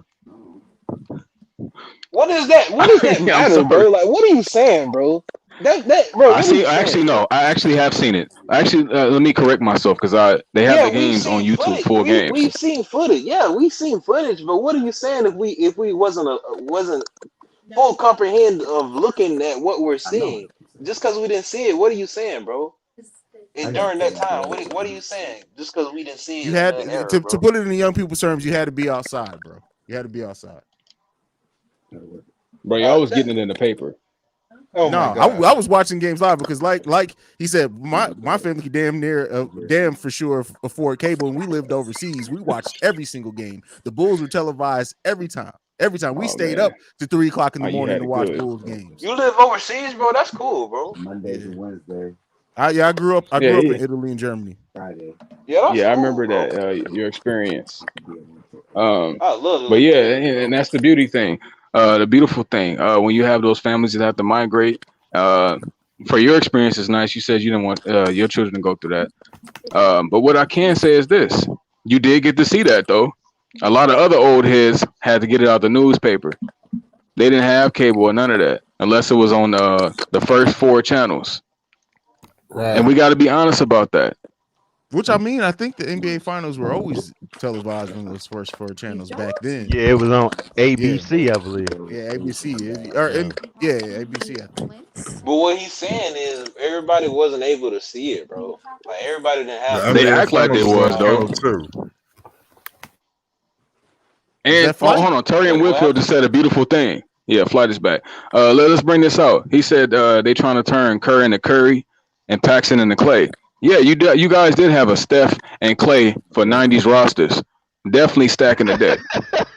What is that? What does that Yeah, I'm matter, sorry. bro? Like, what are you saying, bro? Bro. I What are see. you saying, bro? I actually have seen it. Let me correct myself because they have Yeah, the we've games on seen YouTube, footage. full games. We've seen footage. Yeah, we've seen footage. But what are you saying if we wasn't full comprehend of looking at what we're seeing? Just because we didn't see it, what are you saying, bro? And during that time, what are you saying? Just because we didn't see You it in had that era, to bro. put it in young people's terms. You had to be outside, bro. You had to be outside. Bro, y'all was getting it in the paper. Oh No, my god. I was watching games live because, like he said, my family damn for sure afford cable, and we lived overseas. We watched every single game. The Bulls were televised every time. Every time we Oh stayed man, up to 3 o'clock in the you morning had to it watch good. Bulls games. You live overseas, bro? That's cool, bro. Mondays and Wednesdays. I grew up Yeah, in Italy and Germany. Friday. Yeah, that's I cool, remember bro. that your experience. I love But Italy, yeah, bro. and that's the beauty thing, the beautiful thing. When you have those families that have to migrate, for your experience is nice. You said you didn't want your children to go through that. But what I can say is this: you did get to see that though. A lot of other old heads had to get it out the newspaper. They didn't have cable or none of that unless it was on the first 4 channels. Right. And we got to be honest about that. Which I mean, I think the NBA finals were always televised on those first 4 channels back then. Yeah, it was on Yeah, ABC, I believe. yeah, ABC ABC. I think. But what he's saying is everybody wasn't able to see it, bro. Like everybody didn't The have They cable NBA act like they Finals access is and on was all though. that. Channel 2. Is And that flight? hold on, Terry and Wait, what Whitfield happened? just said a beautiful thing. Yeah, Flight is back. Let us bring this out. He said they trying to turn Curry into Curry and Paxson into Clay. Yeah, you guys did have a Steph and Clay for '90s rosters. Definitely stacking the deck.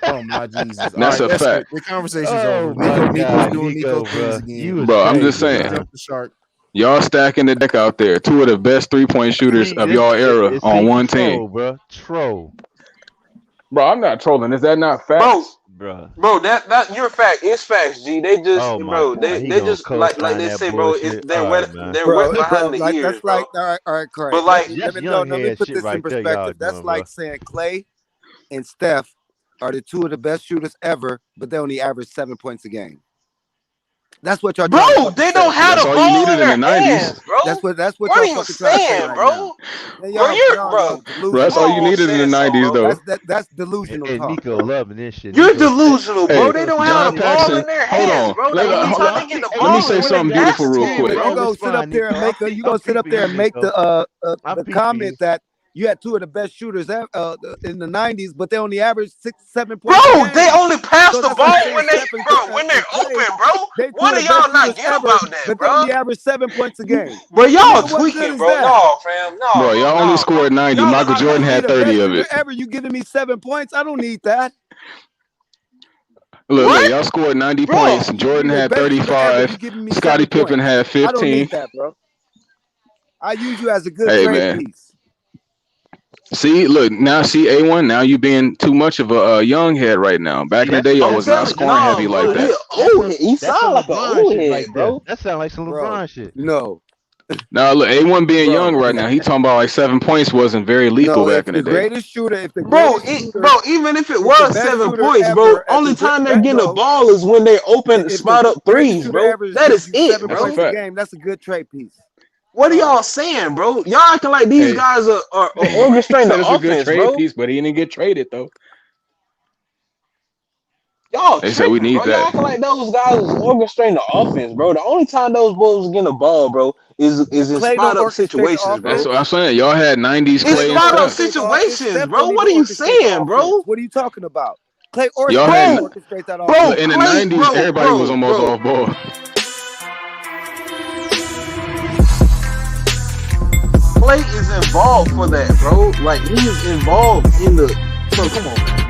Oh my Jesus! All That's right, a that's it. fact, The conversation's Oh over. my Nico's God, doing Nico Nico, things bro, you again. was bro. I'm just crazy, He saying, bro. jumped the shark. y'all stacking the deck out there. Two of the best 3-point shooters See of this? y'all era on See, one team. troll, bro, troll, Bro, I'm not trolling. Is that not Bro, facts? bro. that you're fact. It's facts, G. They just, Oh my bro, God, he they gonna just like co-sign they that say, bro. It's bullshit. All right, man. they're wet Bro, behind the like ears, that's bro. like all right, Craig. But Let like, me That's let me young no, let me head put shit this in right there, y'all perspective. That's doing, bro. like saying Clay and Steph are the two of the best shooters ever, but they only average 7 points a game. That's what y'all Bro, trying to fucking they say. don't have That's the all you ball in needed in their the 90s. hands, bro. That's what What are y'all you fucking trying to say saying, right now. bro? Man, Bro, y'all Bro, that's delusional. all you Paul needed in the said so, 90s, bro. though. That's delusional Hey, talk, Nico bro. loving this shit. You're Nico said, delusional, bro. Hey, They don't have John the ball Paxson, in their hold hands, on. bro. The only time they get the Let me ball say is when they something pass beautiful it to real him, quick. You bro. gonna sit up respond, there and Nico. make you gonna sit up peeping there you, and make Nico. the I'm peeping comment you. that you had two of the best shooters in the '90s, but they only averaged 6-7 points a Bro, they game. only pass So the that's what I'm ball saying. when they, Steph when and they're Clay, open, bro. they two What of do the best y'all not shooters get ever, about that, but they bro? only average 7 points a game. Bro, y'all Nigga, what good tweaking, is bro. that? No, fam. No, Bro, bro. y'all only No, bro. scored 90. Y'all Michael look like Jordan Be had the 30 best of shooter it. ever. You giving me 7 points? I don't need that. Look, what? y'all scored 90 Bro, points. You can be Jordan the had best shooter ever. You 35. giving me Scottie 7 Pippen points? had I don't 15. need that, bro. I use you as a good Hey, trade man. piece. See, look, now see A1. Now you being too much of a young head right now. See, Back in the day, y'all I'm was not telling you, scoring heavy no, like bro. He that. an old head. He That's sound some like an LeBron old shit head, right there. bro. That sound like some Bro, LeBron shit. no, Now look, A1 being young bro, right now, he talking about like 7 points wasn't very lethal no. back in the day. If the greatest shooter, Bro, even if it if the was best 7 shooter points, bro, ever at only the time they're getting the no, ball is when they open if the spot up greatest threes, shooter bro. ever That gives is you it, seven That's a points bro. a fact. game, that's a good trade piece. What are y'all saying, bro? Y'all acting like these Hey, guys are he orchestrating said the it's a good offense, trade bro. piece, but he didn't get traded though. Y'all They said we tripping, need bro. Y'all that. acting like those guys was orchestrating the offense, bro. The only time those boys was getting the ball, bro, is in Clay spot don't up orchestrate the situations, That's bro. what offense. I'm saying. Y'all had 90s It's Clay Clay and don't spot up Steph. orchestrate situations, Steph bro. don't What even are you orchestrate the saying, offense. bro? What are you talking about? Clay or Y'all Steph had don't Bro, orchestrate that bro, look offense. in the Clay, 90s, everybody was almost bro. off ball. Clay is involved for that, bro. Like he is involved in the. Bro, come on, man.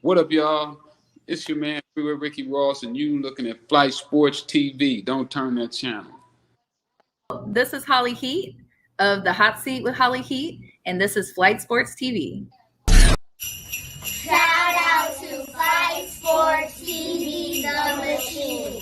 What up, y'all? It's your man, Freeway Ricky Ross, and you looking at Flight Sports TV. Don't turn that channel. This is Holly Heat of the Hot Seat with Holly Heat, and this is Flight Sports TV. Shout out to Fight Sports TV, the machine.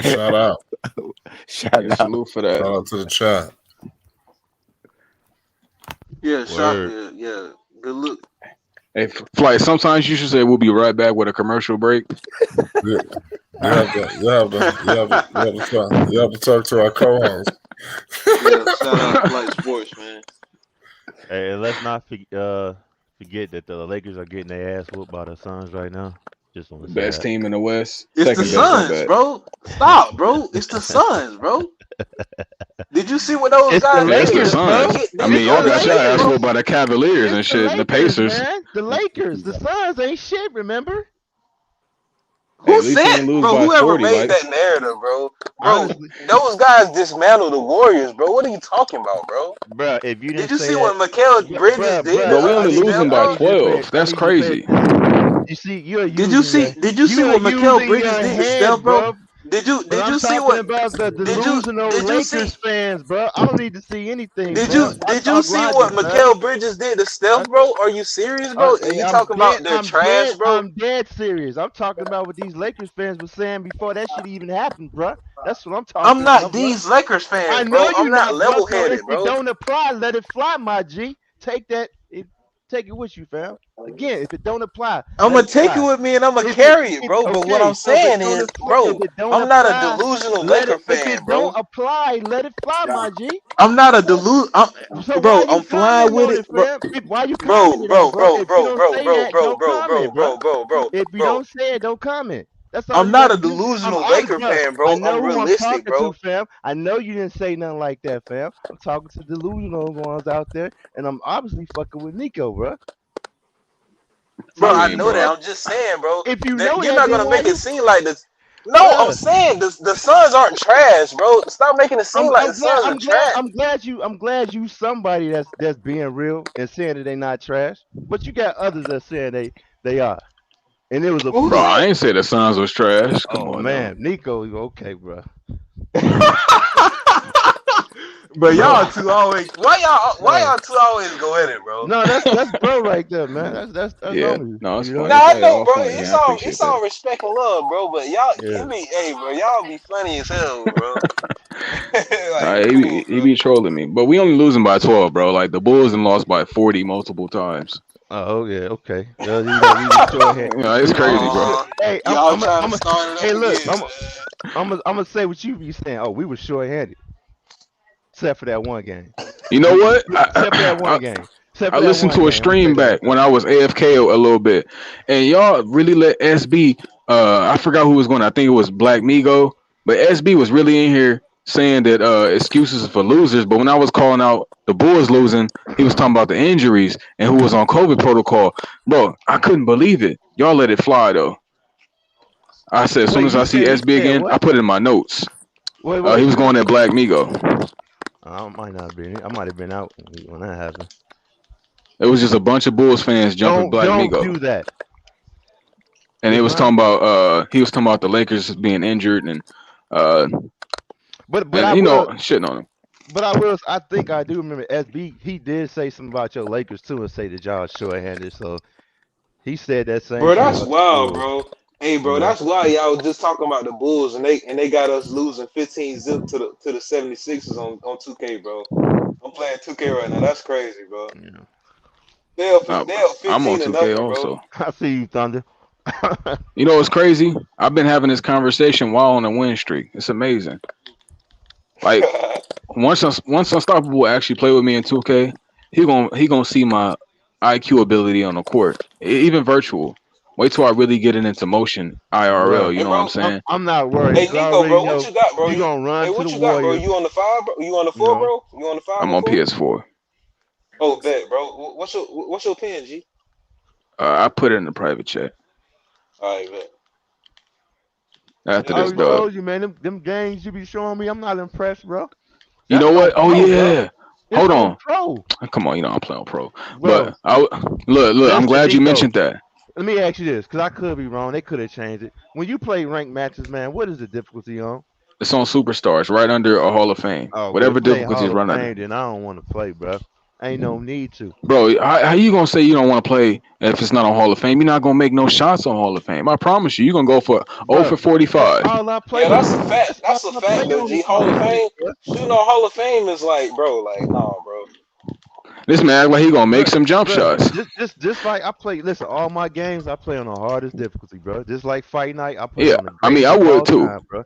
Shout out. Shout Yeah, out. salute for that. Shout out to the chat. Yeah, Word. yeah. Good look. Hey, Flight, sometimes you should say we'll be right back with a commercial break. You, you have to talk to our co-host. Yeah, shout out Flight Sports, man. Hey, and let's not forget that the Lakers are getting their ass whooped by the Suns right now. Just want to say Best that. team in the West. It's the Second best, my Suns, bad. bro. Stop, bro. It's the Suns, bro. Did you see what those It's the guys Yeah, it's did? the Lakers, bro. Suns. I They mean, It's y'all the only got your ass Lakers. whooped by the Cavaliers It's and the shit, and the Lakers, Pacers. man. The Lakers. The Suns ain't shit, remember? Hey, Who at least we said, ain't lose bro? by Whoever 40. made Like, that narrative, bro? Bro, Honestly, those guys dismantled the Warriors, bro. What are you talking about, bro? bro, if you Did didn't you say see what that, Mikal Bridges did bro, but we only against losing them, by I bro? need you to pay 12. That's crazy. attention. You see, Did you see? Did you see you are what Mikal using Bridges your did to Steph, head, bro? bro. But Did I'm you see talking what? about the Did you delusional did you see? Lakers fans, bro. I don't need to see anything, fam. I Did you talk see what logic, fam. Mikal Bridges did to Steph, bro? Are you serious, bro? And Hey, you talking about their trash, bro? I'm dead serious. I'm talking about what these Lakers fans were saying before that shit even happened, bro. That's what I'm I'm talking not about, bro. these Lakers I fans, know bro. you I'm not not, bro. level So if headed, it bro. don't apply, let it fly, my G. Take it with you, fam. Again, if it don't apply, I'm let gonna it take it fly. with me and I'm gonna If it, carry it, if bro. But what okay, I'm so saying is, if bro, it don't I'm not a apply, delusional let Laker it. If fan, it don't bro. apply, let it fly, my G. I'm not a So why bro. you I'm flying commenting with on it, it, bro. fam? Why you Bro, commenting bro, that, bro? bro, If you bro, don't bro, say bro, that, bro, don't bro, bro, comment, bro. bro, bro, bro, If you bro. don't say it, don't comment. That's all I'm you not gotta a do. I'm delusional honest, Laker bro. fan, I bro. know I'm who I'm realistic, talking to, bro. fam. I know you didn't say nothing like that, fam. I'm talking to delusional ones out there, and I'm obviously fucking with Nico, bro. Bro, I So if I mean, you know that. bro. I'm just saying, bro, if you that know you're that, not then gonna why make it you, seem like this. No, I'm bro? saying the Suns aren't trash, bro. Stop making it seem like the Suns are trash. I'm glad you somebody that's being real and saying that they not trash. But you got others that saying they are. and it was a Bro, I fraud. ain't say the Suns was trash. Come Oh on now. man, Nico, okay, bro. But Bro, y'all two always why bro. y'all two always go at it, bro? No, that's bro right there, man. That's Yeah, homie. no, it's You know. funny. Nah, I Hey, know, all bro. funny, man. I It's appreciate that. all respect and love, bro. But y'all, Yeah. hey, bro, y'all be funny as hell, bro. Nah, Like, he, come on, be- he bro. be trolling me, but we only losing by 12, bro. Like the Bulls and lost by 40 multiple times. Oh yeah, okay. Well, we were short. You know, it's We crazy, were bro. short. Hey, Y'all trying to start it up Hey, look, again, I'm gonna say what you be saying. Oh, we were short-handed, except for that one game. You know what? Except for that one game. Except I for that listened one to a game. I'm gonna say stream that. back when I was AFK a little bit, and y'all really let SB. I forgot who was going. I think it was Black Migo, but SB was really in here saying that excuses for losers. But when I was calling out the Bulls losing, he was talking about the injuries and who was on COVID protocol. Bro, I couldn't believe it. Y'all let it fly though. I said as soon Wait, as I you see said he SB said again, I what? put it in my notes. Wait. He was going at Black Migo. I might not have been. I might have been out when that happened. It was just a bunch of Bulls fans jumping Black Don't Migo. do that. And It's it was not. talking about he was talking about the Lakers being injured uh But and I you know will. shitting on him. But I will. I think I do remember SB. He did say something about your Lakers too, and say that y'all short-handed. So he said that same bro. shit That's about the wild, Bulls. bro. Hey, You bro, know. that's why y'all was just talking about the Bulls and they got us losing 15-0 to the 76ers on 2K, bro. I'm playing 2K right now. That's crazy, bro. Yeah. They up I'm on 15 to 2K nothing, bro. also. I see you, Thunder. You know what's crazy? I've been having this conversation while on a win streak. It's amazing. Like once Unstoppable actually play with me in 2K, he gonna see my IQ ability on the court, even virtual. Wait till I really get it into motion IRL. Bro, You Hey, know what I'm bro. saying? I'm not worried Hey, because I Nico, already bro, what know you got, bro? you gonna Hey, run to the what you got, bro? Warriors. You on the 5, bro? You on the You 4, know. bro? You on the 5 I'm or on 4? PS4. Oh, bet, bro. What's your pin, G? I put it in the private chat All right, bet. after I this already dub. told you, man. Them games you be showing me, I'm not impressed, bro. You That's know on what? Oh pro, bro. yeah. It's Hold on on. pro, Come on, you know I'm playing pro. bro. But look. I'm Listen, glad you Nico. mentioned that. Let me ask you this, because I could be wrong. They could have changed it. When you play ranked matches, man, what is the difficulty on? It's on Superstars, right under a Hall of Fame. Oh well, Whatever if it ain't difficulty is Hall of run under. Fame, then I don't want to play, bro. Ain't no need to. Bro, how you gonna say you don't want to play if it's not on Hall of Fame? You're not gonna make no shots on Hall of Fame. I promise you, you're gonna go for 0 for Bro, that's 45. all I Yeah, play that's a on. fact. That's all That's a I play fact, though, on is G. Hall Hall of of Fame, Fame. bro. Shooting on Hall of Fame is like, bro, like, nah, bro. This man act like he gonna make Bro, some jump bro, shots. just like I play. Listen, all my games I play on the hardest difficulty, bro. Just like Fight Night, I play Yeah, on the I mean greatest I of would all too. time, bro.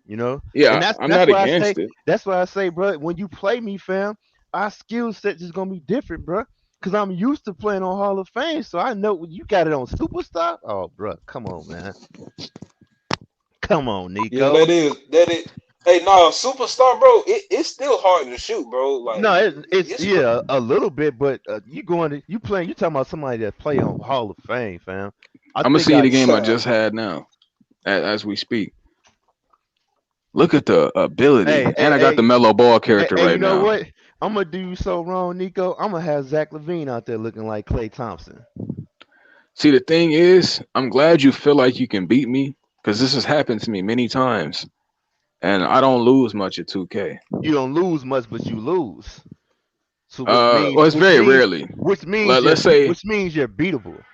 You know, and Yeah, that's I'm that's not why I say against it. that's why I say, bro. When you play me, fam, our skill set is gonna be different, bro. Cause I'm used to playing on Hall of Fame, so I know when you got it on Superstar. Oh, bro, come on, man, come on, Yeah, Nico. that is. Hey, no, Superstar, bro. It's still hard to shoot, bro. Like, No, it's it's yeah, a little bit, but you playing. You talking about somebody that play on Hall of Fame, fam. I I'm gonna think see I the game I just had now as we speak. Look at the ability, Hey, and hey, I got the hey, mellow ball hey, character hey, you right know now. what? I'm gonna do you so wrong, Nico. I'm gonna have Zach Levine out there looking like Klay Thompson. See, the thing is, I'm glad you feel like you can beat me because this has happened to me many times, and I don't lose much at 2K. You don't lose much, but you lose. So which means, Well, it's which very means, rarely. which means Let's say, which means you're beatable.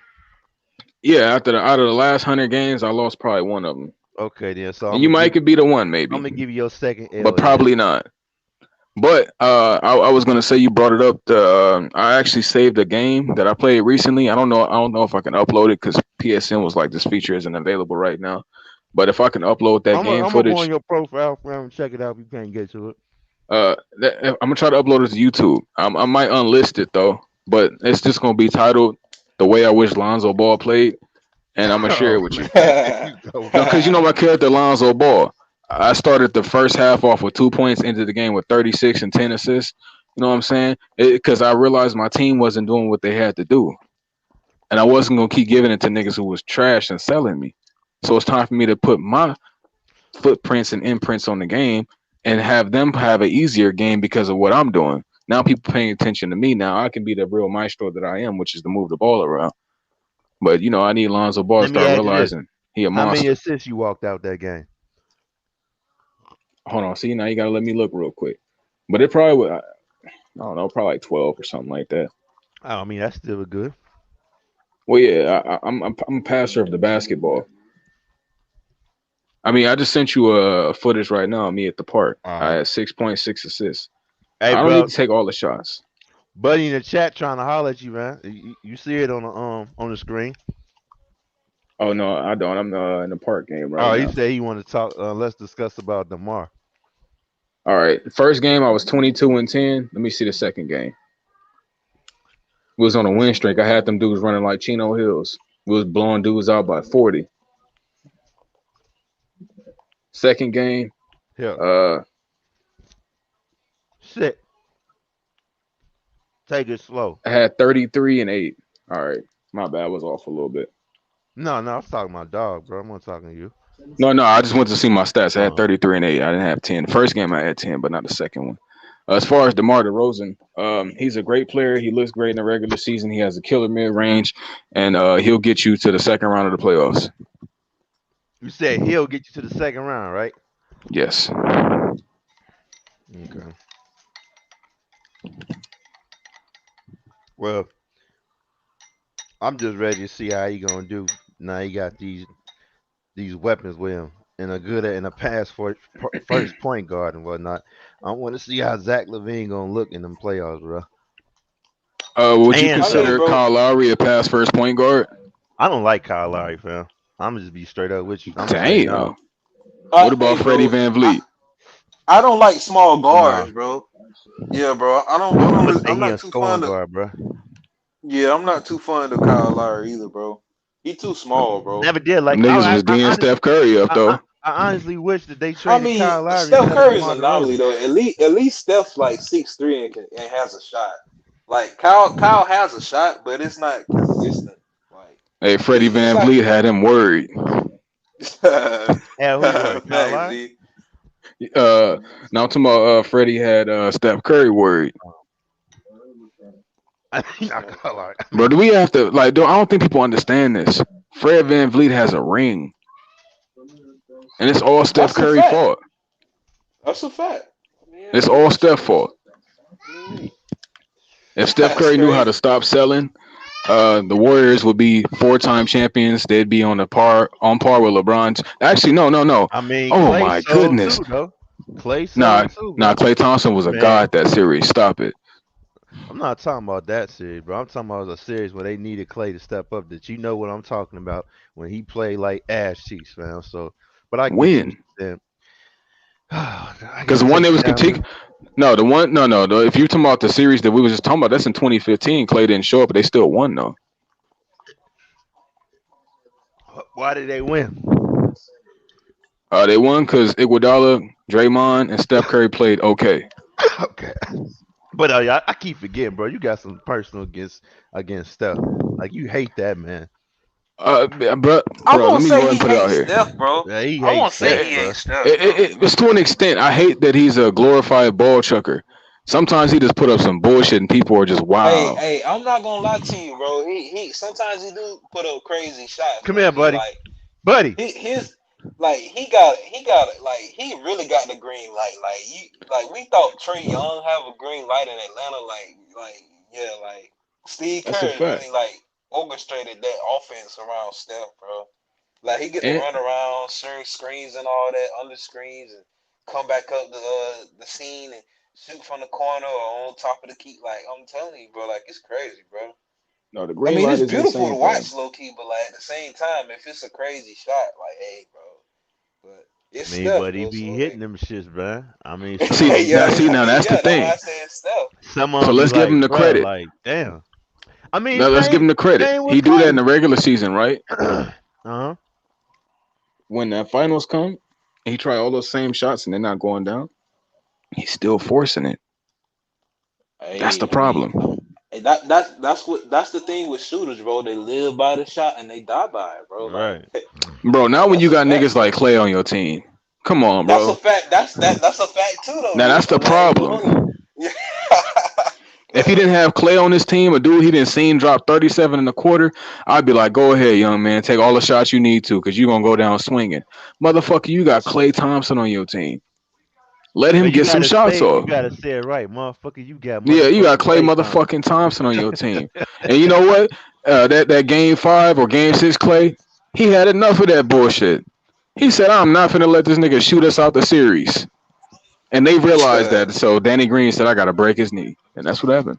yeah, out of the last 100 games, I lost probably one of them, Okay, then. So and you might could be the one I'm maybe, gonna give you your second but L then. probably not. But I was gonna say you brought it up. I actually saved a game that I played recently. I don't know if I can upload it because PSN was like this feature isn't available right now. But if I can upload that game I'm gonna go on footage, your profile, fam, and check it out if you can't get to it. I'm gonna try to upload it to YouTube. I might unlist it though, but it's just gonna be titled "The Way I Wish Lonzo Ball Played," and I'm gonna share Oh it with man, you. you so No, because you know funny. my character Lonzo Ball. I started the first half off with 2 points, into the game with 36 and 10 assists. You know what I'm saying? Because I realized my team wasn't doing what they had to do, and I wasn't gonna keep giving it to niggas who was trash and selling me. So it's time for me to put my footprints and imprints on the game and have them have an easier game because of what I'm doing. Now people paying attention to me. Now I can be the real maestro that I am, which is to move the ball around. But I need Lonzo Ball to Let me start ask you this: realizing he a how many monster. assists you walked out that game? Hold on, see now you gotta let me look real quick. But it probably would. I don't know, probably like 12 or something like that. I mean, that's still good. Well, yeah, I'm a passer of the basketball. I mean, I just sent you a footage right now of me at the park. I had 6.6 assists. Hey, I don't need bro, to take all the shots. buddy in the chat trying to holler at you, man. You see it on the screen. Oh no, I don't. I'm in the park game right Oh, he now. said he want to talk. Let's discuss about DeMar. All right, the first game I was 22 and 10. Let me see the second game. We was on a win streak. I had them dudes running like Chino Hills. We was blowing dudes out by 40. Second game, Yeah. Shit. Take it slow. I had 33 and 8. All right, my bad. I was off a little bit. No, I was talking about dog, bro. I'm not talking to you. No, I just went to see my stats. I had 33 and 8. I didn't have 10. The first game I had 10, but not the second one. As far as DeMar DeRozan, he's a great player. He looks great in the regular season. He has a killer mid range, and he'll get you to the second round of the playoffs. You said he'll get you to the second round, right? Yes. Okay. Well, I'm just ready to see how he gonna do. Now he got these weapons with him and a pass for first point guard and whatnot. I want to see how Zach LaVine gonna look in them playoffs, bro. Would you consider Kyle Lowry a pass first point guard? I don't like Kyle Lowry, fam. I'm gonna just be straight up with you. Damn. What about Freddie Van Vliet? I don't like small guards, bro. Yeah, bro. I'm not too fond of guard, bro. Yeah, I'm not too fond of Kyle Lowry either, bro. He too small, bro. Never did like niggas was D'ing Steph Curry up though. I honestly wish that they traded Kyle Lowry. Steph Curry's an anomaly though. At least Steph's like 6'3" and has a shot. Like Kyle has a shot, but it's not consistent. Like, hey, Freddie Van Vliet had him worried. Yeah, who worried? Kyle Lowry? Now I'm talking about Freddie had Steph Curry worried. Bro, do we have to I don't think people understand this. Fred Van Vliet has a ring. And it's all Steph Curry fault. That's a fact. It's all Steph fault. If Steph Curry knew how to stop selling, the Warriors would be 4-time champions. They'd be on par with LeBron. Actually, no. I mean, oh Klay my sold goodness. Too, Klay Nah, Klay Thompson was a god that series. Stop it. I'm not talking about that series, bro. I'm talking about a series where they needed Klay to step up. That you know what I'm talking about when he played like ass cheeks, man. So, but I win. Because the one that was critiqued. No, the one. No. If you're talking about the series that we were just talking about, that's in 2015. Klay didn't show up, but they still won though. Why did they win? They won because Iguodala, Draymond, and Steph Curry played okay. Okay. But I keep forgetting, bro. You got some personal against Steph. Like you hate that man. Bro, I won't let me say go ahead and he put it out hates here. Steph, bro. Yeah, I won't say he hates Steph. It's to an extent. I hate that he's a glorified ball chucker. Sometimes he just put up some bullshit and people are just wow. Hey, I'm not gonna lie to you, bro. He sometimes he do put up crazy shots. Come here, buddy. Buddy. He really got the green light. Like we thought Trae Young have a green light in Atlanta. Like Steve Kerr really orchestrated that offense around Steph, bro. Like he get to run around, sharing screens and all that, under screens, and come back up the scene and shoot from the corner or on top of the key. Like I'm telling you, bro, like it's crazy, bro. No, the green light it's is beautiful to watch, thing. low key, but like at the same time, if it's a crazy shot, like hey, bro. But it's me, Steph, but he bro, be so hitting them shits, bro. I mean, now that's the thing. Some of so let's give him the credit. Like, damn. I mean, now, let's give him the credit. He do that in the regular season, right? Uh-huh. When the finals come, he try all those same shots and they're not going down. He's still forcing it. That's the problem. That's the thing with shooters, bro. They live by the shot and they die by it, bro. Right. Bro, now when you got niggas like Klay on your team, come on, bro. That's a fact. That's a fact too, though. Now that's the problem. If he didn't have Clay on his team, a dude he didn't seen drop 37 in a quarter, I'd be like, go ahead, young man, take all the shots you need to, because you're gonna go down swinging. Motherfucker, you got Clay Thompson on your team. Let him Man, get some shots you off. gotta say it right, motherfucker. You got Yeah, you got motherfucking Clay Klay Thompson. motherfucking Thompson on your team. And you know what? That game 5 or game 6 Clay, he had enough of that bullshit. He said, I'm not finna let this nigga shoot us out the series. And they realized that. So Danny Green said, I gotta break his knee. And that's what happened.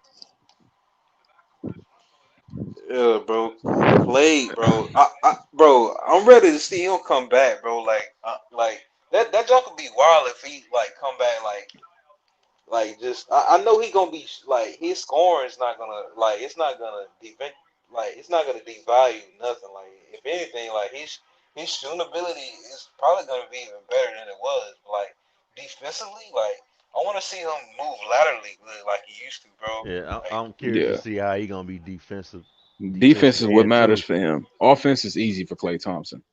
Yeah, bro. Clay, bro. Bro, I'm ready to see him come back, bro. Like that junk could be wild if he like come back like just. I know he gonna be like his scoring is not gonna like it's not gonna defend like it's not gonna devalue nothing. Like if anything, like his shooting ability is probably gonna be even better than it was. But like defensively, like I want to see him move laterally good like he used to, bro. Yeah, Like I'm curious to Yeah. see how he gonna be Defense defensive is what end matters too. for him. Offense is easy for Clay Thompson.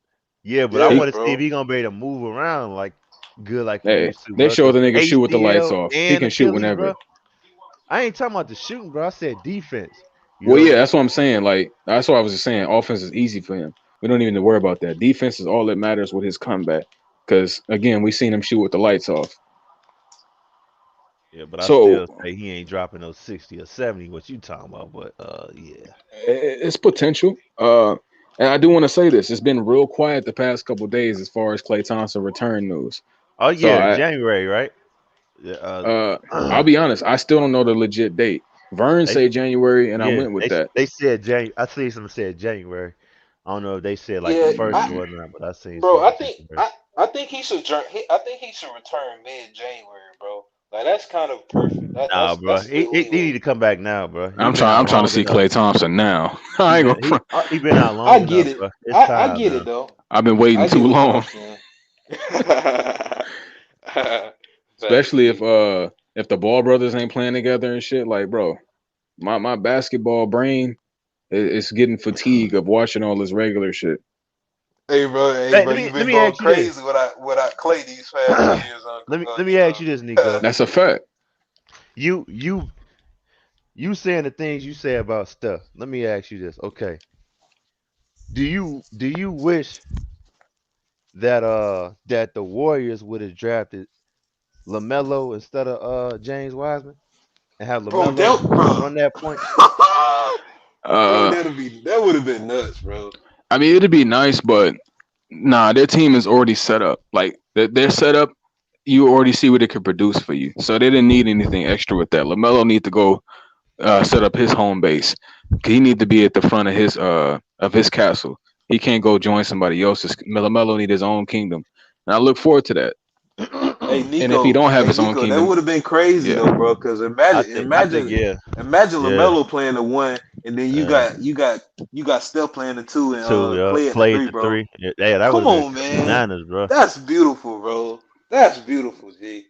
Yeah, but I yeah, He want to see if bro. he gonna be able to move around like good like he Hey, used to, they bro. show Cause the nigga shoot with the lights ACL off. He and can shoot Achilles, whenever. bro. I ain't talking about the shooting, bro. I said defense. You Well, know, yeah, that's what I'm saying. Like, that's what I was just saying. Offense is easy for him. We don't even need to worry about that. Defense is all that matters with his comeback. Because, again, we seen him shoot with the lights off. yeah, but I So, still say he ain't dropping those 60 or 70. What you talking about? But yeah. it's potential. And I do want to say this. It's been real quiet the past couple of days as far as Clay Thompson return news. Oh So, yeah, January, right? Yeah, I'll be honest. I still don't know the legit date. Vern they say January, and I yeah went with that. they said Jan. I see someone said January. I don't know if they said like the Yeah, first or not, but I seen bro. something January. I think he should. I think he should return mid January, bro. Like that's kind of perfect. Nah, bro, That's good he need leeway. to come back now, bro. He I'm been trying. out I'm trying to long see enough. Clay Thompson now. I ain't gonna. He been out I long get enough, it. bro. It's I time get it now. though. I've been waiting I get too what y'all long. saying. Facts, Especially G. if the Ball brothers ain't playing together and shit. Like, bro, my basketball brain is getting fatigue of watching all this regular shit. Hey, Hey, bro, you let been me going ask you this. crazy without Clay these past 2 years Let me ask you this, Nico. That's a fact. You you you saying the things you say about stuff. Let me ask you this. Okay. Do you wish that the Warriors would have drafted LaMelo instead of James Wiseman and have bro. LaMelo Bro, run that point? bro, Uh, that would have been nuts, bro. I mean, it'd be nice, but nah, their team is already set up. Like their setup, you already see what it could produce for you. So they didn't need anything extra with that. Lamelo need to go set up his home base. He need to be at the front of his castle. He can't go join somebody else's. Lamelo need his own kingdom, and I look forward to that. And if he don't have Hey his own Nico, that kingdom, would have been crazy yeah, though, bro. Because I think yeah. imagine Yeah. Lamelo playing the one, and then Uh, you got Steph playing the two, and to Clay at the Clay at three, the bro. three. Yeah, that would Come have been on, man. bananas, bro. That's beautiful, bro. That's beautiful, G.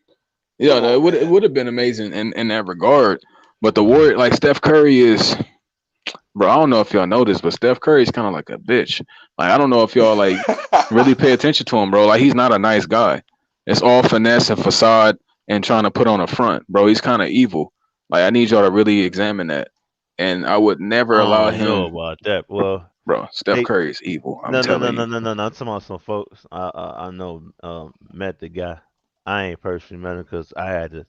yeah, Come no, on, it man. would have been amazing in that regard. But the Warrior, like Steph Curry is, bro. I don't know if y'all know this, but Steph Curry is kind of like a bitch. Like I don't know if y'all like really pay attention to him, bro. Like he's not a nice guy. It's all finesse and facade and trying to put on a front, bro. He's kind of evil. Like I need y'all to really examine that. And I would never I allow don't know him, about that. Well, bro. Steph they Curry is evil. I'm no no no telling no you. no no no. I'm talking about some folks. I know met the guy. I ain't personally met him because I had to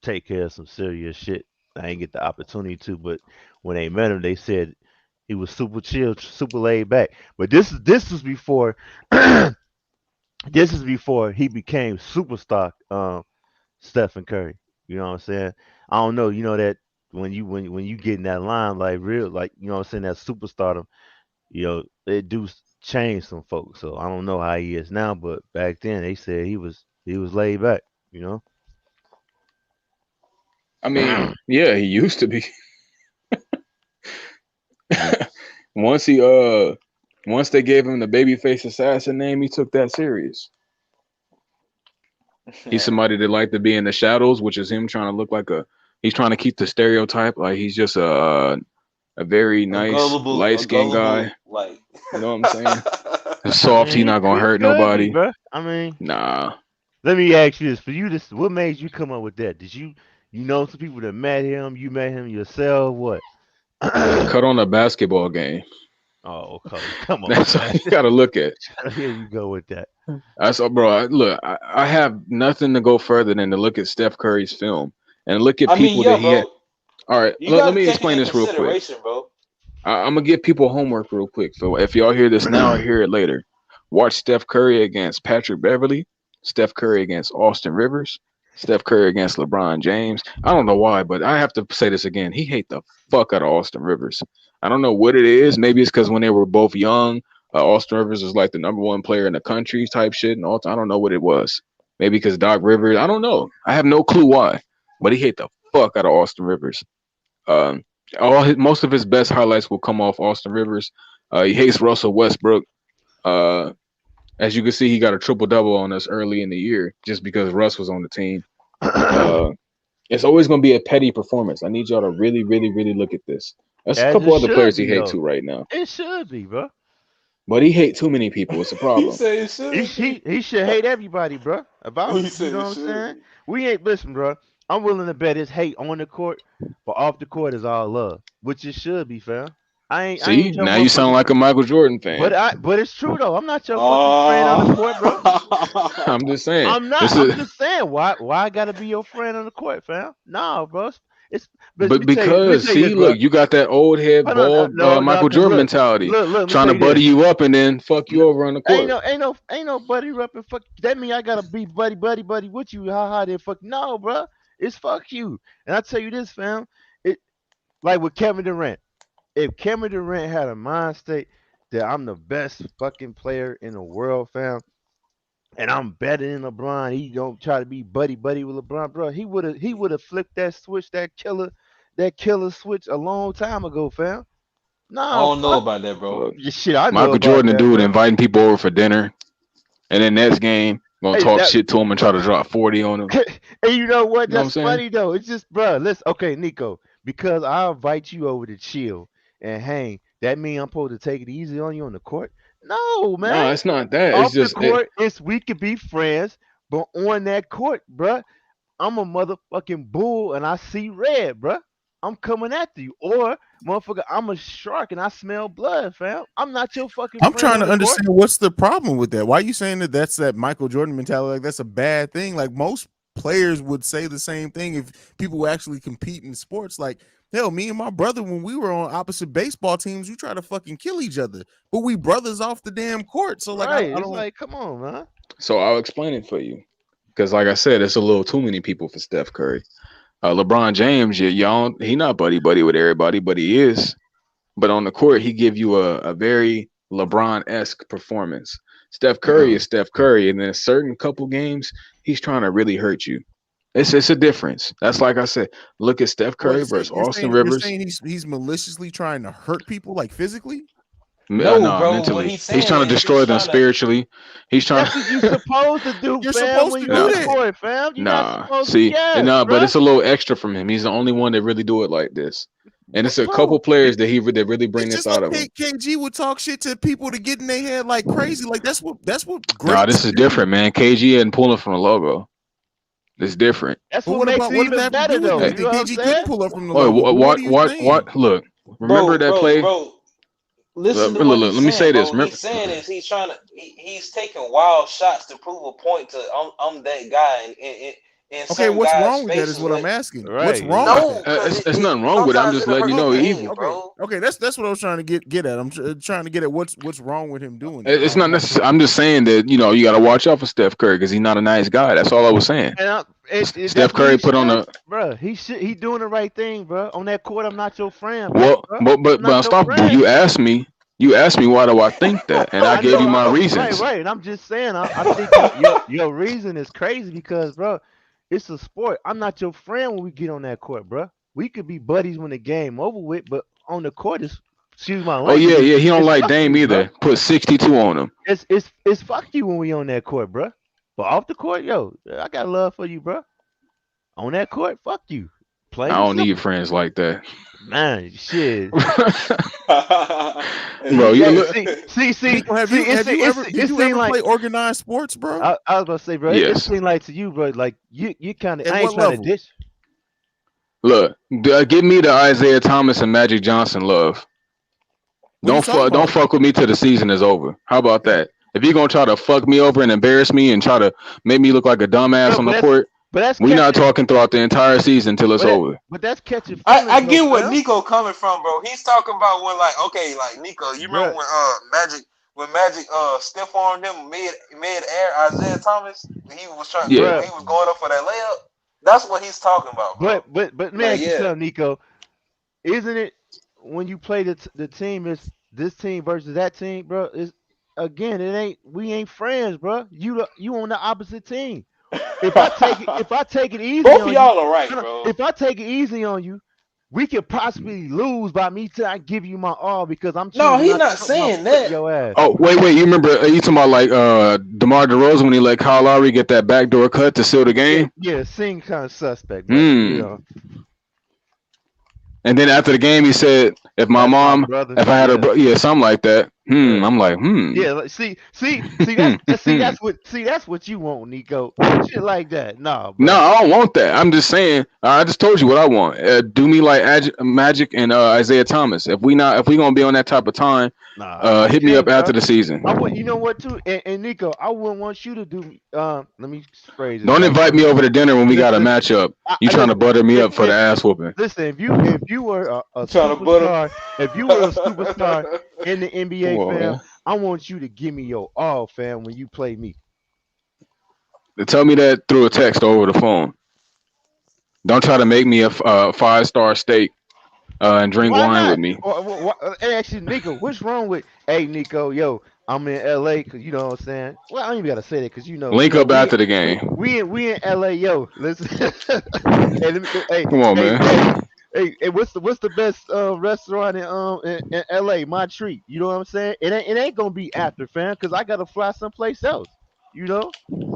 take care of some serious shit. I ain't get the opportunity to, but when they met him, they said he was super chill, super laid back. But this was before this is before he became superstar. Stephen Curry. You know what I'm saying? I don't know. You know that when you get in that line like real like you know what I'm saying that superstardom. You know it do change some folks. So I don't know how he is now, but back then they said he was laid back. You I mean, know. yeah, he used to be. once he once they gave him the babyface assassin name, he took that serious. He's somebody that like to be in the shadows, which is him trying to look like a. He's trying to keep the stereotype like he's just a very nice light a skinned guy. gullible, like. You know what I'm saying? I Soft. mean, He not gonna he hurt could be, nobody. bro. I mean, Nah. let me ask you this: for you, what made you come up with that? You know some people that met him. You met him yourself. What? Cut on a basketball game. Oh, okay. Come on, That's man. all you gotta look at. Here you go with that. That's all, bro. I have nothing to go further than to look at Steph Curry's film and look at I mean, people yeah, that he had. bro. All right, You let gotta me take it explain in this real quick. consideration, bro. I'm gonna give people homework real quick. So if y'all hear this now or hear it later, watch Steph Curry against Patrick Beverly, Steph Curry against Austin Rivers, Steph Curry against LeBron James. I don't know why, but I have to say this again. He hate the fuck out of Austin Rivers. I don't know what it is. Maybe it's because when they were both young, Austin Rivers was like the number one player in the country type shit. And all. I don't know what it was. Maybe because Doc Rivers. I don't know. I have no clue why. But he hate the fuck out of Austin Rivers. Um, most of his best highlights will come off Austin Rivers. He hates Russell Westbrook. Uh, as you can see, he got a triple double on us early in the year just because Russ was on the team. It's always going to be a petty performance. I need y'all to really, really, really look at this. There's a As couple it other should players he be, hates though. too right now, It should be, bro. but he hate too many people. It's a He problem. said it should be. He should hate everybody, bro. About He it. You said know it what I'm should saying? be. We ain't listen, bro. I'm willing to bet his hate on the court, but off the court is all love, which it should be, fam. I See, ain't your now you sound motherfucking like a friend. Michael Jordan fan. But it's true though. I'm not your fucking friend on the court, bro. I'm just saying. I'm not. This I'm is, just saying. Why I gotta be your friend on the court, fam? No, bro. It's but but let me because tell you this, see, bro. look, you got that old head Hold on, bald no, Michael cause Jordan look, mentality, look, let me trying tell to you buddy this. you up and then fuck you over on the court. Ain't no buddy rapping. Fuck that mean I gotta be buddy with you. Ha ha. Then fuck no, bro. It's fuck you. And I tell you this, fam. It like with Kevin Durant. If Kevin Durant had a mind state that I'm the best fucking player in the world, fam, and I'm better than LeBron, he don't try to be buddy with LeBron, bro. He would have flipped that switch, that killer switch a long time ago, fam. I Nah, don't know fuck about that, bro. Look, shit. I know Michael about Jordan, the that, dude, bro. inviting people over for dinner, and then next game gonna Hey, talk that shit to him and try to drop 40 on him. and you know what? You know what I'm That's saying? funny though. It's just, bro. Let's okay, Nico. Because I invite you over to chill and hang. That mean I'm supposed to take it easy on you on the court? No, No, man. it's not that. It's Off the just court, it's we could be friends, but on that court, bruh, I'm a motherfucking bull and I see red, bruh. I'm coming after you. Or, motherfucker, I'm a shark and I smell blood, fam. I'm not your fucking I'm friend trying on to the court. understand what's the problem with that. Why are you saying that that's that Michael Jordan mentality? Like that's a bad thing. Like most players would say the same thing if people were actually compete in sports. Like hell, me and my brother when we were on opposite baseball teams, we try to fucking kill each other, but we brothers off the damn court. So like Right. I It's don't. like, come on, man. so. I'll explain it for you because, like I said, it's a little too many people for Steph Curry. LeBron James, y'all, he not buddy with everybody, but he is. But on the court, he give you a very LeBron-esque performance. Steph Curry is Steph Curry, and in a certain couple games, he's trying to really hurt you. It's a difference. That's like I said. Look at Steph Well, Curry versus Austin you're Rivers. saying he's maliciously trying to hurt people like physically. No, No, bro. What mentally. he's He's saying trying to is he's destroy them trying to. spiritually. He's trying That's what you supposed to do, You're fam, supposed when to you on do the nah. that. court, fam. You're not Nah, supposed to, see, yes, but bruh. it's a little extra from him. He's the only one that really do it like this, and But it's a couple bro, players that that really bring it's this just like out of him. KG would talk shit to people to get in their head like crazy. Like that's what Nah, greats this is do. different, man. KG isn't pulling from the logo. It's different. That's But what makes it what does that even have to better, do with though. Hey, You know anything? what I'm KG couldn't saying? pull up from the wait, logo. But what are you saying? what? Look, remember that play? Bro. Listen to what Look, he's let me say saying, this. bro. Remember, He's saying is he's trying to. He's taking wild shots to prove a point to I'm that guy in Okay, certain what's guys' wrong with that is faces. what I'm When asking. What's Right. wrong with no, that? because it's nothing wrong with it. I'm sometimes just it'll letting you hurt know. the He, game, bro. Okay, that's what I was trying to get at. I'm trying to get at what's wrong with him doing that. it's not necessary. I'm just saying that you got to watch out for Steph Curry because he's not a nice guy. That's all I was saying. And Steph that's what Curry he put on should, a bro. He doing the right thing, bro. On that court, I'm not your friend, well, bro. but I'm not your unstoppable. friend. You asked me. You asked me why do I think that, and I gave you my reasons. Right. And I'm just saying, I think your reason is crazy because, bro, it's a sport. I'm not your friend when we get on that court, bro. We could be buddies when the game over with, but on the court, is excuse my Oh language. yeah. He don't It's like fuck Dame you, bro. either. Put 62 on him. It's fuck you when we on that court, bro. But off the court, yo, I got love for you, bro. On that court, fuck you. I Plain and don't need simple. friends like that. Man, shit. Bro, you look. See. Nico, did you ever play organized sports, bro? I was gonna say, bro, it Yes. seemed like to you, bro, like you kind of. At I ain't what trying level? to dish. Look, give me the Isaiah Thomas and Magic Johnson love. What are you talking Don't about? fuck with me till the season is over. How about that? If you're gonna try to fuck me over and embarrass me and try to make me look like a dumbass Bro, on the court, but that's we not catching, talking throughout the entire season till it's over. but that's catching I, feelings I though, get where fam. Nico coming from, bro. He's talking about when like Nico, you remember Bro, when Magic stiff armed him mid air Isaiah Thomas when he was Yeah. when he was going up for that layup? That's what he's talking about, bro. but let me Like ask you yeah. something, Nico. Isn't it when you play the team is this team versus that team, bro? Is again, we ain't friends, bro. You on the opposite team. If I take it easy Both of on you, y'all are right, no, bro. if I take it easy on you, we could possibly lose by me till I give you my all because I'm No, choosing he's not to not put my saying foot in that. your ass. Oh wait, you remember you talking about like DeMar DeRozan when he let Kyle Lowry get that backdoor cut to seal the game? Yeah, seemed kind of suspect, but you know, And then after the game, he said, "If my that's my mom, brother. if I had Yeah. yeah, something like that." Yeah. I'm like, Yeah, like, see, that's what you want, Nico. Shit like that. Nah, bro. No, I don't want that. I'm just saying. I just told you what I want. Do me like Magic and Isaiah Thomas. If we gonna be on that type of time, Nah, hit we me up can't, after bro. the season. I would, you know what, too, and Nico, I wouldn't want you to do. Let me phrase this Don't right, invite bro. me over to dinner when we got a Listen, matchup. You trying to butter me up for the ass whooping? listen, if you were a Trying to butter. superstar, if you were a superstar in the Come NBA, on, fam, man. I want you to give me your all, fam, when you play me. Tell me that through a text or over the phone. Don't try to make me a 5-star steak and drink Why wine with not? me. Hey, actually, Nico, what's wrong with? Hey, Nico, yo, I'm in LA because you know what I'm saying. Well, I ain't even gotta say that because Link up we after the game. we in LA, yo. Listen, hey, Come on, man. hey, what's the best restaurant in LA? My treat. You know what I'm saying? It ain't gonna be after, fam, because I gotta fly someplace else. You know,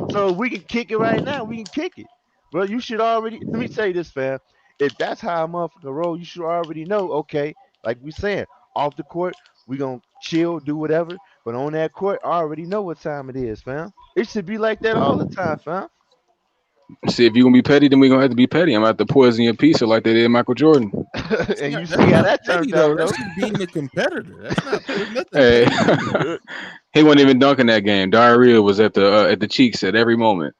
so we can kick it right now. We can kick it, bro. You should already. Let me tell you this, fam. If that's how a motherfucker roll, you should already know. Okay, like we saying, off the court, we gonna chill, do whatever. But on that court, I already know what time it is, fam. It should be like that all the time, fam. See, if you gonna be petty, then we gonna have to be petty. I'm gonna have to poison your pizza like they did Michael Jordan. And you That's see how not that petty turned though. out, That's though. just being a competitor. That's not. There's nothing Hey, petty. he wasn't even dunking that game. Diarrhea was at the cheeks at every moment.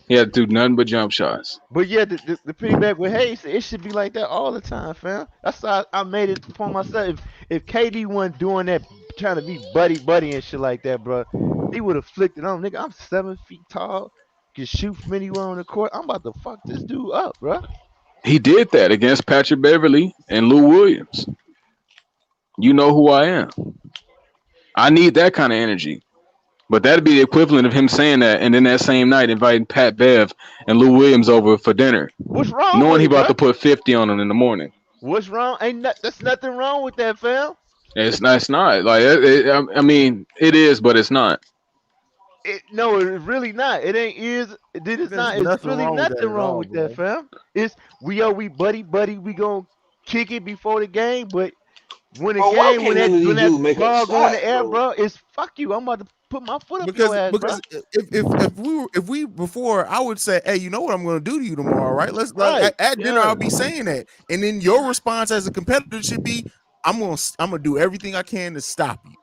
He had to do nothing but jump shots. But yeah, the piggyback with Hayes, it should be like that all the time, fam. That's how I made it for myself. If KD wasn't doing that, trying to be buddy and shit like that, bro, he would have flicked it on. Nigga, I'm 7 feet tall, can shoot from anywhere on the court. I'm about to fuck this dude up, bro. He did that against Patrick Beverly and Lou Williams. You know who I am. I need that kind of energy. But that'd be the equivalent of him saying that and then that same night inviting Pat Bev and Lou Williams over for dinner, What's wrong knowing with he it, about bro? to put 50 on him in the morning. What's wrong? That's nothing wrong with that, fam. It's not like I mean it is, but it's not. No, it's really not. It ain't is. It's There's not. It's nothing really wrong with that nothing at wrong all, with that, bro. fam. It's we buddy. We gonna kick it before the game, but when the But why game can't none of when these that dudes make a ball go in shot, the air, bro? bro, it's fuck you. I'm about to put my foot up your Because ass, bro. because if we before I would say, hey, you know what I'm going to do to you tomorrow, right? Let's like Right? at dinner Yeah. I'll be saying that, and then your response as a competitor should be, I'm gonna do everything I can to stop you,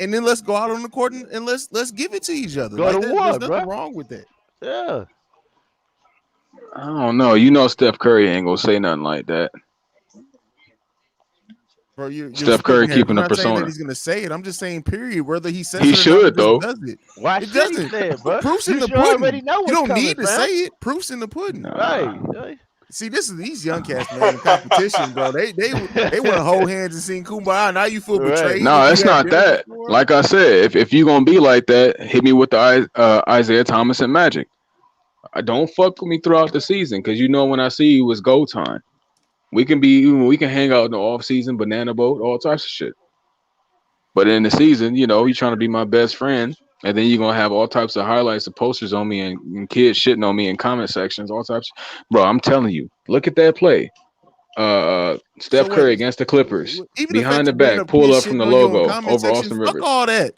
and then let's go out on the court and let's give it to each other Go like to that. war, There's nothing bro. wrong with that, Yeah. I don't know. You know Steph Curry ain't gonna say nothing like that. bro. You're Steph splitting Curry hairs. keeping I'm a not saying that persona. he's gonna say it. I'm just saying, period. Whether he says He it or not, it should just though. does it. Why It should he doesn't. say it, bro? Proof's in You the should already pudding. know You what's don't coming, need to fam. say it. Proof's in the pudding. Right. See, this is these young cats, man. The competition, bro. They want to hold hands and sing kumbaya. Now you feel Right. betrayed No, if you it's had not dinner that. before. Like I said, if you gonna be like that, hit me with the Isaiah Thomas and Magic. I don't fuck with me throughout the season because you know when I see you, it's go time. We can hang out in the off season, banana boat, all types of shit. But in the season, you know, you trying to be my best friend, and then you're gonna have all types of highlights of posters on me and kids shitting on me in comment sections, all types. Bro, I'm telling you, look at that play. So Steph Curry wait, against the Clippers, even the behind fact the that bringing back, up pull kids up from the shitting on you in logo comment over section, Austin fuck Rivers. all that.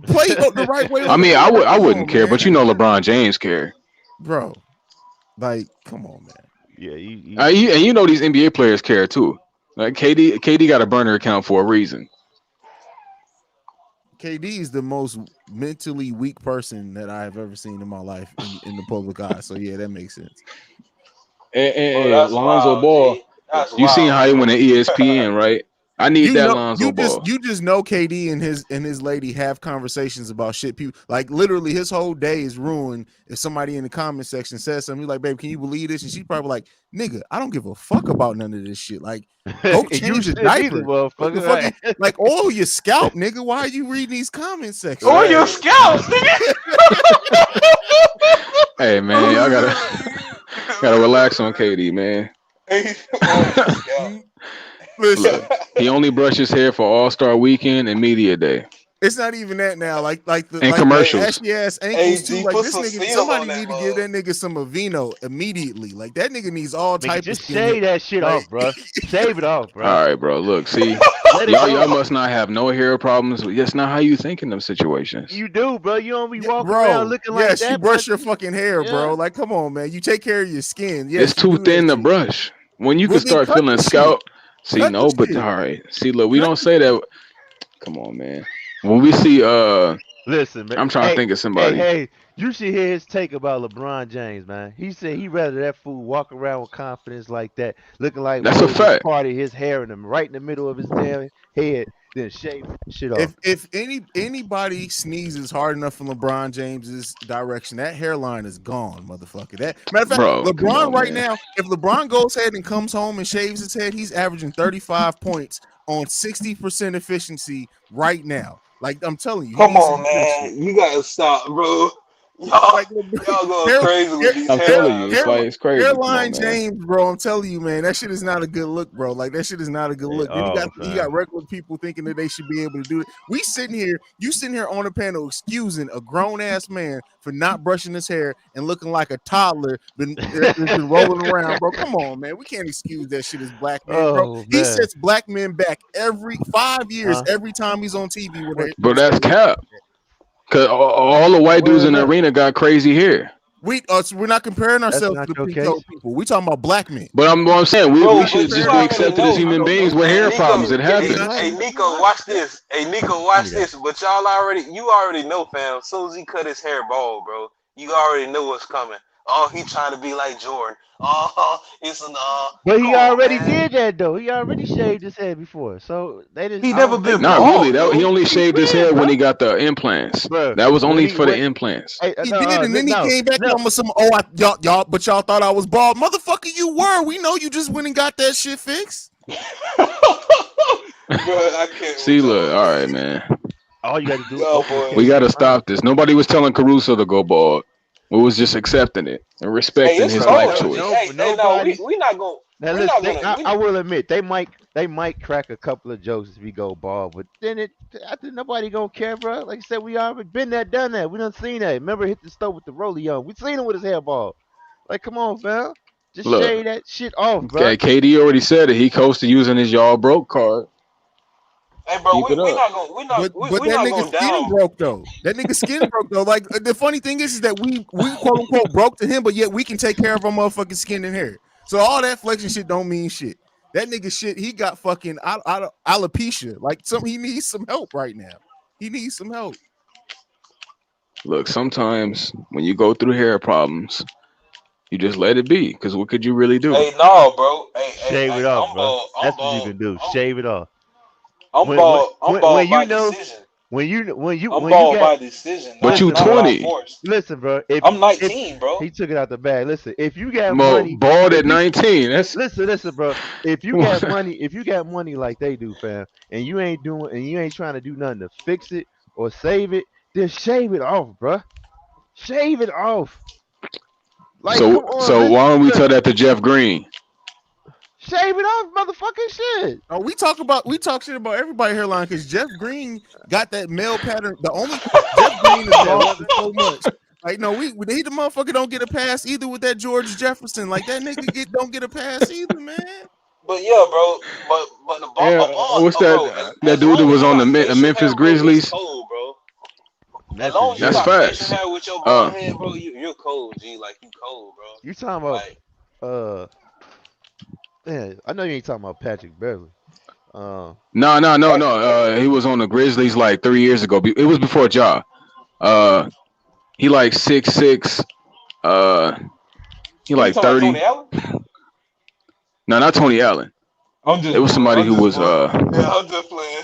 Play the right way I on the mean, court. I Come wouldn't on, care, but you man, know LeBron James care. bro. Like, come on, man. Yeah, And you know these NBA players care too. Like KD got a burner account for a reason. KD is the most mentally weak person that I have ever seen in my life in the public eye. So yeah, that makes sense. Bro, And that's Lonzo wild, Ball, G. That's you seen wild, how he bro. went to ESPN, right? I need You that know, Lonzo Ball. you just know KD and his lady have conversations about shit. People like literally his whole day is ruined if somebody in the comment section says something. He's like, "Babe, can you believe this?" And she's probably like, "Nigga, I don't give a fuck about none of this shit. Like, go you change your shouldn't either, diaper. What the motherfucker. fuck? Right? Like, oil your scalp, nigga. Why are you reading these comment sections? Or your Right. scalp, nigga. Hey man, y'all gotta relax on KD, man. Or your scalp. Listen, Look, he only brushed his hair for All-Star Weekend and Media Day it's not even that now. Like and commercials. ashy ass ankles too. AG, Like put this some nigga, seal on somebody that need to give mug. that nigga some Aveeno immediately. Like that nigga needs all Nigga, type of just skin. shave that shit Like off, bro. Shave it off, bro. All right, bro. Look, see, Let it y'all go. must not have no hair problems. That's not how you think in them situations. You do, bro. You don't be yeah, walking around bro, looking like yes, you that, bro. brush your fucking hair, Yeah. bro. Like, come on, man. You take care of your skin. It's Yes, you too do that thin to shit. brush. When you can Well, then start cut feeling the shit. scalp. See, Cut the no, but shit. all right. See, look, we Cut don't the say that. Come on, man. When we see Listen, man. I'm trying to think of somebody. Hey. You should hear his take about LeBron James, man. He said he'd rather that fool walk around with confidence like that, looking like That's a Moses fact. parted his hair in him right in the middle of his damn head, then shave shit off. If anybody sneezes hard enough in LeBron James's direction, that hairline is gone, motherfucker. That matter of fact, Bro, come LeBron on, right man. now, if LeBron goes ahead and comes home and shaves his head, he's averaging 35 points on 60% efficiency right now. Like I'm telling you, he Come needs to on, do that shit. man. You gotta stop, bro. Y'all, Like y'all going hair, crazy with hair, these I'm telling you, hairlines, it's bro. like it's crazy. Come on, hairline man. James, bro. I'm telling you, man, that shit is not a good look, bro. Like that shit is not a good At look. Then all, you fam. got regular people thinking that they should be able to do it. We sitting here, you sitting here on the panel excusing a grown ass man for not brushing his hair and looking like a toddler that's been rolling around, bro. Come on, man. We can't excuse that shit as black men, bro. Oh He man. sets black men back every 5 years, Huh? every time he's on TV with What? Bro, his hair that's looking cap. like that. Cause all the white dudes Well, in the look, arena got crazy hair. So we're not comparing that's ourselves not to the your pink coat case. people. We talking about black men. But what I'm saying, we Bro, should but just you be already accepted as know. human beings with Hey, hair Nico, problems. It Give me happens. the mic. Nico, watch this. Hey, Nico, Give me watch that. this. But you already know, fam. As soon as he cut his hair bald, bro, you already know what's coming. Oh, he trying to be like Jordan. Oh, it's an But come he on, already man. did that though. He already shaved his head before, so they just. He I never don't think been he. Not really. bald, That he though. only He shaved his been, head when bro. he got the implants. Bro, That was when only he for the went. implants. Hey, He did, and then he no, came back no. on with some. Oh, but y'all thought I was bald, motherfucker. You were. We know you just went and got that shit fixed. Bro, I can't See, with look, y'all, all man. right, man. All you got to do is Y'all open the We case boys. got and to find him. stop this. Nobody was telling Caruso to go bald. We was just accepting it and Hey, respecting it's his Bro, life cold. choice. Hey, no, nobody. we not gonna Now we listen, not gonna we I will admit they might crack a couple of jokes if we go bald, but then I think nobody gonna care, bro. Like I said, we already been there, done that. We done seen that. Remember, hit the stove with the rollie on. We seen him with his hair bald. Like, come on, fam, just Look, shave that shit off, bro. okay, KD already said it. He coasted using his y'all broke card. hey bro, Keep it we up. not gonna But we that not nigga going skin down. broke though. That nigga skin broke though. Like the funny thing is that we quote unquote broke to him, but yet we can take care of our motherfucking skin and hair. So all that flexing shit don't mean shit. That nigga shit, he got fucking alopecia. Like he needs some help right now. He needs some help. Look, sometimes when you go through hair problems, you just let it be. Because what could you really do? Hey, no, bro. Shave it off, I'm bro. bald. I'm That's what you bald. can do. Shave it off. I'm When when bald. I'm when bald you by know decision. when I'm you bald got. by decision, But not you Listen, not bro. without 20. force. Listen, bro. I'm If 19, bro. he took it out the bag. Listen, if you got Well, money, bald if at you 19. That's listen, bro. If you got money like they do, fam, and you ain't trying to do nothing to fix it or save it, then shave it off, bro. Shave it off. Like, so. come on, So let's why don't we look. tell that to Jeff Green? Shave it off, motherfucking shit. Oh, we talk shit about everybody hairline because Jeff Green got that male pattern. The only Jeff Green is Yeah, bald what? for so much. Like no, he the motherfucker don't get a pass either with that George Jefferson. Like that nigga don't get a pass either, man. But yeah, bro. But the ball, Yeah, what's that? bro. That As dude that long as was you on the got facial Memphis hair, bro, it's Grizzlies? cold, bro. As Memphis long as you That's got Grizzlies. facial facts. hair with your bald head, bro, you're cold, G. Like you cold, bro. You talking about Like uh Man, I know you ain't talking about Patrick Beverly. No. He was on the Grizzlies like 3 years ago. It was before Ja. He like 6'6". He Who you like talking about, 30. Tony Allen? No, not Tony Allen. I'm It just was playing. somebody I'm who just was playing. Yeah, I'm just playing.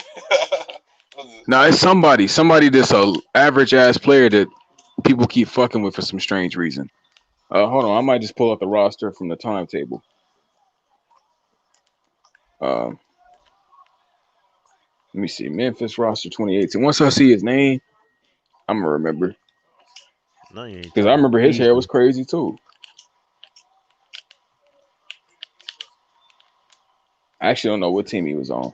no, it's somebody that's a average ass player that people keep fucking with for some strange reason. Hold on, I might just pull up the roster from the timetable. Let me see, Memphis roster 2018. Once I see his name, I'm gonna remember No, you ain't because I talking about remember his hair was Beasley. crazy too. I actually don't know what team he was on.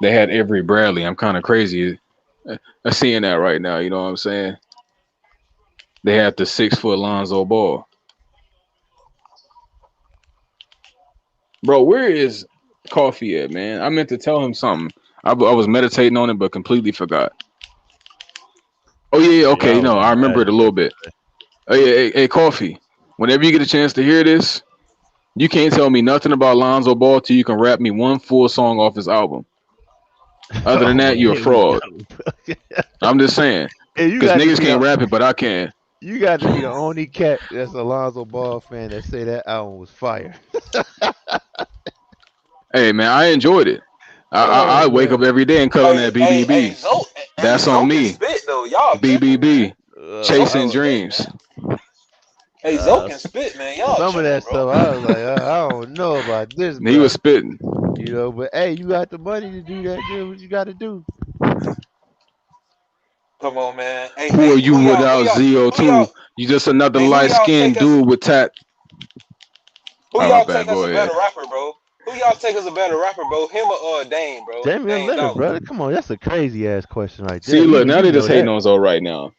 They had Avery Bradley. I'm kind of crazy. I'm seeing that right now. You know what I'm saying? They had the 6 foot Lonzo Ball. Bro, where is Coffee at, man? I meant to tell him something. I was meditating on it, but completely forgot. Oh yeah, Yeah, okay, y'all was no, on I remember it a Madden little bit. yesterday. Oh yeah, hey, Coffee. Whenever you get a chance to hear this, you can't tell me nothing about Lonzo Ball till you can rap me one full song off his album. Other than Oh that, well, you're a here we go. fraud. I'm just saying, And you because got to niggas be the can't rap it, but I can. you got to be the only cat that's a Lonzo Ball fan that say that album was fire. Hey man, I enjoyed it. I Oh wake up man. every day and cut on that Hey, BBB. That's on Zoe can me. spit though. Y'all tripping, man. BBB. Uh, Zoe I can Chasing was, spit, dreams. man. Hey, Zoe uh, can s- spit, man. Y'all some of tripping, that bro. stuff I was like, I don't know about this, He was bro. spitting. You know, but hey, you got the money to do that. Do what you got to do. Come on, man. Hey, Who are hey, you who without y'all, who y'all, ZO2? You just another hey, who light y'all take skinned us, dude with tat. who Oh my y'all take bad. us Go a better ahead. rapper, bro? Who y'all take as a better rapper, bro? Him or Dame, bro? Damian Dame Leonard, Dollar. brother. Come on, that's a crazy ass question right there. See, look, Even now you they just know hating that, on Zoe right now.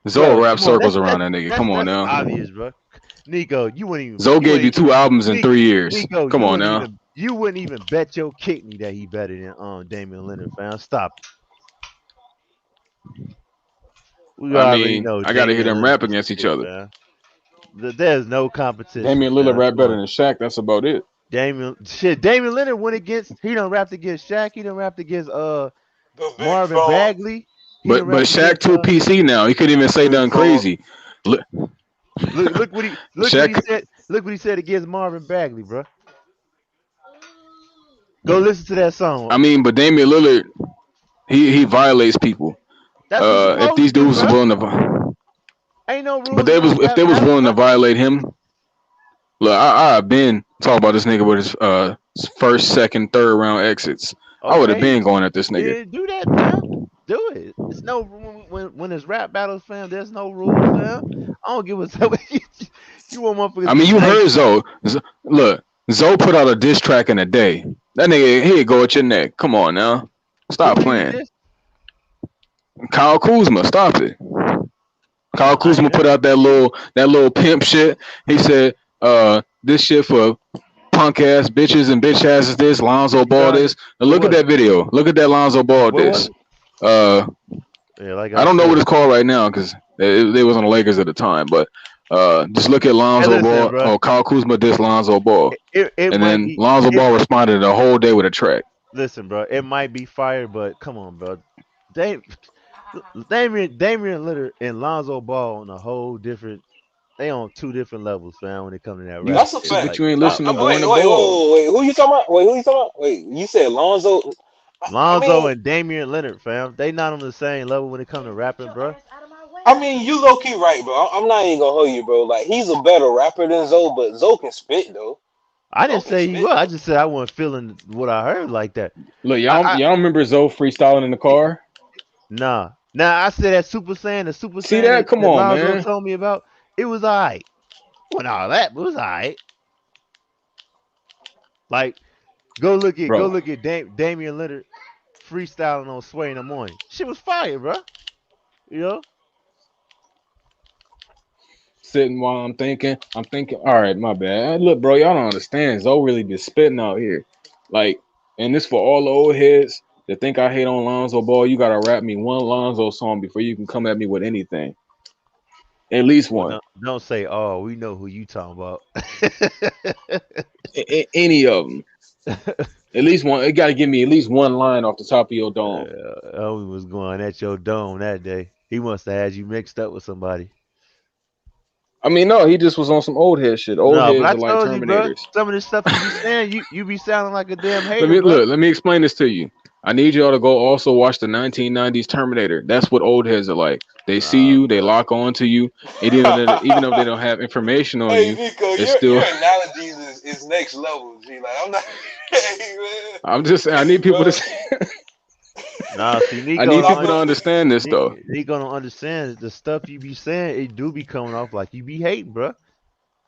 Zoe bro. rap Come on, circles around that nigga. Come on that's now. obvious, bro. Nico, you wouldn't even Zoe gave you 2 albums in 3 years. Nico, Come on now. you wouldn't even bet your kidney that he better than Damian Leonard, fam. Stop it. We I already mean, know I gotta hear Damian them Leonard rap can against each spit, other. fam. There's no competition, Damian Lillard fam. rap Come better on. than Shaq. That's about it. Damian Leonard went against he done rapped against Shaq, he done rapped against The big Marvin fraud. Bagley, he done But rapped Shaq against too PC now. He couldn't even say Big nothing fraud. crazy. Look, look what he Shaq. said. Look what he said against Marvin Bagley, bro. Go listen to that song. I mean, but Damian Lillard, he violates people. That's what you're If supposed to these do, dudes was bro. willing to, Ain't no but rules in no if rap they was battle, willing to bro. violate him, look, I been talking about this nigga with his first, second, third round exits. I would have Okay, been going at this nigga. then do that, fam. Do it. It's no when it's rap battles, fam. There's no rules, fam. I don't give a you want I motherfuckers to mean, you say heard Zoe. Look, Zoe put out a diss track in a day. That nigga, he'd go at your neck. Come on now, stop who did he playing. diss? Kyle Kuzma, stop it. Kyle I Kuzma ain't put never. out that little pimp shit. He said, this shit for punk ass bitches and bitch asses this, Lonzo You Ball already. this. Now What look at was that it? video. Look at that Lonzo Ball What was this. it? Uh Yeah, like I I don't know what said. it's called right now because they was on the Lakers at the time, but just look at Hey, Lonzo listen, Ball. bro. Oh, Kyle Kuzma this Lonzo Ball. It And might then be Lonzo it. Ball responded the whole day with a track. Listen, bro. It might be fire, but come on, bro. Dame, Damian Lillard and Lonzo Ball on a whole different. They on two different levels, fam. When it comes to that You rap That's a shit, fact. but like you ain't stop, listen to bro. Born Wait, the wait, Ball. whoa, wait. Who you talking about? Wait, who you talking about? Wait, you said Lonzo. I Lonzo mean, and Damian Leonard, fam. They not on the same level when it comes to rapping, bro. you low key right, bro. I'm not even gonna hold you, bro. Like he's a better rapper than Zoe, but Zoe can spit though. I Zoe didn't can say he spit was. I though. just said I wasn't feeling what I heard like that. Look, I y'all remember Zoe freestyling in the he, car? nah. Now I said that the Super See Saiyan that? Come that on, Lonzo man. told me about. It was alright. Wasn't all that, but it was alright. Like go Bro, look at Damian Leonard freestyling on Sway in the morning. Shit was fire, bro. You know. sitting while I'm thinking, all right, my bad. Look, bro, y'all don't understand. Zoe really been spitting out here. Like, and this for all the old heads that think I hate on Lonzo Ball. You gotta rap me one Lonzo song before you can come at me with anything. At least Well, one. don't say, "Oh, we know who you talking about." Any of them. At least one. It got to give me at least one line off the top of your dome. Owen was going at your dome that day. He must have had you mixed up with somebody. I mean, no, he just was on some old head shit. Old No, but heads I are like told you, bro. Terminators. Some of this stuff you be saying, you be sounding like a damn Let hater, me bro. look. Let me explain this to you. I need y'all to go also watch the 1990s Terminator. That's what old heads are like. They see Nah, you, they bro. lock on to you, and even though they don't have information on Hey you, Nico, it's your still. analogies is next level. G. Like I'm not. Hey man, I'm just saying. I need people bro. to. Nah, see, I Nico need don't people to Nico, understand this though. Nico don't understand the stuff you be saying. It do be coming off like you be hating, bro.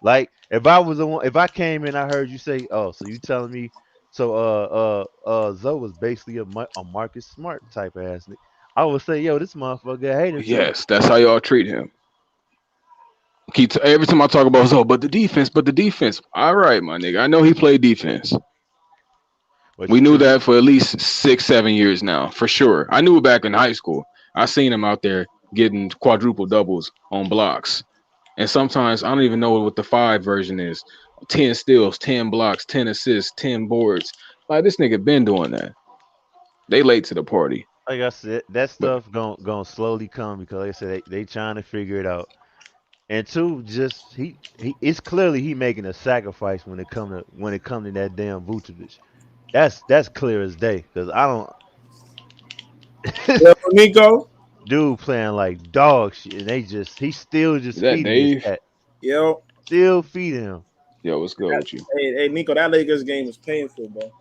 Like if I was the one, if I came in, I heard you say, "Oh, so you telling me?" So Zoe was basically a Marcus Smart type ass nigga. I would say, "Yo, this motherfucker a hater too." Yes, that's how y'all treat him. Every time I talk about Zoe, but the defense, but the defense. All right, my nigga. I know he played defense. But We you knew just that for at least 6, 7 years now, for sure. I knew it back in high school. I seen him out there getting quadruple doubles on blocks. And sometimes I don't even know what the 5 version is. 10 steals, 10 blocks, 10 assists, 10 boards. Like this nigga been doing that. They late to the party. like I said, that But stuff gonna slowly come because like I said they trying to figure it out. And two, just he it's clearly he making a sacrifice when it come to that damn Vucevic. That's clear as day because I don't Yo, Nico. dude playing like dog shit and he's still is just that feeding this Dave? cat. Yo, Still feeding him. Yo, what's good with you? hey Nico, that Lakers game was painful, bro.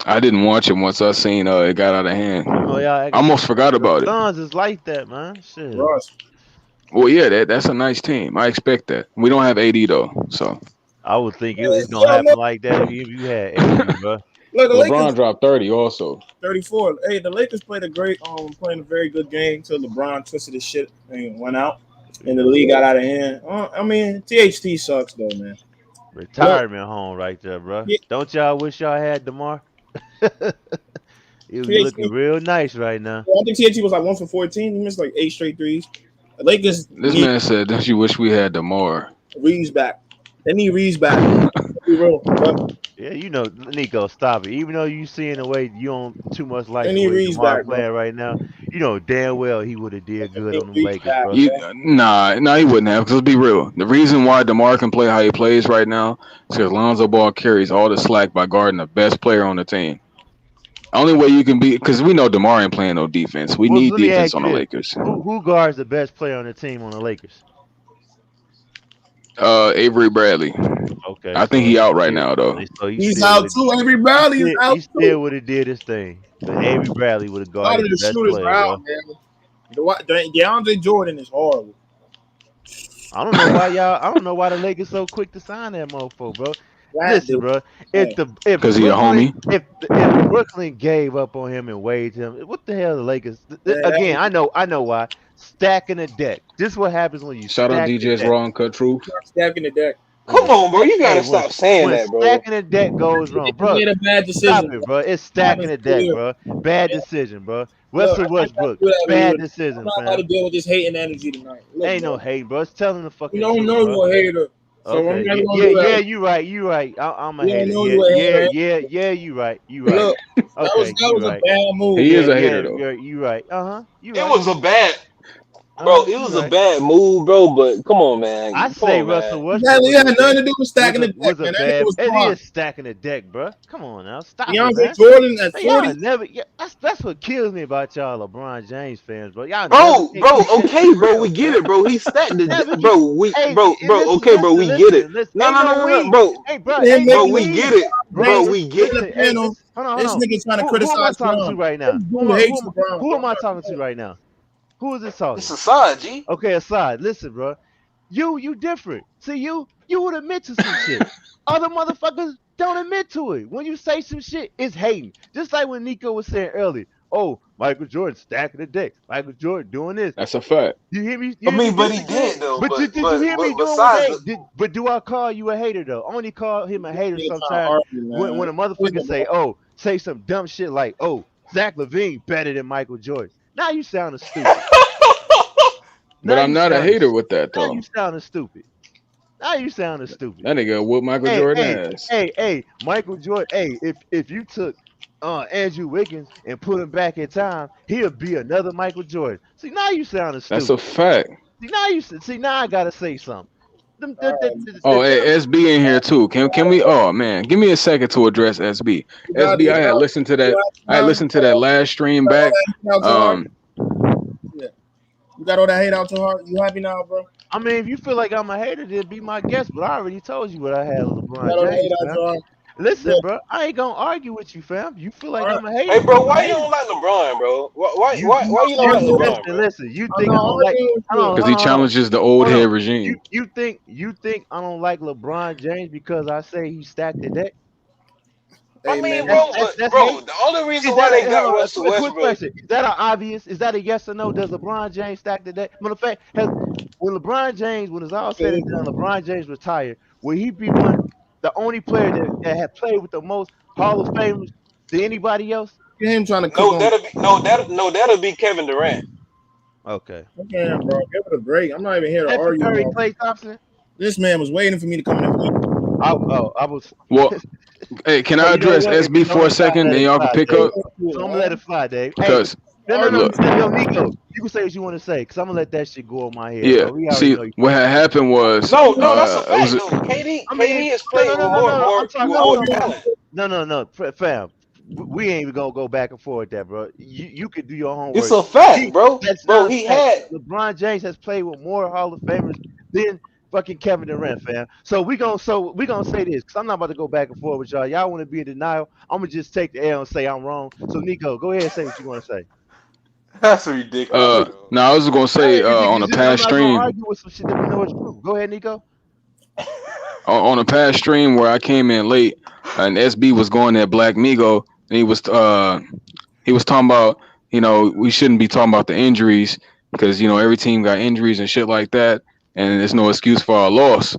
I didn't watch it once I seen it got out of hand. You know, y'all I almost forgot the about it. Suns is like that, man. Shit. Russ. Well, yeah, that's a nice team. I expect that. We don't have AD though, so I would think it's gonna Yo, happen like that if you had AD, bro. look, the Lakers LeBron dropped 30 also. 34. Hey, the Lakers playing a very good game till LeBron twisted his shit and went out, and the league got out of hand. I mean, THT sucks though, man. Look, Retirement home right there, bro. yeah, Don't y'all wish y'all had DeMar? He would be looking THT. real nice right now. I think THT was like 1 for 14. He missed like 8 straight threes. The Lakers This need man said, "Don't you wish we had Demar?" Reeves back. They need Reeves back. Be real. Yeah, you know, Nico, stop it. Even though you seeing the way you don't too much They like the need way Reeves DeMar back, bro. playing right now, you know damn well he would have did They good need on them Reeves Lakers, back, bro. Nah, he wouldn't have. Cause let's be real. The reason why Demar can play how he plays right now is because Lonzo Ball carries all the slack by guarding the best player on the team. Only way you can be, because we know Demar ain't playing no defense. We Well, need let me defense ask on you the this: Lakers. who guards the best player on the team on the Lakers? Avery Bradley. Okay, I think so he out right now though. he He's still out would too. Everybody is he out still too. would have did his thing because Avery Bradley would have A lot guarded of the the best shooters are player, bro. out, man. DeAndre Jordan is horrible. I don't know why y'all. I don't know why the Lakers so quick to sign that mofo, bro. That Listen, dude. bro. Hey. If Because he a Brooklyn homie. if Brooklyn gave up on him and waived him, what the hell the Lakers? Again, I know why. Stacking the deck. This is what happens when you Shout out stack the DJ's deck. Raw and Cut Truth. Stacking the deck. Come on, bro. You Hey, gotta stop saying when that, bro. stacking the deck goes wrong, He bro. made a bad Stop decision, it, bro. bro. It's That stacking is the deck, clear. bro. Bad Yeah. decision, bro. Look, Russell I can't Westbrook. do that with you. Bad I'm decision, not about to fam. deal with this hating energy tonight. Look, Ain't no bro. hate, bro. It's telling the You fucking don't truth, know bro. you're a hater. So I'm Okay. never gonna Yeah, do that. you right. You right. I'm a You don't hater. know you a hater. You right. You right. Look, Okay, that you was a right. bad move, He man. is a hater though. You right. You It right. was a bad, bro. It You was a right. bad move, bro. But come on, I man. Come say on, Russell man. Westbrook It had nothing to do with stacking the deck, was a man. That nigga bad. was It smart. is stacking the deck, bro. Come on now, stop it, DeAndre man. Jordan at Man, y'all 40. never. Yeah, that's what kills me about y'all LeBron James fans, bro. Y'all never Bro, can't bro, keep that okay, shit bro, we real, get fam. it, bro. He stacked Never the, get. bro, we, Hey, bro, listen, okay, bro, we get it. listen. No, Ain't no, no, no no, no, we. bro, Hey, bro, He ain't ain't no bro, making no we we. get it, Bro, bro, James. we get. Look listen. at Hey, him. listen. Hold on, hold This on. nigga trying to Who am I criticize talking to Brown. right This now? dude hates LeBron, Who bro. am I talking to right now? Who is this It's talking? a side, G. Okay, aside. Listen, bro. You different. See, you would admit to some shit. Other motherfuckers don't admit to it. When you say some shit, it's hating. Just like when Nico was saying earlier. Oh, Michael Jordan stacking the deck. Michael Jordan doing this. That's a fact. You hear me? I You hear me mean, but he disagree? did though. But did you But hear me doing what besides they the, did? But do I call you a hater though? I only call him a hater Nigga trying to sometimes argue, man. when a motherfucker Listen, say, bro. "Oh, say some dumb shit like, oh, Zach LaVine better than Michael Jordan." Now you sounding stupid. But I'm you not a sounding hater with that now though. you sounding stupid. Now you sounding stupid. That nigga whoop Michael Hey, Jordan hey, ass. hey, Michael Jordan. Hey, if you took Andrew Wiggins and put him back in time, he'll be another Michael Jordan. See, now you sounding That's a stupid. fact. See now I gotta say something. All right, Oh, hey, SB in here too. Can we? Oh man, give me a second to address SB. You got SB, I had listened to that. I had listened to that last stream back. out your heart. Yeah. You got all that hate out your heart. You happy now, bro? I mean, if you feel like I'm a hater, then be my guest. But I already told you what I had with You LeBron got all that hate James, out fam. your heart. Listen, bro, I ain't gonna argue with you, fam. You feel like I'm a hater? Hey, bro, I'm a why you hater. don't like LeBron, bro? Why You you don't like LeBron, bro? listen. You I'm think I not don't like? arguing with you. Because he challenges the old Hold head on. regime. You think I don't like LeBron James because I say he stacked the deck? I Hey, mean, man. That's bro, hate. the only reason Is why that they hold got on, Russell a quick Westbrook, question? Is that an obvious? Is that a yes or no? Does LeBron James stack the deck? Matter of fact, when LeBron James, when it's all said and done, LeBron James retired, will he be the only player that had played with the most Hall of Famers than anybody else? Get him trying to cook on. that'll be Kevin Durant. Okay. Okay, bro. Give it a break. I'm not even here to Stephen argue. Curry, About Klay Thompson. this man was waiting for me to come in. I was. Well, hey, can Well, I you know address what? If SB it's for only a five, second, let then it y'all can fly, pick Dave. up? So I'm gonna let it fly, Dave. Hey, Because no, look, yo, Nico, you can say what you want to say, cause I'm gonna let that shit go on my head, yeah. bro. We already See, know you. what had happened was, No, that's a it was fact though. I mean, KD has no, played with I'm talking. more talent. No, fam. We ain't even gonna go back and forth that, bro. You could do your It's homework. a fact, bro. That's Bro, not a he fact. had LeBron James has played with more Hall of Famers than fucking Kevin Durant, fam. So we gonna say this, cause I'm not about to go back and forth with y'all. Y'all want to be in denial? I'm gonna just take the L and say I'm wrong. So Nico, go ahead and say what you want to say. that's ridiculous, bro. now I was gonna say on a I'm past not gonna stream, argue with some shit that we know is true. Go ahead, Nico. on a past stream where I came in late, and SB was going at Black Migo, and he was talking about, we shouldn't be talking about the injuries because every team got injuries and shit like that, and there's no excuse for our loss.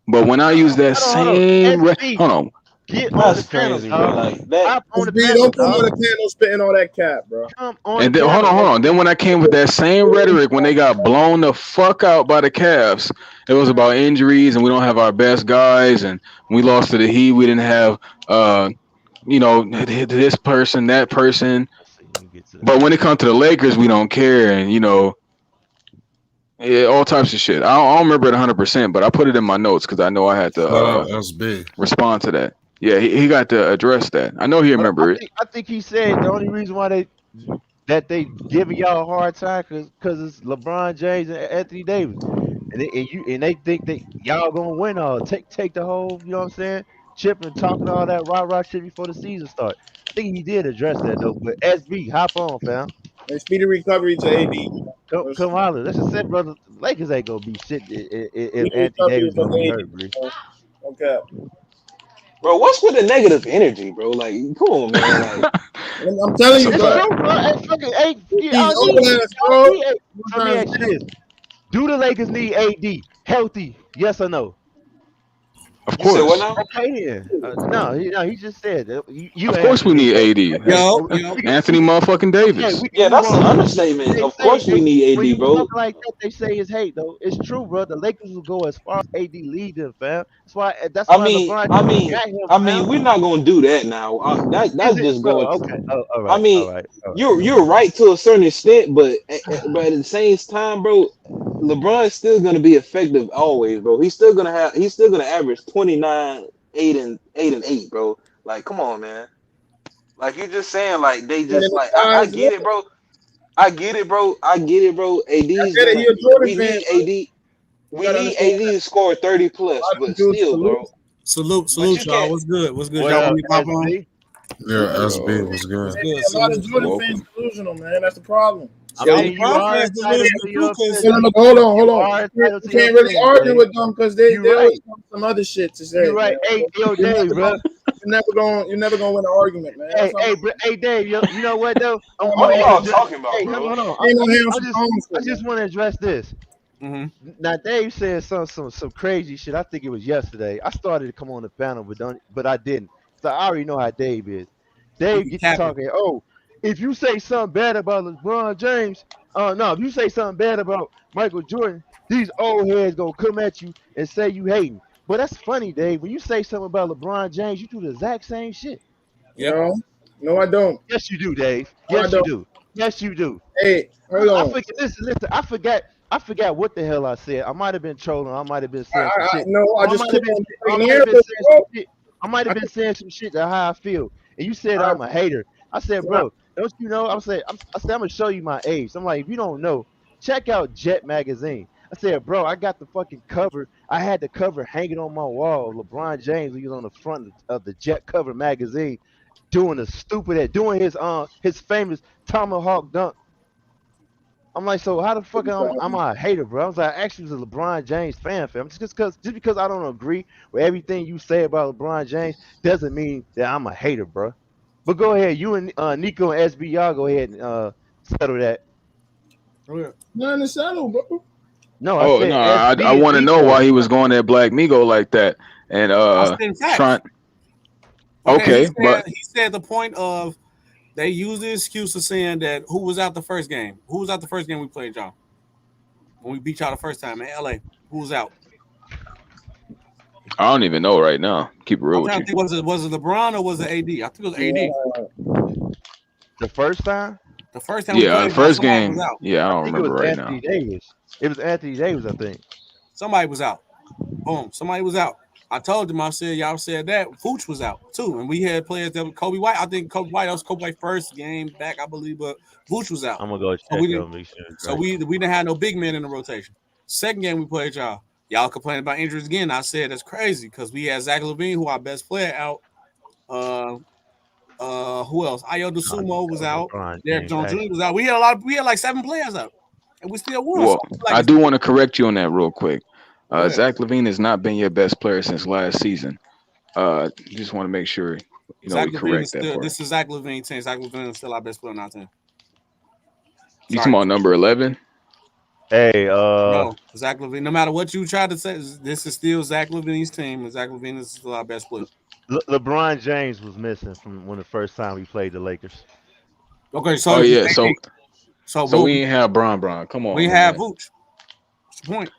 But when I use that Hold on. same SB, hold on, get on the That's panel, crazy, bro. dog. Like that. Hop on the B, panel, don't come dog. on the panel spitting all that cap, bro. Come on the and then hold panel, on, hold on. Then SB. when I came with that same rhetoric when they got blown the fuck out by the Cavs, it was about injuries and we don't have our best guys and we lost to the Heat. We didn't have this person, that person. Let's see. Let me get to the But when it panel. comes to the Lakers, we don't care, and yeah, all types of shit. I don't remember it 100%, but I put it in my notes because I know I had Shout to out SB. respond to that. Yeah, he got to address that. I know he remember it. I think he said the only reason why they giving y'all a hard time because it's LeBron James and Anthony Davis, and they think that y'all gonna win all take the whole, you know what I'm saying, chip and talking all that rah shit before the season start. I think he did address that though. But SB, hop on, fam. And speedy recovery to AD. Come holler. That's just said, brother. Lakers ain't gonna be shit if Speedy Anthony recovery Davis for gonna be AD. hurt, bro. Okay. Bro, what's with the negative energy, bro? Like, come on, man. Like, I'm telling you, It's bro. true, bro. Hey, fucking, hey, These y'all old need, ass, bro. so let me ask you this: do the Lakers need AD healthy? Yes or no? Of you said what course. now? Okay, then. No, he just said that you Of course answered we it. need AD. Okay, Yo, so yo. Anthony motherfucking okay, Davis. we can Yeah, move that's an on. understatement. They Of say course we need when AD, you bro. talking like that, they say it's hate though. It's true, bro. The Lakers will go as far as AD lead them, fam. That's I why mean, LeBron I James mean, got him, I fam. mean, we're not gonna do that now. Is That's it, just bro? going. Okay, all I right, all mean, right, all right. you're right to a certain extent, but at the same time, bro, LeBron is still gonna be effective always, bro. He's still gonna average 29, 8 and 8, bro. Like, come on, man. Like you're just saying, like they And then just the like I guys, get it, bro. I get it, bro. I get it, bro. I AD's get it. gonna. He a Jordan We fan, need bro. AD. You We gotta need understand AD to score 30 a plus, lot of but dudes still, salute. bro. But Salute, you y'all. can't. What's good? What's good? What Y'all want up, me to pop on? SB? Yeah, SB Yo, was What's good. good? A lot Salute. of Jordan fans welcome. delusional, man. That's the problem. I Yo, mean, you LeBron are fans entitled delusional to too, your cause No, no, opinion. no, hold on, hold You on. are You entitled to your can't really opinion, argue Dave. with them because You they right. always come with some other shit to say, You right. man. Hey, yo, You're Dave, never bro. going, you're never going to win an argument, man. That's all. Hey, Dave. You know what though? I'm, What I'm are gonna y'all address. talking about, Hey, bro? hold on. You ain't gonna hear some common I shit, man. just want to address this. mm-hmm. Now, Dave said some crazy shit. I think it was yesterday. I started to come on the panel, but I didn't. So I already know how Dave is. He Dave be get to capping. talking. Oh, if you say something bad about LeBron James, No, if you say something bad about Michael Jordan, these old heads gonna come at you and say you hating. But that's funny, Dave. When you say something about LeBron James, you do the exact same shit. Yep. No, I don't. Yes, you do, Dave. No, I Yes, you don't. do. Yes, you do. Hey, hold I on. forget. Listen. I forgot what the hell I said. I might have been trolling. I might have been saying some I shit. no, I Or just clicked on the I straight might have been narrative, saying some bro. shit. I might have been saying some shit that how I feel. And you said I, I'm a hater. I said, I, bro, don't you know? I said I'm gonna show you my age. I'm like, if you don't know, check out Jet magazine. I said, bro, I got the fucking cover. I had the cover hanging on my wall. LeBron James, he was on the front of the Jet cover magazine, doing his famous tomahawk dunk. I'm like, so how the fuck I'm a hater, bro? I was like, I actually was a LeBron James fan, fam. Just because I don't agree with everything you say about LeBron James doesn't mean that I'm a hater, bro. But go ahead, you and Nico and SB, y'all go ahead and settle that. not in the saddle, bro. No, I Oh no, said I SB and want to know why Nico. he was going at Black Migo like that, and I'm saying facts. trying. Okay, Okay, but he said the point of they used the excuse of saying that who was out the first game? Who was out the first game we played, y'all? When we beat y'all the first time in LA, who was out? I don't even know right now. Keep it real I'm with trying you. to think. Was it LeBron or was it AD? I think it was AD. The first time? The first time we Yeah, the played y'all, first somebody was game. out. Yeah, I I don't think it remember was right Anthony now. Davis. It was Anthony Davis, I think. Somebody was out. Boom. Somebody was out. I told them, I said, y'all said that. Vooch was out too. And we had players that were Kobe White. I think Kobe White, that was Kobe White first game back, I believe, but Vooch was out. I'm gonna go So check we it didn't out, make sure it's so right. we didn't have no big men in the rotation. Second game we played y'all. Y'all complaining about injuries again. I said that's crazy because we had Zach LaVine, who our best player, out. Who else? Ayo Oh, DeSumo was out. LeBron Derek James, Jones Jr. actually. was out. We had like 7 players out. And we still won. So Well, I feel like I it's do want to correct you on that real quick. good. Zach LaVine has not been your best player since last season. Just want to make sure Zach we LaVine is correct that still. part. This is Zach LaVine team. Zach LaVine is still our best player on our team. You talking Sorry, about number 11? Hey, no, Zach LaVine. No matter what you try to say, this is still Zach LaVine's team, and Zach LaVine is still our best player. LeBron James was missing from when the first time we played the Lakers. Okay, so Oh it was yeah, AD. So so we ain't have Bron. Come we on, have man. Vooch. What's the point?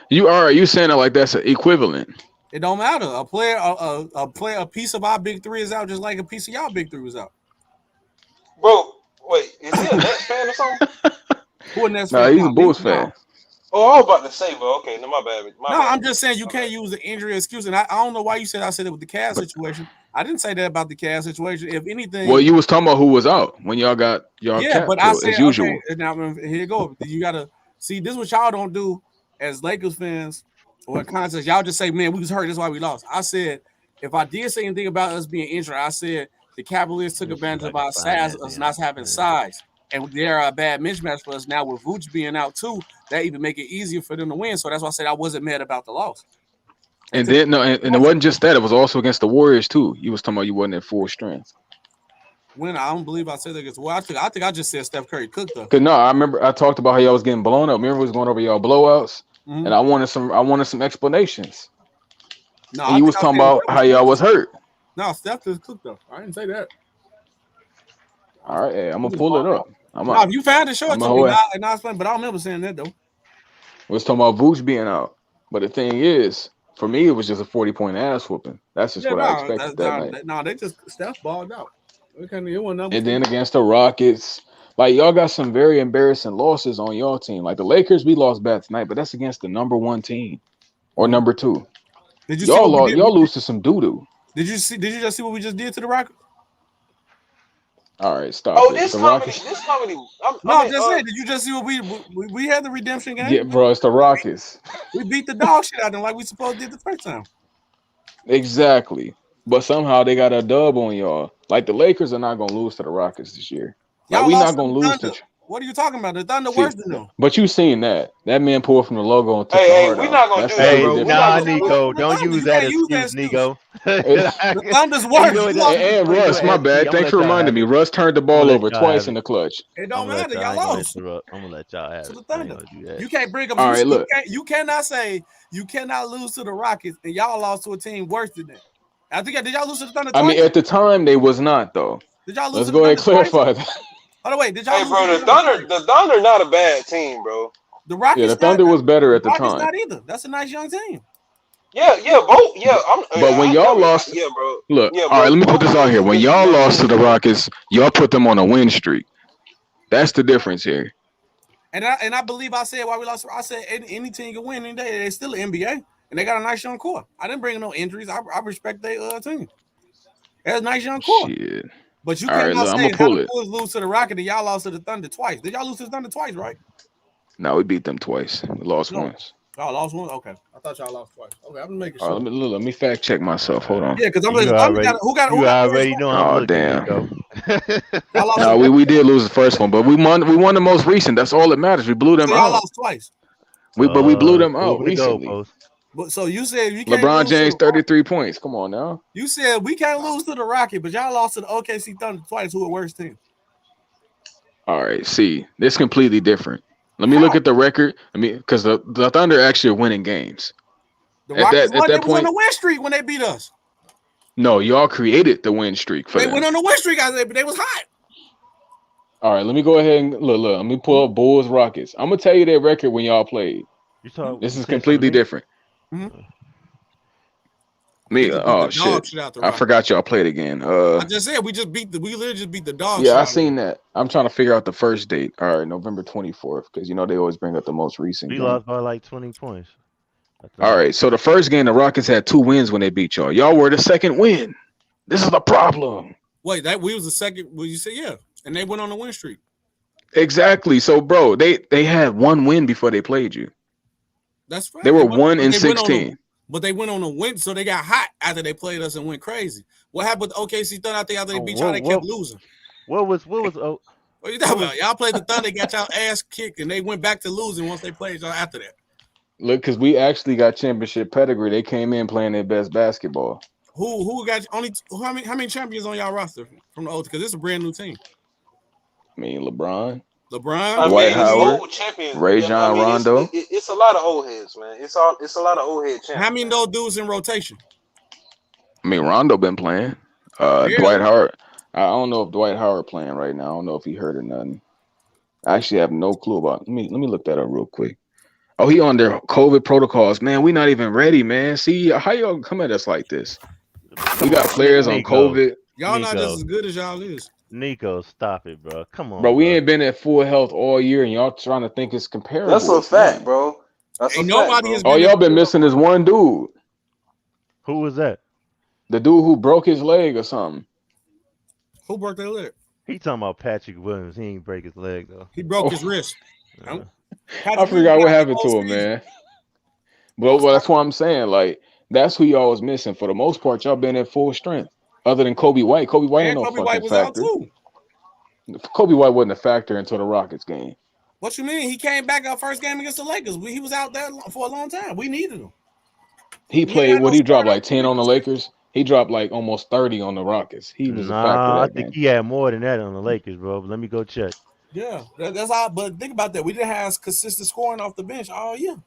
You saying it like that's an equivalent? It don't matter. A piece of our big three is out, just like a piece of y'all big three was out. Bro, wait, is he a Nets fan or something? Who a Nets Nah, fan? he's a No, Bulls fan. Oh, I was about to say, bro. Okay, no, my bad. No, I'm just saying you can't use the injury excuse. And I don't know why you said I said it with the Cavs situation. I didn't say that about the Cavs situation. If anything, Well, you was talking about who was out when y'all got y'all yeah, cap but I killed said as okay. usual. Now here you go. You gotta see this. Is what y'all don't do as Lakers fans or in context. Y'all just say, "Man, we was hurt. That's why we lost." I said if I did say anything about us being injured, I said the Cavaliers took Let me see if advantage I of can our find size, that us damn not having thing. size, and they're a bad mismatch for us now with Vooch being out too. That even make it easier for them to win. So that's why I said I wasn't mad about the loss. And then no, and it wasn't just that. It was also against the Warriors too. You was talking about you wasn't at full strength. When I don't believe I said that against. Well, I think I just said Steph Curry cooked though. Cause no, I remember I talked about how y'all was getting blown up. Remember we was going over y'all blowouts, Mhm. and I wanted some explanations. No, And I you think was I was talking saying about how y'all was hurt. No, Steph just cooked though. I didn't say that. All right, hey, I'm He gonna just pull it balled up. out. I'm No, a, if you found it, show it I'm a to me. whole. And I explain, but I don't remember saying that though. We was talking about Vooch being out, but the thing is, for me, it was just a 40-point ass whooping. That's just Yeah, what I no, expected that night. they just Steph balled out. It wasn't number And four. then against the Rockets, like y'all got some very embarrassing losses on your team. Like the Lakers, we lost bad tonight, but that's against the number 1 team or number 2. Did you see Y'all what we lost, did? y'all lose to some doo doo. Did you just see what we just did to the Rockets? All right, stop Oh, it. this The comedy. Rockets, This comedy. No, I'm just saying. Did you just see what we had the redemption game? yeah, bro, it's the Rockets. We beat the dog shit out of them like we supposed to did the first time. Exactly. But somehow they got a dub on y'all. Like the Lakers are not gonna lose to the Rockets this year. Like Y'all we lost not to gonna the lose to. Thunder. What are you talking about? The Thunder worse See, than them. but you seen that man pulled from the logo and took the Hey, heart we're out. not gonna That's do that, completely Hey, bro. We're not different. nah, gonna. Y'all lost Nico, to the don't Thunder. use You that can't use that excuse, excuse. Nico. The Thunder's You know worse. what? You That, lost to And the go Russ, Thunder. my ahead, SB. bad. I'm gonna Thanks for let y'all reminding have me. it. Russ turned the I'm gonna ball let over y'all have twice it. in the clutch. It I'm don't gonna let matter. y'all. I Y'all ain't gonna lost interrupt. I'm gonna let y'all have to it. the I ain't Thunder. gonna do that. You can't bring up. All right, look. You cannot say you cannot lose to the Rockets and y'all lost to a team worse than that. I think did y'all lose to the Thunder I mean, twice? at the time they was not though. Did y'all lose Let's to the go ahead Thunder and twice? clarify that. Hold on, wait. Did y'all Hey, lose? bro, the Thunder not a bad team, bro. The Yeah, Rockets. the Thunder was better at the Rockets time. not either. That's a nice young team. Yeah, both. Yeah, But when y'all lost, yeah, bro. look, Yeah, all right, let me put both this of out those here. When teams y'all got lost to good the players. Rockets, y'all put them on a win streak. That's the difference here. And I believe I said why we lost. I said any team can win any day. They're still an NBA, and they got a nice young core. I didn't bring no injuries. I respect their team. They have a nice young core. Shit. But you All right, cannot look, I'm say gonna how pull the it. Bulls lose to the Rocket and y'all lost to the Thunder twice. Did y'all lose to the Thunder twice, right? No, we beat them twice. We lost No. once. Y'all lost one? Okay. I thought y'all lost twice. Okay, I'm making All sure. right, let me fact check myself. Hold on. Yeah, because I'm You the Thunder already, who got you the already first know one? I'm Oh looking, damn. Nico. Y'all lost No, we did lose the first one, but we won the most recent. That's all that matters. We blew them so y'all out. lost twice. But we blew them out Moving the recently. goalposts. But so you said you can't LeBron lose to James, the 33 points. Come on now. You said we can't lose to the Rocket, but y'all lost to the OKC Thunder twice, who are worst team. All right, see, this completely different. Let me How? look at the record. I mean, because the Thunder actually are winning games. The At Rockets that won. They was on point, the win streak when they beat us. no, y'all created the win streak for They them. went on the win streak, but they was hot. All right, let me go ahead and look. Let me pull up Bulls Rockets. I'm gonna tell you their record when y'all played. This is said something completely to me? different. Mm-hmm. Me, We just beat oh the dog shit, shit out the I Rockets. forgot y'all played again. I just said we literally just beat the dog shit Yeah, I out of them. seen that. I'm trying to figure out the first date. All right, November 24th, because you know they always bring up the most recent We game. lost by like 20 points. All right, so the first game, the Rockets had 2 wins when they beat y'all. Y'all were the second win. This is the problem. Wait, we was the second. Well, you said yeah, and they went on the win streak. Exactly. So, bro, they had 1 win before they played you. That's right. They were 1-16. But they went on a win, so they got hot after they played us and went crazy. What happened with OKC Thunder after they beat y'all? They kept losing. What was What are you talking about? Y'all played the Thunder, got y'all ass kicked, and they went back to losing once they played y'all after that. Look, because we actually got championship pedigree. They came in playing their best basketball. Who got only how many champions on y'all roster from the old? Because it's a brand new team. I mean, LeBron, LeBron, Dwight Howard, Old champions. Ray Yeah, John Rondo. It's a lot of old heads, man. It's a lot of old head champions. how many of those dudes in rotation? I mean, Rondo been playing. Dwight Howard. I don't know if Dwight Howard playing right now. I don't know if he hurt or nothing. I actually have no clue about. Let me look that up real quick. Oh, he on their COVID protocols, man. We not even ready, man. See how y'all come at us like this? We got players on COVID. Y'all not just as good as y'all is. Nico, stop it, bro. Come on, bro. We ain't been at full health all year, and y'all trying to think it's comparable. That's a fact, bro. That's Ain't a fact, nobody bro. has All y'all been missing is one dude. Who was that? The dude who broke his leg or something. Who broke their leg? He talking about Patrick Williams. He ain't break his leg though. He broke his wrist. I forgot what happened to him, man. But that's what I'm saying. Like, that's who y'all was missing. For the most part, y'all been at full strength. Other than Kobe White. Kobe White ain't no Kobe fucking White was factor. out too. Kobe White wasn't a factor until the Rockets game. What you mean? He came back our first game against the Lakers. He was out there for a long time. We needed him. He played what? He dropped like 10 on the Lakers. He dropped like almost 30 on the Rockets. He was a factor I that think game. he had more than that on the Lakers, bro. But let me go check. Yeah, that's all. But think about that. We didn't have consistent scoring off the bench all year.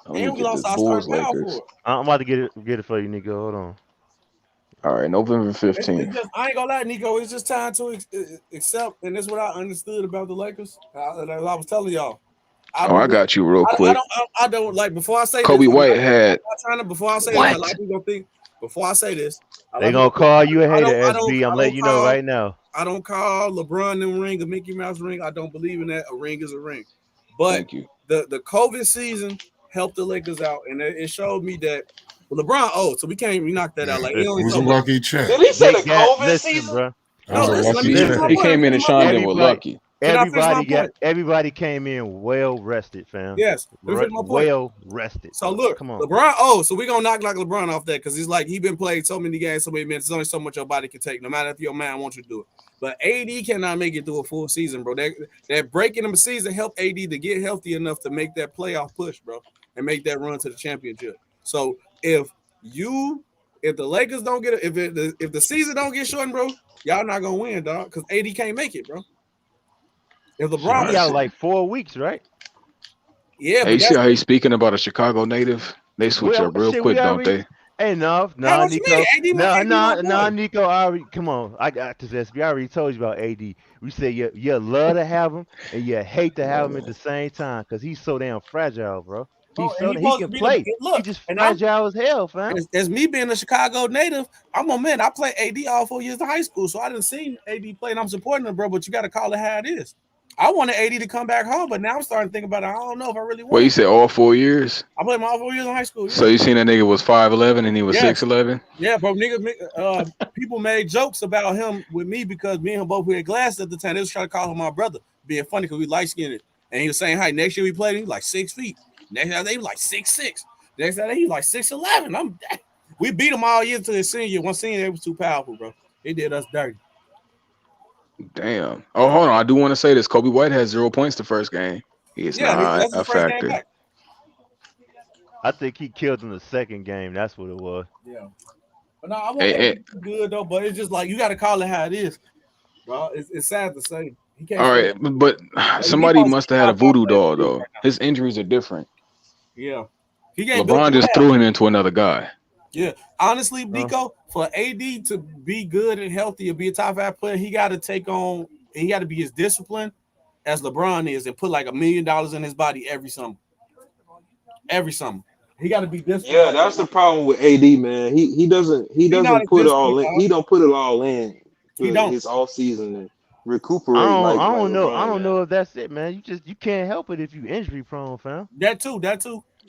And we lost our Bulls starting power Lakers. forward. I'm about to get it for you, Nico. Hold on. All right, November It's 15th. just, I ain't gonna lie, Nico. It's just time to accept, and that's what I understood about the Lakers. I was telling y'all. I got you real quick. I don't like before I say Kobe this. White had. Before I say this, a lot of people gonna think. Before I say this, they gonna call you a hater, SB. I'm letting you know right now. I don't call LeBron the ring a Mickey Mouse ring. I don't believe in that. A ring is a ring. But Thank you. The COVID season helped the Lakers out, and it showed me that LeBron. So we knock that out. Like it was a lucky check. Did he say the COVID season? Bro. No, listen. Let me finish my He point. came in and shined in with lucky. Everybody came in well rested, fam. Yes, well rested. So look, come on, LeBron. So we gonna knock LeBron off that because he's like he been playing so many games, so many minutes. There's only so much your body can take, no matter if your man wants you to do it. But AD cannot make it through a full season, bro. That breaking him a season helped AD to get healthy enough to make that playoff push, bro, and make that run to the championship. So if the Lakers don't get it, if the season don't get shortened, bro, y'all not gonna win, dog, because AD can't make it, bro. If LeBron he out like 4 weeks, right? Yeah, hey, you see how he's speaking about a Chicago native? They switch up real quick, don't they? Hey, no, How no, much you mean? Nico. AD my boy. Nico. I already, come on. I got this, SB. I already told you about AD. We said you love to have him and you hate to have him at the same time because he's so damn fragile, bro. Bro, and he He supposed to can be the play. He look, just and I'm fragile as hell, fam. as me being a Chicago native, I'm a man. I played AD all 4 years of high school, so I didn't see AD play, and I'm supporting him, bro. But you got to call it how it is. I wanted AD to come back home, but now I'm starting to think about it. I don't know if I really Well, want you him. said all 4 years. I played my all 4 years in high school. So Yeah, you seen that nigga was 5'11" and he was yeah, 6'11"? yeah, bro. People made jokes about him with me because me and him both had glasses at the time. They was trying to call him my brother, being funny because we light skinned, and he was saying height. Next year we played, he was like 6 feet. Next year he was like 6'6". Next year he was like 6'11". We beat him all year to his senior. One senior, they was too powerful, bro. They did us dirty. Damn. Oh, hold on. I do want to say this. Kobe White had 0 points the first game. He is Yeah, not that's his a first game factor. back. I think he killed him the second game. That's what it was. Yeah. But no, I want AD to be good though. But it's just like you got to call it how it is, bro. It's sad to say he can't. All right, but somebody must have had a voodoo doll though. His injuries are different. Yeah, he ain't built to LeBron just last. threw him into another guy. Yeah, honestly, Nico, for AD to be good and healthy and be a top 5 player, he got to be as disciplined as LeBron is and put like $1 million in his body every summer. Every summer, he got to be disciplined. Yeah, that's the problem with AD, man. He doesn't not as put it disciplined, all in. dog. He don't put it all in He for don't. his off season and recuperate like I don't know. I LeBron. don't know if that's it, man. You can't help it if you injury prone, fam. That too.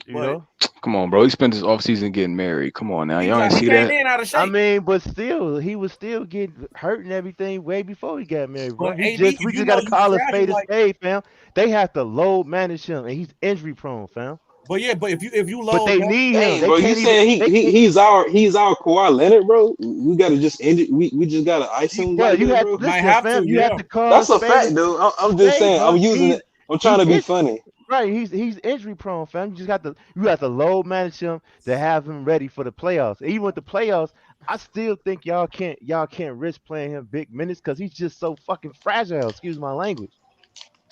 You But know. Come on, bro. He spent his offseason getting married. Come on now. Y'all ain't he see came that? in out of shape. I mean, but still, he was still getting hurt and everything way before he got married, bro. But We AD, just if you got know to you call a fragile, spade a like, spade, fam. They have to load manage him, and he's injury prone, fam. but if you load, But they need him. Hey, They bro, you can't even. saying he's our Kawhi Leonard, bro? We gotta just end it. We just gotta ice him Yeah, like you that, have bro. listen, fam. You have to call a That's a spade fact, dude. I'm just spade, saying. bro. I'm using it. I'm trying to be funny. Right, he's injury prone, fam. You have to load manage him to have him ready for the playoffs. Even with the playoffs, I still think y'all can't risk playing him big minutes because he's just so fucking fragile. Excuse my language.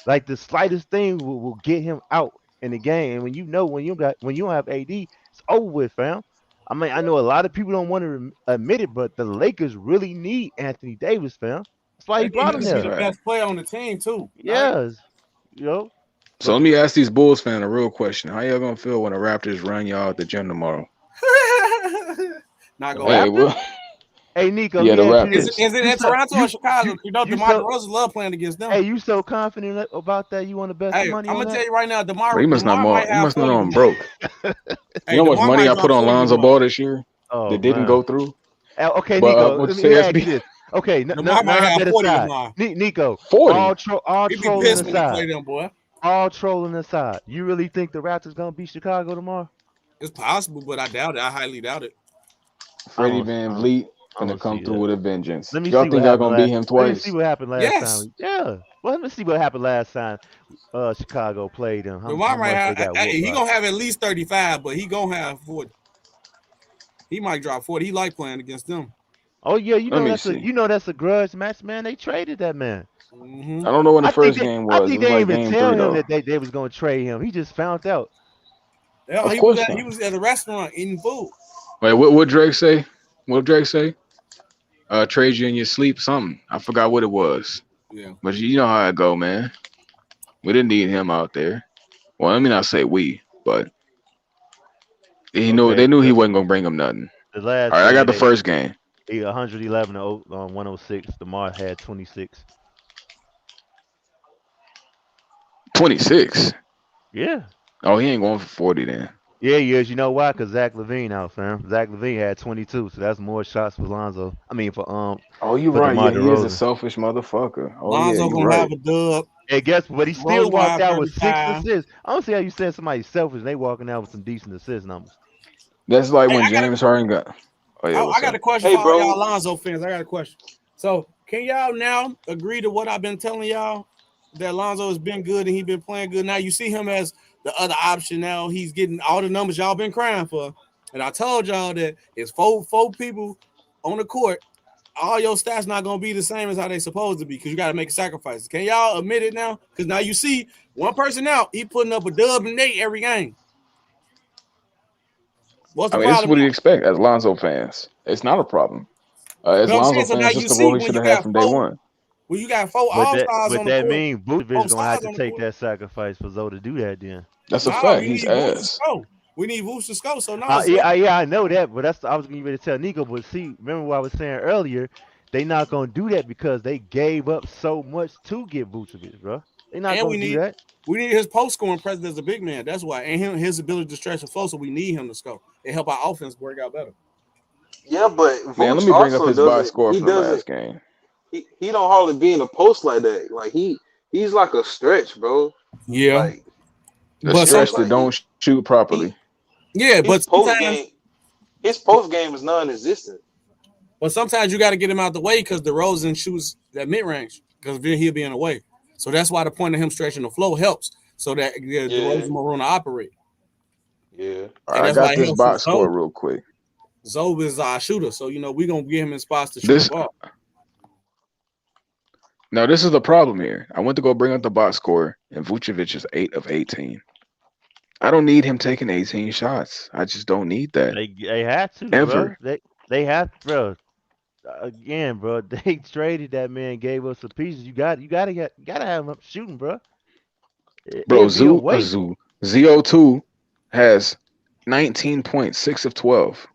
Like the slightest thing will get him out in the game. And when you don't have AD, it's over with, fam. I mean, I know a lot of people don't want to admit it, but the Lakers really need Anthony Davis, fam. That's why he they need brought him him to be there. the best player on the team too. Yes, you know. So let me ask these Bulls fans a real question. How y'all gonna feel when the Raptors run y'all at the gym tomorrow? Not The gonna Hey, happen. well, Hey Nico, yeah, let the me ask you this. Raptors. Is it in Toronto or Chicago? You know, you DeMar so DeRozan love playing against them. hey, you so confident about that? You want to bet some Hey, money I'm on gonna that? tell you right now, Bro, you must not DeMar might You have must not 40 know I'm tomorrow. broke. Hey, You know how much DeMar money might I drop put on 40 Lonzo tomorrow. Ball this year Oh that didn't man. go through? Okay, But Nico, what you let say, me ask you SB? this. Okay, DeMar might have that 40 aside, tomorrow. Nico, 40. all He be trolling pissed when he aside, play them, boy. all trolling aside, you really think the Raptors gonna beat Chicago tomorrow? It's possible, but I doubt it. I highly doubt it. Freddie Van Vliet I finna don't come see through that. with a vengeance. Let me Y'all see what think y'all happened gonna beat last. him Let me see twice? what happened last Yes. time. Yeah. Well, let me see what happened last time. Chicago played them. How DeMar might much they have. got Hey, whooped he by? gonna have at least 35, but he gonna have 40. He might drop 40. He like playing against them. Oh yeah, Let me see. that's a grudge match, man. They traded that man. Mm-hmm. I don't know when the I think first game I was. It think was they didn't like even game tell 3 him though. that they was gonna trade him. He just found out. Yeah, Of course he not. was at a restaurant eating food. Wait, what Drake say? What Drake say? Trade you in your sleep, something. I forgot what it was. Yeah. But you know how it go, man. We didn't need him out there. Well, let me not say we, but they Okay, knew he wasn't gonna bring him nothing. the All last right, I got game the first game. he 111 to 106. DeMar had 26. 26. Yeah. Oh, he ain't going for 40 then. Yeah, he is. You know why? Because Zach LaVine out, fam. Zach LaVine had 22, so that's more shots for Lonzo. I mean Oh, you for right. DeMar Yeah, he is a DeRozan. selfish motherfucker. Oh yeah, Lonzo you gonna right. have a dub. And guess what? He still Rose gonna walked have out with 6 35. assists. I don't see how you said somebody's selfish and they walking out with some decent assist numbers. That's like Hey, when James Harden got. Oh yeah, I what's got a up? question Hey, for all bro. y'all Lonzo fans. I got a question. So, can y'all now agree to what I've been telling y'all that Lonzo has been good and he's been playing good? Now you see him as the other option. Now he's getting all the numbers y'all been crying for. And I told y'all that it's four people on the court. All your stats not gonna be the same as how they supposed to be because you got to make sacrifices. Can y'all admit it now? Because now you see one person out, he putting up a dub and 8 every game. What's I the mean, this is problem what you now? expect as Lonzo fans. It's not a problem. As But I'm Lonzo saying, so now fans, this you is the role see we when should you have had got from day one. four all stars But on the that court, means Vucevic four is gonna have stars to on the take court. that sacrifice for Zoe to do that. Then That's a Nah, fact. we He's need Vooch to ass. score. We need Vooch to score. So no, so yeah, I know that, but I was getting ready to tell Nico. But see, remember what I was saying earlier? They not gonna do that because they gave up so much to get Vucevic, bro. They not and gonna do that. we need his post scoring presence as a big man. That's why, and his ability to stretch the flow. So we need him to score. It help our offense work out better. Yeah, but Man, let Vooch me bring up also his box doesn't. score He from the doesn't. last game. He don't hardly be in a post like that. Like he's like a stretch, bro. Yeah, Like The but stretch sometimes, that like don't shoot properly. he yeah, his but post sometimes, game his post game is non-existent. you got to get him out the way because DeRozan shoots that mid range because then he'll be in the way. So that's why the point of him stretching the flow helps so that Yeah, DeRozan more room to operate, yeah. All right, and I that's why got it this helps with box score Zoe. real quick. Zoe is our shooter, so we're gonna get him in spots to shoot the This ball. Now this is the problem here. I went to go bring up the box score, and Vucevic is 8 of 18. I don't need him taking 18 shots. I just don't need that They had to, bro. ever. They have, bro. Again, bro. They traded that man, gave us some pieces. You gotta have him shooting, bro. Bro, It'll be a waste. ZO2 has 19 points, 6 of 12.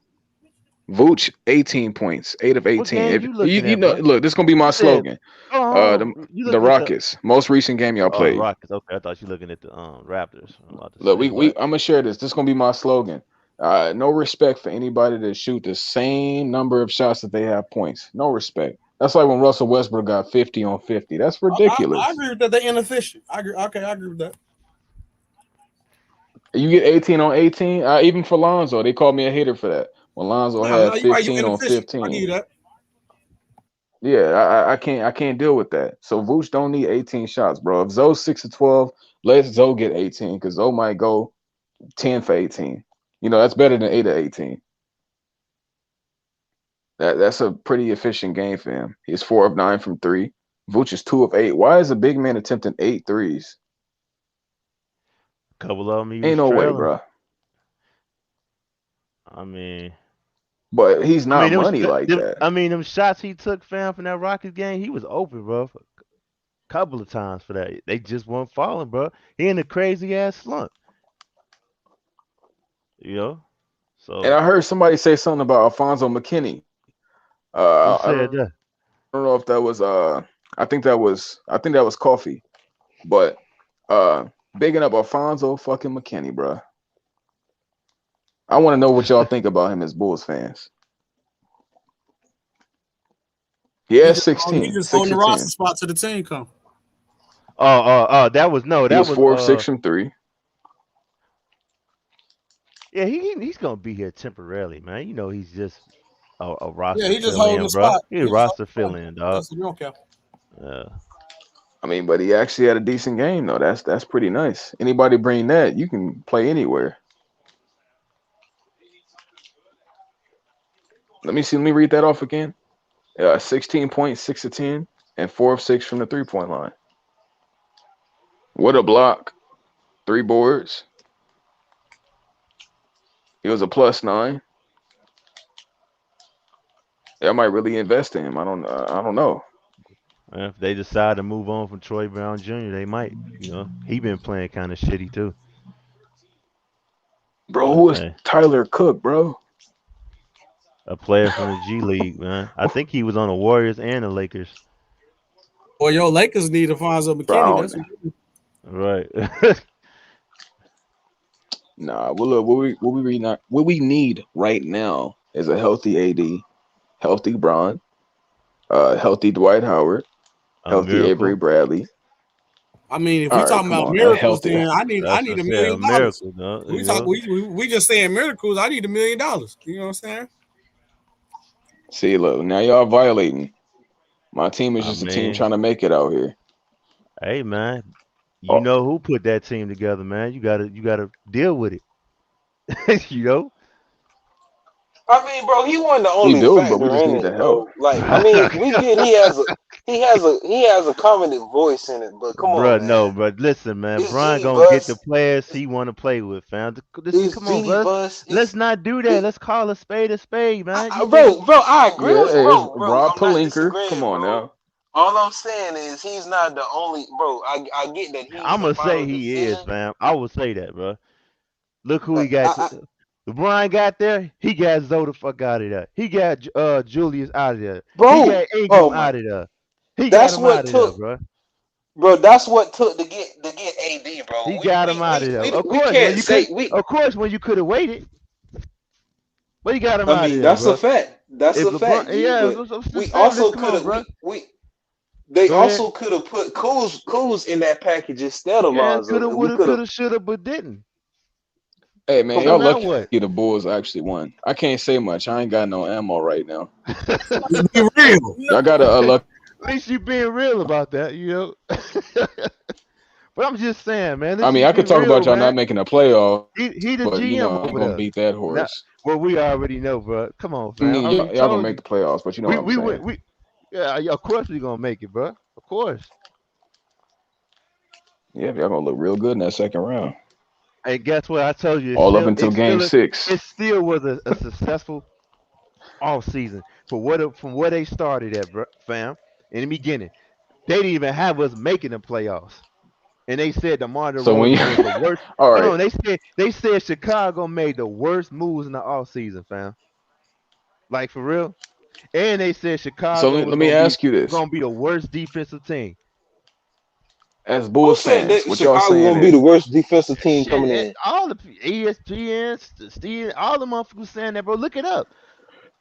Vooch, 18 points, 8 of What 18. game If you you, looking you at, know, bro? look, this is gonna be my You said, slogan. hold The on. You the looking at the Rockets, most recent game y'all the played. Rockets? Okay, I thought you looking at the Raptors. I'm about to Look, say we what? I'm gonna share this. This is gonna be my slogan. No respect for anybody that shoot the same number of shots that they have points. No respect. That's like when Russell Westbrook got 50 on 50. That's I ridiculous. agree with that. They're inefficient. I agree. Okay, I agree with that. You get 18 on 18. Even for Lonzo, they called me a hater for that. When Lonzo No, had you're right. You 15 on inefficient. I give 15. you that. Yeah, I can't deal with that. So Vooch don't need 18 shots, bro. If Zoe's 6 to 12, let Zoe get 18 because Zoe might go 10 for 18. That's better than 8 to 18. That's a pretty efficient game for him. He's 4 of 9 from 3. Vooch is 2 of 8. Why is a big man attempting 8 threes? A couple of them he Ain't was no way, trailing. bro. I mean, But he's not money like that. them shots he took, fam, from that Rockets game, he was open, bro. For a couple of times for that, they just weren't falling, bro. He in a crazy ass slump, you know. And So I heard somebody say something about Alfonso McKinney. who I said that? don't know if that was I think that was Coffee. But bigging up Alfonso fucking McKinney, bro. I want to know what y'all think about him as Bulls fans. He He has just 16, 6 holding the of roster 10. spot to the team come. That was no, He that was was 4 of 6 from 3. yeah, he's gonna be here temporarily, man. You know, he's just a Yeah, roster he just fill holding in, the bro. spot. He's a He just roster holding fill the spot. in, dog. That's don't care. Yeah. I mean, but he actually had a decent game though. That's pretty nice. Anybody bring that, you can play anywhere. Let me read that off again. 16 points, 6 of 10, and 4 of 6 from the 3-point line. What a block. 3 boards. He was a +9. I might really invest in him. I don't know. And if they decide to move on from Troy Brown Jr., they might. You know, he been playing kind of shitty too. Bro, But who is hey, Tyler Cook, bro? a player from the G League, man. I think he was on the Warriors and the Lakers. Well, your Lakers need Alfonso McKinney. Bro, That's what Right. nah. Well, look, what we need right now is a healthy AD, healthy Bron, healthy Dwight Howard, A healthy Avery miracle. Bradley. I mean, if All we right, talking come about on, a miracles, healthy. then I That's need what I $1 said. A million. miracle, no? We talk we just saying miracles. I need $1 million. You know what I'm saying? See, look, now y'all violating. My team is I just a team mean, trying to make it out here. hey, man, you Oh, know who put that team together, man. You gotta deal with it. You know. I mean, bro, he wasn't the We only do, but we factor just in need the it help. though. Like, I mean, we get he has a competent voice in it, but come on, Bruh, no, man. but listen, man. It's Brian Genie gonna get the Bus. players he want to play with, fam. It's Come on, Genie bro. Bus. Let's not do that. Let's call a spade, man. You think Bro, I agree Yeah, with hey, it's bro. Rob I'm not Pelinka. Come disagreeing, on bro. now. All I'm saying is he's not the only, bro. I get that he's I'm the gonna say final he is, decision. fam. I will say that, bro. Look who he Like, got. Brian got there. He got Zoe the fuck out of there. He got Julius out of there. He bro, got Ingram oh my, out of there. He got that's him out what of there, took, bro. bro. That's what took to get AD, bro. He got him out of there. We can't say we. Of course, when you could have waited, but he got him I out of mean, there, that's a bro. fact. That's If a LeBron, fact, G. yeah, But I'm we just saying this. also Come could on, have bro. they Go ahead. also could have put Kuz in that package instead of Yeah, Lonzo, coulda, and we woulda, could have. coulda, shoulda, but didn't. Hey man, Come So y'all on. now lucky what? the Bulls actually won. I can't say much. I ain't got no ammo right now. Just be real. Y'all got a lucky. At least you being real about that, you know. But I'm just saying, man. I Let's mean, just I be could talk real, about y'all man. not making a playoff, He the but GM I ain't over gonna there. beat that Now, horse. well, we already know, bro. Come on, I fam. I mean, already y'all gonna told make you. the playoffs, but you know what I'm We saying. went. Yeah, of course we gonna make it, bro. Of course. Yeah, y'all gonna look real good in that second round. And guess what? I told you, All up until game 6. it still was a successful off season from where they started at, bro, fam. In the beginning, they didn't even have us making the playoffs. And they said DeMar So when you, DeRozan was the worst. all Hold right. on, they said Chicago made the worst moves in the offseason, fam. Like for real. And they said So Chicago let me ask you this: gonna be the worst defensive team. as Who Bulls said fans, that what y'all Chicago saying gonna be the is, worst defensive team Shit, coming in? all the ESPN, Steve, all the motherfuckers saying that, bro. Look it up.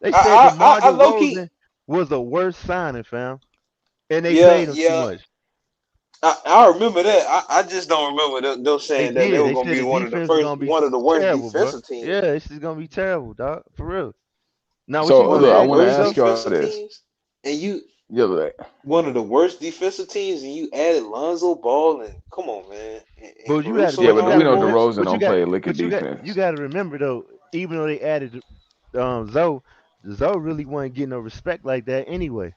They said I DeMar I low key. DeRozan was the worst signing, fam. And they Yeah, paid him too yeah. much. I remember that. I just don't remember them They saying that they did. were They gonna said be the one of the defense is first, gonna be one of the worst terrible, bro. defensive teams. Yeah, this is gonna be terrible, dog. For real. Now, what you so One gonna of look, the I ask want to me, worst ask though? y'all defensive this. teams, and you Yeah, like, one of the worst defensive teams, and you added Lonzo Ball, and come on, man, and But Caruso yeah, and but all we them know boys. DeRozan don't play liquid you defense. got to remember though. Even though they added Zoe, Zoe really wasn't getting no respect like that anyway.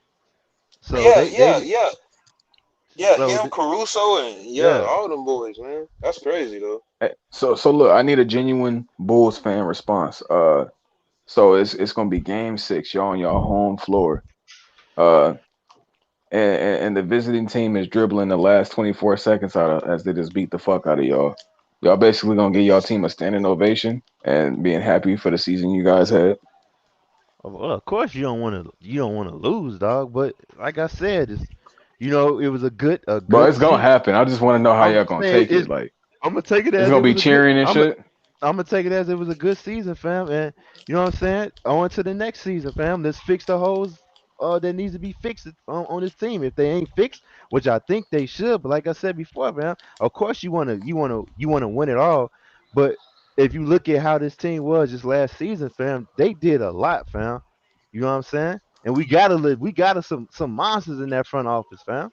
So Yeah, they yeah. so Him, Caruso, and yeah, yeah. all them boys, man. That's crazy though. So look, I need a genuine Bulls fan response. So it's gonna be game 6. Y'all on your home floor. Uh, and the visiting team is dribbling the last 24 seconds out of as they just beat the fuck out of y'all. Y'all basically gonna give y'all team a standing ovation and being happy for the season you guys had. Well, of course you don't want to lose, dog. But like I said, it was a But good it's gonna season. happen. I just want to know how I'm y'all gonna saying take it. Like I'm gonna take it it's as gonna it be was a good. cheering and shit. I'm gonna take it as it was a good season, fam. And you know what I'm saying? On to the next season, fam. Let's fix the holes that needs to be fixed on this team. If they ain't fixed, which I think they should, but like I said before, man, of course you wanna win it all. But if you look at how this team was just last season, fam, they did a lot, fam. You know what I'm saying? And we gotta some monsters in that front office, fam.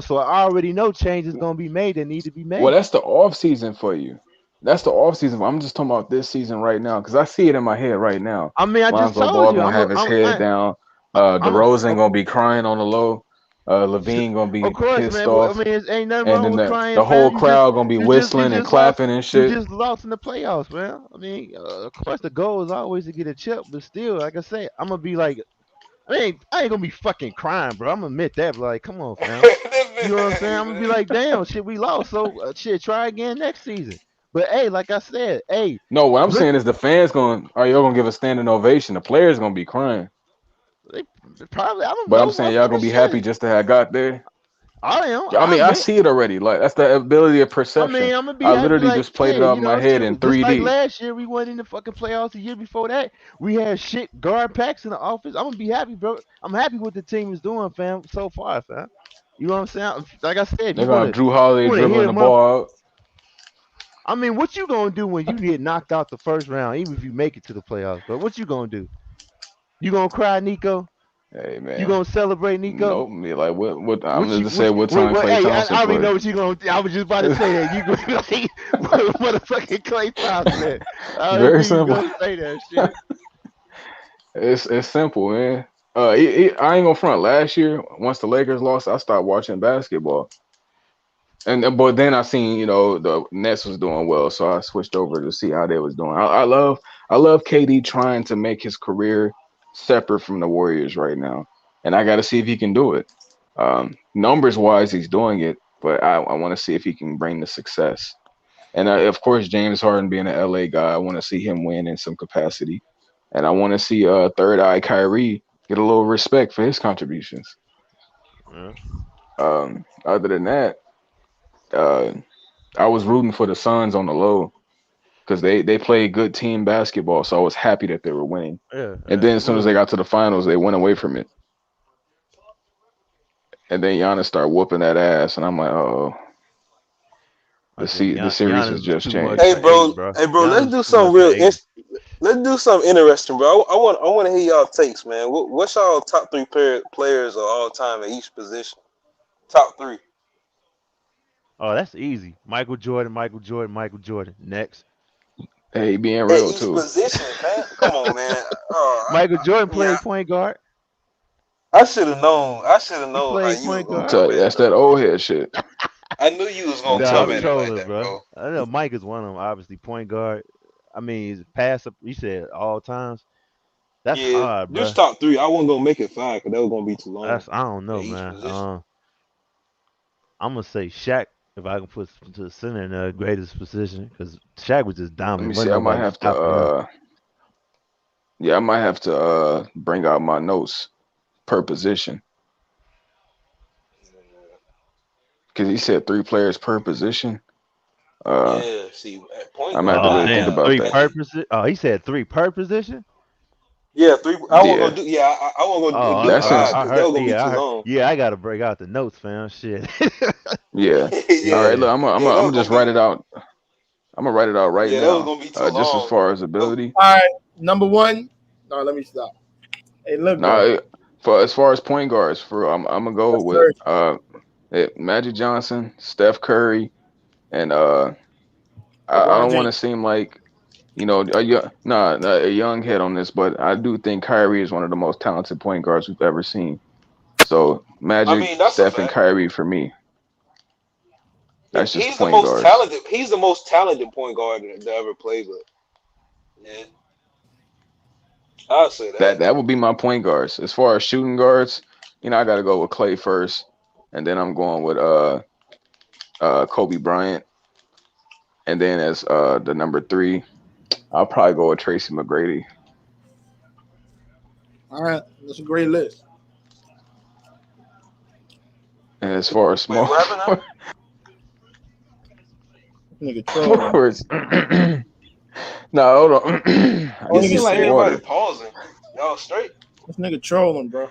So I already know changes gonna be made that need to be Well, made. that's the off season for you. That's the off season. I'm just talking about this season right now because I see it in my head right now. I mean, I just Lonzo told Ball you, gonna have his head down. DeRozan gonna be crying on the low. Levine gonna Of be course, pissed man. But I off, mean, ain't nothing and wrong then with the crying, whole fam. crowd gonna be You whistling and just lost. clapping and You shit. just lost in the playoffs, man. I mean, of course, the goal is always to get a chip, but still, like I say, I'm gonna be like, I ain't gonna be fucking crying, bro. I'm gonna admit that. But like, come on, fam. You know what I'm saying? I'm gonna be like, damn, shit, we lost. So shit, try again next season. But hey, like I said, hey, No, what I'm look, saying is the fans are y'all gonna give a standing ovation? The players gonna be crying, they probably I don't but I'm know, saying y'all gonna motherfucker. be happy Shit, just to have got there. I am. I I mean, I admit. see it already. Like that's the ability of I perception. mean, I'm gonna be I happy literally like just played it shit, off in my head in just like 3D. last year we went in the fucking playoffs. The year before that, we had shit guard packs in the office. I'm gonna be happy, bro. I'm happy with the team is doing, fam, so far, fam. You know what I'm saying? Like I said, if They're you gonna wanna have Drew Holiday hear dribbling the the month, ball out. I mean, what you gonna do when you get knocked out the first round, even if you make it to the playoffs, bro? What you gonna do? You gonna cry, Nico? Hey You man, gonna celebrate, Nico? nope. Me like what? I'm What gonna you just say what time Klay hey, Thompson I already play. know what you gonna I was just about to say that. You gonna what the fucking Clay Thompson at? I already Very knew you simple. gonna say that shit. It's simple, man. I ain't gonna front. Last year, once the Lakers lost, I stopped watching basketball. But then I seen the Nets was doing well, so I switched over to see how they was doing. I love KD trying to make his career separate from the Warriors right now, and I got to see if he can do it. Numbers wise, he's doing it, but I want to see if he can bring the success. And of course, James Harden being an LA guy, I want to see him win in some capacity, and I want to see Third Eye Kyrie get a little respect for his contributions. Yeah. Other than that, uh, I was rooting for the Suns on the low because they played good team basketball, so I was happy that they were winning. Yeah, And then as soon as they absolutely. got to the finals, they went away from it. And then Giannis started whooping that ass, and I'm like, oh, I said the series has Giannis was just too much changed. for eight, bro. Hey, bro, let's Giannis do was too much something for real. eight. Let's do something interesting, bro. I want to hear y'all takes, man. What's y'all top three players of all time at each position? Top three. Oh, that's easy. Michael Jordan, Michael Jordan, Michael Jordan. Next. Hey, being At real each too. position, man. Come on, man. Michael Jordan Yeah, played point guard. I should have known. I should have He known how played you was point gonna I'm guard. telling come you, at it, that's though, that bro. old head shit. I knew you was I'm gonna Nah, come I'm telling at you. it like trolling, that, bro. bro. I know Mike is one of them. Obviously, point guard. I mean, he's pass up. You said all times. That's Yeah, hard, bro. just top three. I wasn't gonna make it five because that was gonna be too long I don't at know, each man. position. I'm gonna say Shaq if I can put to the center in the greatest position because Shaq was just Let me dominant. Wasn't see. I might nobody have to. stopping him. Yeah, I might have to bring out my notes per position because he said 3 players per position. Uh, Yeah, see, at point I'm gonna have guard, to Oh really think damn, about three that. per position. Oh, he said three per position. yeah, three. I wasn't gonna Yeah, do. Yeah, I wasn't gonna Oh, do that's five ins. I because that heard. was gonna be Yeah, I too heard. long. Yeah, I gotta break out the notes, fam. Shit. Yeah. All yeah, right. yeah. Look, yeah, that I'm was gonna just gonna write be. it out. I'm gonna write it out right Yeah, that was now. gonna be too Just as long, far bro. as ability. All right, number one. No, let me stop. Hey, look Now, though. for as far as point guards, I'm gonna go That's with first. Magic Johnson, Steph Curry, and I LeBron don't want James. to seem like a young head on this, but I do think Kyrie is one of the most talented point guards we've ever seen. So I Magic, mean, that's a Steph, and fact. Kyrie for me. Yeah, That's just point guards. He's the most talented point guard to ever play. But yeah, I'll say that. That would be my point guards. As far as shooting guards, I got to go with Clay first, and then I'm going with Kobe Bryant, and then as the number 3, I'll probably go with Tracy McGrady. All right, that's a great list. And as far as Wait, small what happened now? Nigga trolling. forwards, no, hold on. I Oh, need It to nigga seems get like some said everybody water. pausing. Y'all straight? this nigga trolling, bro.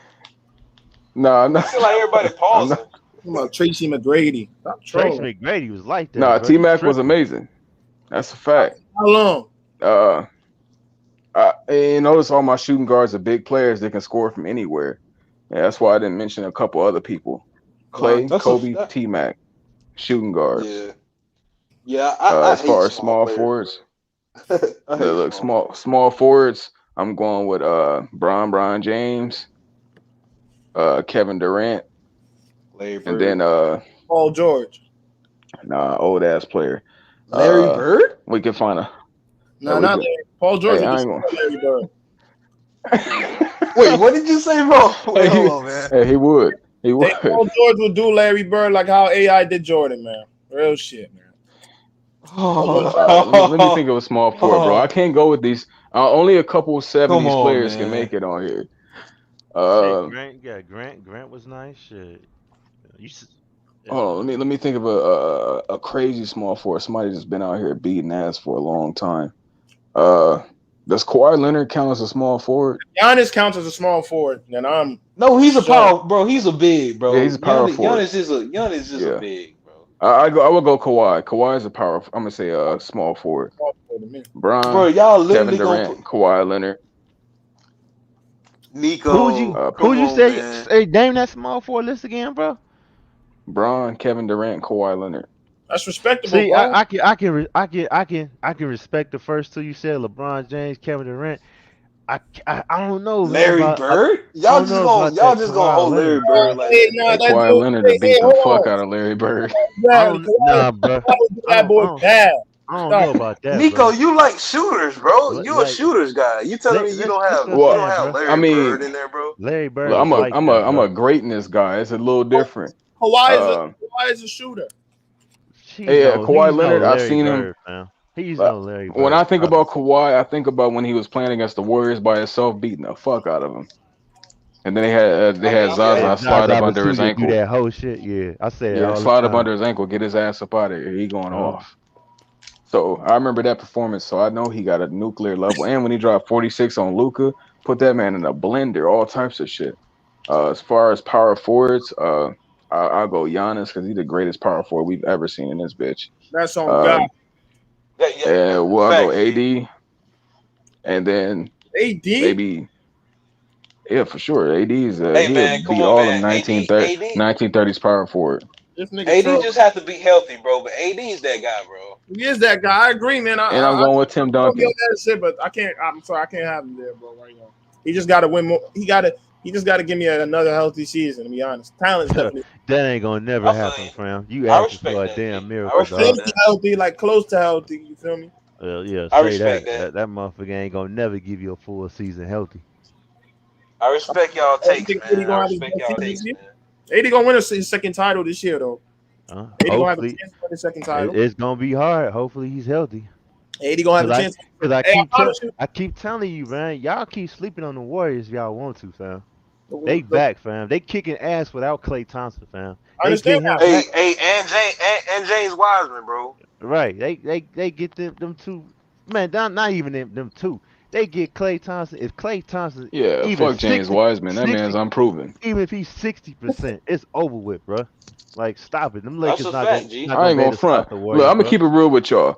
No, I'm It not. seems like everybody I'm pausing. not. Talking about Tracy McGrady. Stop Tracy trolling. McGrady was like that, No, bro. T You Mac was tripping? amazing. That's a fact. How long? Uh, notice all my shooting guards are big players that can score from anywhere. Yeah, that's why I didn't mention a couple other people. Nah, Clay, That's a Kobe, that, T Mac, shooting guards. yeah, yeah. I As hate far as small small players, forwards, bro. I hate look, small players. small forwards. I'm going with Brian James, Kevin Durant, Larry and then Bird. Paul George. old ass player. Larry Bird? We can find a. No, We not can. Larry. Paul George Hey, was I the ain't shooter, Larry Bird. Wait, what did you say, bro? Wait, Hey, hold on, man. he would. He Hey, would. Paul George would do Larry Bird like how AI did Jordan, man. Real shit, man. Let me think of a small forward, bro. I Oh, can't go with these. Only a couple come 70s on, players can man. make it on here. Hey, Uh, Grant. Yeah, Grant was nice. Shit. You. Yeah. Hold on. Let me think of a crazy small forward. Somebody that's been out here beating ass for a long time. Uh, does Kawhi Leonard count as a small forward? Giannis counts as a small forward, and I'm No, he's a shocked. power, bro. He's a big, Yeah, bro. he's a power forward. Giannis is a Yeah, big, bro. I will go Kawhi. Kawhi is a power. I'm gonna say small forward. Small forward to me. Bro, Bron, y'all Kevin literally gonna put Durant, Kawhi Leonard, Nico. Come Who'd you on, say? man. Hey, name that small forward list again, bro. Bron, Kevin Durant, Kawhi Leonard. That's respectable, See, bro. I can respect the first two you said, LeBron James, Kevin Durant. I don't know, man. Larry About Bird? I Y'all don't just know gonna about that hold Kawhi Larry Leonard. Bird like Hey, that, nah, man. that Kawhi dude. Leonard to Hey, beat the hold fuck on. out of Larry Bird. I Yeah, don't, nah, bro. Kawhi do I that don't, I boy don't, bad. I don't Stop. know about that, Nico, bro. you like shooters, bro. You a Like, shooters guy. You telling me let's you don't understand, have bro. I Larry mean, Bird in there, bro? Larry Bird look, is like that, I'm bro. a greatness guy. It's a little different. Kawhi is a shooter. He's Kawhi no Leonard. I've Larry seen him. Bird, fam. He's no Larry When I Bird. think about Kawhi, I think about when he was playing against the Warriors by himself, beating the fuck out of him. And then they had And Zaza slide Zaza up under his Pachulia do ankle. that whole shit. Yeah, I say that Yeah, all the slide up time. under his ankle, get his ass up out of here. He going off. So I remember that performance. So I know he got a nuclear level. And when he dropped 46 on Luka, put that man in a blender, all types of shit. As far as power forwards, I'll go Giannis because he's the greatest power forward we've ever seen in this bitch. That's on God. And I'll go Facts, G. AD, and then AD? maybe for sure. AD's Hey he'll man, come beat on, all them man. AD 1930s power forward. This nigga AD troll. just have to be healthy, bro. But AD is that guy, bro. He is that guy. I agree, man. And I'm going with Tim don't get Duncan. that shit, but I can't. I'm sorry, I can't have him there, bro. Right now, he just got to win more. He just got to give me another healthy season. To be honest, talent's definitely. That ain't gonna never happen, fam. You I asking respect for a that, damn G. miracle, I dog. respect that. Healthy, like close to healthy. You feel me? Yeah, I say respect that. That motherfucker ain't gonna never give you a full season healthy. I respect y'all I don't takes, think AD man. I gonna have his respect best y'all season this takes, year. man. AD gonna win his second title this year, though. AD gonna have a Hopefully, chance to win his second title. it's gonna be hard. Hopefully, he's healthy. AD gonna have a chance. Cause I Hey, keep telling you, man. Y'all keep sleeping on the Warriors if y'all want to, fam. They the- back, fam. They kicking ass without Klay Thompson, fam. I They understand get him that. back. Hey, and James Wiseman, bro. Right. They get them two. Man, not even them two. They get Klay Thompson. If Klay Thompson Yeah, even fuck James 60, Wiseman. That 60 man's unproven. even if he's 60%, it's over with, bro. Like, stop it. Them That's Lakers a fact, G. not I gonna ain't be able gonna to stop front. the Look, Warriors, I'm gonna bro. keep it real with y'all.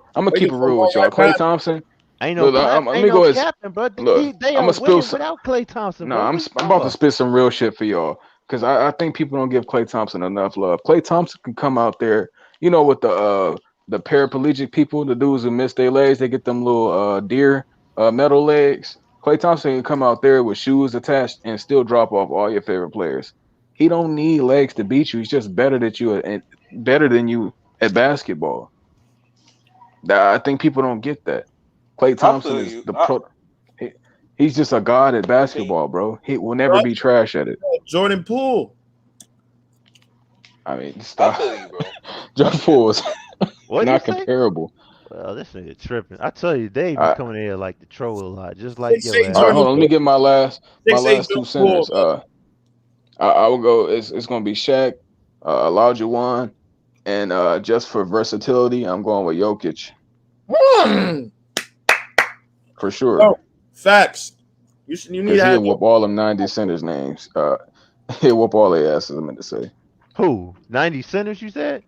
Klay Thompson. Ain't no Look, cap. let Ain't me no go ahead. capping, bro. Look, They I'm are gonna spill winning some. without Klay Thompson, No, bro. I'm What you I'm talking about to about? spit some real shit for y'all because I think people don't give Klay Thompson enough love. Klay Thompson can come out there, with the paraplegic people, the dudes who miss their legs, they get them little deer metal legs. Klay Thompson can come out there with shoes attached and still drop off all your favorite players. He don't need legs to beat you. He's just better than you at basketball. I think people don't get that. Klay I Thompson feel is you. he's just a god at Okay. basketball, bro. He will never be trash at it. Jordan Poole. I mean, I stop. feel you, bro. Jordan Poole is What'd not you say? comparable. Well, this nigga tripping. I tell you, they be All coming in here like the troll a lot, just like your Six ass. right, hold Jordan on. Let Poole. me get my last 6'8" two Jordan Poole. centers. I will go. It's gonna be Shaq, Olajuwon, and just for versatility, I'm going with Jokic for sure. No, facts. You need Because to have he'll whoop all them 90 centers names. He'll whoop all their asses. I meant to say. Who? 90 centers, you said?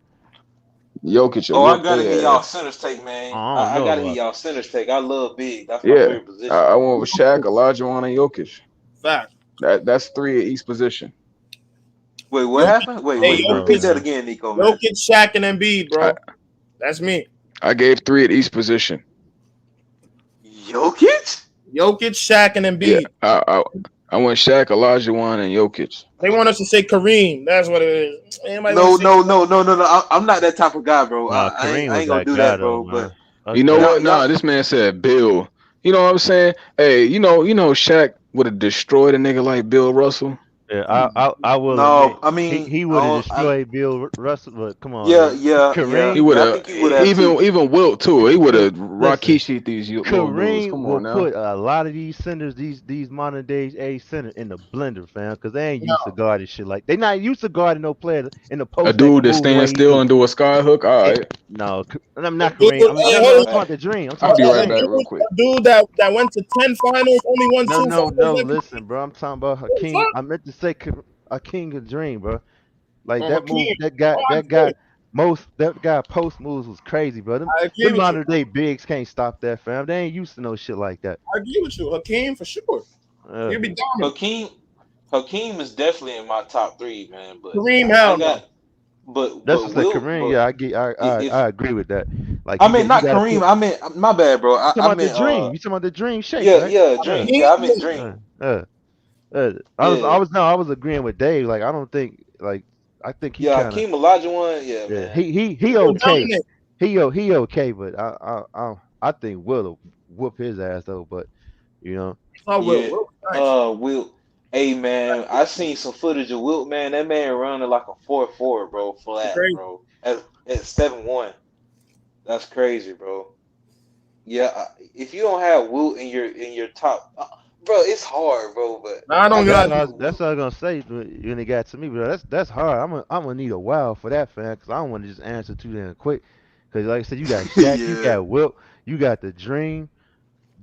Jokic will Oh, I whoop gotta get their y'all ass. centers take, man. I don't I know gotta get about y'all centers take. I love big. That's my Yeah, favorite position. I went with Shaq, Olajuwon, and Jokic. facts. That's three at each position. Wait, what happened? I Wait, don't know, repeat that man. again, Nico, man. Jokic, Shaq, and Embiid, bro. That's me. I gave three at each position. Jokic? Jokic, Shaq, and Yeah, Embiid. I went Shaq, Olajuwon, and Jokic. They want us to say Kareem. That's what it is. Anybody No, want to say? no. I'm not that type of guy, bro. Nah, I Kareem ain't was gonna that do guy that, though, bro. man. But You know what? y'all, Nah, this man said Bill. You know what I'm saying? Hey, Shaq would have destroyed a nigga like Bill Russell. Yeah, I will admit no. I mean, he would have destroyed Bill Russell, but come on, yeah. man. He Kareem would I have think he would have too. even Wilt too. He would have listen, Rakishi these little dudes. Kareem Come will on now. put a lot of these centers, these modern day age centers in the blender, fam, because they ain't used to guarding shit like they not used to guarding no player in the A post that dude can that move the way stands he still do. and do a sky hook. All right, No, I'm not Dude, Kareem. hey, I'm hold talking on. about the dream. I'm I'll talking be about the right dream. back real quick. A dude that went to 10 finals, only won two finals. No. Listen, bro. I'm talking about Hakeem. I meant to say Hakeem of Dream, bro. Like that move, Hakeem. that I guy, agree. that guy post moves was crazy, bro. I agree Them with you. modern day bigs can't stop that, fam. They ain't used to no shit like that. I agree with you. Hakeem for sure. He'll be dominant. Hakeem is definitely in my top three, man. But Kareem, I hell no. got, but That's just like Wilt, Kareem. but Yeah, if I agree with that. Like I you mean, get you not got to Kareem. put. I meant my bad, bro. You talking I about the meant dream? You talking about the dream shake, yeah, right? yeah, Yeah. Dream. Yeah, I meant Dream. I Yeah, was no, I was agreeing with Dave. Like I don't think like I think he yeah. kind of Hakeem Olajuwon. Yeah, yeah man. he Will okay. dominate. He okay, but I think Will whoop his ass though. But you know, Oh, Will. Yeah. Will was nice. Wilt. Hey, man, I seen some footage of Wilt, man. That man running like a 4.4, bro, flat, Crazy. bro. At 7'1". That's crazy, bro. Yeah, if you don't have Wilt in your top, bro, it's hard, bro. But Nah, I I don't gotta got. put that's Wilt. what I was gonna say when it got to me, bro. That's hard. I'm gonna need a while for that, fan, because I don't want to just answer too damn quick. Because like I said, you got Shaq, you Yeah, got Wilt, you got the Dream.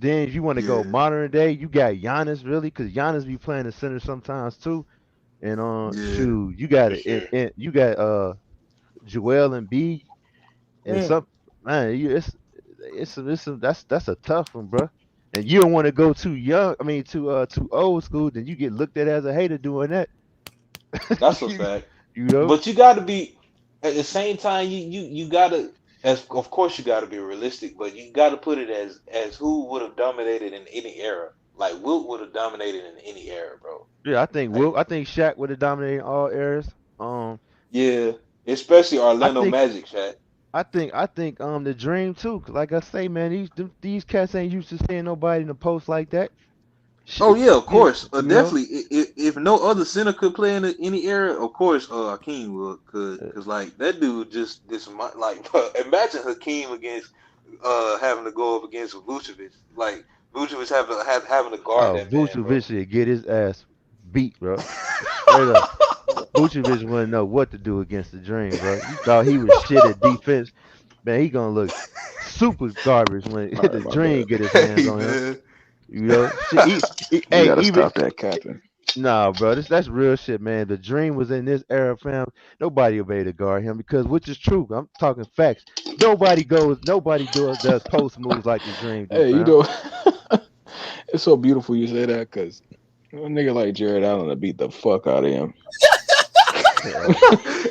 Then if you want to go yeah, modern day, you got Giannis really, because Giannis be playing the center sometimes too. And yeah, shoot, you got for it. sure. You got Joel and B and Mm. some man. That's a tough one, bro. And you don't want to go too young. I mean, too old school. Then you get looked at as a hater doing that. That's a you, fact. you know. But you gotta be at the same time. You gotta, as of course you gotta be realistic, but you gotta put it as who would have dominated in any era. Like Wilt would have dominated in any era, bro. Yeah, I think Like I think Shaq would have dominated all eras. Um, yeah, especially I Orlando think Magic, Shaq. I think the Dream too. 'Cause like I say, man, these cats ain't used to seeing nobody in the post like that. Oh Shit, yeah, of you, course, you know. definitely. If no other center could play in any era, of course, Hakeem could, Uh, cause like that dude just this like imagine Hakeem against having to go up against Vucevic, like Vucevic having to guard Oh, that man, bro. Vucevic should get his ass beat, bro. Straight up. Vucevic wouldn't know what to do against the Dream, bro. You thought he was shit at defense. Man, he gonna look super garbage when All the right, my Dream bad. get his hands Hey on him. man. You know, shit. You Hey, gotta even stop that capping. nah, bro. That's real shit, man. The Dream was in this era, fam. Nobody obeyed to guard him because, which is true. I'm talking facts. Nobody does post moves like the Dream do, Hey, you fam. know, it's so beautiful you say that because a nigga like Jared Allen to beat the fuck out of him.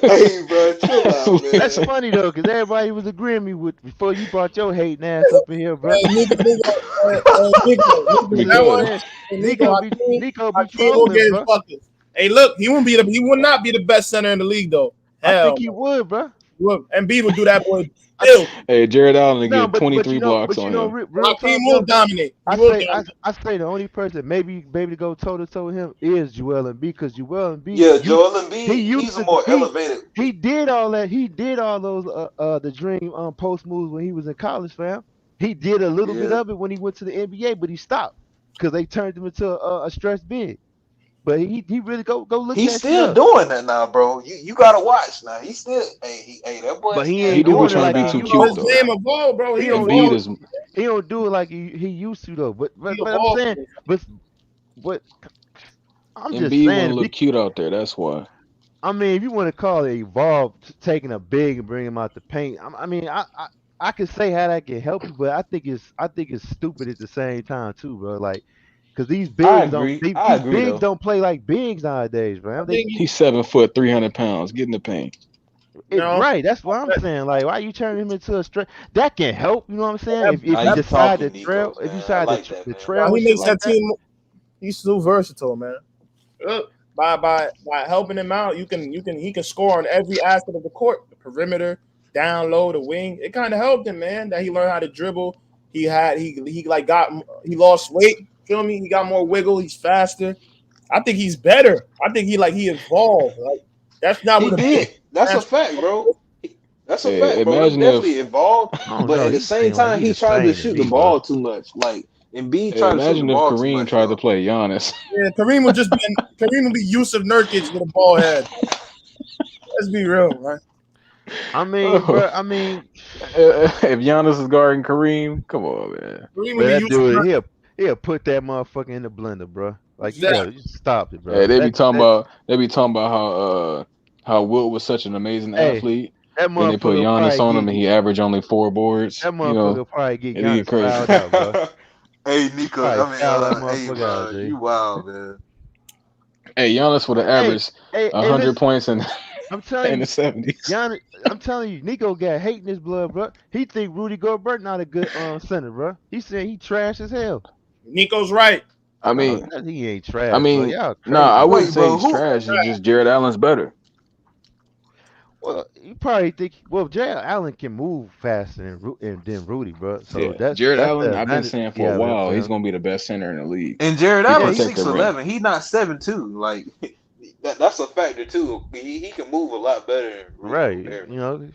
Hey bro, chill out, That's man. funny though, because everybody was agreeing with me with before you brought your hating ass up in here, bro. Hey, Nico, that Yeah, because one. man. Hey, Nico, Nico be Hakeem will trolling, get his bro. buckets. Hey, look, he would not be the best center in the league though. I think Hell, he would, bro. look, Embiid would do that boy I, still. hey, Jared Allen to no, get but 23 blocks on him. real Hakeem talk will though. dominate. He I will say dominate. I say the only person maybe to go toe to toe with him is Joel Embiid, because Joel Embiid Yeah, you Joel he Embiid, used he's a to more elevated. he did all that, he did all those the Dream post moves when he was in college, fam. He did a little bit Yeah, of it when he went to the NBA, but he stopped because they turned him into a stretch big. But he really go look he's that shit still up. doing that now, bro. You gotta watch now. He's still hey that boy But he still He ain't do be doing doing it trying that to like be he now. too Bro, used cute his to. though. game evolved, bro. He He don't Embiid do evolved. is he don't do it like he used to though. He But I'm evolved. saying, but I'm just Embiid want saying to if you look cute out there. That's why. I mean, if you want to call it evolve, taking a big and bringing him out the paint, I can say how that can help you, but I think it's stupid at the same time too, bro. Like, cause I these agree bigs though. don't play like bigs nowadays, I man. think He's 7 foot, 300 pounds. Get in the paint. no. Right. That's what I'm saying. Like, why you turning him into a straight? That can help. You know what I'm saying? That, If Now you that, you decide to talking, trail, Nico, if you man. I decide like that, to man. trail he and shit makes like that that. team. He's so versatile, man. Look, by helping him out, he can score on every aspect of the court, the perimeter, down low, the wing. It kind of helped him, man. That he learned how to dribble. He lost weight. Feel me? He got more wiggle. He's faster. I think he's better. I think he evolved. Like that's not He what a big did. That's a man. fact, bro. That's a Hey, fact, bro. He imagine definitely if evolved, I don't but know. at the He same seemed like time, he he the tried to same to shoot the me, bro. ball too much. Like Embiid hey, tried to shoot the imagine if ball too Kareem much, tried to though. play Giannis. Yeah, Kareem would be Yusuf Nurkic with a ball head. Let's be real, right? I mean, Oh, bro. I mean, if Giannis is guarding Kareem, come on, man. Kareem would but be that Yusuf dude, Nurkic. he'll put that motherfucker in the blender, bro. Like Exactly. you stop it, Hey, bro. That they be talking about how Wilt was such an amazing hey, athlete. that Then they put motherfucker will Giannis probably on him and he averaged only 4 boards. that motherfucker will probably get It'd get Giannis crazy. fouled out, bro. Hey, Nico. Probably I mean, foul that hey, motherfucker out, bro, Jay. you wild, man. Hey, Giannis would have Hey, averaged hey, 100 listen. points and I'm telling in the you, 70s. Giannis, I'm telling you, Nico got hate in his blood, bro. He think Rudy Gobert not a good center, bro. He said he trash as hell. Nico's right. I No, mean, he ain't trash, bro. Y'all no, crazy, I bro. wouldn't Wait, say bro, he's who? trash. It's just Jared Allen's better. Well, you probably think Jay Allen can move faster than Rudy, bro. So Yeah, Jared that's Allen, the I've been advantage saying he for a have while, for he's him. gonna be the best center in the league. And Jared He Allen protect the rim. 6'11". He's not 7'2". Like that's a factor too. He can move a lot better than Rudy Right. Gobert, You man. know,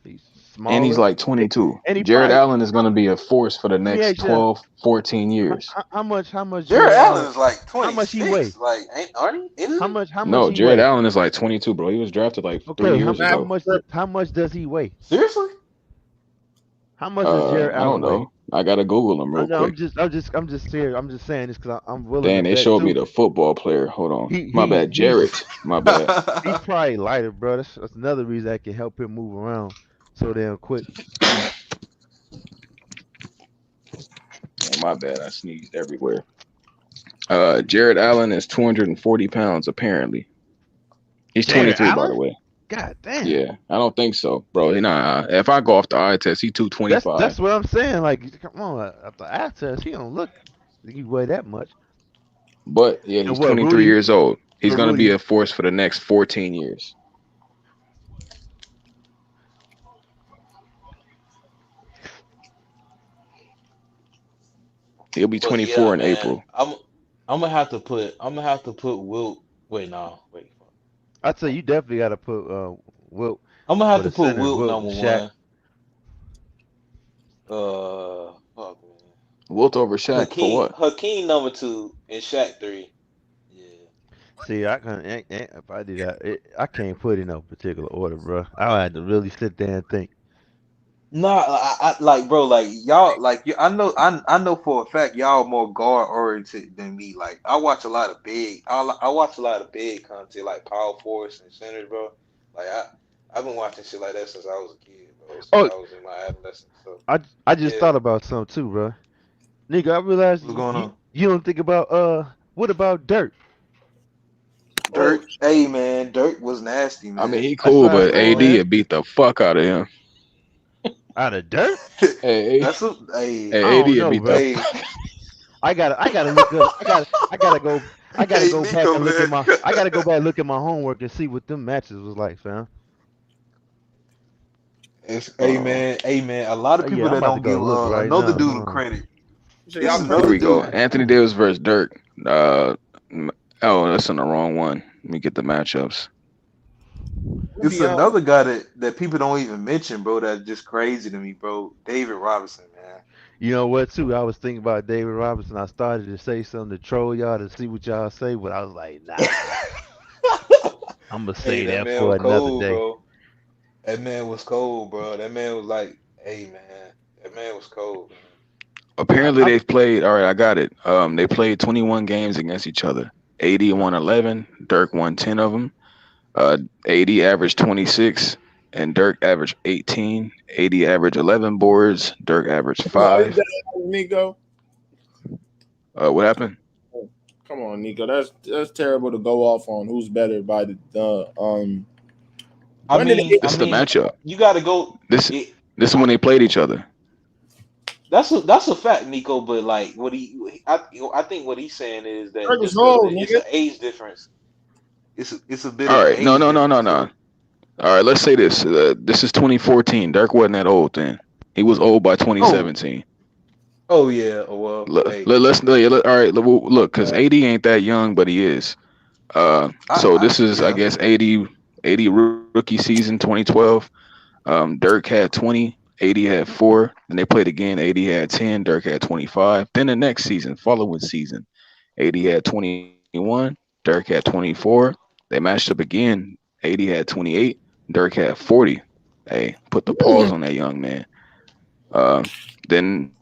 he's And he's smaller. like 22. And he Jared probably Allen is gonna be a force for the let me next ask you 12, 14 years. how much Jared Jared Allen Allen is like how much he weigh? 26. Like, aren't he? Isn't he? How much No, he Jared weigh? Allen is like 22, bro. He was drafted like 3 Okay, years Nah, ago. how much does he weigh? Seriously? How much does Jared I don't Allen weigh? know. I gotta Google him I real know, quick. I'm just serious. I'm just saying this because I'm willing to Dang, they bet showed me too. the football player. Hold on. My bad, He's Jarrett. My bad. he's probably lighter, bro. That's another reason that can help him move around so damn quick. Yeah, my bad. I sneezed everywhere. Jared Allen is 240 pounds, apparently. He's Jared 23, by the Allen? way. God damn. Yeah, I don't think so, bro. Nah, if I go off the eye test, he 225. That's what I'm saying. Like, come on, at the eye test, he don't look like he weigh that much. But yeah, And he's what 23 Rudy? years old. He's But gonna be Rudy, a force for the next 14 years. He'll be But yeah, 24 in man. April. I'm gonna have to put Wilt. Wait, no, wait. I'd say you definitely got to put Wilt I'm gonna for have the to put center. Wilt Wilt and number Shaq. one. Fuck, man. Wilt over Shaq for what? Hakeem number two, and Shaq three. See, I can't. If I do that, I can't put in no particular order, bro. I had to really sit there and think. Nah, I like, bro, like y'all, like I know for a fact y'all more guard oriented than me. Like I watch a lot of I watch a lot of big content, like power forwards and centers, bro. Like I've been watching shit like that since I was a kid, bro. Since Oh, I was in my adolescence. So I just yeah, thought about something too, bro. Nigga, I realized what's going on? you don't think about what about Dirk? Dirk, hey man, Dirk was nasty, I mean, man. he That's cool, what I'm but saying, AD man. would beat the fuck out of him. Out of Dirk? Hey, That's what, hey, I AD don't would know, beat the. bro. hey, I gotta look up. I gotta hey, go back Nico, and look at man. my. I gotta go back and look at my homework and see what them matches was like, fam. Hey man. A lot of people Yeah, I'm that about to don't go give look right another now. dude Hold on. credit. So It's y'all Here put another we go. dude. Anthony Davis versus Dirk. Oh, that's in the wrong one. Let me get the matchups. It's another guy that people don't even mention, bro. That's just crazy to me, bro. David Robinson, man. You know what, too? I was thinking about David Robinson. I started to say something to troll y'all to see what y'all say, but I was like, nah. I'm gonna Hey, say that that man for was another cold, day. bro. That man was cold, bro. That man was like, hey, man. That man was cold, man. Apparently, I, they've played. All right, I got it. They played 21 games against each other. AD won 11. Dirk won 10 of them. AD averaged 26, and Dirk averaged 18. AD averaged 11 boards. Dirk averaged Come on, is 5. that Nico? What happened? Come on, Nico. That's terrible to go off on. Who's better by the I when did mean, it? This is the matchup. you got to go. This is when they played each other. That's a fact, Nico. But like, I think what he's saying is that Dirk is just because old, it's nigga. an age difference, it's a bit All of an right, no. age difference. All right, let's say this. This is 2014. Dirk wasn't that old then. He was old by 2017. Oh yeah. Well, Look, hey, all right. Look, because AD ain't that young, but he is. So this is, I yeah. guess, 80 rookie season 2012. Dirk had 20. AD had 4. Then they played again. AD had 10. Dirk had 25. Then the next season, following season, AD had 21. Dirk had 24. They matched up again. AD had 28. Dirk had 40. Hey, put the pause on that young man. Then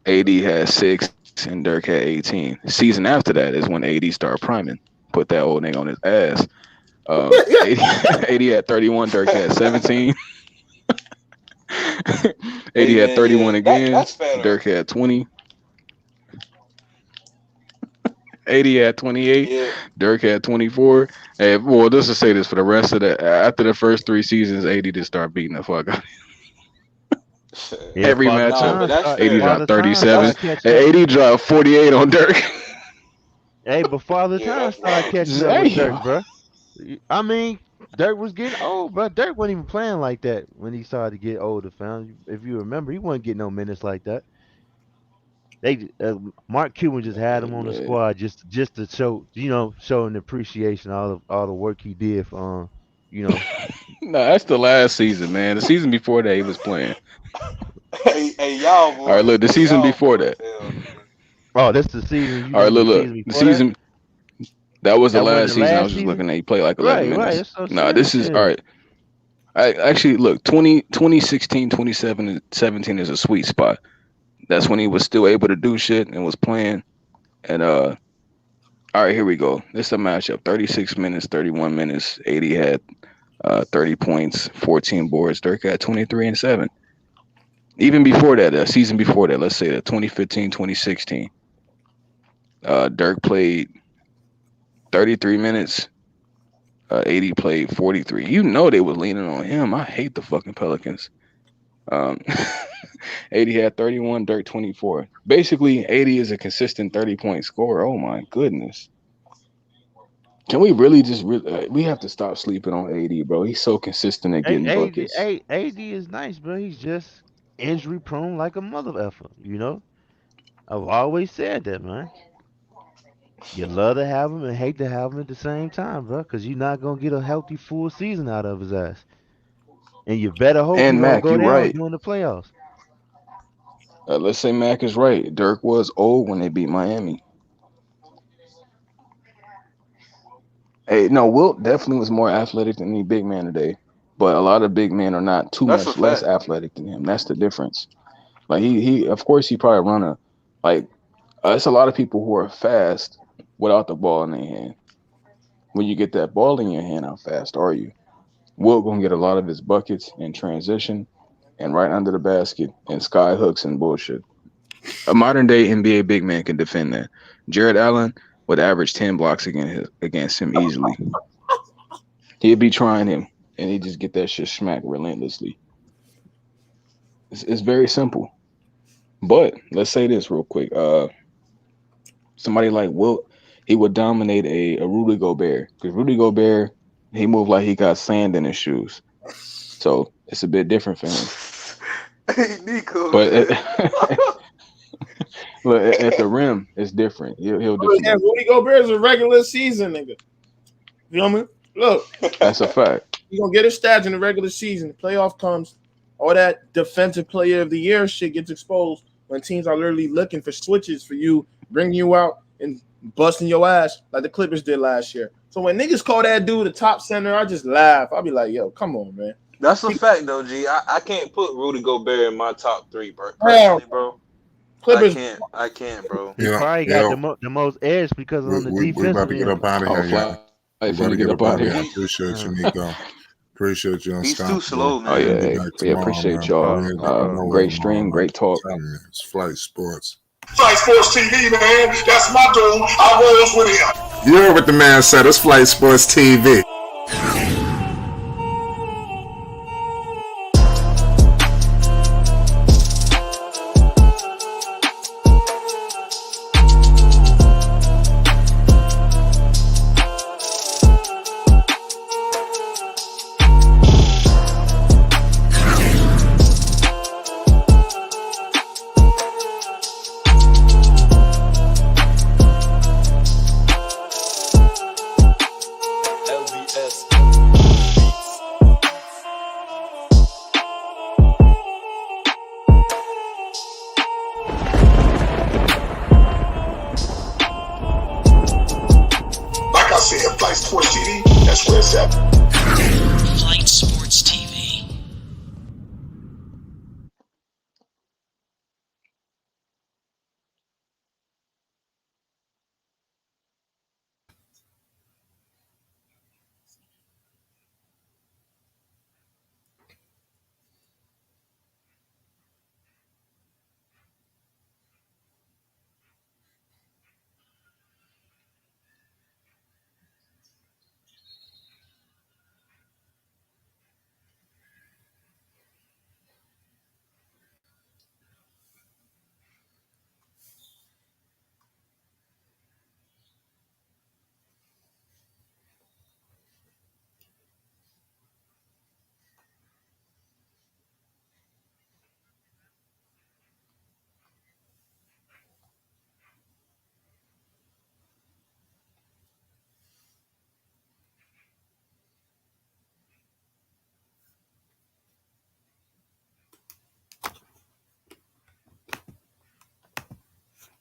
AD had 6 and Dirk had 18. The season after that is when AD started priming. Put that old nigga on his ass. 80 had 31. Dirk had 17. 80 Hey had man, 31 yeah. again. That's fair. Dirk had 20. AD had 28. Yeah. Dirk had 24. And well, just to say this for the rest of the after the first 3 seasons, AD just started beating the fuck out. Yeah, Every Father Nah, matchup. but Time that's start. AD fair. Father dropped Time 37. started That's catching up. And AD dropped 48 on Dirk. Hey, but Father yeah, Time that's started wild. catching up with Dirk, Damn. bro. I mean, Dirk was getting old, bro. Dirk wasn't even playing like that when he started to get older, fam. If you remember, he wasn't getting no minutes like that. They Mark Cuban just had him on the Man. squad just to show an appreciation all the work he did for No, that's the last season, man. The season before that, he was playing. Hey, y'all All right, boys. look, the Hey, season y'all before boys. that. Hell, man. Oh, that's the season you All right, mean the look. season The before that? season that was the That wasn't last the season. I last was just season? looking at. He played like 11 Right. minutes. That's what I'm Nah, saying. this is all Yeah. right. I actually look 2016, 27, and 17 is a sweet spot. That's when he was still able to do shit and was playing. And all right, here we go. This is a matchup. 36 minutes, 31 minutes. 80 had 30 points, 14 boards. Dirk had 23 and 7. Even before that, a season before that, let's say that 2015, 2016, Dirk played 33 minutes. 80 played 43. You know they was leaning on him. I hate the fucking Pelicans. 80 had 31, Dirk 24. Basically, 80 is a consistent 30-point scorer. Oh my goodness. Can we really we have to stop sleeping on 80, bro. He's so consistent at getting buckets. AD is nice, bro. He's just injury prone like a mother effer, I've always said that, man. You love to have him and hate to have him at the same time, bro, because you're not gonna get a healthy full season out of his ass. And you better hope he And don't Mac, go you down right. during the playoffs. Let's say Mac is right. Dirk was old when they beat Miami. Hey, no, Wilt definitely was more athletic than any big man today. But a lot of big men are not too That's a much less fact. athletic than him. That's the difference. Like he of course he probably run it's a lot of people who are fast without the ball in their hand. When you get that ball in your hand, how fast are you? Wilt gonna get a lot of his buckets in transition and right under the basket and sky hooks and bullshit. A modern day NBA big man can defend that. Jared Allen would average 10 blocks against him easily. He'd be trying him and he'd just get that shit smacked relentlessly. It's very simple. But let's say this real quick. Somebody like Wilt, he would dominate a Rudy Gobert. Because Rudy Gobert, he moved like he got sand in his shoes. So it's a bit different for him. Hey, Nico. But at the rim, it's different. He'll defend. Yeah, Rudy Gobert is a regular season nigga. You know what I mean? Look. That's a fact. You're going to get his stats in the regular season. The playoff comes. All that defensive player of the year shit gets exposed when teams are literally looking for switches for you, bringing you out and busting your ass like the Clippers did last year. So when niggas call that dude the top center, I just laugh. I'll be like, yo, come on, man. That's a fact, though, G. I can't put Rudy Gobert in my top 3, bro. Personally, bro. Clippers. I can't, bro. He probably got the most edge because on the defensive we about to get end. up out of here, y'all. We about to get up out of here. I appreciate you, Nico. Appreciate you. He's too slow, man. Oh yeah, appreciate y'all. Great stream, great talk. It's Flight Sports. Flight Sports TV, man. That's my dude. I rolls with him. You heard what the man said. It's Flight Sports TV. Like I said, Flight Sports TV, that's where it's at.